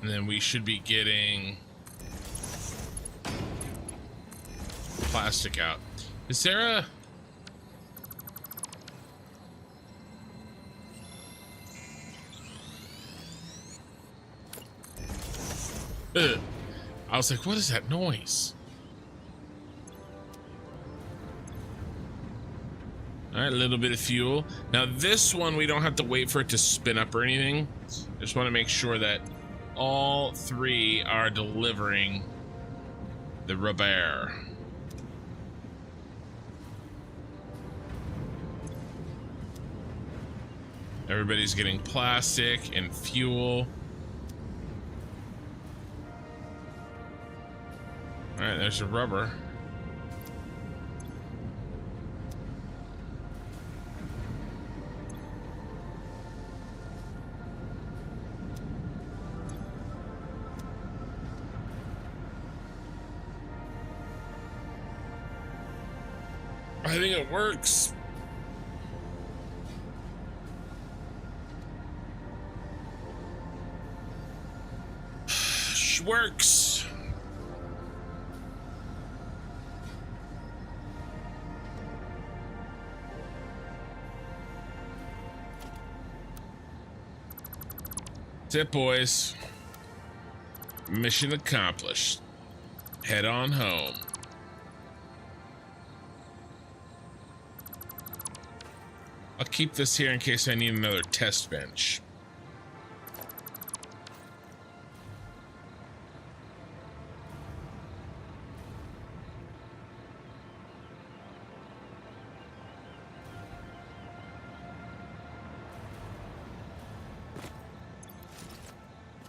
And then we should be getting plastic out. Is there a... Ugh. I was like, what is that noise? All right, a little bit of fuel. Now this one, we don't have to wait for it to spin up or anything. Just want to make sure that all three are delivering the rubber. Everybody's getting plastic and fuel. All right, there's the rubber. I think it works. Works. That's it, boys. Mission accomplished. Head on home. I'll keep this here in case I need another test bench.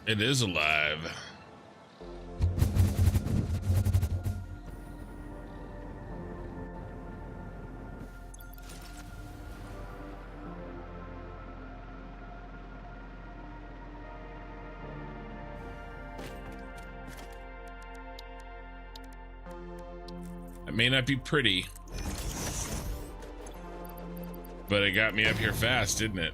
It is alive. It may not be pretty, but it got me up here fast, didn't it?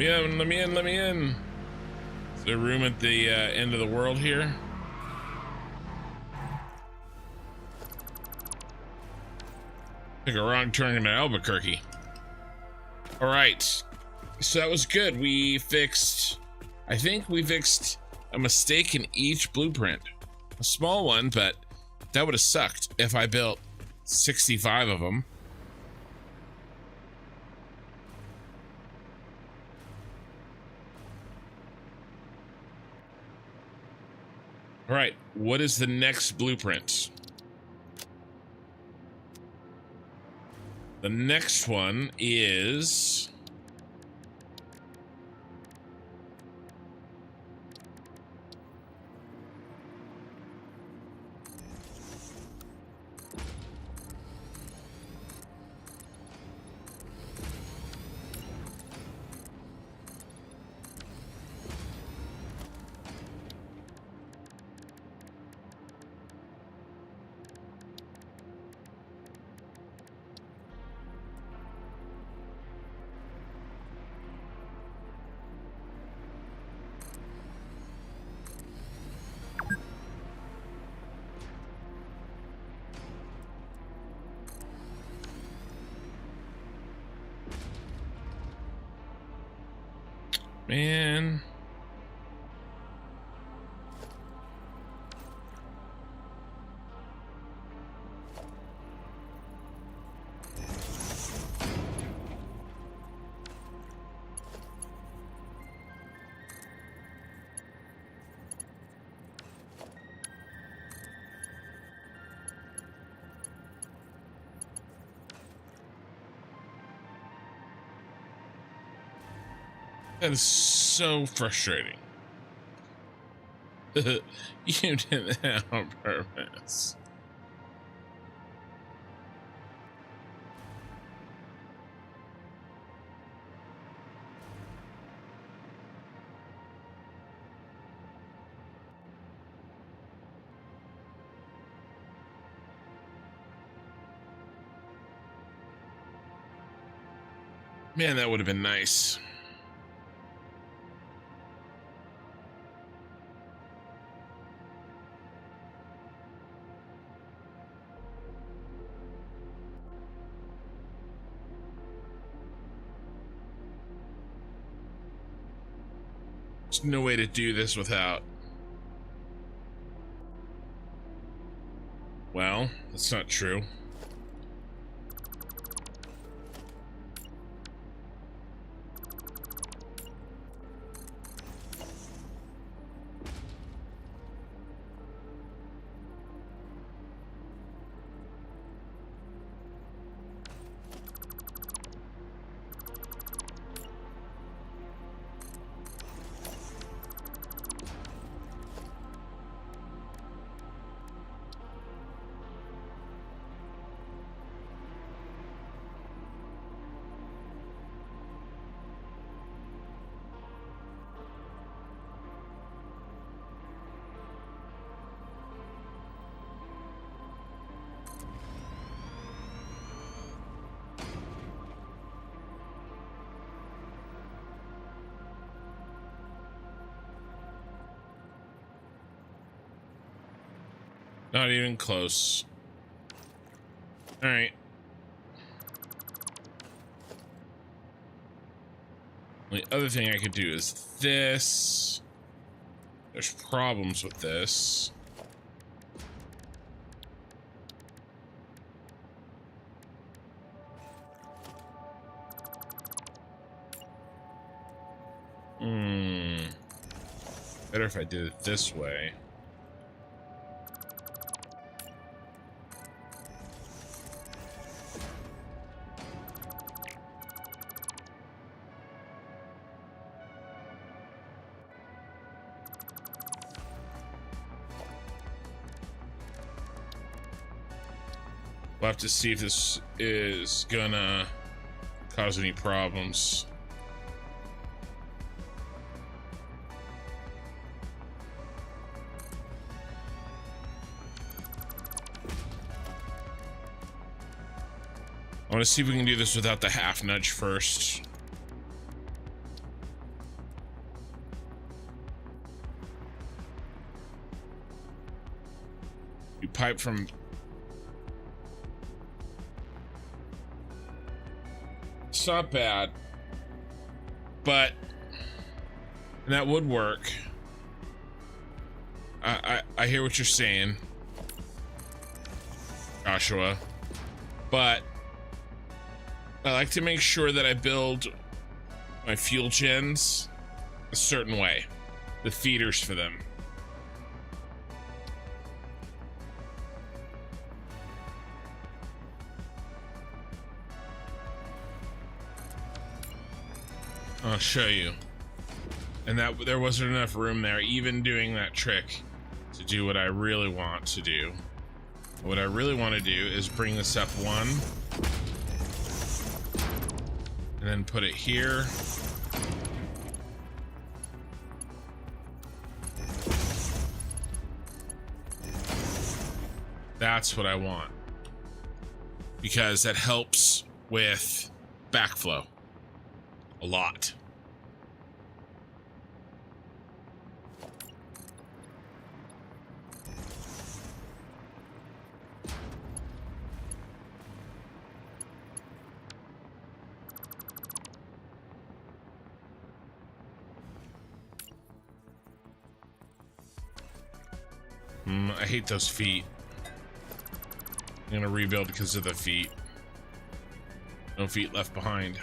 Let me in, let me in. Is there room at the end of the world here? Took a wrong turn into Albuquerque. All right, so that was good. We fixed, I think we fixed a mistake in each blueprint. A small one, but that would have sucked if I built 65 of them. All right, what is the next blueprint? The next one is... Man. That is so frustrating. You did that on purpose. Man, that would have been nice. There's no way to do this without... Well, that's not true. Not even close. All right. The other thing I could do is this. There's problems with this. Better if I did it this way. We'll have to see if this is gonna cause any problems. I want to see if we can do this without the half nudge first. You pipe from... It's not bad, but that would work. I hear what you're saying, Joshua, but I like to make sure that I build my fuel gens a certain way, the feeders for them. I'll show you. And that there wasn't enough room there, even doing that trick, to do what I really want to do. What I really want to do is bring this up one, and then put it here. That's what I want, because that helps with backflow a lot. I hate those feet. I'm gonna rebuild because of the feet. No feet left behind.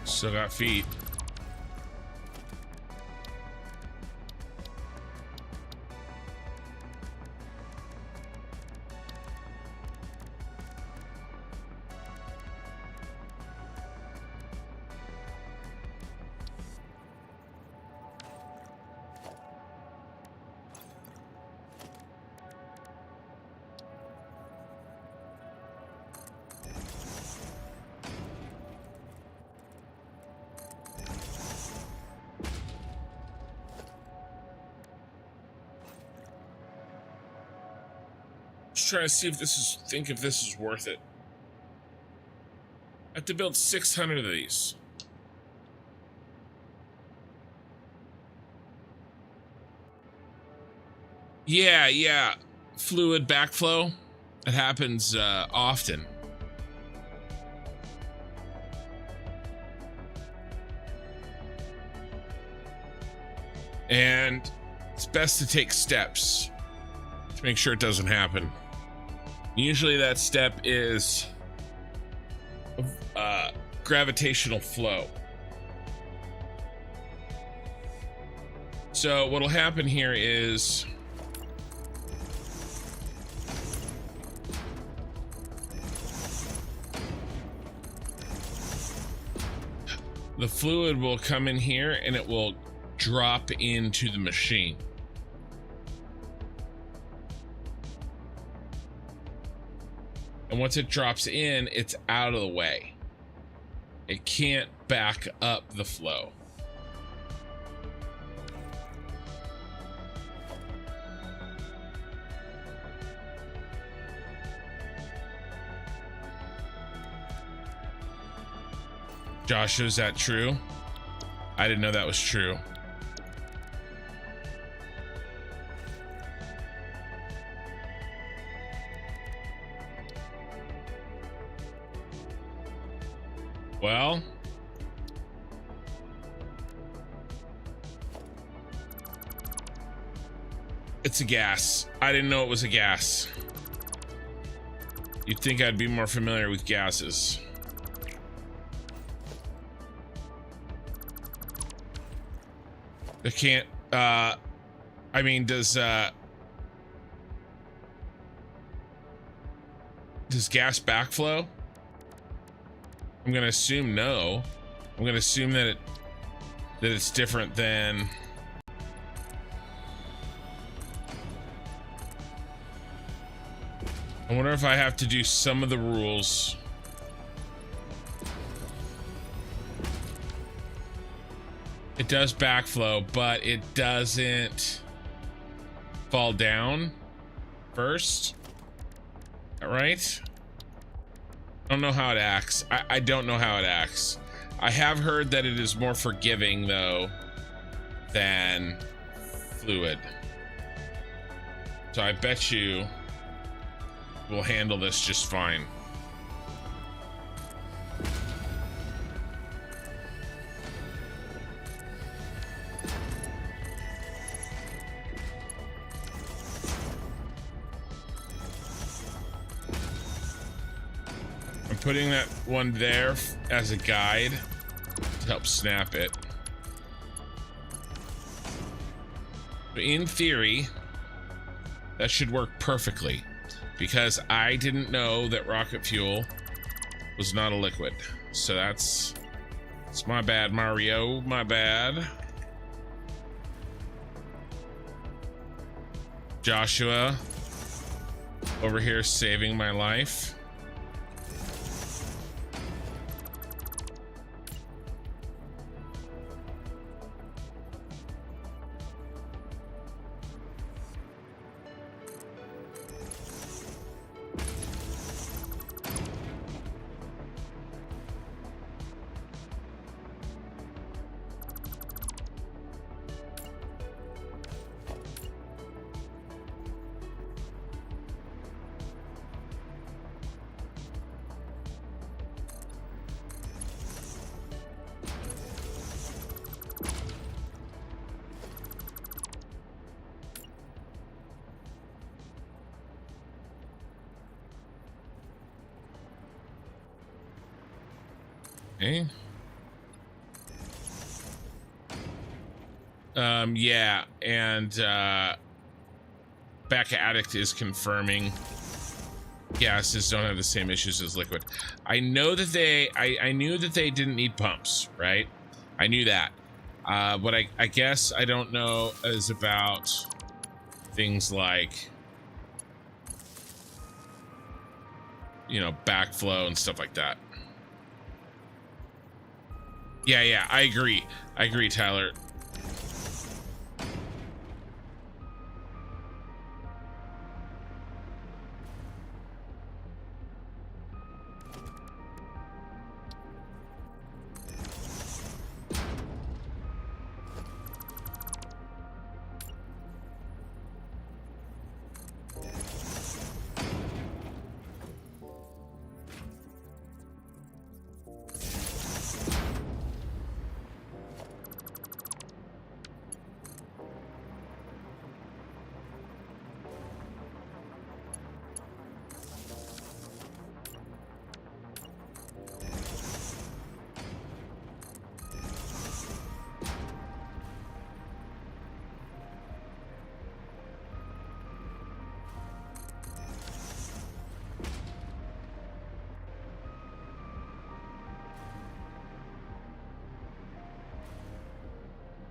Still got feet. Just trying to see if this is worth it. I have to build 600 of these. Yeah. Fluid backflow. It happens often. And it's best to take steps to make sure it doesn't happen. Usually that step is gravitational flow. So what'll happen here is the fluid will come in here and it will drop into the machine. And once it drops in, it's out of the way. It can't back up the flow. Joshua, is that true? I didn't know that was true. Well, it's a gas. I didn't know it was a gas. You'd think I'd be more familiar with gases. I can't, I mean, does gas backflow? I'm gonna assume no. I'm gonna assume that it's different than I wonder if I have to do some of the rules. It does backflow, but it doesn't fall down first. All right. I don't know how it acts. I don't know how it acts. I have heard that it is more forgiving though than fluid. So I bet you we'll handle this just fine. Putting that one there as a guide to help snap it. But in theory, that should work perfectly because I didn't know that rocket fuel was not a liquid. So it's my bad, Mario, my bad. Joshua over here saving my life. Okay. Yeah, and Back Addict is confirming gases don't have the same issues as liquid. I know that I knew that they didn't need pumps, right? I knew that. What I guess I don't know is about things like, you know, backflow and stuff like that. Yeah, I agree. I agree, Tyler.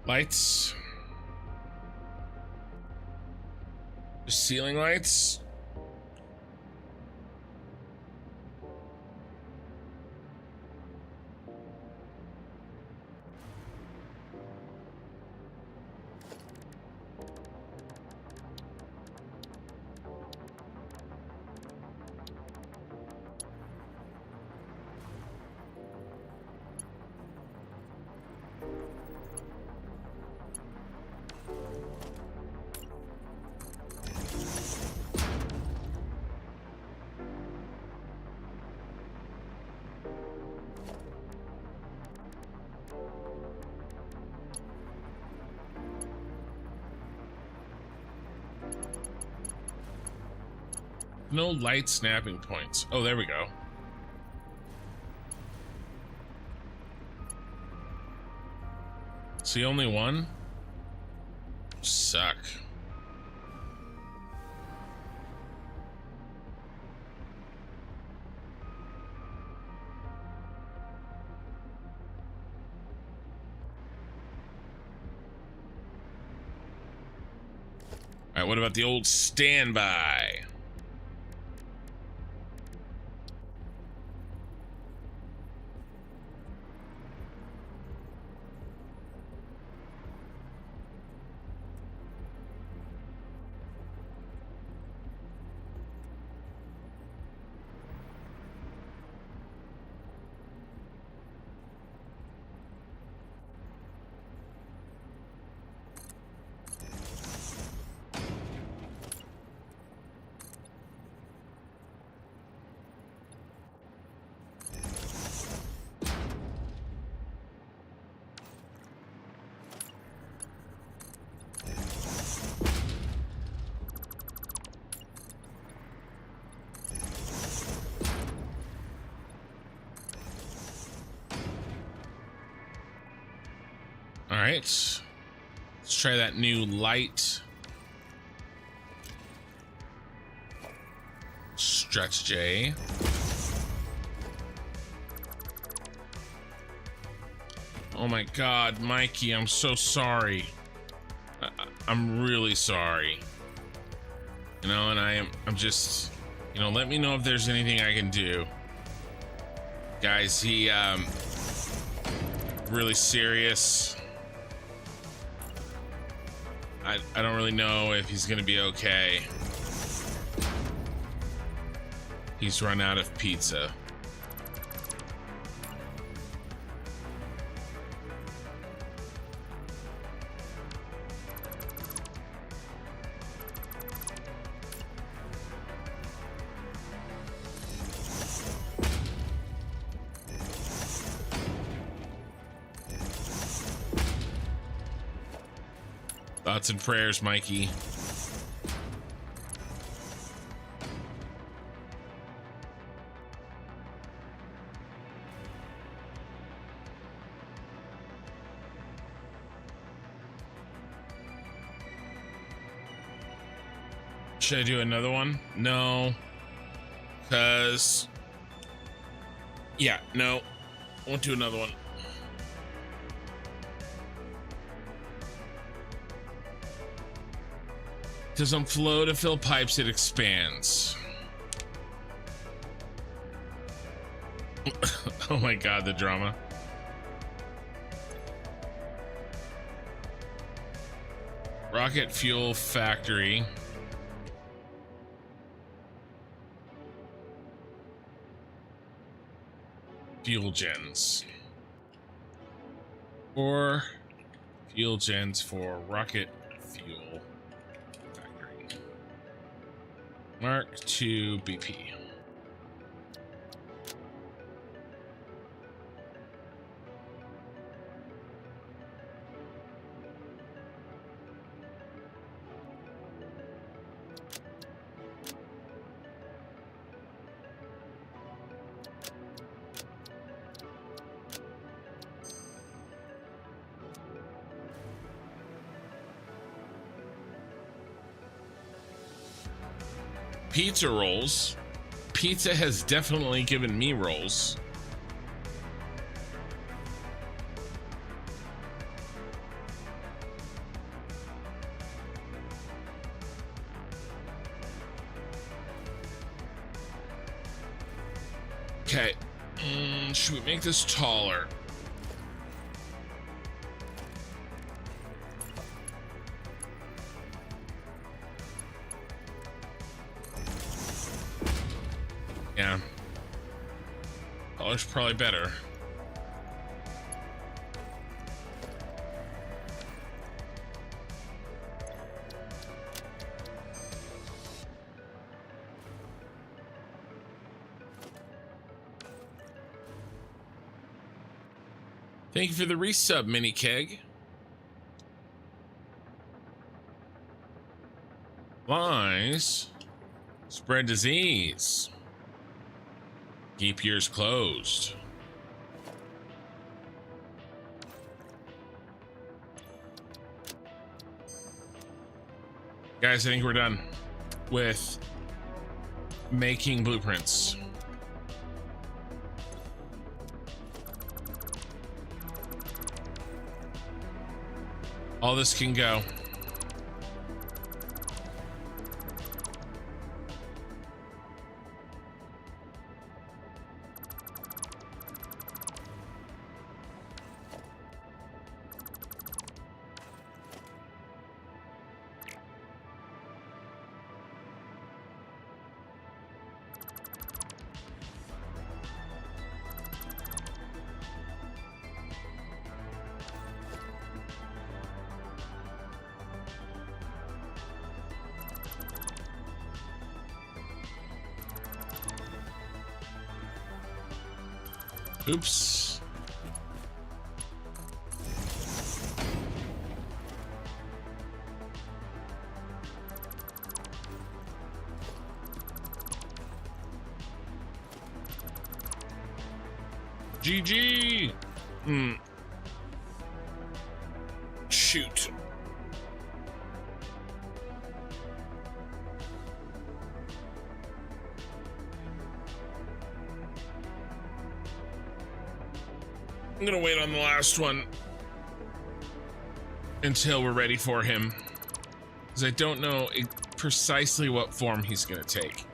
Lights. Just ceiling lights. No light snapping points. Oh, there we go. See, only one? Suck. All right, what about the old standby? All right, let's try that new light. Stretch J. Oh my God, Mikey, I'm so sorry. I'm really sorry. You know, and I'm just, you know, let me know if there's anything I can do. Guys, he, really serious. I don't really know if he's gonna be okay. He's run out of pizza. Thoughts and prayers, Mikey. Should I do another one? No. Because... yeah, no. Won't do another one. Doesn't flow to fill pipes, it expands. Oh my God, the drama. Rocket fuel factory. Fuel gens. Or fuel gens for rocket fuel. Mark 2 BP. Pizza rolls. Pizza has definitely given me rolls. Okay. Should we make this taller? Yeah. Taller probably better. Thank you for the resub, Mini Keg. Flies spread disease. Keep ears closed. Guys, I think we're done with making blueprints. All this can go. Oops. GG. Shoot. I'm gonna wait on the last one until we're ready for him, because I don't know precisely what form he's gonna take.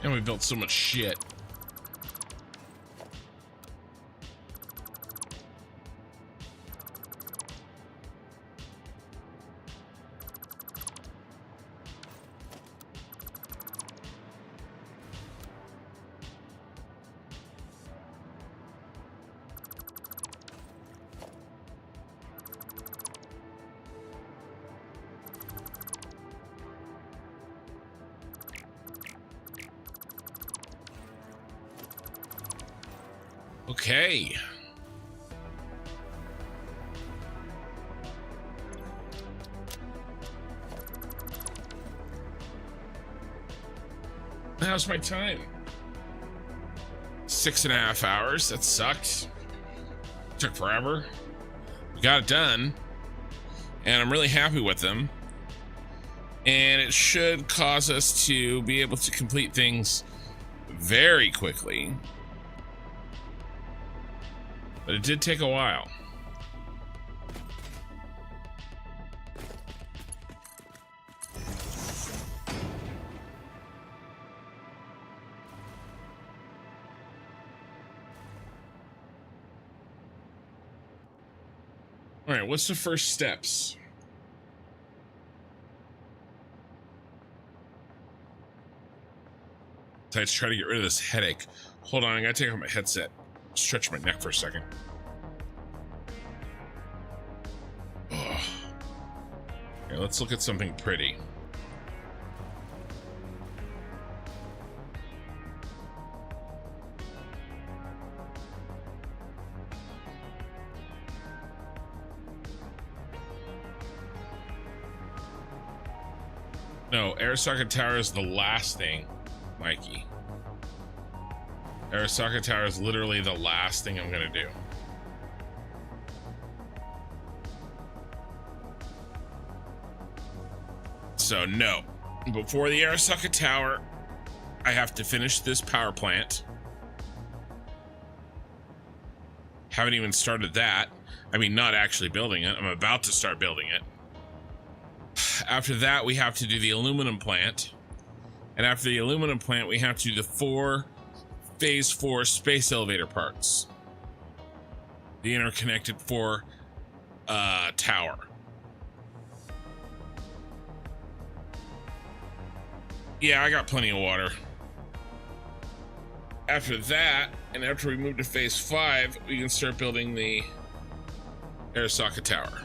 And we built so much shit. Okay. How's my time? 6.5 hours. That sucked. Took forever. We got it done. And I'm really happy with them. And it should cause us to be able to complete things very quickly. But it did take a while. All right, what's the first steps? Let's try to get rid of this headache. Hold on, I gotta take off my headset. Stretch my neck for a second. Oh. Okay, let's look at something pretty. No, air socket tower is the last thing, Mikey. Arasaka Tower is literally the last thing I'm gonna do. So no, before the Arasaka Tower, I have to finish this power plant. Haven't even started that. I mean, not actually building it. I'm about to start building it. After that, we have to do the aluminum plant. And after the aluminum plant, we have to do the phase 4 space elevator parts. The interconnected 4 tower. Yeah, I got plenty of water. After that, and after we move to phase 5, we can start building the Arasaka Tower.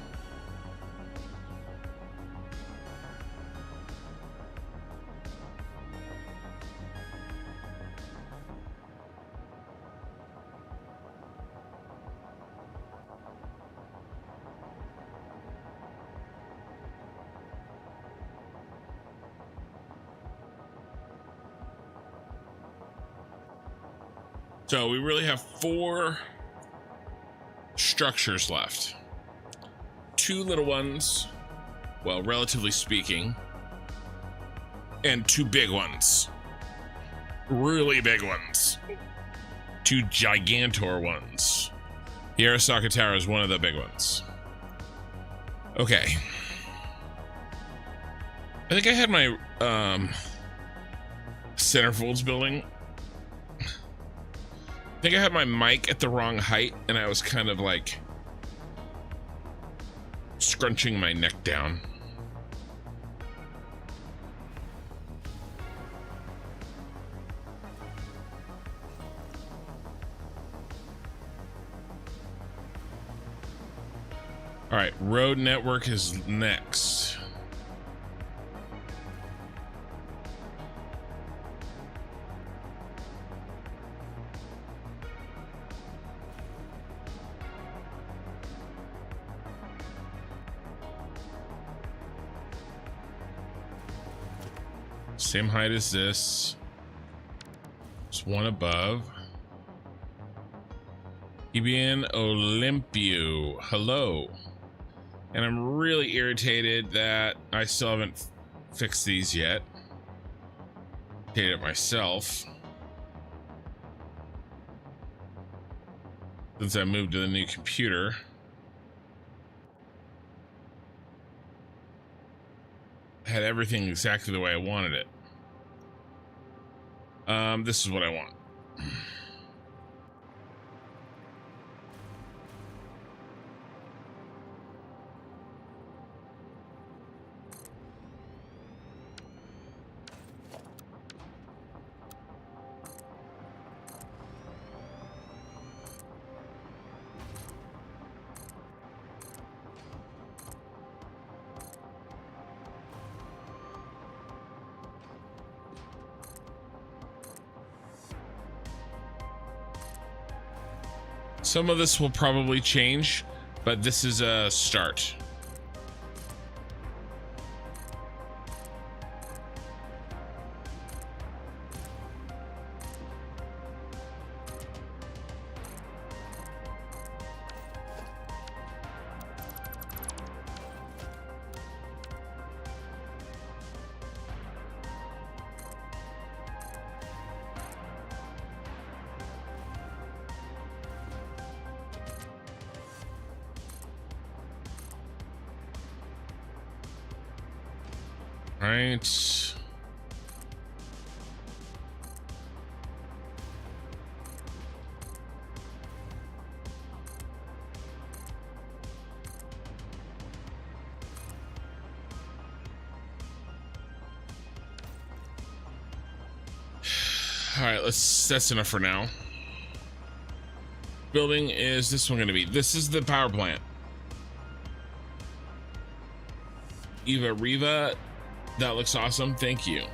So we really have 4 structures left. 2 little ones, well, relatively speaking, and 2 big ones. Really big ones. 2 gigantor ones. The Arasaka Tower is one of the big ones. Okay. I think I had my centerfolds building. I think I had my mic at the wrong height and I was kind of like scrunching my neck down. All right, road network is next. Same height as this. Just one above. Ibian Olympio. Hello. And I'm really irritated that I still haven't fixed these yet. Did it myself. Since I moved to the new computer. I had everything exactly the way I wanted it. This is what I want. Some of this will probably change, but this is a start. Right. All right, that's enough for now. Building is this one going to be? This is the power plant. Eva Riva. That looks awesome. Thank you.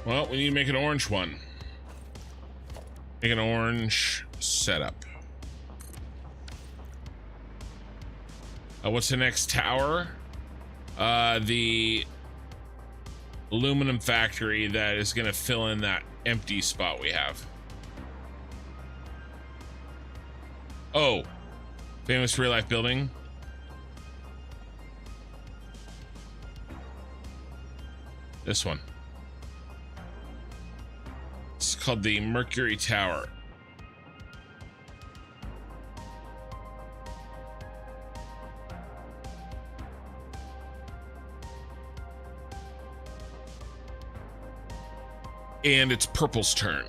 Well, we need to make an orange one. Make an orange setup. What's the next tower? The aluminum factory that is going to fill in that empty spot we have. Oh, famous real life building. This one. It's called the Mercury Tower. And it's Purple's turn.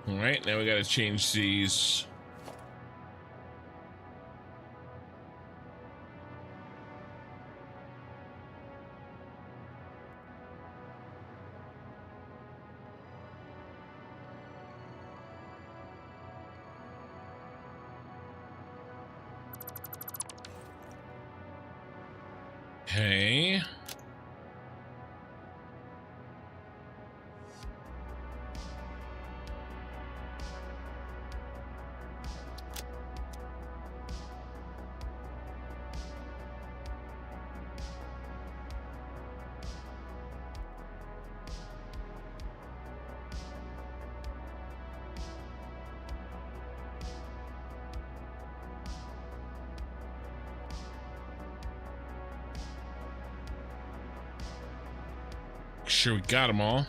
All right, now we got to change these. Okay. Sure, we got them all.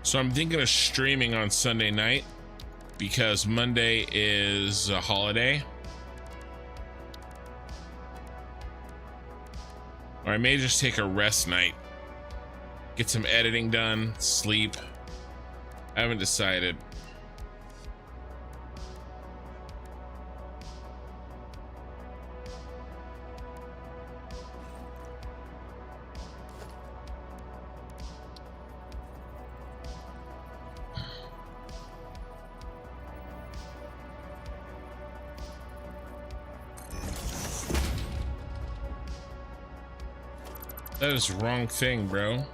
So I'm thinking of streaming on Sunday night because Monday is a holiday. Or I may just take a rest night, get some editing done, sleep. I haven't decided. That is the wrong thing, bro.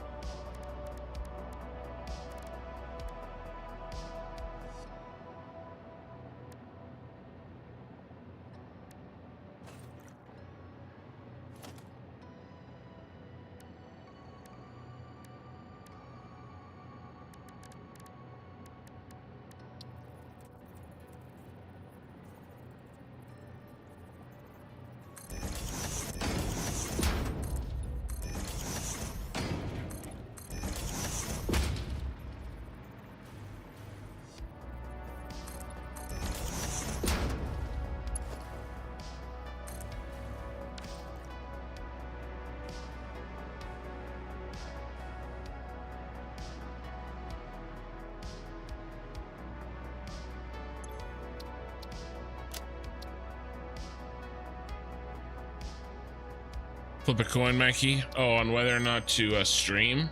Flip a coin, Mikey. Oh, on whether or not to stream.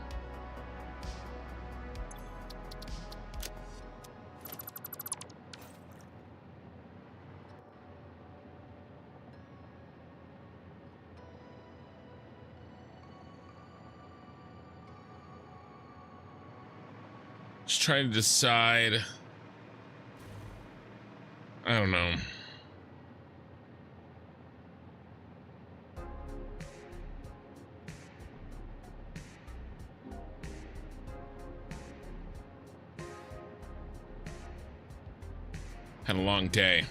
Just trying to decide. I don't know. Had a long day.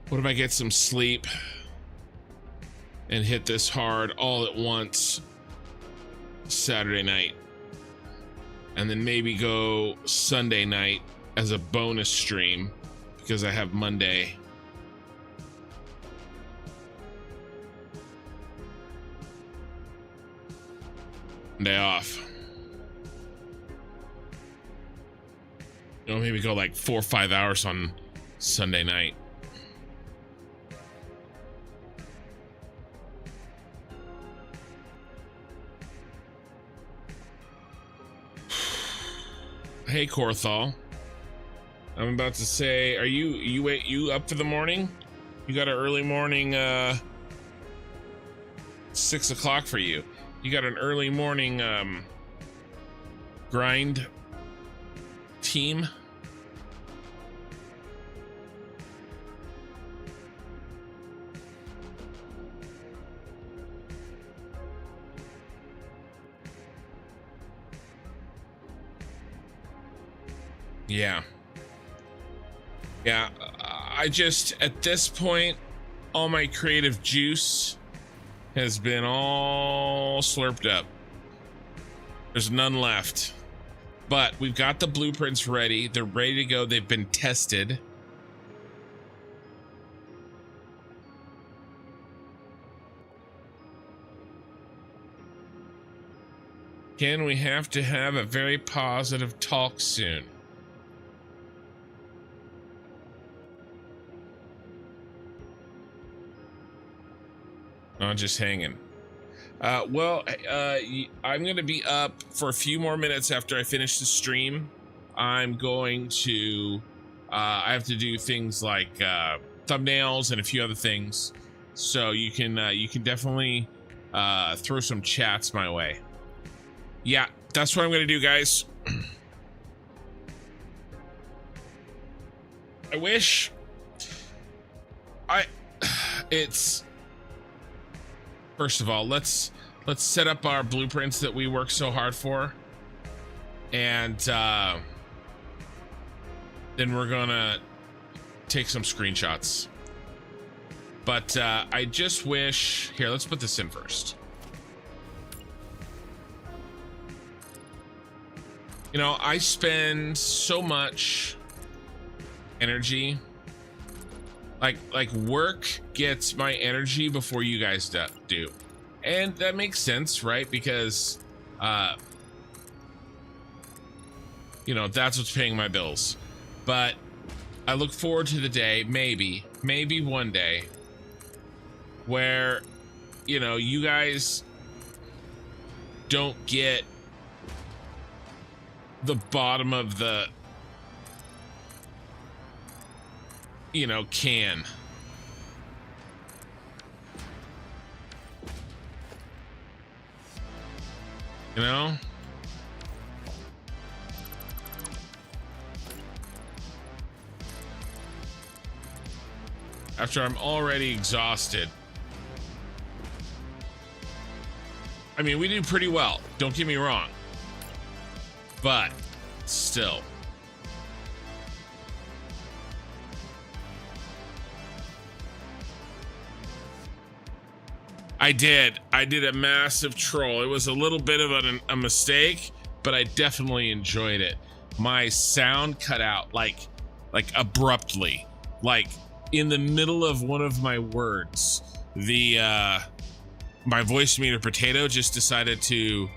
What if I get some sleep and hit this hard all at once Saturday night, and then maybe go Sunday night as a bonus stream because I have Monday. Day off. You know, maybe go like 4 or 5 hours on Sunday night. Hey Korthal, I'm about to say, are you up for the morning? You got an early morning, 6 o'clock for you. You got an early morning grind team. Yeah. I just, at this point, all my creative juice has been all slurped up. There's none left. But we've got the blueprints ready. They're ready to go. They've been tested. Again, we have to have a very positive talk soon. Not just hanging. I'm going to be up for a few more minutes after I finish the stream. I'm going to, I have to do things like thumbnails and a few other things. So you can definitely throw some chats my way. Yeah, that's what I'm going to do, guys. I wish it's, first of all, let's set up our blueprints that we work so hard for, and then we're gonna take some screenshots. But I just wish, here, let's put this in first. You know, I spend so much energy, like work gets my energy before you guys do. And that makes sense, right? Because, you know, that's what's paying my bills. But I look forward to the day, maybe one day, where, you know, you guys don't get the bottom of the, you know, can. You know? After I'm already exhausted. I mean, we do pretty well, don't get me wrong. But still. I did a massive troll. It was a little bit of a mistake, but I definitely enjoyed it. My sound cut out like abruptly, like in the middle of one of my words. The my voice meter potato just decided to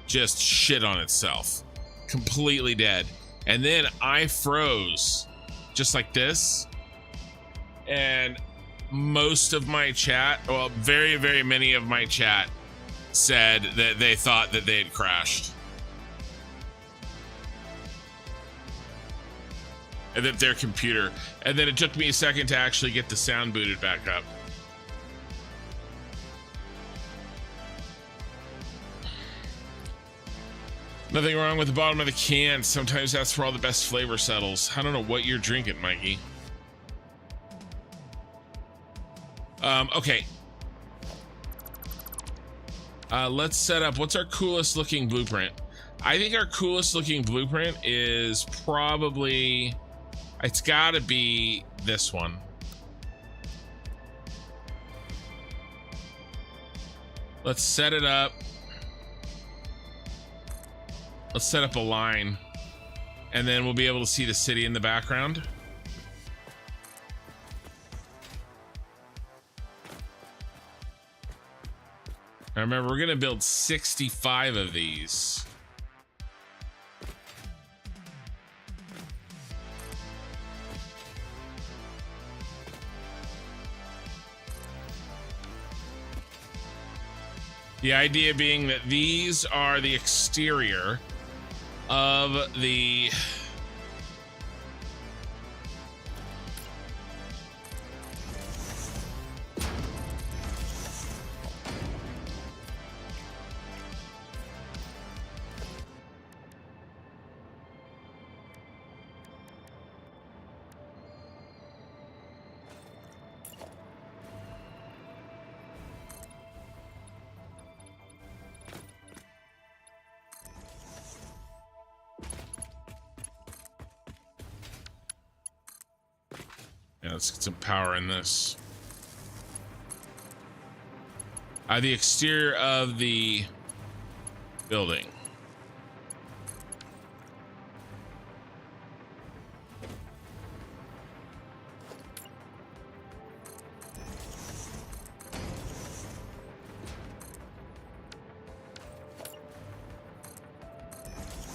just shit on itself, completely dead. And then I froze just like this, and most of my chat, well, very, very many of my chat said that they thought that they had crashed. And that their computer, and then it took me a second to actually get the sound booted back up. Nothing wrong with the bottom of the can. Sometimes that's where all the best flavor settles. I don't know what you're drinking, Mikey. Okay. Let's set up, what's our coolest looking blueprint? I think our coolest looking blueprint is probably, it's got to be this one. Let's set it up. Let's set up a line, and then we'll be able to see the city in the background. Now remember, we're gonna build 65 of these. The idea being that these are the exterior of the let's get some power in this. The exterior of the building.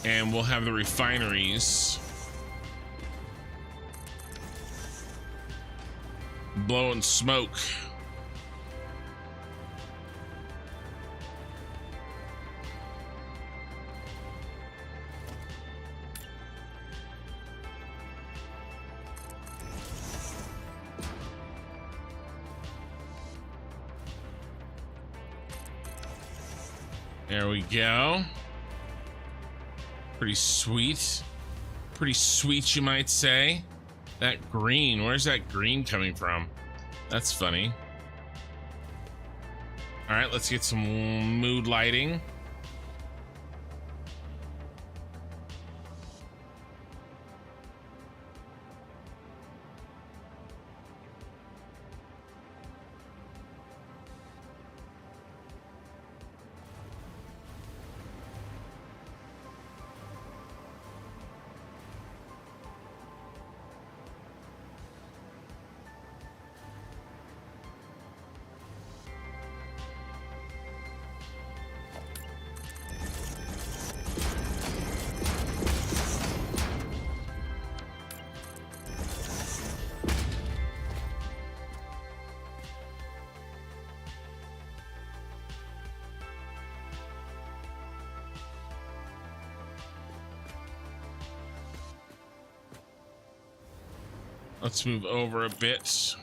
And we'll have the refineries blowing smoke. There we go. Pretty sweet. Pretty sweet, you might say. That green, where's that green coming from? That's funny. All right, let's get some mood lighting. Let's move over a bit.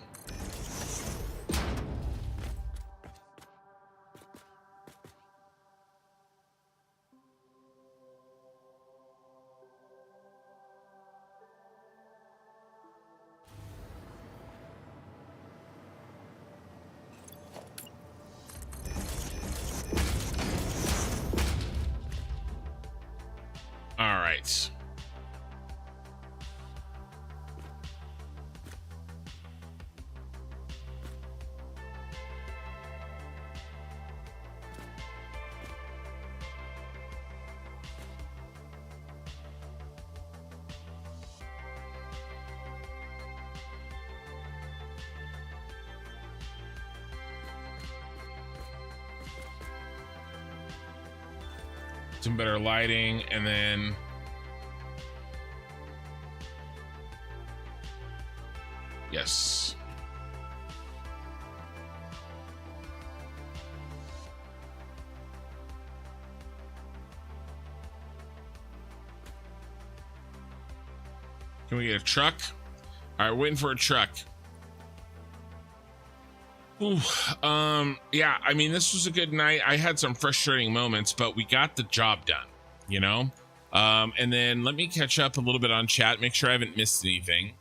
All right. Some better lighting, and then yes. Can we get a truck? All right, waiting for a truck. Ooh, yeah, I mean, this was a good night. I had some frustrating moments, but we got the job done, you know? And then let me catch up a little bit on chat, make sure I haven't missed anything.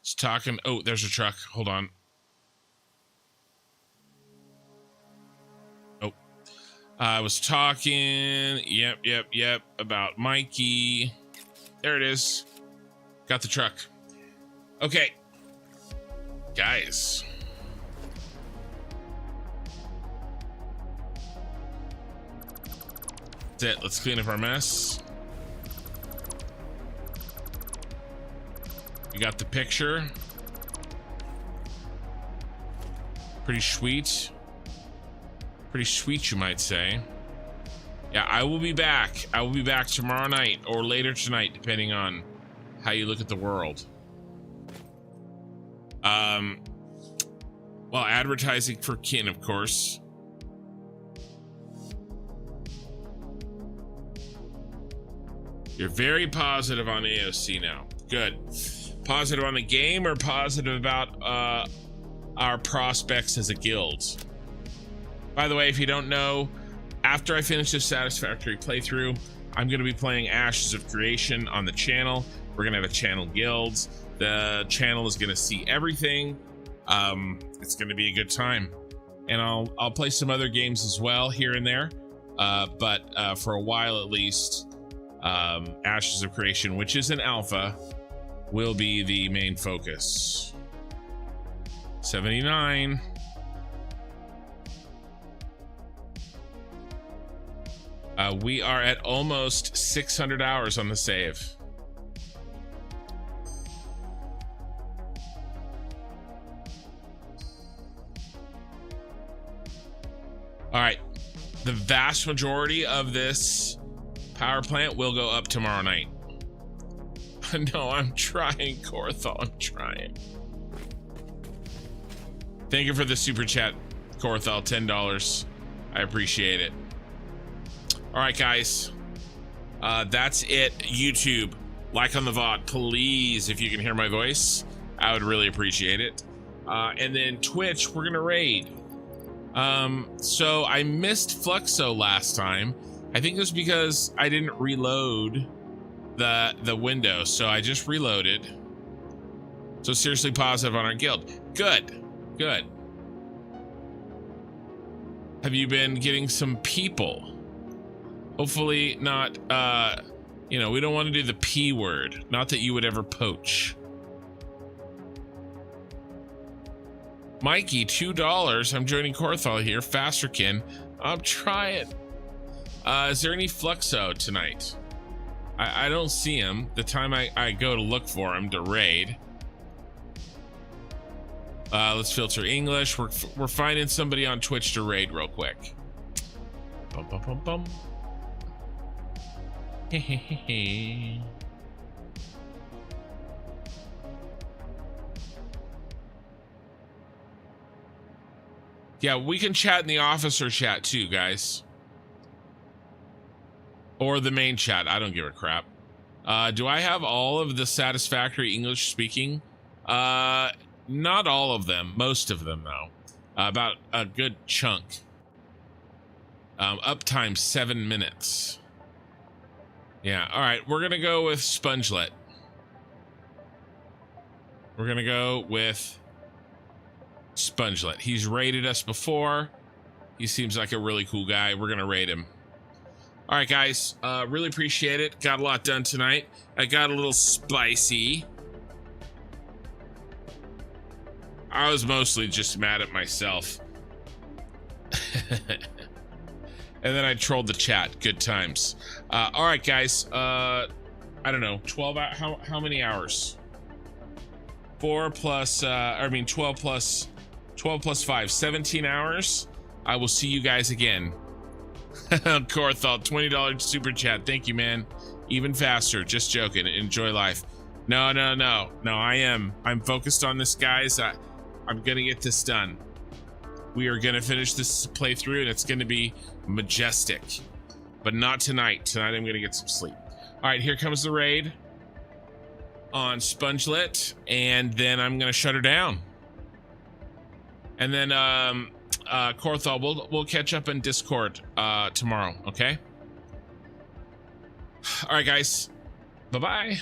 Just talking. Oh, there's a truck. Hold on. Oh, I was talking, yep, about Mikey. There it is. Got the truck. Okay. Guys. That's it. Let's clean up our mess. You got the picture. Pretty sweet. Pretty sweet, you might say. Yeah, I will be back. I will be back tomorrow night or later tonight, depending on how you look at the world. Well, advertising for kin, of course. You're very positive on AOC now. Good. Positive on the game or positive about our prospects as a guild? By the way, if you don't know, after I finish this Satisfactory playthrough, I'm going to be playing Ashes of Creation on the channel. We're going to have a channel guild. The channel is going to see everything. It's going to be a good time. And I'll play some other games as well here and there. But for a while at least, Ashes of Creation, which is an alpha, will be the main focus. 79. We are at almost 600 hours on the save. All right, the vast majority of this power plant will go up tomorrow night. No, I'm trying, Corthal, I'm trying. Thank you for the super chat, Corthal, $10. I appreciate it. All right, guys, that's it. YouTube, like on the VOD, please, if you can hear my voice, I would really appreciate it. And then Twitch, we're gonna raid. So I missed Fluxo last time. I think it was because I didn't reload the window, so I just reloaded. So seriously positive on our guild. Good, good. Have you been getting some people? Hopefully not, you know, we don't want to do the P word. Not that you would ever poach. Mikey, $2. I'm joining Corthal here. Fasterkin. I'm trying. Is there any Fluxo tonight? I don't see him. The time I go to look for him to raid. Let's filter English. We're finding somebody on Twitch to raid real quick. Bum, bum, bum, bum. Yeah, we can chat in the officer chat too, guys. Or the main chat. I don't give a crap. Do I have all of the satisfactory English speaking? Not all of them. Most of them, though. About a good chunk. Uptime 7 minutes. Yeah, all right. We're going to go with Spongelet. We're going to go with Spongelet. He's raided us before. He seems like a really cool guy. We're going to raid him. All right, guys. Really appreciate it. Got a lot done tonight. I got a little spicy. I was mostly just mad at myself. And then I trolled the chat. Good times. All right, guys. I don't know. 12 how many hours? 4 plus 12 plus 5, 17 hours. I will see you guys again. Corthal, $20 super chat. Thank you, man. Even faster. Just joking. Enjoy life. No, I'm focused on this, guys. I'm gonna get this done. We are gonna finish this playthrough and it's gonna be majestic, but not tonight. Tonight I'm gonna get some sleep. All right, here comes the raid on Spongelet, and then I'm gonna shut her down. And then Corthal, we'll catch up in Discord tomorrow, okay? All right, guys. Bye-bye.